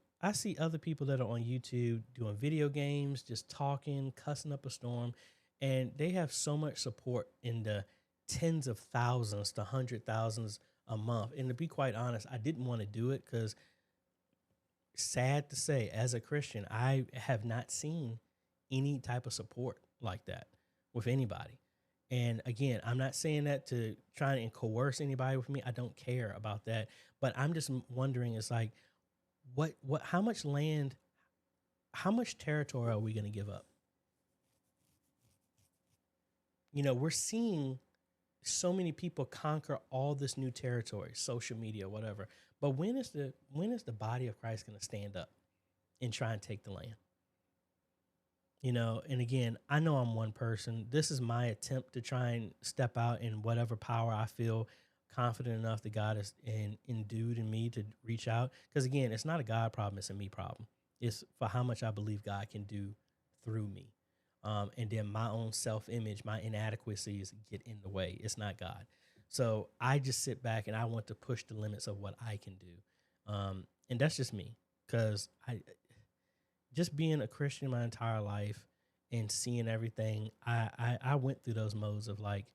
other people that are on YouTube doing video games, just talking, cussing up a storm, and they have so much support in the tens of thousands to 100,000s a month. And to be quite honest, I didn't want to do it because, sad to say, as a Christian, I have not seen any type of support like that with anybody. And again, I'm not saying that to try and coerce anybody with me. I don't care about that. But I'm just wondering, it's like, how much land, how much territory are we going to give up? You know, we're seeing so many people conquer all this new territory, social media, whatever. But when is the body of Christ going to stand up and try and take the land? You know, and again, I know I'm one person. This is my attempt to try and step out in whatever power I feel confident enough that God has endued in me to reach out. Because again, it's not a God problem, it's a me problem. It's for how much I believe God can do through me. And then my own self-image, my inadequacies get in the way. It's not God. So I just sit back and I want to push the limits of what I can do. And that's just me, because just being a Christian my entire life and seeing everything, I went through those modes of like,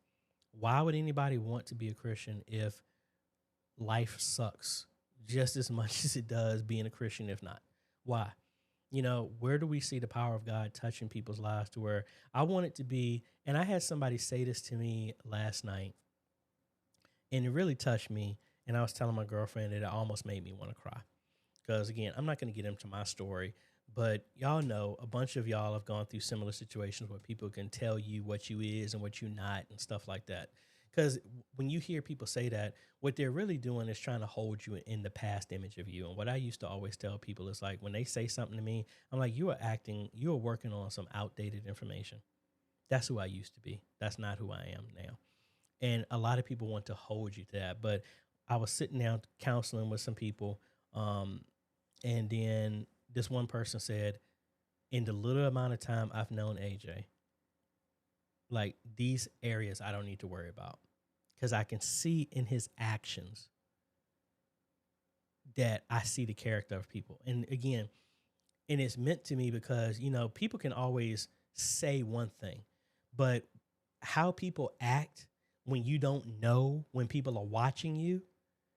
why would anybody want to be a Christian if life sucks just as much as it does being a Christian, if not? Why? You know, where do we see the power of God touching people's lives to where I want it to be? And I had somebody say this to me last night, and it really touched me. And I was telling my girlfriend that it almost made me want to cry. Because again, I'm not going to get into my story, but y'all know a bunch of y'all have gone through similar situations where people can tell you what you is and what you not and stuff like that. Because when you hear people say that, what they're really doing is trying to hold you in the past image of you. And what I used to always tell people is like, when they say something to me, I'm like, you are working on some outdated information. That's who I used to be. That's not who I am now. And a lot of people want to hold you to that. But I was sitting down counseling with some people, and then this one person said, in the little amount of time I've known AJ, like these areas I don't need to worry about, because I can see in his actions that I see the character of people. And again, and it's meant to me because, you know, people can always say one thing, but how people act when you don't know, when people are watching you,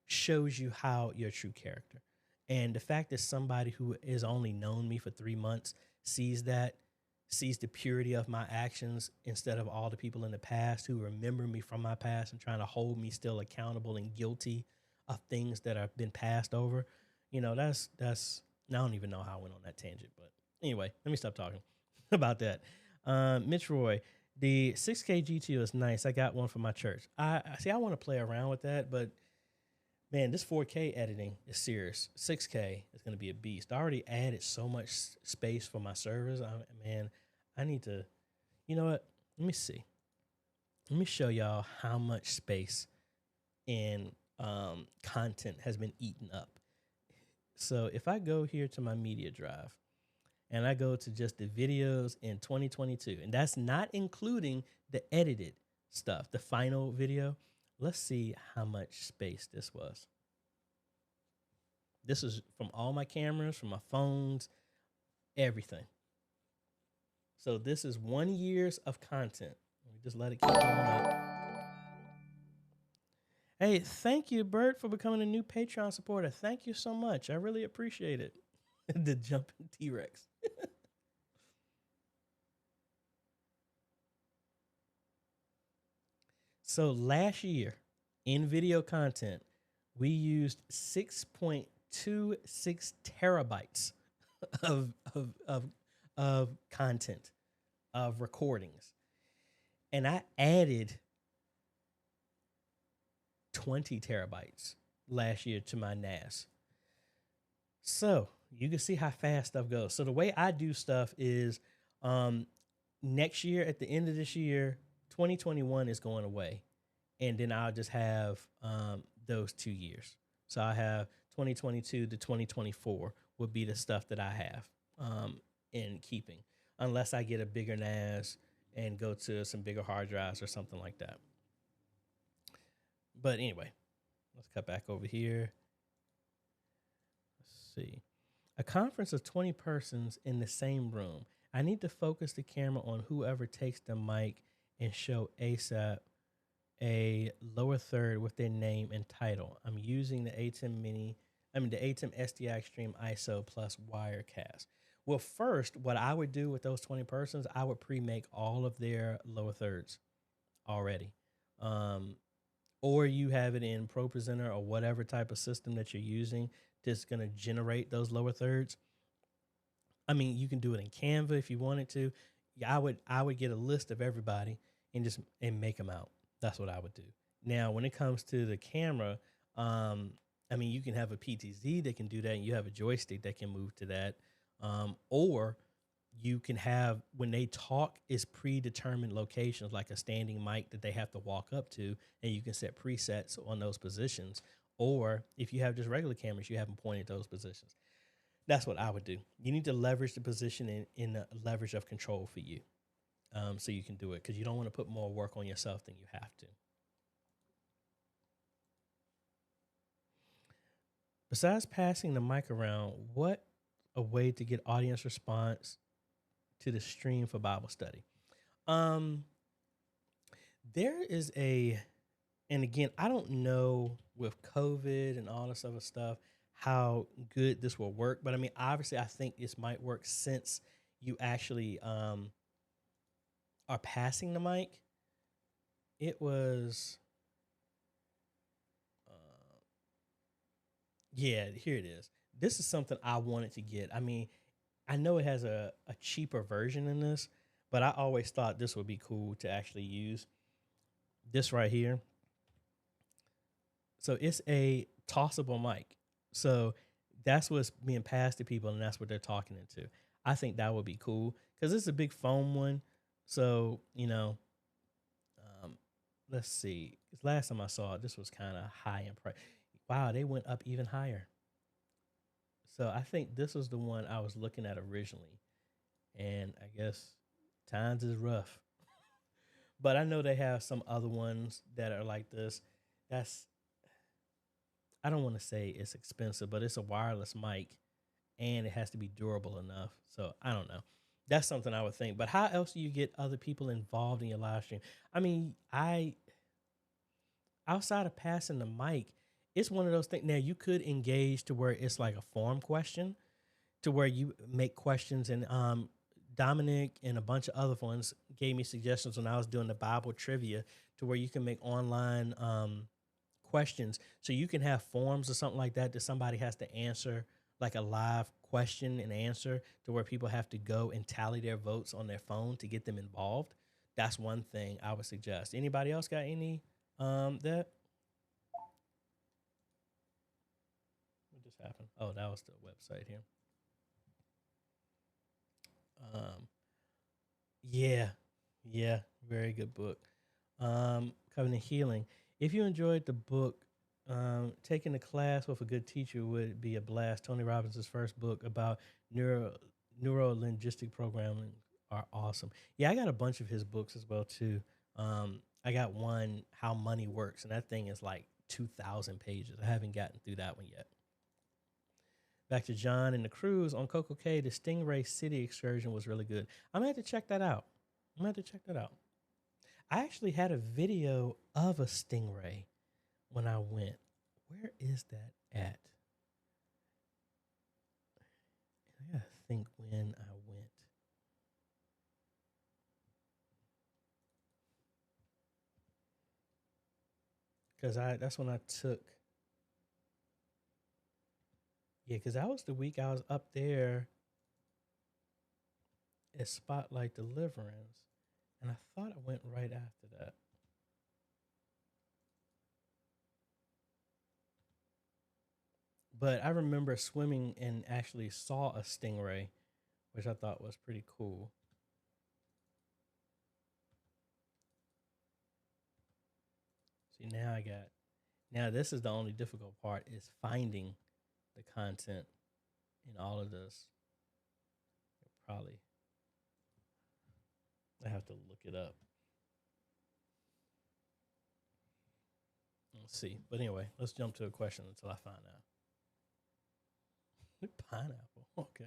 shows you how your true character. And the fact that somebody who has only known me for 3 months sees that, sees the purity of my actions instead of all the people in the past who remember me from my past and trying to hold me still accountable and guilty of things that have been passed over. You know, that's I don't even know how I went on that tangent, but anyway, let me stop talking about that. Mitch Roy, the 6K GTO is nice. I got one for my church. I see. I want to play around with that, but man, this 4K editing is serious. 6K is going to be a beast. I already added so much space for my servers. I need to, you know what? Let me see. Let me show y'all how much space and content has been eaten up. So if I go here to my media drive and I go to just the videos in 2022, and that's not including the edited stuff, the final video, let's see how much space this was. This is from all my cameras, from my phones, everything. So this is 1 year of content. Let me just let it keep going up. Hey, thank you, Bert, for becoming a new Patreon supporter. Thank you so much. I really appreciate it. The jumping T-Rex. So last year in video content, we used 6.26 terabytes of content, of recordings. And I added 20 terabytes last year to my NAS. So you can see how fast stuff goes. So the way I do stuff is next year, at the end of this year, 2021 is going away. And then I'll just have those 2 years. So I have 2022 to 2024 would be the stuff that I have in keeping, unless I get a bigger NAS and go to some bigger hard drives or something like that. But anyway, let's cut back over here. Let's see. A conference of 20 persons in the same room. I need to focus the camera on whoever takes the mic and show ASAP a lower third with their name and title. I'm using the the ATEM SDI Extreme ISO plus Wirecast. Well, first, what I would do with those 20 persons, I would pre-make all of their lower thirds already. Um, or you have it in ProPresenter or whatever type of system that you're using that's going to generate those lower thirds. I mean, you can do it in Canva if you wanted to. Yeah, I would get a list of everybody and make them out. That's what I would do. Now, when it comes to the camera, I mean, you can have a PTZ that can do that, and you have a joystick that can move to that, or you can have when they talk is predetermined locations like a standing mic that they have to walk up to, and you can set presets on those positions. Or if you have just regular cameras, you have them pointed those positions. That's what I would do. You need to leverage the position in a leverage of control for you, so you can do it, because you don't want to put more work on yourself than you have to. Besides passing the mic around, what a way to get audience response to the stream for Bible study. There is and again, I don't know with COVID and all this other stuff how good this will work, but I mean, obviously, I think this might work since you actually are passing the mic. It was, yeah, here it is. This is something I wanted to get. I mean, I know it has a cheaper version in this, but I always thought this would be cool to actually use. This right here. So it's a tossable mic. So that's what's being passed to people, and that's what they're talking into. I think that would be cool because it's a big foam one. So, let's see. Last time I saw it, this was kind of high in price. Wow, they went up even higher. So I think this was the one I was looking at originally. And I guess times is rough. But I know they have some other ones that are like this. I don't want to say it's expensive, but it's a wireless mic and it has to be durable enough. So I don't know. That's something I would think. But how else do you get other people involved in your live stream? I mean, outside of passing the mic, it's one of those things. Now, you could engage to where it's like a form question, to where you make questions. And Dominic and a bunch of other ones gave me suggestions when I was doing the Bible trivia, to where you can make online questions. So you can have forms or something like that somebody has to answer, like a live question and answer, to where people have to go and tally their votes on their phone to get them involved. That's one thing I would suggest. Anybody else got any that? What just happened? Oh, that was the website here. Yeah, yeah, very good book. Covenant Healing. If you enjoyed the book, taking a class with a good teacher would be a blast. Tony Robbins' first book about neuro-linguistic programming are awesome. Yeah, I got a bunch of his books as well too. I got one, How Money Works, and that thing is like 2,000 pages. I haven't gotten through that one yet. Back to John and the cruise on Coco Cay. The Stingray City excursion was really good. I'm going to have to check that out. I actually had a video of a stingray when I went. Where is that at? I gotta think when I went. Because that's when I took. Yeah, because that was the week I was up there at Spotlight Deliverance. And I thought I went right after that. But I remember swimming and actually saw a stingray, which I thought was pretty cool. See, now this is the only difficult part, is finding the content in all of this. I have to look it up. Let's see. But anyway, let's jump to a question until I find out. Pineapple. Okay.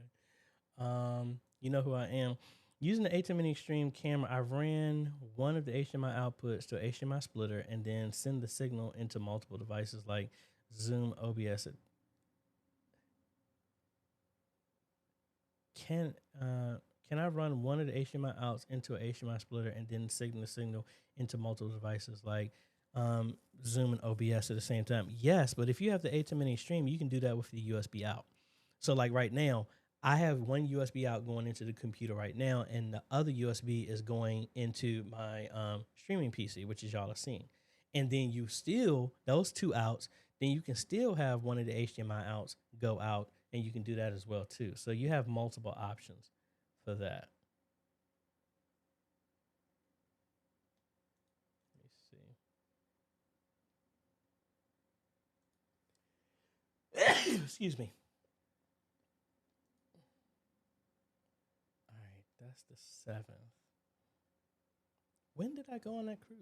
You know who I am. Using the HMN Extreme camera, I ran one of the HDMI outputs to a HDMI splitter and then send the signal into multiple devices like Zoom, OBS. Can I run one of the HDMI outs into an HDMI splitter and then signal the signal into multiple devices like Zoom and OBS at the same time? Yes, but if you have the HMN Extreme, you can do that with the USB out. So like right now, I have one USB out going into the computer right now, and the other USB is going into my streaming PC, which is y'all are seeing. And then you still, those two outs, then you can still have one of the HDMI outs go out, and you can do that as well too. So you have multiple options for that. Let me see. Excuse me. All right, that's the 7th. When did I go on that cruise?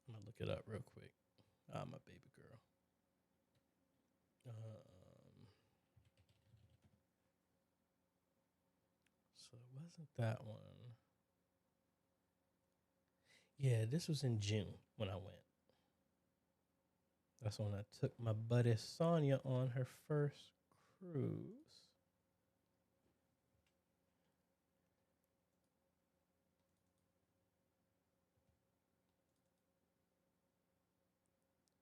I'm gonna look it up real quick. My baby girl. So it wasn't that one. Yeah, this was in June when I went. That's when I took my buddy Sonia on her first cruise.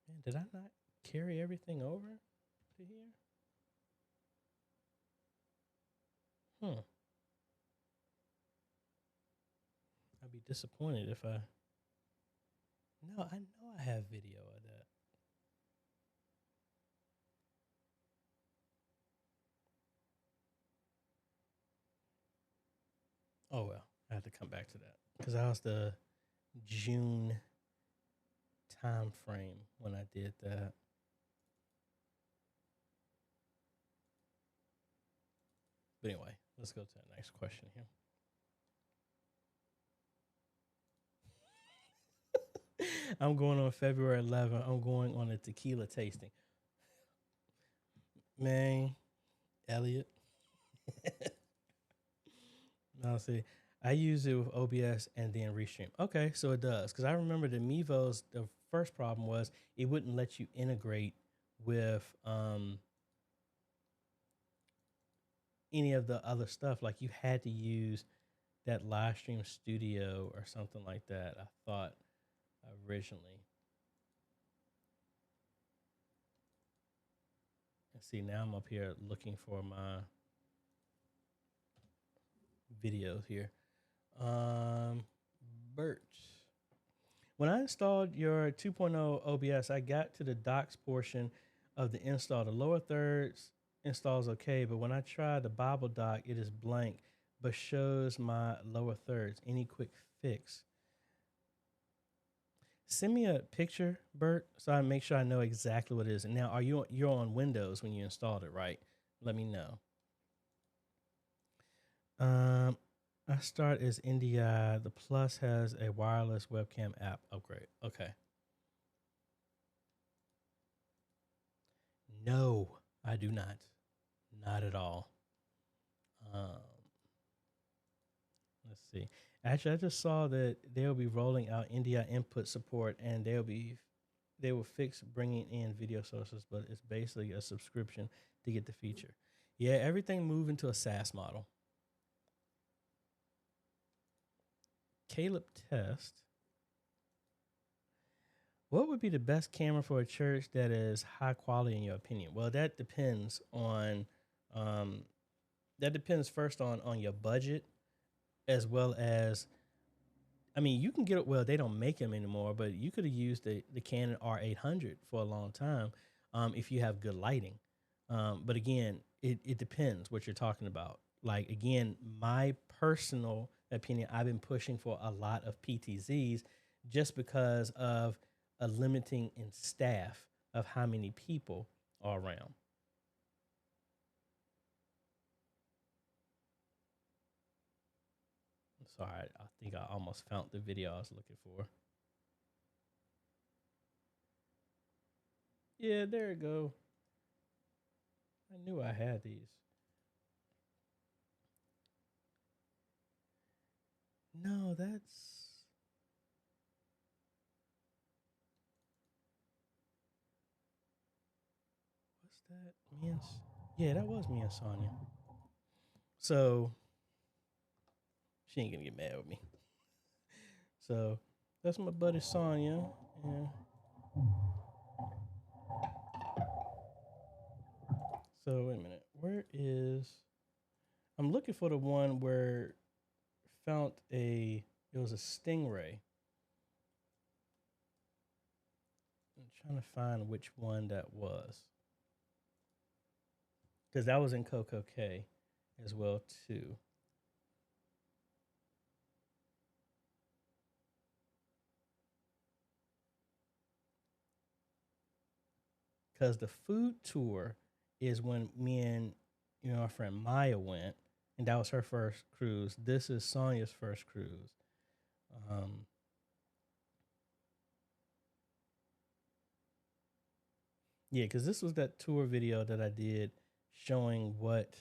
Man, did I not carry everything over to here? I'd be disappointed if I... No, I know I have video of that. Oh, well, I have to come back to that. Because that was the June time frame when I did that. But anyway, let's go to the next question here. I'm going on February 11th. I'm going on a tequila tasting. Man, Elliot. I'll see. I use it with OBS and then Restream. Okay, so it does. Because I remember the Mevos, the first problem was it wouldn't let you integrate with any of the other stuff. Like you had to use that Livestream Studio or something like that, I thought originally. And see, now I'm up here looking for my videos here. Bert, when I installed your 2.0 OBS, I got to the docs portion of the install. The lower thirds installs okay, but when I try the Bible doc, it is blank, but shows my lower thirds. Any quick fix? Send me a picture, Bert, so I make sure I know exactly what it is. And now, you're on Windows when you installed it, right? Let me know. I start as NDI. The Plus has a wireless webcam app upgrade. Okay. No, I do not. Not at all. Let's see. Actually, I just saw that they'll be rolling out NDI input support, and they will fix bringing in video sources, but it's basically a subscription to get the feature. Yeah, everything moved into a SaaS model. Caleb Test. What would be the best camera for a church that is high quality in your opinion? Well, that depends on first on your budget, as well as, I mean, you can get it. Well, they don't make them anymore, but you could have used the Canon R800 for a long time if you have good lighting. But again, it depends what you're talking about. Like, again, my personal opinion, I've been pushing for a lot of PTZs just because of a limiting in staff of how many people are around. Sorry, I think I almost found the video I was looking for. Yeah, there it go. I knew I had these. No, that's... What's that? Yeah, that was me and Sonya. So she ain't gonna get mad with me. So that's my buddy Sonya. Yeah. So wait a minute. Where is... I'm looking for the one where found it was a stingray. I'm trying to find which one that was. Because that was in Coco K as well too. Because the food tour is when me and our friend Maya went, and that was her first cruise. This is Sonya's first cruise. Yeah, because this was that tour video that I did showing what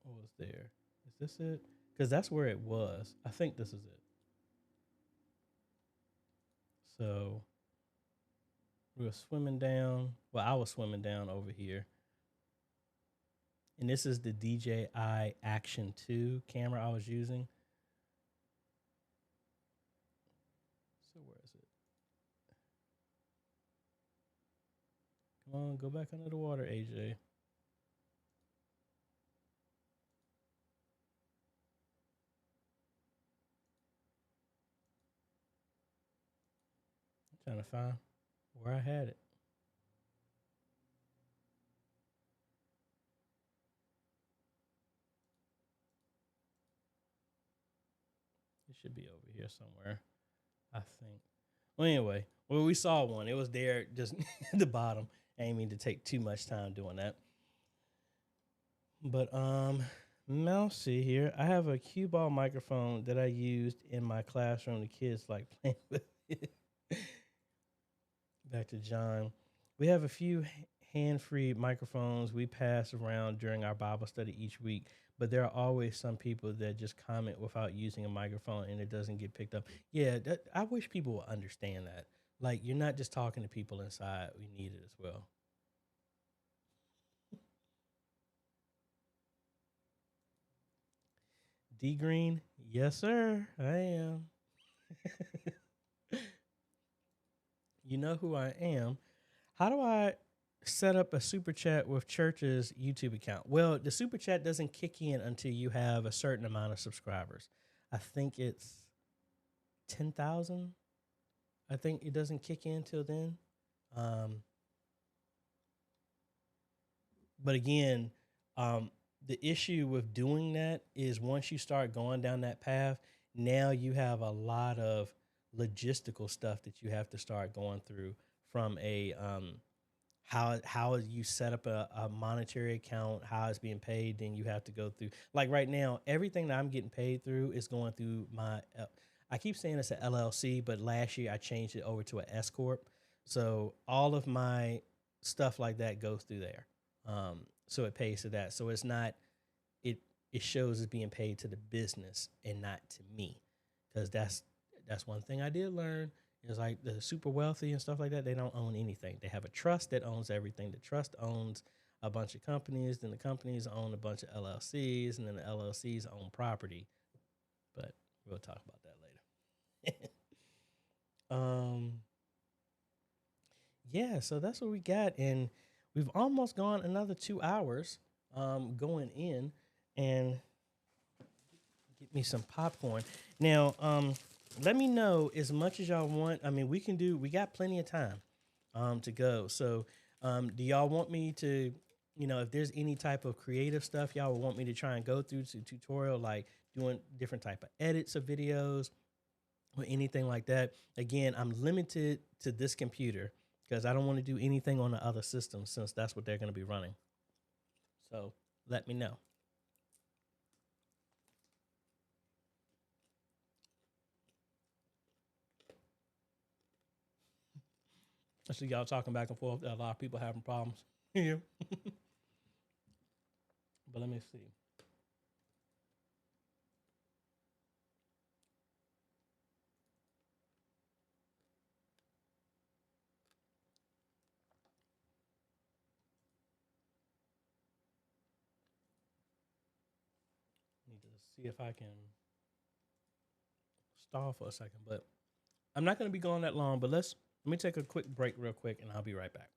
was there. Is this it? Because that's where it was. I think this is it. So we were swimming down. Well, I was swimming down over here. And this is the DJI Action 2 camera I was using. So where is it? Come on, go back under the water, AJ. I'm trying to find where I had it. It should be over here somewhere, I think. Well, anyway, we saw one. It was there just at the bottom. I ain't mean to take too much time doing that. But Mousy here, I have a cue ball microphone that I used in my classroom. The kids like playing with it. Back to John. We have a few hand-free microphones we pass around during our Bible study each week, but there are always some people that just comment without using a microphone and it doesn't get picked up. Yeah, I wish people would understand that. Like, you're not just talking to people inside. We need it as well. D Green, yes, sir, I am. You know who I am. How do I set up a super chat with church's YouTube account? Well, the super chat doesn't kick in until you have a certain amount of subscribers. I think it's 10,000. I think it doesn't kick in till then. But again, the issue with doing that is once you start going down that path, now you have a lot of logistical stuff that you have to start going through from a how you set up a monetary account, how it's being paid, then you have to go through. Like right now, everything that I'm getting paid through is going through my, I keep saying it's an LLC, but last year I changed it over to an S Corp. So all of my stuff like that goes through there. So it pays to that. So it's not, it shows it's being paid to the business and not to me. Because that's one thing I did learn. It's like the super wealthy and stuff like that, they don't own anything. They have a trust that owns everything. The trust owns a bunch of companies, then the companies own a bunch of LLCs, and then the LLCs own property. But we'll talk about that later. Yeah, so that's what we got. And we've almost gone another 2 hours going in. And get me some popcorn. Now, let me know as much as y'all want. I mean, we got plenty of time to go. So do y'all want me to, if there's any type of creative stuff y'all would want me to try and go through to tutorial, like doing different type of edits of videos or anything like that? Again, I'm limited to this computer because I don't want to do anything on the other systems since that's what they're going to be running. So let me know. I see y'all talking back and forth. A lot of people having problems here. But let me see. Need to see if I can stall for a second, but I'm not going to be going that long. But let me take a quick break real quick, and I'll be right back.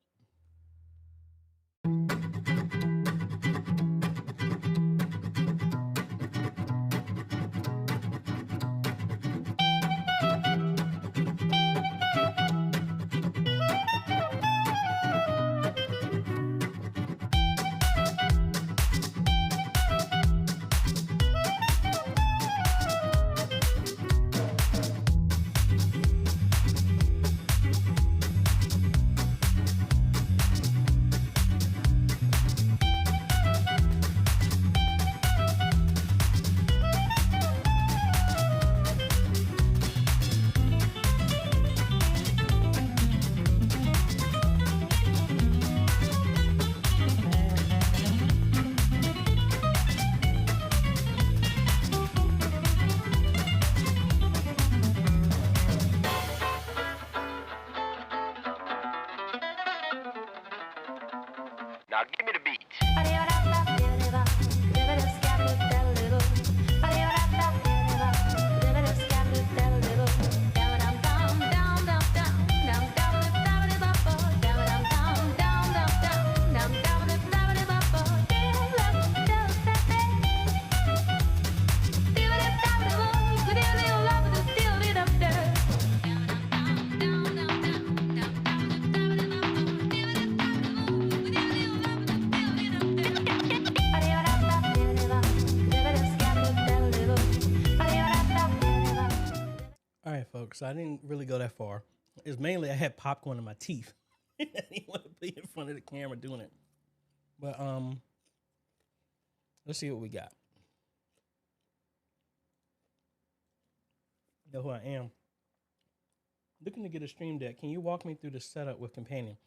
Now give me the beat. All right, folks. I didn't really go that far. It's mainly I had popcorn in my teeth. I didn't want to be in front of the camera doing it. But let's see what we got. You know who I am. Looking to get a stream deck. Can you walk me through the setup with Companion?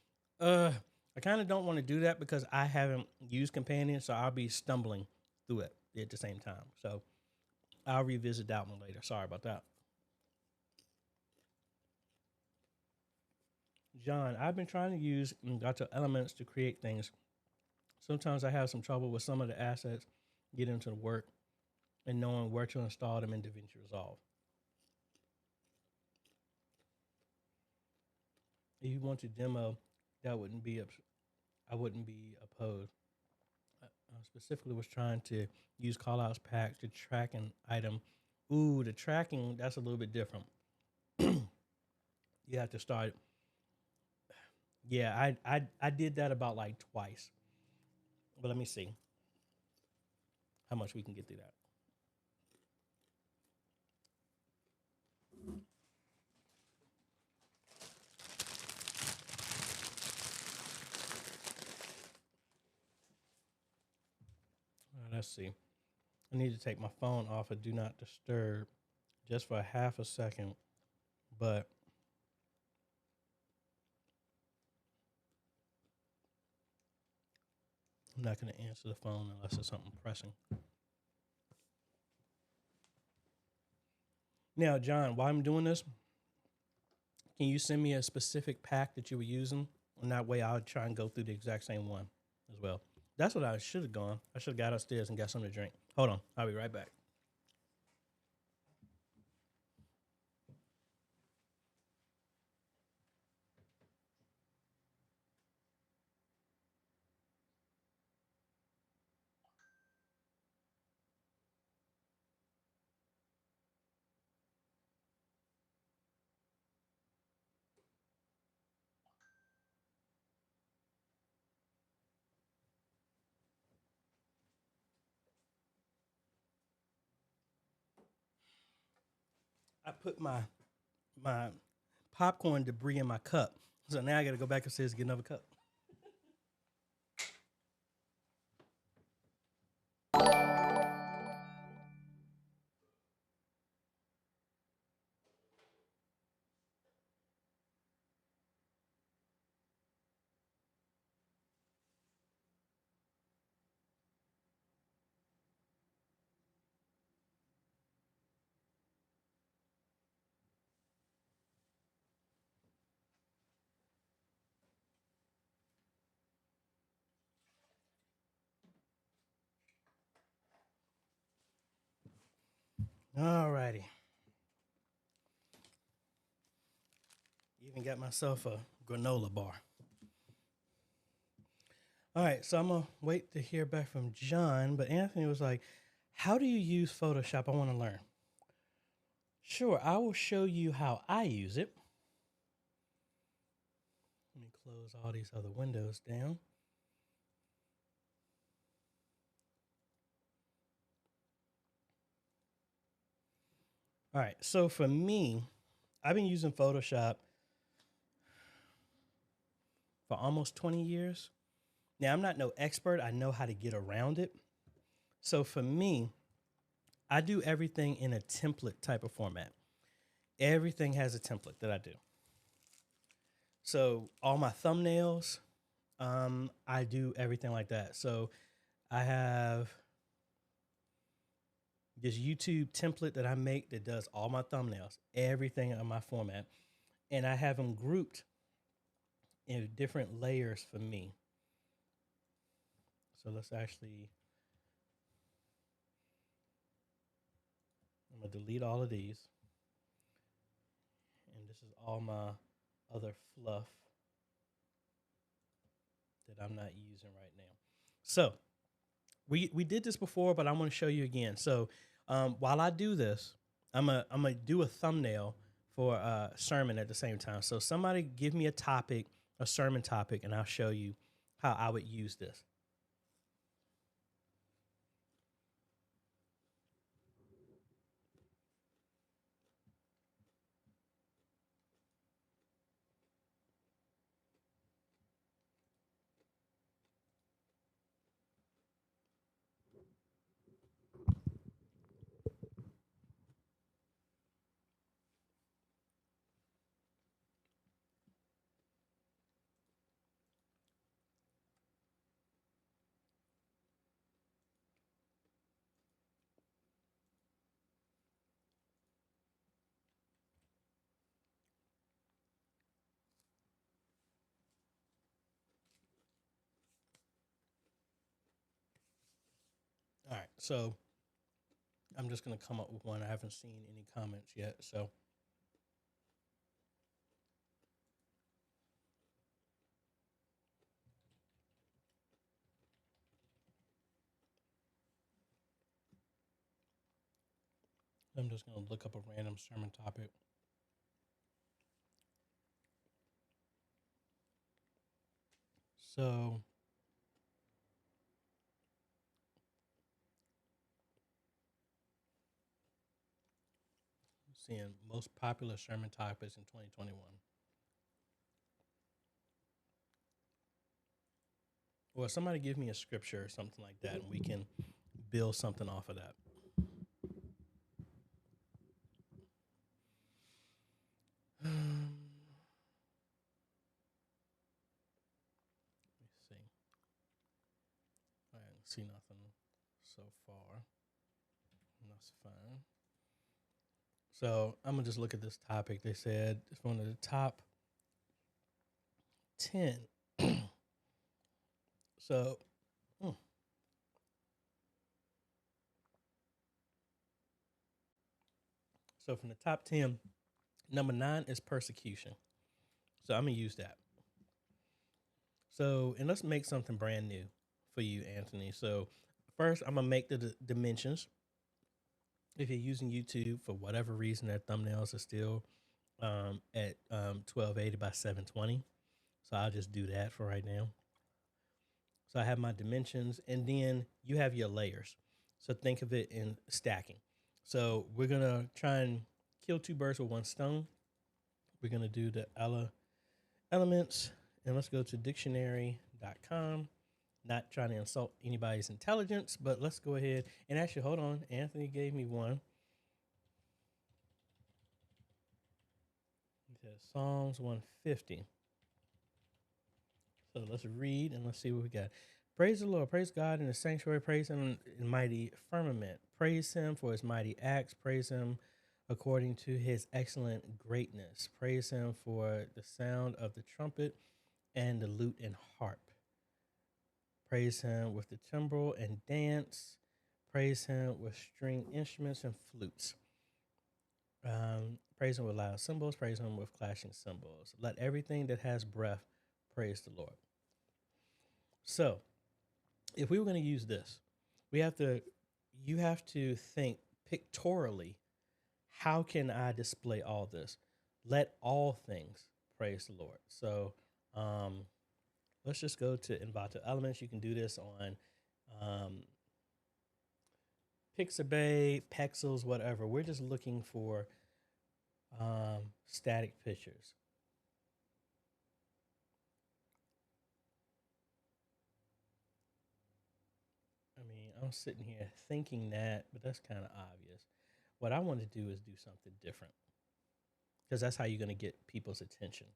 I kind of don't want to do that because I haven't used Companion, so I'll be stumbling through it at the same time. So I'll revisit that one later. Sorry about that. John, I've been trying to use Envato Elements to create things. Sometimes I have some trouble with some of the assets getting to work and knowing where to install them in DaVinci Resolve. If you want to demo, I wouldn't be opposed. I specifically was trying to use callouts packs to track an item. Ooh, the tracking, that's a little bit different. You have to start. Yeah, I did that about like twice. But let me see how much we can get through that. Let's see. I need to take my phone off of Do Not Disturb just for half a second, but I'm not going to answer the phone unless it's something pressing. Now, John, while I'm doing this, can you send me a specific pack that you were using? And that way I'll try and go through the exact same one as well. That's what I should have gone. I should have got upstairs and got something to drink. Hold on. I'll be right back. I put my popcorn debris in my cup. So now I got to go back upstairs and get another cup. All righty. Even got myself a granola bar. All right, so I'm going to wait to hear back from John, but Anthony was like, how do you use Photoshop? I want to learn. Sure, I will show you how I use it. Let me close all these other windows down. All right, so for me, I've been using Photoshop for almost 20 years. Now, I'm not no expert. I know how to get around it. So for me, I do everything in a template type of format. Everything has a template that I do. So all my thumbnails, I do everything like that. So I have this YouTube template that I make that does all my thumbnails, everything on my format. And I have them grouped in different layers for me. So let's actually, I'm going to delete all of these. And this is all my other fluff that I'm not using right now. So we did this before, but I'm going to show you again. So while I do this, I'm gonna do a thumbnail for a sermon at the same time. So somebody give me a topic, a sermon topic, and I'll show you how I would use this. All right, so I'm just gonna come up with one. I haven't seen any comments yet, so. I'm just going to look up a random sermon topic. So seeing most popular sermon topics in 2021. Well, somebody give me a scripture or something like that, and we can build something off of that. Let me see. I didn't see nothing so far. That's fine. So I'm gonna just look at this topic. They said it's one of the top 10. So so from the top 10, number 9 is persecution. So I'm gonna use that. So, and let's make something brand new for you, Anthony. So first, I'm gonna make the dimensions. If you're using YouTube for whatever reason, their thumbnails are still at 1280 by 720. So I'll just do that for right now. So I have my dimensions, and then you have your layers. So think of it in stacking. So we're gonna try and kill two birds with one stone. We're gonna do the elements, and let's go to dictionary.com. Not trying to insult anybody's intelligence, but let's go ahead and actually hold on. Anthony gave me one. He says Psalms 150. So let's read and let's see what we got. Praise the Lord. Praise God in the sanctuary. Praise him in mighty firmament. Praise him for his mighty acts. Praise him according to his excellent greatness. Praise him for the sound of the trumpet and the lute and harp. Praise him with the timbrel and dance. Praise him with string instruments and flutes. Praise him with loud cymbals, praise him with clashing cymbals. Let everything that has breath praise the Lord. So, if we were going to use this, we have to, you have to think pictorially, how can I display all this? Let all things praise the Lord. So, um, let's just go to Envato Elements. You can do this on Pixabay, Pexels, whatever. We're just looking for static pictures. I mean, I'm sitting here thinking that, but that's kind of obvious. What I want to do is do something different because that's how you're going to get people's attention.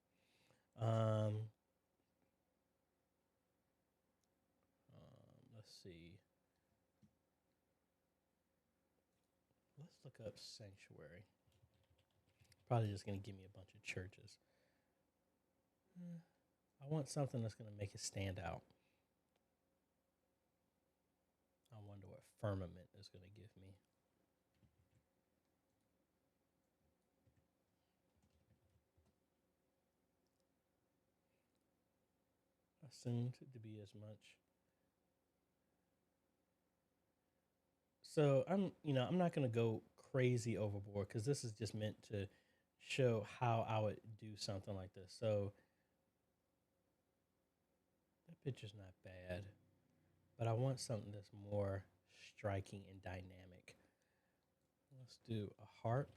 Let's see. Let's look up sanctuary. Probably just going to give me a bunch of churches. I want something that's going to make it stand out. I wonder what firmament is going to give me. Assumed to be as much. So I'm not going to go crazy overboard because this is just meant to show how I would do something like this. So that picture's not bad, but I want something that's more striking and dynamic. Let's do a harp.